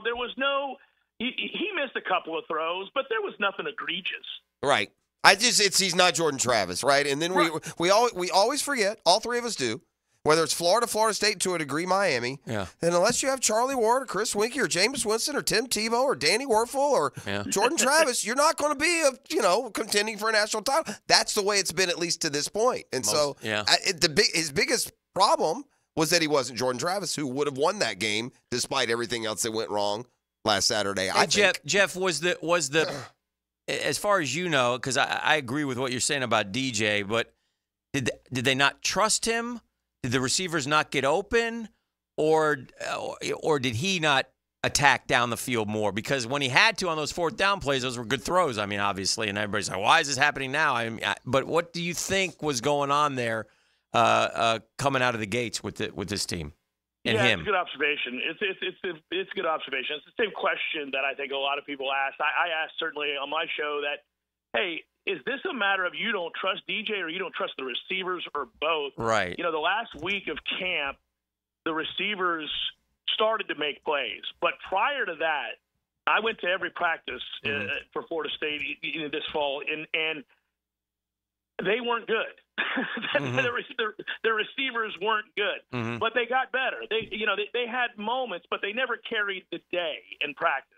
Speaker 7: there was no – he missed a couple of throws, but there was nothing egregious.
Speaker 2: Right. He's not Jordan Travis, right? And then we always forget, all three of us do, whether it's Florida State, to a degree Miami. Yeah. And unless you have Charlie Ward or Chris Winkie or Jameis Winston or Tim Tebow or Danny Werfel or Jordan Travis, you're not going to be contending for a national title. That's the way it's been, at least to this point. And his biggest problem was that he wasn't Jordan Travis, who would have won that game despite everything else that went wrong last Saturday. I think.
Speaker 22: Jeff, was the as far as you know, because I agree with what you're saying about DJ, but did they not trust him? Did the receivers not get open, or did he not attack down the field more? Because when he had to on those fourth down plays, those were good throws. I mean, obviously, and everybody's like, "Why is this happening now?" But what do you think was going on there, coming out of the gates with this team? And him.
Speaker 7: It's a good observation. It's a good observation. It's the same question that I think a lot of people ask. I asked certainly on my show that, hey, is this a matter of you don't trust DJ or you don't trust the receivers or both?
Speaker 22: Right.
Speaker 7: The last week of camp, the receivers started to make plays. But prior to that, I went to every practice for Florida State this fall, and they weren't good. Their receivers weren't good, but they got better. They had moments, but they never carried the day in practice.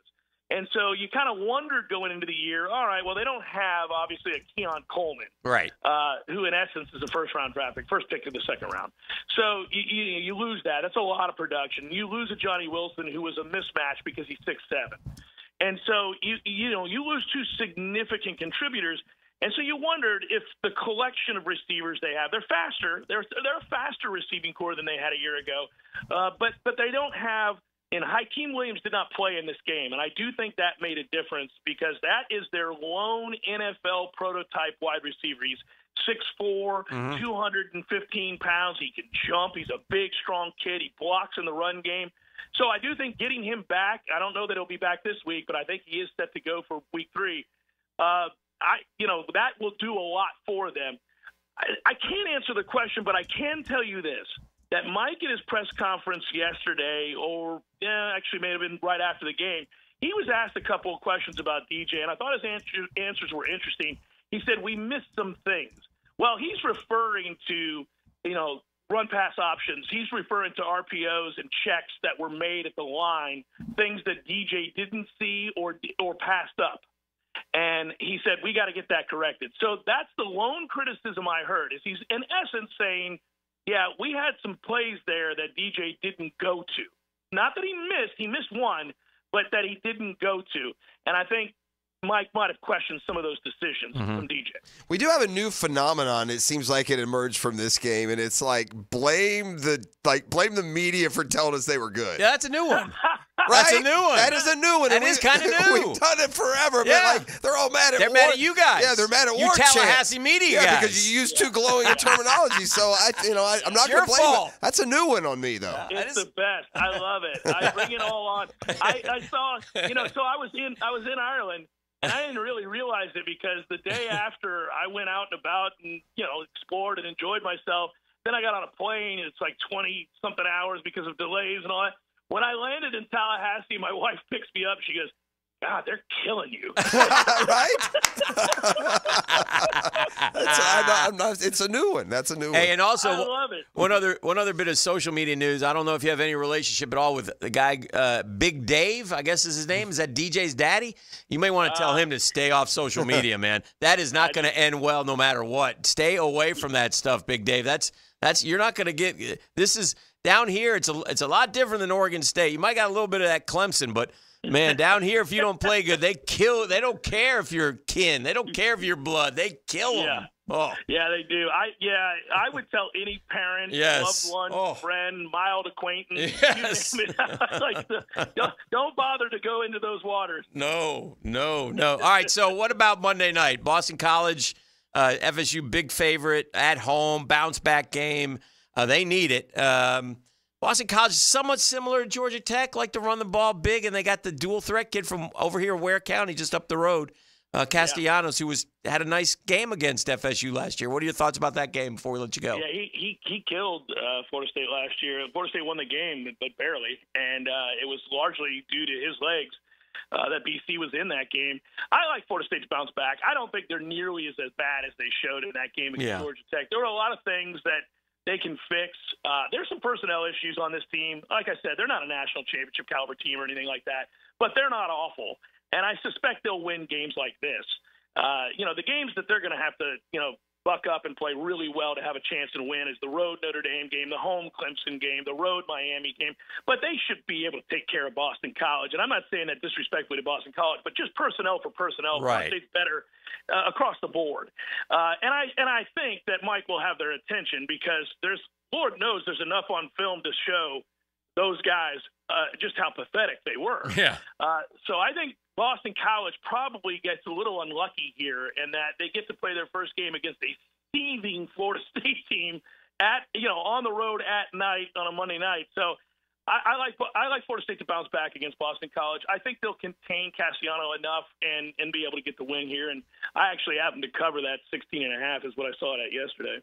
Speaker 7: And so you kind of wondered going into the year, all right, well, they don't have, obviously, a Keon Coleman,
Speaker 22: right?
Speaker 7: Who, in essence, is a first-round draft pick, first pick in the second round. So you lose that. That's a lot of production. You lose a Johnny Wilson, who was a mismatch because he's 6'7". And so you lose two significant contributors. And so you wondered if the collection of receivers they have, they're faster. They're a faster receiving core than they had a year ago, but they don't have And Hakeem Williams did not play in this game, and I do think that made a difference because that is their lone NFL prototype wide receiver. He's 6'4", 215 pounds. He can jump. He's a big, strong kid. He blocks in the run game. So I do think getting him back, I don't know that he'll be back this week, but I think he is set to go for week 3. That will do a lot for them. I can't answer the question, but I can tell you this, that Mike at his press conference yesterday, actually may have been right after the game, he was asked a couple of questions about DJ, and I thought his answers were interesting. He said, we missed some things. Well, he's referring to, run-pass options. He's referring to RPOs and checks that were made at the line, things that DJ didn't see or passed up. And he said, we got to get that corrected. So that's the lone criticism I heard, is he's in essence saying, yeah, we had some plays there that DJ didn't go to. Not that he missed one, but that he didn't go to. And I think Mike might have questioned some of those decisions from DJ.
Speaker 2: We do have a new phenomenon. It seems like it emerged from this game, and it's like blame the media for telling us they were good.
Speaker 22: Yeah, that's a new one.
Speaker 2: Right?
Speaker 22: That's a new one.
Speaker 2: That is a new one.
Speaker 22: That is kind of new.
Speaker 2: We've done it forever.
Speaker 22: Yeah.
Speaker 2: But they're all mad at
Speaker 22: They're mad at you guys.
Speaker 2: Yeah, they're mad at
Speaker 22: you
Speaker 2: War
Speaker 22: Tallahassee
Speaker 2: Chant.
Speaker 22: media
Speaker 2: Yeah,
Speaker 22: guys.
Speaker 2: because you use too glowing a terminology. So I'm not going to blame it. That's a new one on me, though.
Speaker 7: It's the best. I love it. I bring it all on. I saw, so I was in Ireland. And I didn't really realize it because the day after I went out and about and, explored and enjoyed myself, then I got on a plane. And it's like 20-something hours because of delays and all that. When I landed in Tallahassee, my wife picks me up. She goes, God, they're killing you.
Speaker 2: Right? It's a new one. That's a new one.
Speaker 22: Hey, and also,
Speaker 7: I love it.
Speaker 22: One other bit of social media news. I don't know if you have any relationship at all with the guy, Big Dave, I guess is his name. Is that DJ's daddy? You may want to tell him to stay off social media, man. That is not going to end well no matter what. Stay away from that stuff, Big Dave. That's you're not going to get – this is – down here, it's a lot different than Oregon State. You might got a little bit of that Clemson, but – man, down here, if you don't play good, they kill. They don't care if you're kin. They don't care if you're blood. They kill them.
Speaker 7: Yeah.
Speaker 22: Oh.
Speaker 7: Yeah, they do. I would tell any parent, loved one, friend, mild acquaintance, don't bother to go into those waters.
Speaker 22: No. All right, so what about Monday night? Boston College, FSU big favorite, at home, bounce-back game. They need it. Boston College is somewhat similar to Georgia Tech, like to run the ball big, and they got the dual threat kid from over here, Ware County, just up the road, Castellanos, who had a nice game against FSU last year. What are your thoughts about that game before we let you go?
Speaker 7: Yeah, he killed Florida State last year. Florida State won the game, but barely, and it was largely due to his legs that BC was in that game. I like Florida State to bounce back. I don't think they're nearly as bad as they showed in that game against Georgia Tech. There were a lot of things that they can fix. There's some personnel issues on this team. Like I said, they're not a national championship caliber team or anything like that, but they're not awful. And I suspect they'll win games like this. The games that they're going to have to, buck up and play really well to have a chance to win is the road Notre Dame game, the home Clemson game, the road Miami game. But they should be able to take care of Boston College. And I'm not saying that disrespectfully to Boston College, but just personnel for personnel.
Speaker 22: Right.
Speaker 7: It's better across the board. And I think that Mike will have their attention because Lord knows there's enough on film to show those guys just how pathetic they were.
Speaker 22: Yeah.
Speaker 7: So I think Boston College probably gets a little unlucky here in that they get to play their first game against a seething Florida State team on the road at night on a Monday night. So I like Florida State to bounce back against Boston College. I think they'll contain Cassiano enough and be able to get the win here. And I actually happen to cover that 16.5 is what I saw it at yesterday.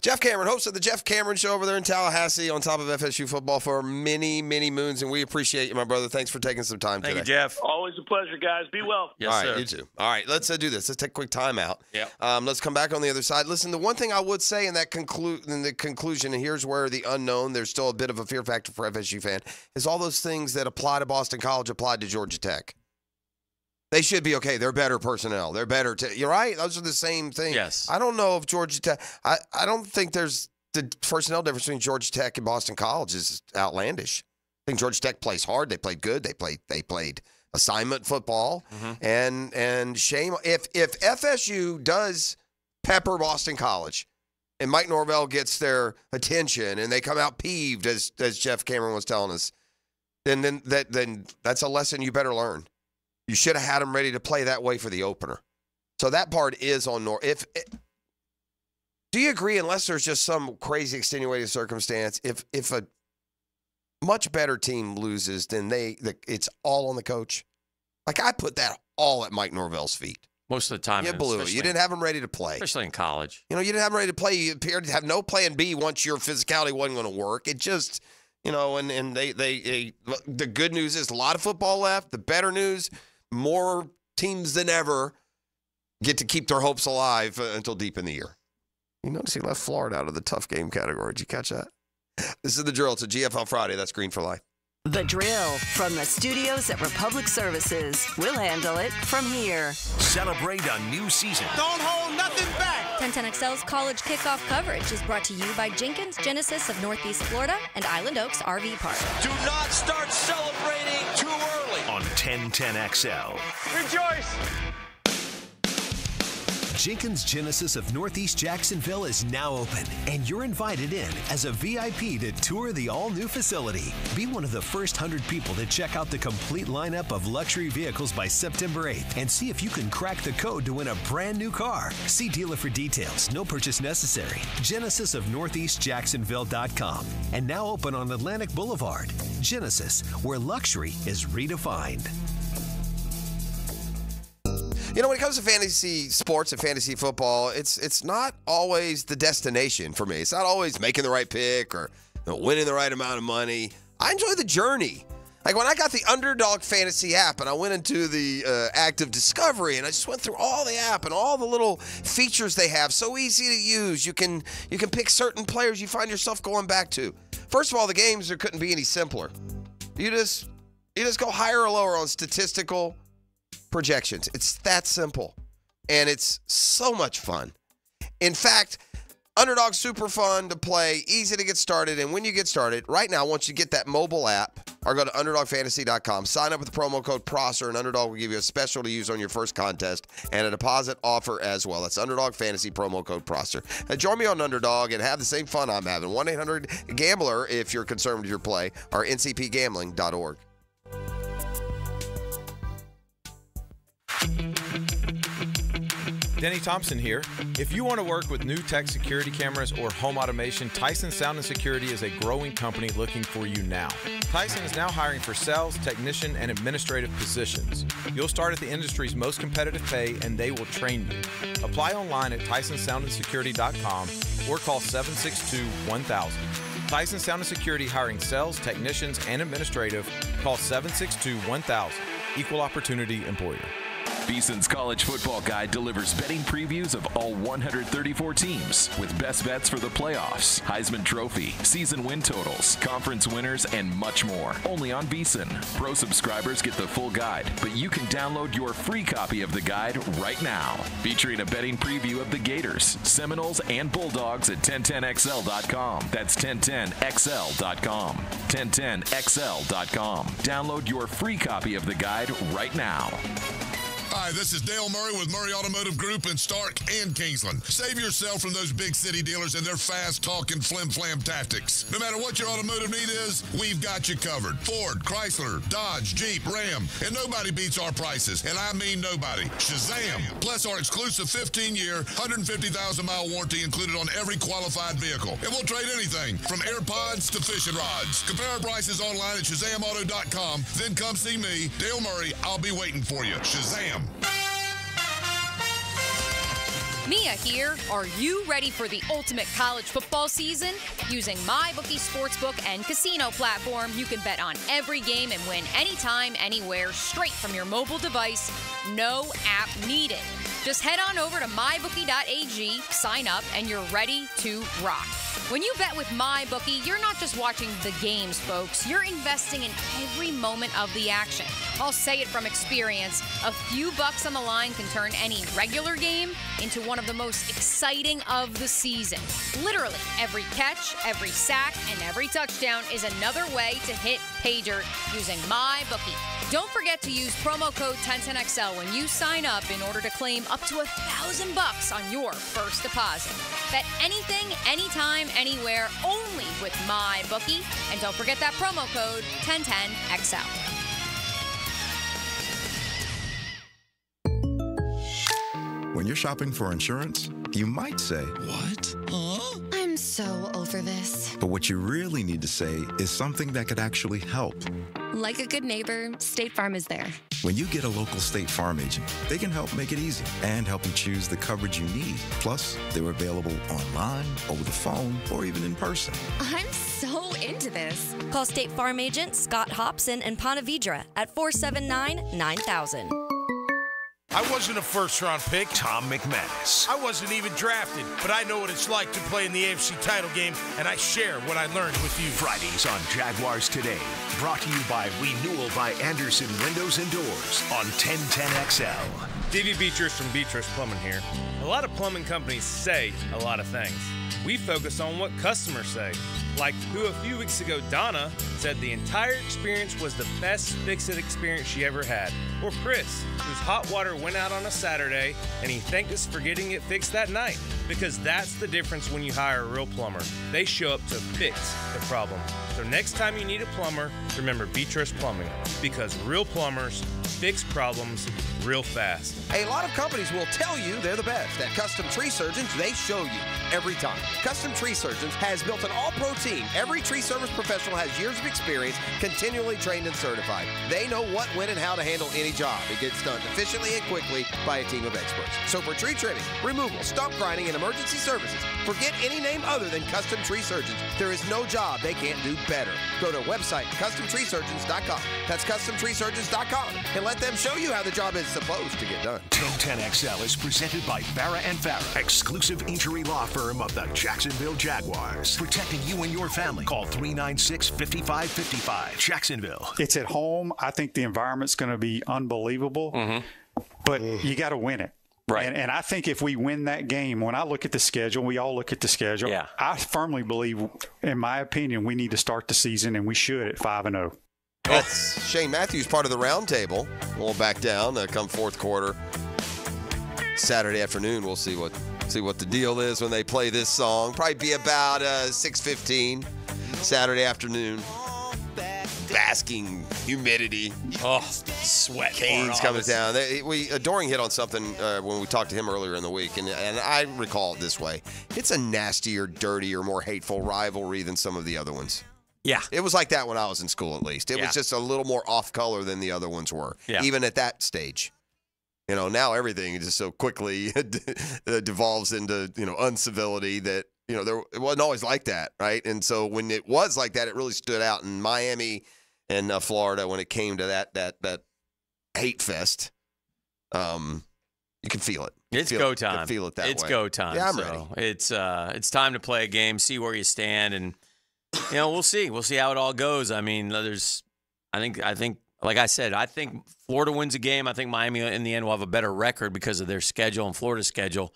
Speaker 2: Jeff Cameron, host of the Jeff Cameron Show over there in Tallahassee on top of FSU football for many, many moons, and we appreciate you, my brother. Thanks for taking some time today.
Speaker 22: Thank you, Jeff.
Speaker 7: Always a pleasure, guys. Be well.
Speaker 22: Yes,
Speaker 2: All right,
Speaker 22: sir.
Speaker 2: you too. All right, let's do this. Let's take a quick timeout.
Speaker 22: Yeah.
Speaker 2: Let's come back on the other side. Listen, the one thing I would say in the conclusion, and here's where the unknown, there's still a bit of a fear factor for FSU fan, is all those things that apply to Boston College applied to Georgia Tech. They should be okay. They're better personnel. They're better. You're right. Those are the same thing.
Speaker 22: Yes.
Speaker 2: I don't know if Georgia Tech. I don't think there's the personnel difference between Georgia Tech and Boston College is outlandish. I think Georgia Tech plays hard. They played good. They played assignment football. Mm-hmm. And shame if FSU does pepper Boston College and Mike Norvell gets their attention and they come out peeved as Jeff Cameron was telling us. then that's a lesson you better learn. You should have had them ready to play that way for the opener. So that part is on North. Do you agree, unless there's just some crazy extenuating circumstance, if a much better team loses, then it's all on the coach? Like, I put that all at Mike Norvell's feet.
Speaker 22: Most of the time.
Speaker 2: You blew it. You didn't have them ready to play.
Speaker 22: Especially in college.
Speaker 2: You didn't have them ready to play. You appeared to have no plan B once your physicality wasn't going to work. It just, and they the good news is a lot of football left. The better news, more teams than ever get to keep their hopes alive until deep in the year. You notice he left Florida out of the tough game category. Did you catch that? This is The Drill. It's a GFL Friday. That's Green for Life.
Speaker 3: The Drill from the studios at Republic Services. We'll handle it from here.
Speaker 14: Celebrate a new season.
Speaker 8: Don't hold nothing back.
Speaker 9: 1010XL's college kickoff coverage is brought to you by Jenkins Genesis of Northeast Florida and Island Oaks RV Park.
Speaker 8: Do not start celebrating too early.
Speaker 14: On 1010XL.
Speaker 8: Rejoice.
Speaker 10: Jenkins Genesis of Northeast Jacksonville is now open, and you're invited in as a VIP to tour the all-new facility. Be one of the first 100 people to check out the complete lineup of luxury vehicles by September 8th and see if you can crack the code to win a brand new car. See dealer for details. No purchase necessary. Genesis of NortheastJacksonville.com. And now open on Atlantic Boulevard. Genesis, where luxury is redefined.
Speaker 2: When it comes to fantasy sports and fantasy football, it's not always the destination for me. It's not always making the right pick or winning the right amount of money. I enjoy the journey. Like when I got the Underdog Fantasy app and I went into the active discovery and I just went through all the app and all the little features they have. So easy to use. You can pick certain players you find yourself going back to. First of all, the games couldn't be any simpler. You just go higher or lower on statistical projections. It's that simple. And it's so much fun. In fact, Underdog's super fun to play, easy to get started. And when you get started, right now, once you get that mobile app, or go to UnderdogFantasy.com, sign up with the promo code Prosser, and Underdog will give you a special to use on your first contest and a deposit offer as well. That's Underdog Fantasy promo code Prosser. Now, join me on Underdog and have the same fun I'm having. 1-800-GAMBLER if you're concerned with your play, or ncpgambling.org.
Speaker 15: Denny Thompson here. If you want to work with new tech security cameras or home automation, Tyson Sound and Security is a growing company looking for you now. Tyson is now hiring for sales, technician, and administrative positions. You'll start at the industry's most competitive pay, and they will train you. Apply online at TysonSoundandSecurity.com or call 762-1000. Tyson Sound and Security hiring sales, technicians, and administrative. Call 762-1000. Equal opportunity employer.
Speaker 16: VSiN's College Football Guide delivers betting previews of all 134 teams with best bets for the playoffs, Heisman Trophy, season win totals, conference winners, and much more. Only on VSiN. Pro subscribers get the full guide, but you can download your free copy of the guide right now. Featuring a betting preview of the Gators, Seminoles, and Bulldogs at 1010XL.com. That's 1010XL.com. 1010XL.com. Download your free copy of the guide right now.
Speaker 28: Hi, this is Dale Murray with Murray Automotive Group in Stark and Kingsland. Save yourself from those big city dealers and their fast-talking flim-flam tactics. No matter what your automotive need is, we've got you covered. Ford, Chrysler, Dodge, Jeep, Ram, and nobody beats our prices, and I mean nobody. Shazam! Plus our exclusive 15-year, 150,000-mile warranty included on every qualified vehicle. And we'll trade anything from AirPods to fishing rods. Compare our prices online at ShazamAuto.com. Then come see me, Dale Murray. I'll be waiting for you. Shazam!
Speaker 19: Mia here. Are you ready for the ultimate college football season? Using MyBookie Sportsbook and casino platform, you can bet on every game and win anytime, anywhere, straight from your mobile device. No app needed. Just head on over to mybookie.ag, sign up, and you're ready to rock. When you bet with MyBookie, you're not just watching the games, folks. You're investing in every moment of the action. I'll say it from experience. A few bucks on the line can turn any regular game into one of the most exciting of the season. Literally, every catch, every sack, and every touchdown is another way to hit pay dirt using MyBookie. Don't forget to use promo code 1010XL when you sign up in order to claim up to $1,000 on your first deposit. Bet anything, anytime, anywhere, only with MyBookie. And don't forget that promo code 1010XL.
Speaker 6: When you're shopping for insurance, you might say, "What? Huh?"
Speaker 11: I'm so over this.
Speaker 6: But what you really need to say is something that could actually help.
Speaker 11: Like a good neighbor, State Farm is there.
Speaker 6: When you get a local State Farm agent, they can help make it easy and help you choose the coverage you need. Plus, they're available online, over the phone, or even in person.
Speaker 11: I'm so into this.
Speaker 9: Call State Farm agent Scott Hobson in Ponte Vedra at 479-9000.
Speaker 8: I wasn't a first-round pick.
Speaker 14: Tom McManus.
Speaker 8: I wasn't even drafted, but I know what it's like to play in the AFC title game, and I share what I learned with you.
Speaker 14: Fridays on Jaguars Today. Brought to you by Renewal by Anderson Windows and Doors on 1010XL.
Speaker 12: Davey Beatrice from Beatrice Plumbing here. A lot of plumbing companies say a lot of things. We focus on what customers say. Like who a few weeks ago, Donna, said the entire experience was the best fix-it experience she ever had. Or Chris, whose hot water went out on a Saturday and he thanked us for getting it fixed that night. Because that's the difference when you hire a real plumber. They show up to fix the problem. So next time you need a plumber, remember Beatrice Plumbing. Because real plumbers fix problems real fast.
Speaker 13: A lot of companies will tell you they're the best. At Custom Tree Surgeons, they show you every time. Custom Tree Surgeons has built an all-pro team. Every tree service professional has years of experience, continually trained and certified. They know what, when, and how to handle any job. It gets done efficiently and quickly by a team of experts. So for tree trimming, removal, stump grinding, and emergency services, forget any name other than Custom Tree Surgeons. There is no job they can't do better. Go to website CustomTreeSurgeons.com. That's CustomTreeSurgeons.com and let them show you how the job is supposed to get done.
Speaker 14: 1010XL is presented by Farrah & Farrah, exclusive injury law firm of the Jacksonville Jaguars. Protecting you and your family. Call 396-5555. Jacksonville.
Speaker 17: It's at home. I think the environment's going to be unbelievable, but you got to win it.
Speaker 22: Right.
Speaker 17: And I think if we win that game, when I look at the schedule, we all look at the schedule.
Speaker 22: Yeah.
Speaker 17: I firmly believe, in my opinion, we need to start the season, and we should at 5-0.
Speaker 2: That's Shane Matthews, part of the roundtable. We'll back down come fourth quarter. Saturday afternoon, we'll see what the deal is when they play this song. Probably be about 6:15 Saturday afternoon. Basking humidity.
Speaker 4: Oh, sweat.
Speaker 2: Canes coming down. Doring hit on something when we talked to him earlier in the week, and I recall it this way. It's a nastier, dirtier, more hateful rivalry than some of the other ones.
Speaker 22: Yeah.
Speaker 2: It was like that when I was in school, at least. It was just a little more off color than the other ones were, even at that stage. You know, now everything just so quickly devolves into, uncivility that, it wasn't always like that, right? And so when it was like that, it really stood out in Miami and Florida when it came to that hate fest. You can feel it.
Speaker 22: It's go time.
Speaker 2: You can feel it that way.
Speaker 22: It's go time.
Speaker 2: Yeah, I'm ready.
Speaker 22: It's time to play a game, see where you stand, and we'll see. We'll see how it all goes. I mean, I think, like I said, I think Florida wins a game. I think Miami in the end will have a better record because of their schedule and Florida's schedule.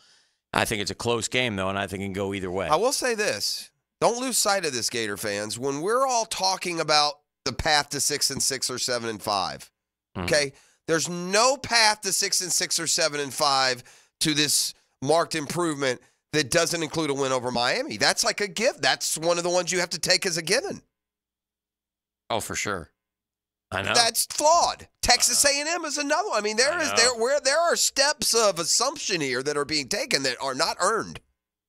Speaker 22: I think it's a close game, though, and I think it can go either way.
Speaker 2: I will say this. Don't lose sight of this, Gator fans. When we're all talking about the path to 6-6 or 7-5, okay? There's no path to 6-6 or 7-5 to this marked improvement that doesn't include a win over Miami. That's like a gift. That's one of the ones you have to take as a given.
Speaker 22: Oh, for sure. I know.
Speaker 2: That's flawed. Texas A&M is another one. I mean, there are steps of assumption here that are being taken that are not earned.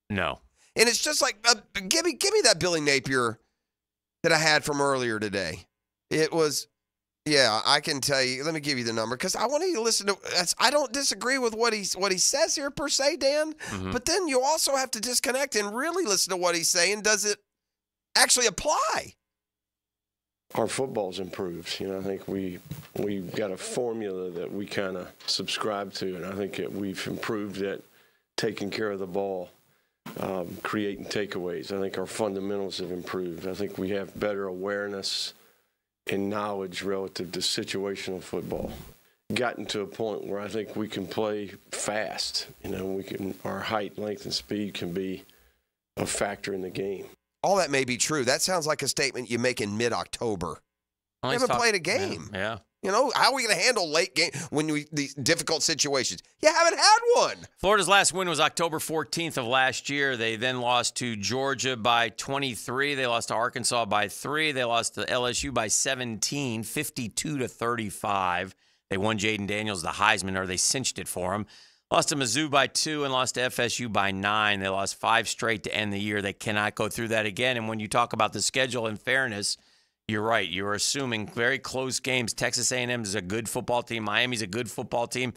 Speaker 22: No.
Speaker 2: And it's just like, give me that Billy Napier that I had from earlier today. It was, I can tell you. Let me give you the number because I want you to listen to. I don't disagree with what he says here per se, Dan. But then you also have to disconnect and really listen to what he's saying. Does it actually apply?
Speaker 18: Our football's improved. I think we've got a formula that we kind of subscribe to, and I think that we've improved at taking care of the ball, creating takeaways. I think our fundamentals have improved. I think we have better awareness and knowledge relative to situational football. Gotten to a point where I think we can play fast. Our height, length, and speed can be a factor in the game.
Speaker 2: All that may be true. That sounds like a statement you make in mid-October. You haven't played a game.
Speaker 22: Yeah.
Speaker 2: You know, how are we going to handle late game when these difficult situations? You haven't had one.
Speaker 22: Florida's last win was October 14th of last year. They then lost to Georgia by 23. They lost to Arkansas by 3. They lost to LSU by 17, 52-35. They won Jaden Daniels the Heisman, or they cinched it for him. Lost to Mizzou by 2 and lost to FSU by 9. They lost 5 straight to end the year. They cannot go through that again. And when you talk about the schedule in fairness, you're right. You're assuming very close games. Texas A&M is a good football team. Miami's a good football team.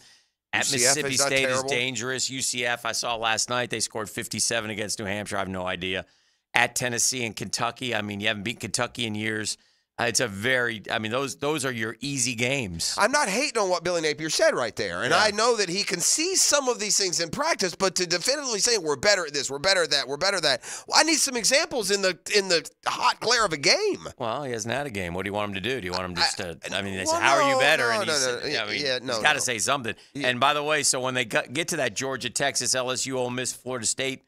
Speaker 22: At
Speaker 2: UCF
Speaker 22: Mississippi State
Speaker 2: terrible?
Speaker 22: is dangerous. UCF, I saw last night, they scored 57 against New Hampshire. I have no idea. At Tennessee and Kentucky, I mean, you haven't beat Kentucky in years. It's a very, I mean, those are your easy games.
Speaker 2: I'm not hating on what Billy Napier said right there. And I know that he can see some of these things in practice, but to definitively say we're better at this, we're better at that, we're better at that. Well, I need some examples in the hot glare of a game.
Speaker 22: Well, he hasn't had a game. What do you want him to do? Do you want him just to, I mean, they say, how are you better? He's got to say something. And by the way, so when they get to that Georgia, Texas, LSU, Ole Miss, Florida State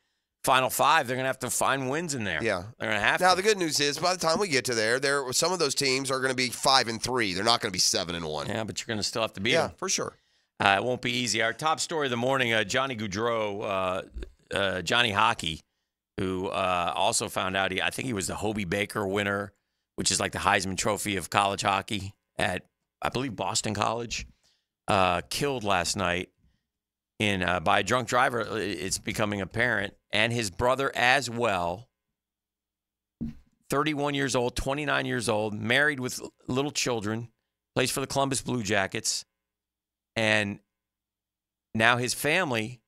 Speaker 22: Final 5, they're going to have to find wins in there.
Speaker 2: Yeah.
Speaker 22: They're going to have to.
Speaker 2: Now, the good news is by the time we get to there some of those teams are going to be 5-3. They're not going to be 7-1.
Speaker 22: Yeah, but you're going to still have to beat them.
Speaker 2: Yeah, for sure.
Speaker 22: It won't be easy. Our top story of the morning, Johnny Gaudreau, Johnny Hockey, who also found out, I think he was the Hobie Baker winner, which is like the Heisman Trophy of college hockey at, I believe, Boston College, killed last night by a drunk driver. It's becoming apparent. And his brother as well, 31 years old, 29 years old, married with little children, plays for the Columbus Blue Jackets. And now his family,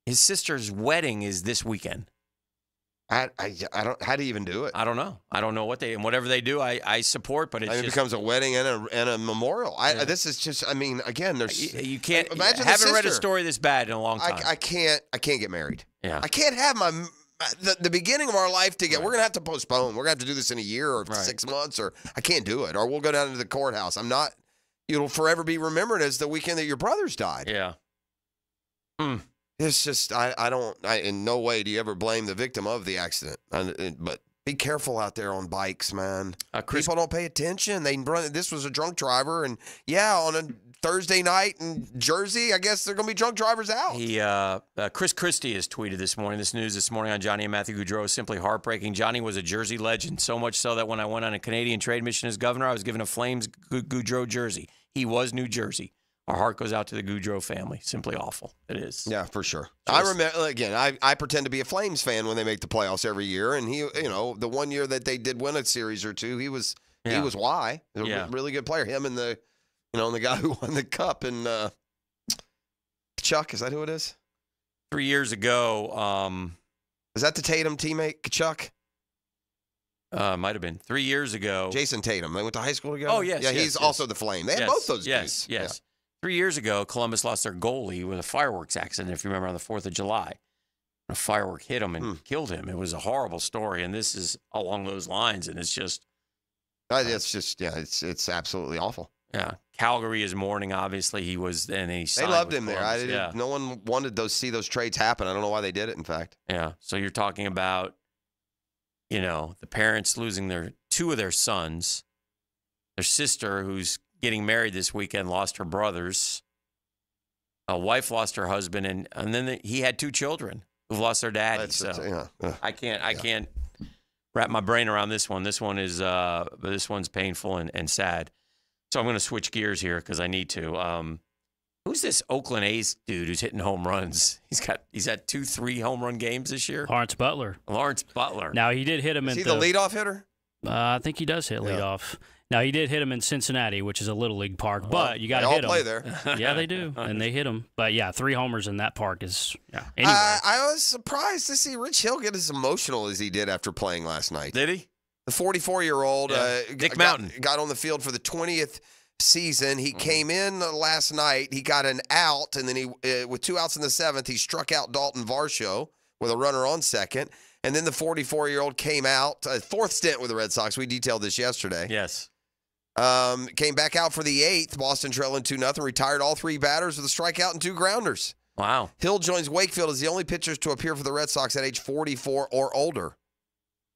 Speaker 22: his sister's wedding is this weekend.
Speaker 2: I don't. How do you even do it?
Speaker 22: I don't know. I don't know and whatever they do, I support. But it
Speaker 2: becomes a wedding and a memorial. This is just. I mean, again, there's
Speaker 22: you can't.
Speaker 2: Imagine
Speaker 22: haven't read a story this bad in a long time.
Speaker 2: I can't get married.
Speaker 22: Yeah.
Speaker 2: I can't have the beginning of our life together. Right. We're gonna have to postpone. We're gonna have to do this in a year or 6 months, or I can't do it. Or we'll go down to the courthouse. I'm not. It'll forever be remembered as the weekend that your brothers died.
Speaker 22: Yeah.
Speaker 2: It's just, I don't, in no way do you ever blame the victim of the accident. But be careful out there on bikes, man. People don't pay attention. This was a drunk driver, and on a Thursday night in Jersey, I guess they're going to be drunk drivers out.
Speaker 22: Chris Christie has tweeted this morning. This news this morning on Johnny and Matthew Gaudreau is simply heartbreaking. Johnny was a Jersey legend, so much so that when I went on a Canadian trade mission as governor, I was given a Flames Gaudreau jersey. He was New Jersey. Our heart goes out to the Gaudreau family. Simply awful. It is.
Speaker 2: Yeah, for sure. I remember, again, I pretend to be a Flames fan when they make the playoffs every year. And he, the one year that they did win a series or two, he was why. A really good player. Him and the guy who won the cup. And Kachuk, is that who it is?
Speaker 22: 3 years ago.
Speaker 2: Is that the Tatum teammate, Kachuk?
Speaker 22: Might have been 3 years ago.
Speaker 2: Jason Tatum. They went to high school together?
Speaker 22: Oh, yes.
Speaker 2: Yeah, he's also the Flame. They had both those dudes.
Speaker 22: Yes.
Speaker 2: Yeah.
Speaker 22: 3 years ago, Columbus lost their goalie with a fireworks accident, if you remember, on the 4th of July. A firework hit him and killed him. It was a horrible story, and this is along those lines, and it's just...
Speaker 2: it's absolutely awful.
Speaker 22: Yeah. Calgary is mourning, obviously. He was... and he
Speaker 2: They loved him there. No one wanted to see those trades happen. I don't know why they did it, in fact.
Speaker 22: Yeah. So you're talking about, the parents losing two of their sons, their sister, who's getting married this weekend, lost her brothers. A wife lost her husband, and then he had 2 children who've lost their daddy. I can't wrap my brain around this one. This one's painful and sad. So I'm going to switch gears here because I need to. Who's this Oakland A's dude who's hitting home runs? He's had 2-3 home run games this year.
Speaker 4: Lawrence Butler.
Speaker 22: Now
Speaker 4: he did hit him.
Speaker 2: Is he the leadoff hitter?
Speaker 4: I think he does hit leadoff. Now, he did hit him in Cincinnati, which is a little league park, but you got to hit him.
Speaker 2: They all play there.
Speaker 4: Yeah, they do, and they hit him. But, 3 homers in that park is anyway.
Speaker 2: I was surprised to see Rich Hill get as emotional as he did after playing last night.
Speaker 22: Did he?
Speaker 2: The 44-year-old
Speaker 22: Dick Mountain
Speaker 2: got on the field for the 20th season. He came in last night. He got an out, and then he with 2 outs in the 7th, he struck out Dalton Varsho with a runner on second. And then the 44-year-old came out, 4th stint with the Red Sox. We detailed this yesterday.
Speaker 22: Yes.
Speaker 2: Came back out for the 8th. Boston trailing 2-0. Retired all 3 batters with a strikeout and 2 grounders.
Speaker 22: Wow.
Speaker 2: Hill joins Wakefield as the only pitchers to appear for the Red Sox at age 44 or older.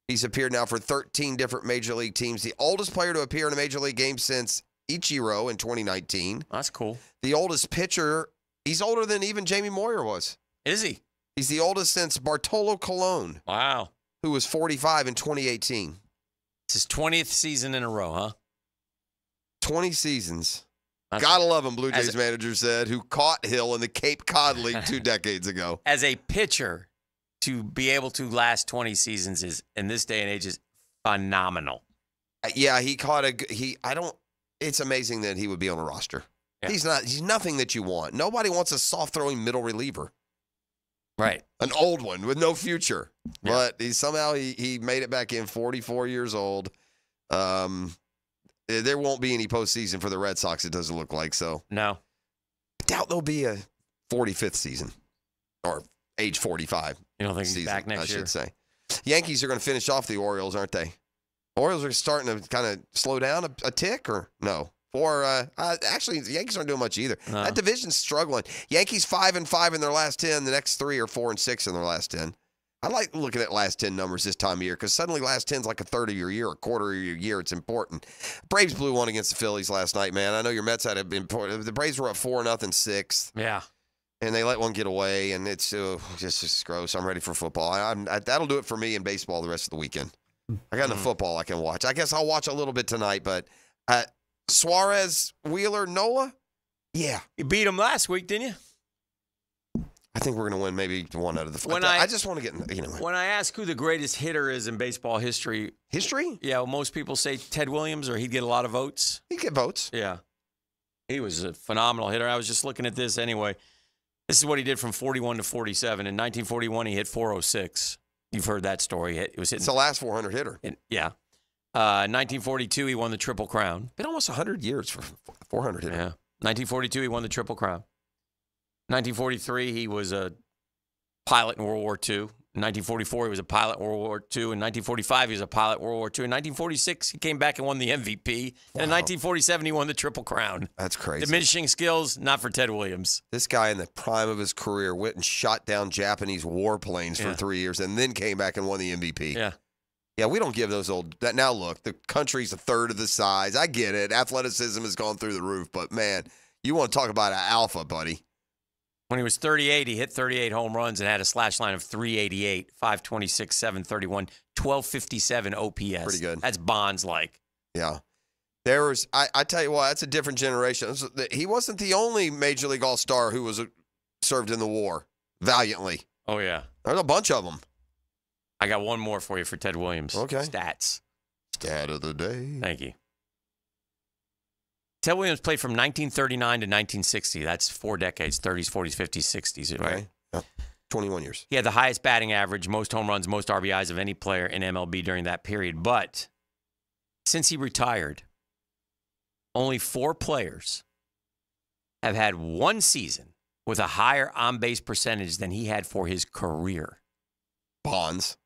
Speaker 2: He's appeared now for 13 different Major League teams. The oldest player to appear in a Major League game since Ichiro in 2019.
Speaker 1: That's cool.
Speaker 2: The oldest pitcher, he's older than even Jamie Moyer was.
Speaker 1: Is he?
Speaker 2: He's the oldest since Bartolo Colon.
Speaker 1: Wow.
Speaker 2: Who was 45 in 2018.
Speaker 1: It's his 20th season in a row, huh?
Speaker 2: 20 seasons. Gotta love him, Blue Jays manager said, who caught Hill in the Cape Cod League 2 decades ago.
Speaker 1: As a pitcher, to be able to last 20 seasons is, in this day and age, is phenomenal.
Speaker 2: Yeah, he caught it's amazing that he would be on a roster. Yeah. He's nothing that you want. Nobody wants a soft-throwing middle reliever.
Speaker 1: Right.
Speaker 2: An old one with no future. Yeah. But he made it back in, 44 years old. There won't be any postseason for the Red Sox, it doesn't look like. So
Speaker 1: no.
Speaker 2: I doubt there'll be a 45th season or age 45.
Speaker 1: You don't think he's
Speaker 2: season,
Speaker 1: back next year?
Speaker 2: I should say. Yankees are going to finish off the Orioles, aren't they? Orioles are starting to kind of slow down a tick, or no? Actually, the Yankees aren't doing much either.
Speaker 1: No.
Speaker 2: That division's struggling. Yankees 5-5 in their last 10. The next 3 are 4-6 in their last 10. I like looking at last 10 numbers this time of year because suddenly last 10's like a third of your year, a quarter of your year. It's important. Braves blew one against the Phillies last night, man. I know your Mets had a important. The Braves were up 4-0 sixth.
Speaker 1: Yeah.
Speaker 2: And they let one get away, and it's just gross. I'm ready for football. That'll do it for me in baseball the rest of the weekend. I got enough football I can watch. I guess I'll watch a little bit tonight, but Suarez, Wheeler, Nola, yeah.
Speaker 1: You beat them last week, didn't you?
Speaker 2: I think we're going to win maybe one out of the four. I just want to get,
Speaker 1: When I ask who the greatest hitter is in baseball history.
Speaker 2: History?
Speaker 1: Yeah, well, most people say Ted Williams, or he'd get a lot of votes.
Speaker 2: He'd get votes.
Speaker 1: Yeah. He was a phenomenal hitter. I was just looking at this anyway. This is what he did from 41 to 47. In 1941, he hit 406. You've heard that story. It's
Speaker 2: the last 400 hitter.
Speaker 1: Yeah. 1942, he won the Triple Crown.
Speaker 2: Been almost 100 years for 400 hitter.
Speaker 1: Yeah. 1942, he won the Triple Crown. 1943, he was a pilot in World War II. In 1944, he was a pilot in World War II. In 1945, he was a pilot in World War II. In 1946, he came back and won the MVP. And in 1947, he won the Triple Crown.
Speaker 2: That's crazy.
Speaker 1: Diminishing skills, not for Ted Williams.
Speaker 2: This guy in the prime of his career went and shot down Japanese warplanes for 3 years and then came back and won the MVP.
Speaker 1: Yeah.
Speaker 2: Yeah, we don't give those old. Now, look, the country's a third of the size. I get it. Athleticism has gone through the roof. But, man, you want to talk about an alpha, buddy.
Speaker 1: When he was 38, he hit 38 home runs and had a slash line of 388, 526, 731, 1257 OPS.
Speaker 2: Pretty good.
Speaker 1: That's Bonds-like.
Speaker 2: Yeah. There was, I tell you what, that's a different generation. He wasn't the only Major League All-Star who was served in the war valiantly.
Speaker 1: Oh, yeah.
Speaker 2: There's a bunch of them.
Speaker 1: I got one more for you for Ted Williams.
Speaker 2: Okay.
Speaker 1: Stats.
Speaker 2: Stat of the day.
Speaker 1: Thank you. Ted Williams played from 1939 to 1960. That's 4 decades, 30s, 40s, 50s, 60s, right?
Speaker 2: Okay. Yeah. 21 years.
Speaker 1: He had the highest batting average, most home runs, most RBIs of any player in MLB during that period. But since he retired, only 4 players have had one season with a higher on-base percentage than he had for his career.
Speaker 2: Bonds,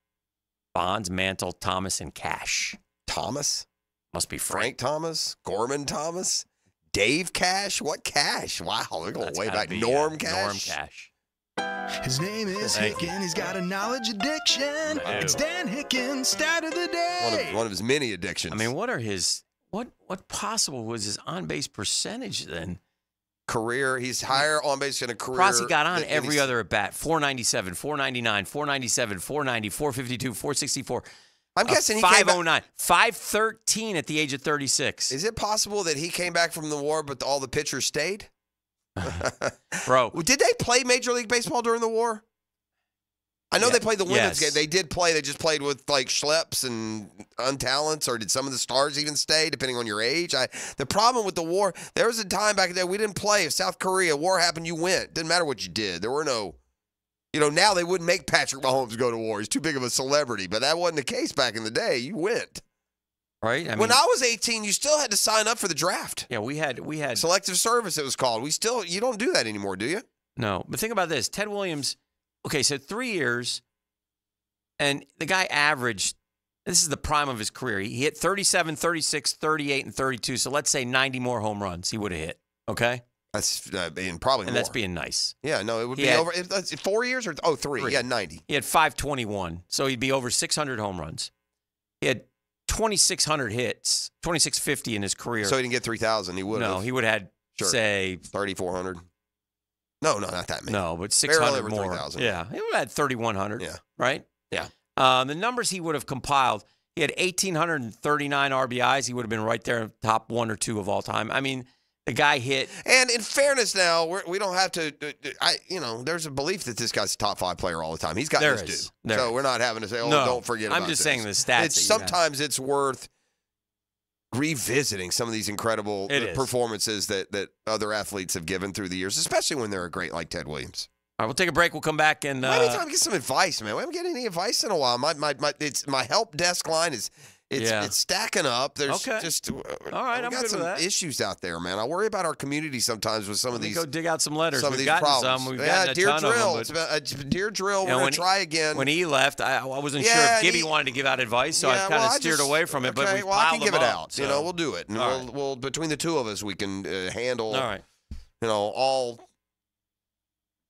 Speaker 1: Mantle, Thomas, and Cash.
Speaker 2: Thomas?
Speaker 1: Must be
Speaker 2: Frank Thomas, Gorman Thomas, Dave Cash. What Cash? Wow, they're going way back. Norm Cash.
Speaker 1: Norm Cash.
Speaker 20: His name is Hicken. He's got a knowledge addiction. It's Dan Hicken, stat of the day.
Speaker 2: One of his many addictions.
Speaker 1: I mean, what possible was his on-base percentage then?
Speaker 2: Career, he's higher on base in a career.
Speaker 1: Crossy got on every other at bat. 497, 499, 497, 490, 452, 464.
Speaker 2: I'm guessing he
Speaker 1: 509, 513 at the age of 36.
Speaker 2: Is it possible that he came back from the war, but all the pitchers stayed?
Speaker 1: Bro.
Speaker 2: Did they play Major League Baseball during the war? I know they played the women's game. They did play. They just played with like schleps and untalents, or did some of the stars even stay, depending on your age? The problem with the war, there was a time back there we didn't play. If South Korea, war happened, you went. Didn't matter what you did. There were no, now they wouldn't make Patrick Mahomes go to war. He's too big of a celebrity. But that wasn't the case back in the day. You went.
Speaker 1: Right?
Speaker 2: When I was 18, you still had to sign up for the draft.
Speaker 1: Yeah, we had
Speaker 2: selective service, it was called. You don't do that anymore, do you?
Speaker 1: No. But think about this. Ted Williams, okay, so 3 years, and the guy averaged, this is the prime of his career. He hit 37, 36, 38, and 32. So let's say 90 more home runs he would have hit, okay?
Speaker 2: That's being probably
Speaker 1: and
Speaker 2: more.
Speaker 1: that's being nice.
Speaker 2: Yeah, no, it would be over. That's 4 years or 3? Yeah, 90.
Speaker 1: He had 521, so he'd be over 600 home runs. He had 2,600 hits, 2,650 in his career.
Speaker 2: So he didn't get 3,000. He would have.
Speaker 1: No, he would have had, say,
Speaker 2: 3,400. No, not that many.
Speaker 1: No, but 600 more.
Speaker 2: 3,000.
Speaker 1: Yeah, he would have had 3,100.
Speaker 2: Yeah.
Speaker 1: Right?
Speaker 2: Yeah.
Speaker 1: The numbers he would have compiled, he had 1,839 RBIs. He would have been right there, top 1 or 2 of all time. I mean, the guy hit.
Speaker 2: And in fairness now, we don't have to, there's a belief that this guy's a top 5 player all the time. He's got his due. So we're not having to say, don't forget about this.
Speaker 1: I'm just saying the stats.
Speaker 2: Sometimes it's worth revisiting some of these incredible performances that other athletes have given through the years, especially when they're great like Ted Williams.
Speaker 1: All right, we'll take a break. We'll come back and
Speaker 2: maybe time to get some advice, man. We haven't getting any advice in a while. My help desk line is it's stacking up. There's just all
Speaker 1: right. I'm
Speaker 2: got
Speaker 1: good
Speaker 2: some
Speaker 1: with that.
Speaker 2: issues out there, man. I worry about our community sometimes with some of these.
Speaker 1: Go dig out some letters.
Speaker 2: Some of
Speaker 1: We've
Speaker 2: these
Speaker 1: gotten
Speaker 2: problems.
Speaker 1: some. We've gotten a
Speaker 2: Dear
Speaker 1: ton
Speaker 2: Drill.
Speaker 1: of them.
Speaker 2: It's Dear Drill. We're gonna try again.
Speaker 1: When he left, I wasn't sure if Gibby wanted to give out advice, so I kind of steered away from it. But we
Speaker 2: I can give it
Speaker 1: up,
Speaker 2: out.
Speaker 1: so.
Speaker 2: We'll do it, and we'll between the two of us, we can handle.
Speaker 1: All right.
Speaker 2: All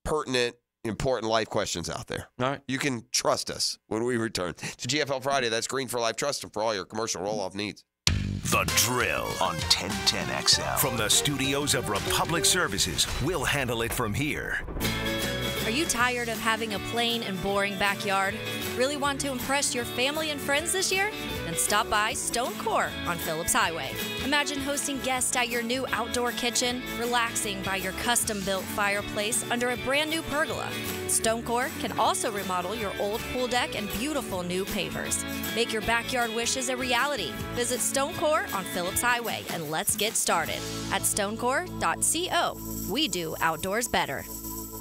Speaker 2: pertinent, important life questions out there.
Speaker 1: All right.
Speaker 2: You can trust us when we return to GFL Friday. That's Green for Life. Trust them for all your commercial roll-off needs.
Speaker 14: The Drill on 1010XL. From the studios of Republic Services, we'll handle it from here.
Speaker 9: Are you tired of having a plain and boring backyard? Really want to impress your family and friends this year? Then stop by Stone Core on Phillips Highway. Imagine hosting guests at your new outdoor kitchen, relaxing by your custom-built fireplace under a brand new pergola. Stone Core can also remodel your old pool deck and beautiful new pavers. Make your backyard wishes a reality. Visit Stone Core on Phillips Highway and let's get started at stonecore.co. We do outdoors better.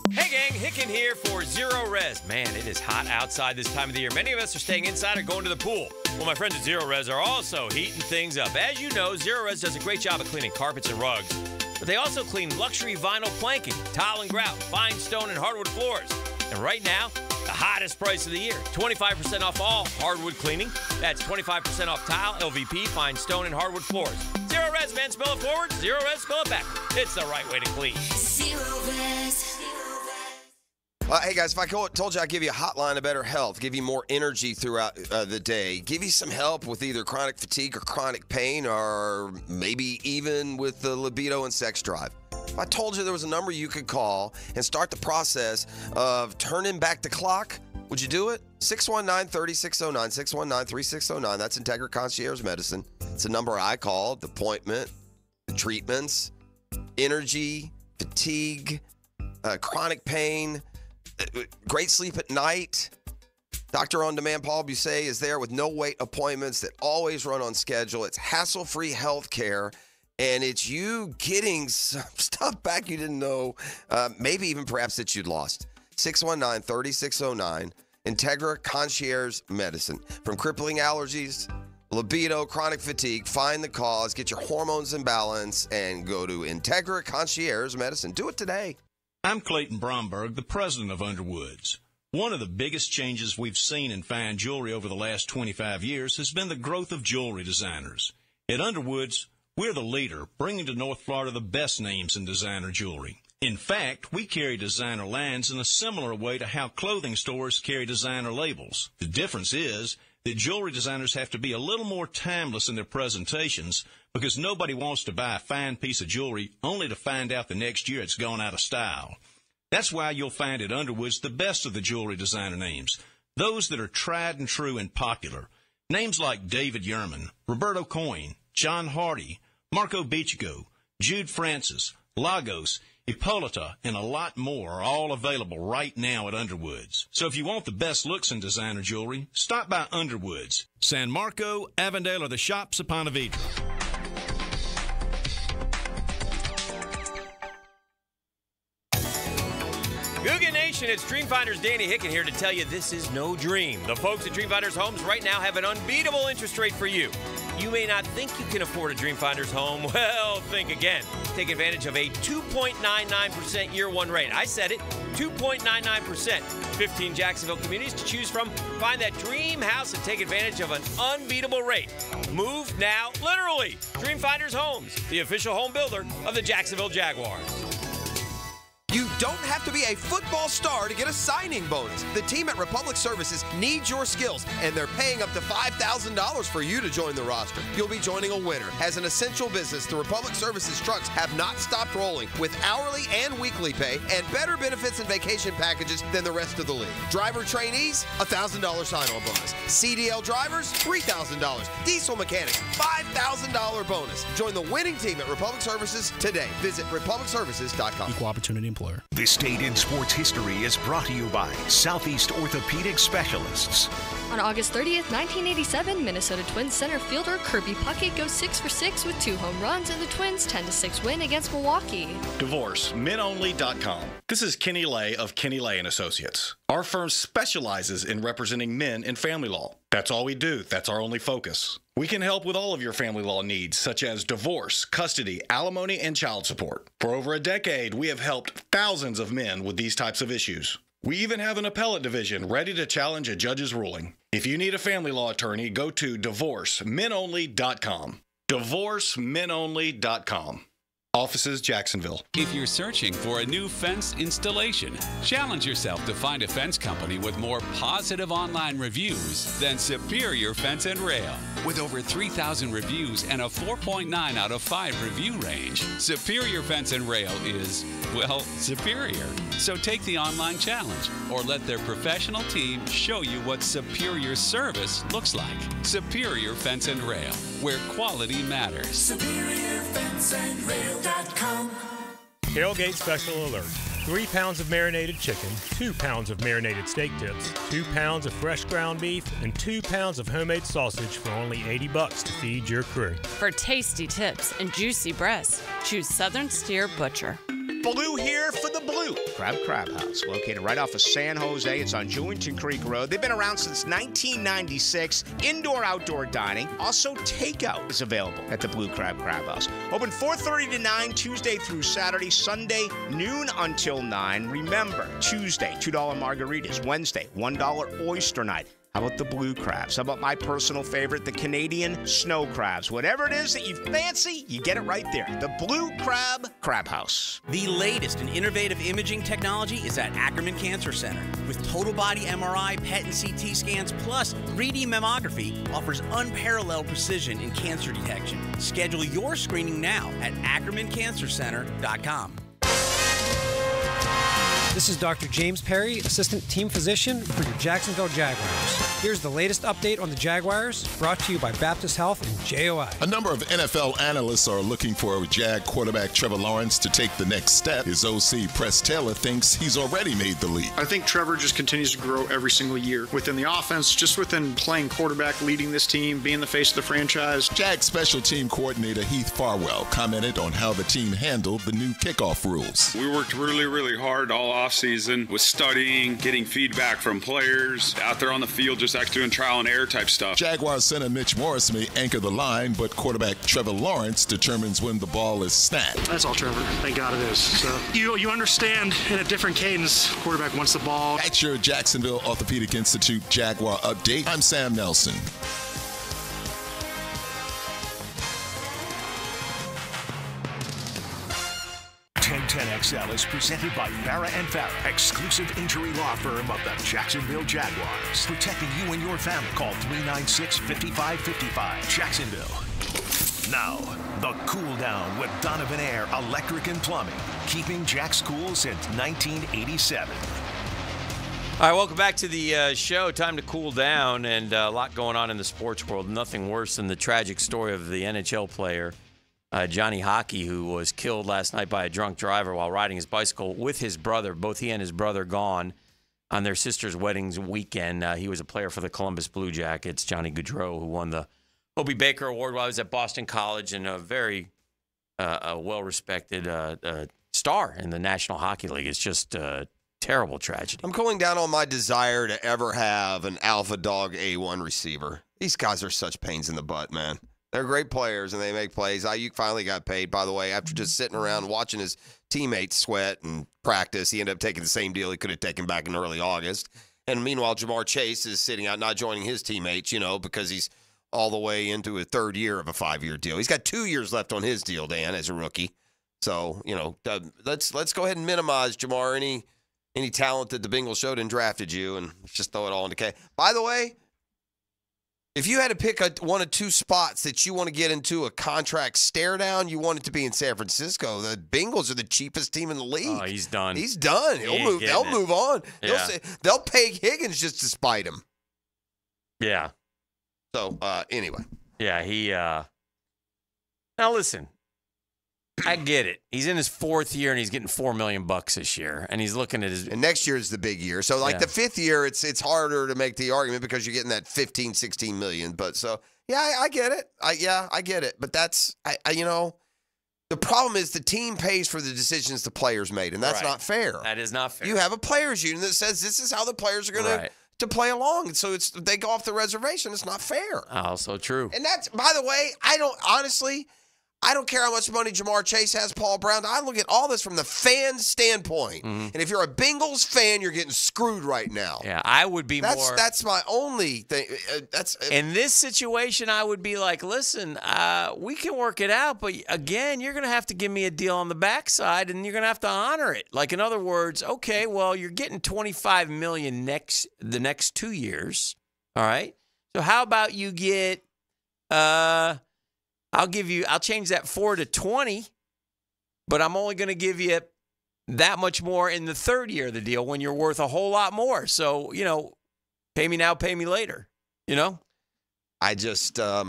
Speaker 1: Hey gang, Hicken here for Zero Res. Man, it is hot outside this time of the year. Many of us are staying inside or going to the pool. Well, my friends at Zero Res are also heating things up. As you know, Zero Res does a great job of cleaning carpets and rugs, but they also clean luxury vinyl planking, tile and grout, fine stone and hardwood floors. And right now, the hottest price of the year, 25% off all hardwood cleaning. That's 25% off tile, LVP, fine stone, and hardwood floors. Zero Res, man, spell it forward. Zero Res, spell it backward. It's the right way to clean.
Speaker 3: Zero Res.
Speaker 2: Hey, guys, if I told you I'd give you a hotline of better health, give you more energy throughout the day, give you some help with either chronic fatigue or chronic pain, or maybe even with the libido and sex drive. If I told you there was a number you could call and start the process of turning back the clock, would you do it? 619-3609, 619-3609. That's Integra Concierge Medicine. It's a number I call. The appointment, the treatments, energy, fatigue, chronic pain, great sleep at night. Doctor on Demand Paul Busset is there with no wait appointments that always run on schedule. It's hassle-free health care, and it's you getting some stuff back you didn't know, maybe even perhaps that you'd lost. 619-3609, Integra Concierge Medicine. From crippling allergies, libido, chronic fatigue, find the cause, get your hormones in balance, and go to Integra Concierge Medicine. Do it today.
Speaker 5: I'm Clayton Bromberg, the president of Underwoods. One of the biggest changes we've seen in fine jewelry over the last 25 years has been the growth of jewelry designers. At Underwoods, we're the leader, bringing to North Florida the best names in designer jewelry. In fact, we carry designer lines in a similar way to how clothing stores carry designer labels. The difference is that jewelry designers have to be a little more timeless in their presentations, because nobody wants to buy a fine piece of jewelry only to find out the next year it's gone out of style. That's why you'll find at Underwoods the best of the jewelry designer names, those that are tried and true and popular. Names like David Yerman, Roberto Coin, John Hardy, Marco Bichigo, Jude Francis, Lagos, Hippolyta, and a lot more are all available right now at Underwoods. So if you want the best looks in designer jewelry, stop by Underwoods, San Marco, Avondale, or the shops upon Avedra.
Speaker 1: Googa Nation, it's Dreamfinders Danny Hicken here to tell you this is no dream. The folks at Dreamfinders Homes right now have an unbeatable interest rate for you. You may not think you can afford a Dreamfinders home. Well, think again. Take advantage of a 2.99% year one rate. I said it, 2.99%. 15 Jacksonville communities to choose from. Find that dream house and take advantage of an unbeatable rate. Move now, literally. Dreamfinders Homes, the official home builder of the Jacksonville Jaguars.
Speaker 2: You
Speaker 13: don't have to be a football star to get a signing bonus. The team at Republic Services needs your skills, and they're paying up to $5,000 for you to join the roster. You'll be joining a winner. As an essential business, the Republic Services trucks have not stopped rolling with hourly and weekly pay and better benefits and vacation packages than the rest of the league. Driver trainees, $1,000 sign-on bonus. CDL drivers, $3,000. Diesel mechanics, $5,000 bonus. Join the winning team at Republic Services today. Visit republicservices.com.
Speaker 4: Equal opportunity employer.
Speaker 14: This date in sports history is brought to you by Southeast Orthopedic Specialists.
Speaker 7: On August 30th, 1987, Minnesota Twins center fielder Kirby Puckett goes 6 for 6 with 2 home runs in the Twins' 10-6 win against Milwaukee.
Speaker 10: Divorce, menonly.com. This is Kenny Lay of Kenny Lay and Associates. Our firm specializes in representing men in family law. That's all we do. That's our only focus. We can help with all of your family law needs, such as divorce, custody, alimony, and child support. For over a decade, we have helped thousands of men with these types of issues. We even have an appellate division ready to challenge a judge's ruling. If you need a family law attorney, go to divorcemenonly.com. Divorcemenonly.com. Offices, Jacksonville.
Speaker 21: If you're searching for a new fence installation, challenge yourself to find a fence company with more positive online reviews than Superior Fence and Rail. With over 3,000 reviews and a 4.9 out of 5 review range, Superior Fence and Rail is, well, superior. So take the online challenge or let their professional team show you what superior service looks like. Superior Fence and Rail, where quality matters.
Speaker 23: SuperiorFenceandRail.com.
Speaker 24: Tailgate special alert. 3 pounds of marinated chicken, 2 pounds of marinated steak tips, 2 pounds of fresh ground beef, and 2 pounds of homemade sausage for only $80 to feed your crew.
Speaker 25: For tasty tips and juicy breasts, choose Southern Steer Butcher.
Speaker 26: Blue here for the Blue Crab House, located right off of San Jose. It's on Jewington Creek Road. They've been around since 1996. Indoor-outdoor dining. Also, takeout is available at the Blue Crab House. Open 4:30 to 9, Tuesday through Saturday. Sunday, noon until 9. Remember, Tuesday, $2 margaritas. Wednesday, $1 oyster night. How about the blue crabs? How about my personal favorite, the Canadian snow crabs? Whatever it is that you fancy, you get it right there. The Blue Crab House.
Speaker 27: The latest in innovative imaging technology is at Ackerman Cancer Center. With total body MRI, PET and CT scans, plus 3D mammography, offers unparalleled precision in cancer detection. Schedule your screening now at AckermanCancerCenter.com.
Speaker 29: This is Dr. James Perry, Assistant Team Physician for your Jacksonville Jaguars. Here's the latest update on the Jaguars, brought to you by Baptist Health and JOI.
Speaker 28: A number of NFL analysts are looking for Jag quarterback Trevor Lawrence to take the next step. His OC, Press Taylor, thinks he's already made the leap.
Speaker 30: I think Trevor just continues to grow every single year within the offense, just within playing quarterback, leading this team, being the face of the franchise.
Speaker 28: Jag special team coordinator Heath Farwell commented on how the team handled the new kickoff rules.
Speaker 31: We worked really, really hard all offseason with studying, getting feedback from players, out there on the field, just actually doing trial and error type stuff.
Speaker 28: Jaguars center Mitch Morris may anchor the line, but quarterback Trevor Lawrence determines when the ball is snapped.
Speaker 30: That's all Trevor. Thank God it is. So you understand in a different cadence, quarterback wants the ball.
Speaker 28: That's your Jacksonville Orthopedic Institute Jaguar update. I'm Sam Nelson.
Speaker 14: XL is presented by Farah & Farah, exclusive injury law firm of the Jacksonville Jaguars. Protecting you and your family. Call 396-5555. Jacksonville. Now, the Cool Down with Donovan Air Electric and Plumbing. Keeping Jack's cool since 1987.
Speaker 1: All right, welcome back to the show. Time to cool down, and a lot going on in the sports world. Nothing worse than the tragic story of the NHL player Johnny Hockey, who was killed last night by a drunk driver while riding his bicycle with his brother. Both he and his brother gone on their sister's wedding's weekend. He was a player for the Columbus Blue Jackets, Johnny Gaudreau, who won the Obie Baker Award while he was at Boston College, and a very well-respected star in the National Hockey League. It's just a terrible tragedy.
Speaker 2: I'm cooling down on my desire to ever have an alpha dog A1 receiver. These guys are such pains in the butt, man. They're great players, and they make plays. Ayuk finally got paid, by the way, after just sitting around watching his teammates sweat and practice. He ended up taking the same deal he could have taken back in early August. And meanwhile, Jamar Chase is sitting out, not joining his teammates, because he's all the way into a third year of a 5-year deal. He's got 2 years left on his deal, Dan, as a rookie. So, let's go ahead and minimize, Jamar, any talent that the Bengals showed and drafted you, and let's just throw it all into K. By the way, if you had to pick one of two spots that you want to get into a contract stare down, you want it to be in San Francisco. The Bengals are the cheapest team in the league.
Speaker 1: Oh, he's done.
Speaker 2: He's done. They'll move on.
Speaker 1: Yeah.
Speaker 2: They'll pay Higgins just to spite him.
Speaker 1: Yeah.
Speaker 2: So, anyway.
Speaker 1: Yeah, he now listen, I get it. He's in his 4th year and he's getting $4 million this year, and he's looking at his.
Speaker 2: And next year is the big year. So, the 5th year, it's harder to make the argument because you're getting that 15, 16 million. But I get it. I get it. But that's the problem is the team pays for the decisions the players made, and that's not fair.
Speaker 1: That is not fair.
Speaker 2: You have a players union that says this is how the players are going to play along, and so they go off the reservation. It's not fair.
Speaker 1: Also true.
Speaker 2: And that's, by the way, I don't care how much money Jamar Chase has, Paul Brown. I look at all this from the fan standpoint. Mm-hmm. And if you're a Bengals fan, you're getting screwed right now.
Speaker 1: Yeah, I would be more.
Speaker 2: That's my only thing.
Speaker 1: In this situation, I would be like, listen, we can work it out, but again, you're going to have to give me a deal on the backside, and you're going to have to honor it. Like, in other words, okay, well, you're getting $25 million the next 2 years. All right. So how about you get I'll change that 4 to 20, but I'm only going to give you that much more in the 3rd year of the deal when you're worth a whole lot more. So, pay me now, pay me later,
Speaker 2: I just, I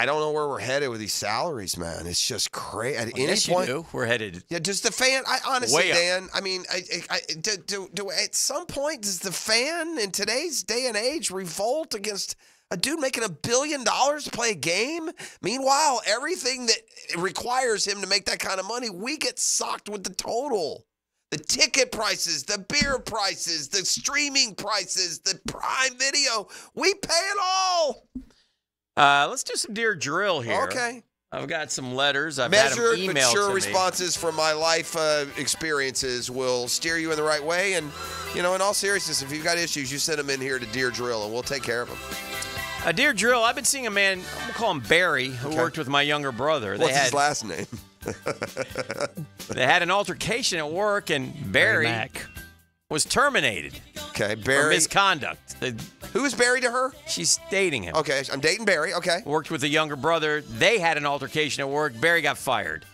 Speaker 2: don't know where we're headed with these salaries, man. It's just crazy. At any point,
Speaker 1: you do. We're headed.
Speaker 2: Yeah, does the fan, honestly, Dan, I mean, at some point, does the fan in today's day and age revolt against a dude making $1 billion to play a game? Meanwhile, everything that requires him to make that kind of money, we get socked with the total. The ticket prices, the beer prices, the streaming prices, the Prime Video. We pay it all.
Speaker 1: Let's do some Dear Drill here.
Speaker 2: Okay.
Speaker 1: I've got some letters. I've
Speaker 2: Measured,
Speaker 1: had them emailed
Speaker 2: but sure
Speaker 1: to
Speaker 2: responses from my life experiences will steer you in the right way. And, in all seriousness, if you've got issues, you send them in here to Dear Drill, and we'll take care of them.
Speaker 1: Dear Drill, I've been seeing a man, I'm going to call him Barry, who worked with my younger brother.
Speaker 2: What's his last name?
Speaker 1: They had an altercation at work, and Barry was terminated.
Speaker 2: Okay, Barry.
Speaker 1: For misconduct.
Speaker 2: Who is Barry to her?
Speaker 1: She's dating him.
Speaker 2: Okay, I'm dating Barry. Okay.
Speaker 1: Worked with a younger brother. They had an altercation at work. Barry got fired.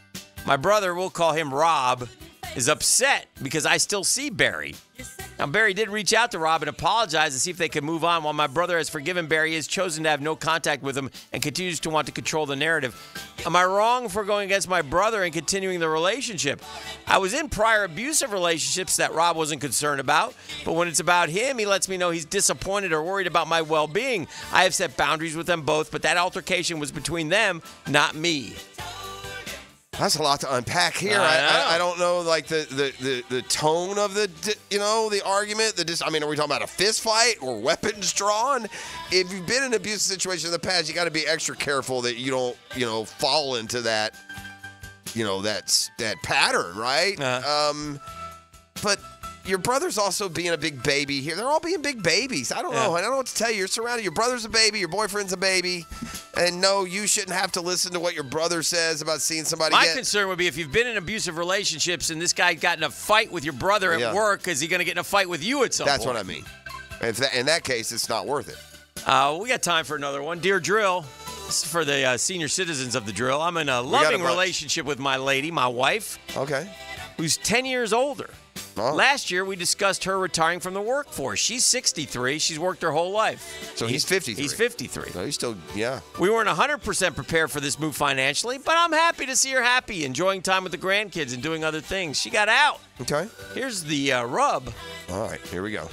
Speaker 1: My brother, we'll call him Rob, is upset because I still see Barry. Now, Barry did reach out to Rob and apologize to see if they could move on. While my brother has forgiven Barry, he has chosen to have no contact with him and continues to want to control the narrative. Am I wrong for going against my brother and continuing the relationship? I was in prior abusive relationships that Rob wasn't concerned about, but when it's about him, he lets me know he's disappointed or worried about my well-being. I have set boundaries with them both, but that altercation was between them, not me.
Speaker 2: That's a lot to unpack here. I don't know, like the tone of the argument. Are we talking about a fist fight or weapons drawn? If you've been in an abusive situation in the past, you got to be extra careful that you don't, fall into that, that pattern, right? But your brother's also being a big baby here. They're all being big babies. I don't know. I don't know what to tell you. You're surrounded. Your brother's a baby. Your boyfriend's a baby. And no, you shouldn't have to listen to what your brother says about seeing somebody
Speaker 1: My concern would be if you've been in abusive relationships and this guy got in a fight with your brother at work, is he going to get in a fight with you at some point?
Speaker 2: That's what I mean. In that case, it's not worth it.
Speaker 1: We got time for another one. Dear Drill, this is for the senior citizens of the Drill. I'm in a loving relationship with my lady, my wife.
Speaker 2: Okay.
Speaker 1: Who's 10 years older.
Speaker 2: Oh.
Speaker 1: Last year, we discussed her retiring from the workforce. She's 63. She's worked her whole life.
Speaker 2: So he's 53.
Speaker 1: He's 53.
Speaker 2: So he's still, yeah.
Speaker 1: We weren't 100% prepared for this move financially, but I'm happy to see her happy, enjoying time with the grandkids and doing other things. She got out.
Speaker 2: Okay.
Speaker 1: Here's the rub.
Speaker 2: All right, here we go.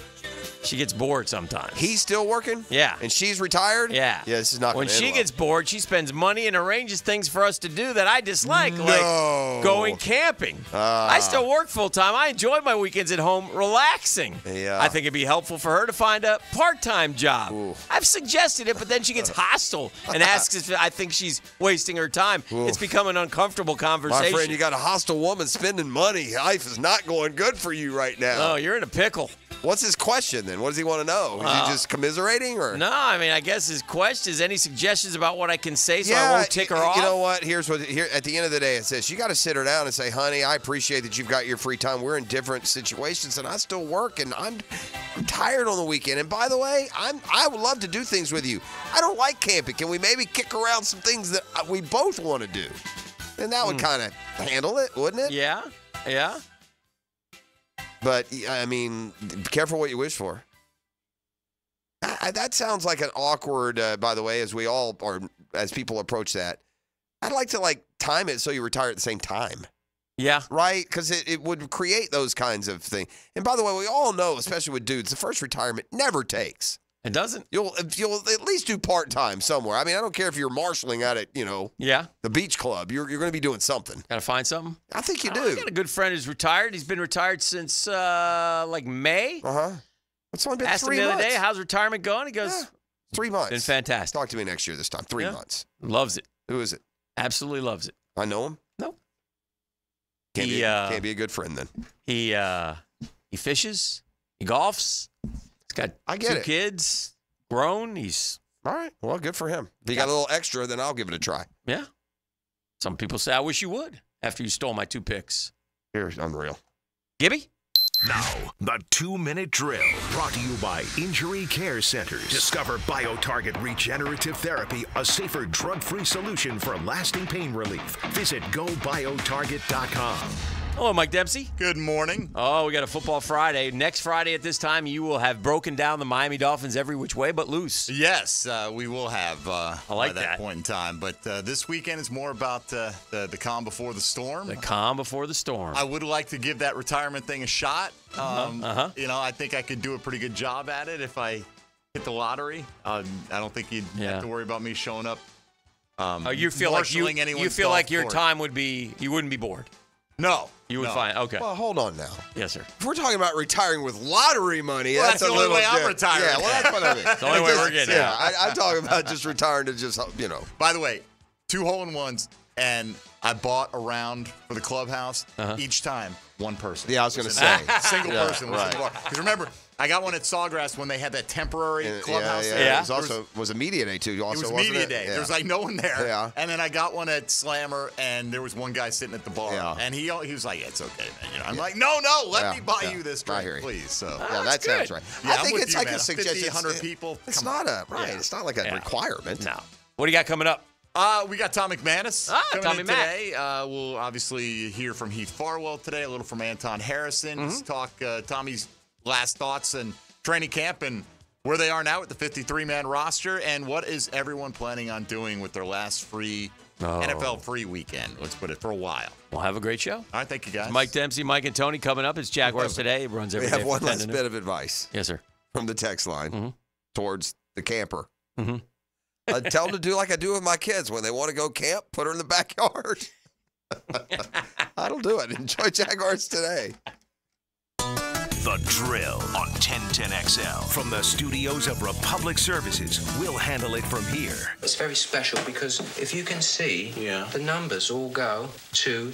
Speaker 1: She gets bored sometimes.
Speaker 2: He's still working?
Speaker 1: Yeah.
Speaker 2: And she's retired?
Speaker 1: Yeah.
Speaker 2: Yeah, this is not
Speaker 1: When
Speaker 2: going to
Speaker 1: she gets bored, she spends money and arranges things for us to do that I dislike,
Speaker 2: No.
Speaker 1: like going camping. I still work full-time. I enjoy my weekends at home relaxing.
Speaker 2: Yeah.
Speaker 1: I think it'd be helpful for her to find a part-time job.
Speaker 2: Ooh.
Speaker 1: I've suggested it, but then she gets hostile and asks if I think she's wasting her time.
Speaker 2: Ooh.
Speaker 1: It's become an uncomfortable conversation.
Speaker 2: My friend, you got a hostile woman spending money. Life is not going good for you right now.
Speaker 1: Oh, you're in a pickle.
Speaker 2: What's his question then? then? What does he want to know? Is he just commiserating? Or
Speaker 1: no, I mean, I guess his question is any suggestions about what I can say so I won't tick her off?
Speaker 2: You know what? Here at the end of the day, it says, you got to sit her down and say, honey, I appreciate that you've got your free time. We're in different situations, and I still work, and I'm tired on the weekend. And by the way, I would love to do things with you. I don't like camping. Can we maybe kick around some things that we both want to do? And that would kind of handle it, wouldn't it?
Speaker 1: Yeah, yeah.
Speaker 2: But, I mean, be careful what you wish for. That sounds like an awkward, by the way, as people approach that. I'd like to, time it so you retire at the same time.
Speaker 1: Yeah.
Speaker 2: Right? Because it would create those kinds of things. And by the way, we all know, especially with dudes, the first retirement never takes.
Speaker 1: It doesn't.
Speaker 2: You'll at least do part-time somewhere. I mean, I don't care if you're marshaling out at, the beach club. You're going to be doing something.
Speaker 1: Got to find something?
Speaker 2: I think you do.
Speaker 1: I got a good friend who's retired. He's been retired since, May.
Speaker 2: Uh-huh. It's only been 3 months.
Speaker 1: Asked him the other day, how's retirement going? He goes,
Speaker 2: 3 months.
Speaker 1: Been fantastic.
Speaker 2: Talk to me next year this time. 3 months.
Speaker 1: Loves it.
Speaker 2: Who is it?
Speaker 1: Absolutely loves it.
Speaker 2: I know him?
Speaker 1: No.
Speaker 2: Can't be a good friend then.
Speaker 1: He fishes. He golfs. He's got 2 kids. Grown. He's
Speaker 2: all right. Well, good for him. If you got a little extra, then I'll give it a try.
Speaker 1: Yeah. Some people say, I wish you would after you stole my 2 picks.
Speaker 2: Here's unreal.
Speaker 1: Gibby?
Speaker 14: Now, the 2-minute drill brought to you by Injury Care Centers. Discover BioTarget Regenerative Therapy, a safer drug-free solution for lasting pain relief. Visit GoBioTarget.com.
Speaker 1: Hello, Mike Dempsey.
Speaker 6: Good morning.
Speaker 1: Oh, we got a football Friday. Next Friday at this time, you will have broken down the Miami Dolphins every which way but loose.
Speaker 6: Yes, we will have
Speaker 1: I like
Speaker 6: by that point in time. But this weekend is more about the calm before the storm.
Speaker 1: The calm before the storm.
Speaker 6: I would like to give that retirement thing a shot. I think I could do a pretty good job at it if I hit the lottery. I don't think you'd have to worry about me showing up.
Speaker 1: You feel like your time would be, you wouldn't be bored.
Speaker 6: No.
Speaker 1: You would find, okay.
Speaker 2: Well, hold on now.
Speaker 1: Yes, sir.
Speaker 2: If we're talking about retiring with lottery money,
Speaker 6: that's the only way I'm retiring.
Speaker 2: Yeah, well, that's what I mean.
Speaker 1: It's the only way we're getting
Speaker 2: I'm talking about just retiring to just,
Speaker 6: By the way, 2 hole-in-ones, and I bought a round for the clubhouse. Each time, one person.
Speaker 2: Yeah, I was going to say.
Speaker 6: Single person was in the bar. Because remember, I got one at Sawgrass when they had that temporary clubhouse there.
Speaker 2: Yeah. It was a media day, too.
Speaker 6: It was media day.
Speaker 2: Yeah.
Speaker 6: There was no one there.
Speaker 2: Yeah.
Speaker 6: And then I got one at Slammer, and there was one guy sitting at the bar. Yeah. And he was like, it's okay, man. I'm like, no, let me buy you this drink, please. So
Speaker 2: that sounds right.
Speaker 6: Yeah,
Speaker 2: I think it's like
Speaker 6: a
Speaker 2: suggestion.
Speaker 6: 100 people.
Speaker 2: It's not It's not like a requirement.
Speaker 1: No. What do you got coming up?
Speaker 6: We got Tom McManus coming
Speaker 1: Tommy
Speaker 6: in today. We'll obviously hear from Heath Farwell today, a little from Anton Harrison. Let's talk Tommy's last thoughts and training camp and where they are now with the 53-man roster and what is everyone planning on doing with their last NFL free weekend. Let's put it for a while.
Speaker 1: We'll have a great show.
Speaker 6: All right, thank you, guys.
Speaker 1: Mike Dempsey, Mike and Tony coming up. It's Jaguars Today. It runs every day.
Speaker 2: We have one last bit of advice.
Speaker 1: Yes, sir.
Speaker 2: From the text line towards the camper. Tell them to do like I do with my kids. When they want to go camp, put her in the backyard. I don't do it. Enjoy Jaguars Today.
Speaker 14: The Drill on 1010XL. From the studios of Republic Services, we'll handle it from here.
Speaker 8: It's very special because if you can see, the numbers all go to